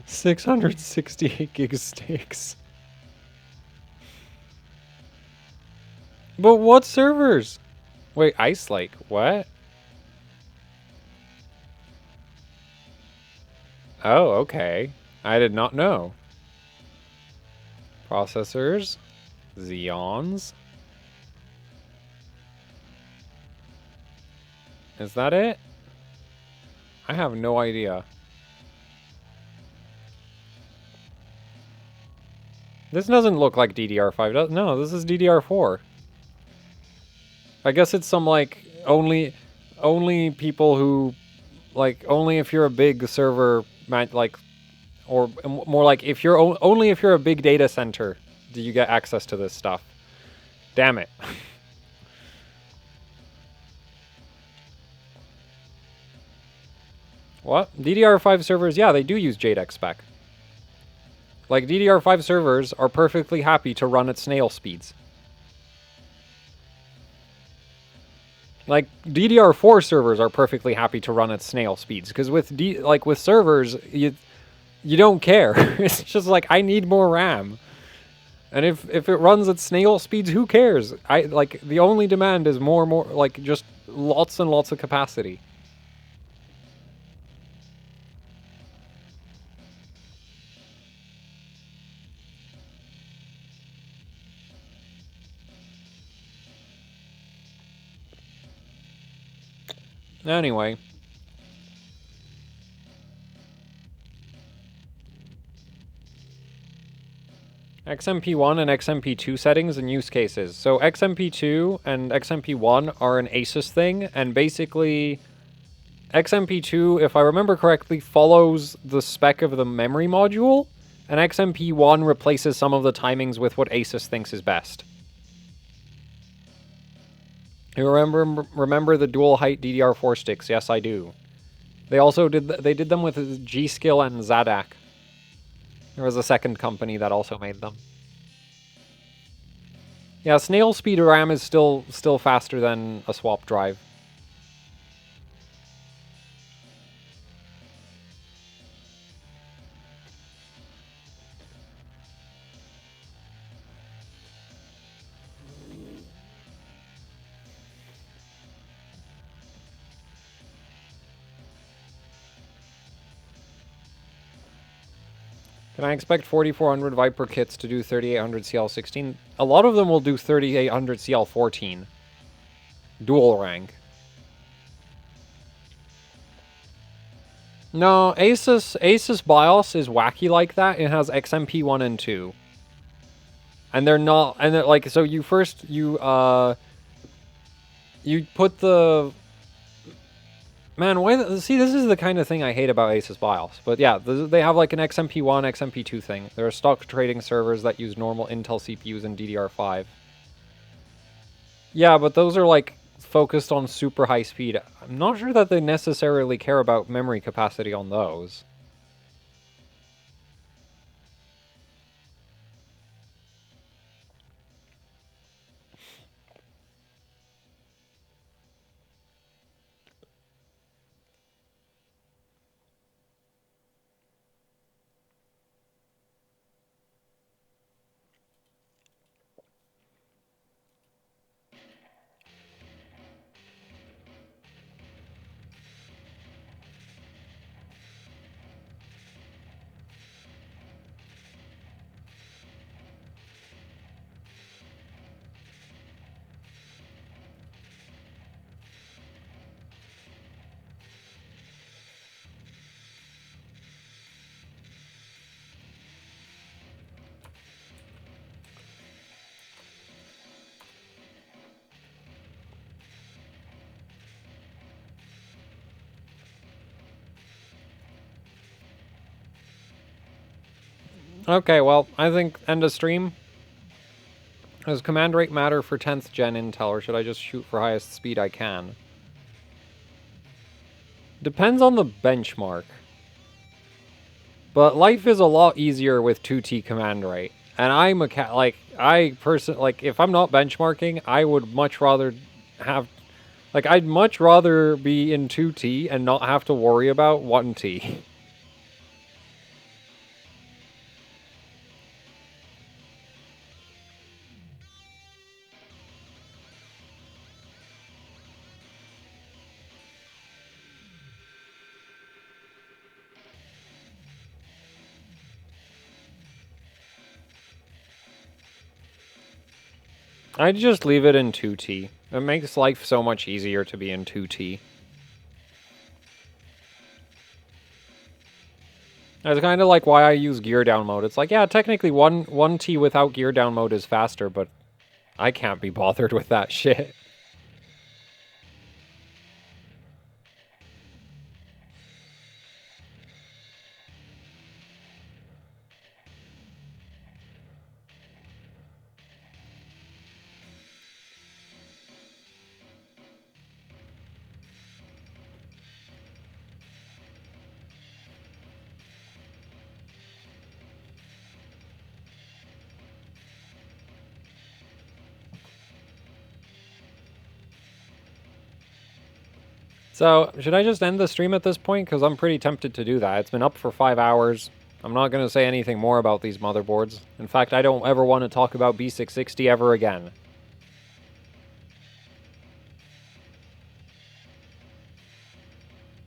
$668 gig sticks. But what servers? Wait, Ice Lake, what? Oh, okay. I did not know. Processors. Xeons. Is that it? I have no idea. This doesn't look like DDR5. No, this is DDR4. I guess it's some, like, only only people who, like, only if you're a big server, like, or more like if you're only if you're a big data center do you get access to this stuff. Damn it. What? DDR5 servers, yeah, they do use JEDEC spec. Like, DDR5 servers are perfectly happy to run at snail speeds. Like, DDR4 servers are perfectly happy to run at snail speeds, because with with servers, you don't care. It's just like, I need more RAM. And if it runs at snail speeds, who cares? Like, the only demand is more, like, just lots and lots of capacity. Anyway. XMP1 and XMP2 settings and use cases. So XMP2 and XMP1 are an Asus thing, and basically XMP2, if I remember correctly, follows the spec of the memory module, and XMP1 replaces some of the timings with what Asus thinks is best. You remember the dual height DDR4 sticks? Yes, I do. They also did them with G-Skill and Zadak. There was a second company that also made them. Yeah, snail speed RAM is still faster than a swap drive. Can I expect 4400 Viper kits to do 3800 CL16? A lot of them will do 3800 CL14. Dual rank. No, Asus BIOS is wacky like that. It has XMP 1 and 2. And they're not, and they're like, so you put the, man, see, this is the kind of thing I hate about Asus BIOS. But yeah, they have like an XMP1, XMP2 thing. There are stock trading servers that use normal Intel CPUs and DDR5. Yeah, but those are like focused on super high speed. I'm not sure that they necessarily care about memory capacity on those. Okay, well, I think end of stream. Does command rate matter for 10th gen Intel, or should I just shoot for highest speed I can? Depends on the benchmark. But life is a lot easier with 2T command rate. And I'm a if I'm not benchmarking, I would much rather have, like, I'd much rather be in 2T and not have to worry about 1T. I'd just leave it in 2T. It makes life so much easier to be in 2T. That's kind of like why I use gear down mode. It's like, yeah, technically 1T without gear down mode is faster, but I can't be bothered with that shit. So, should I just end the stream at this point? Because I'm pretty tempted to do that. It's been up for 5 hours. I'm not going to say anything more about these motherboards. In fact, I don't ever want to talk about B660 ever again.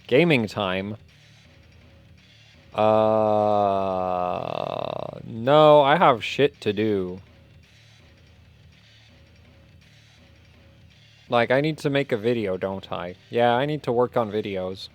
Gaming time? No, I have shit to do. Like, I need to make a video, don't I? Yeah, I need to work on videos.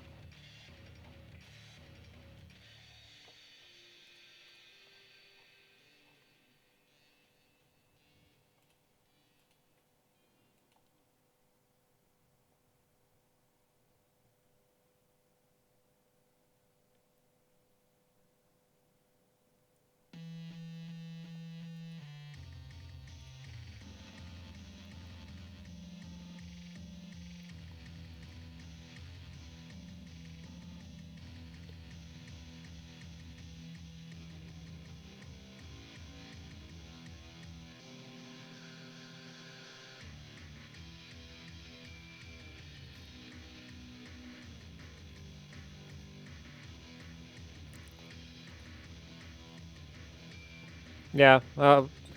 Yeah,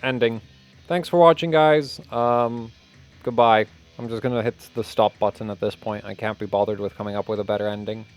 ending. Thanks for watching, guys. Goodbye. I'm just gonna hit the stop button at this point. I can't be bothered with coming up with a better ending.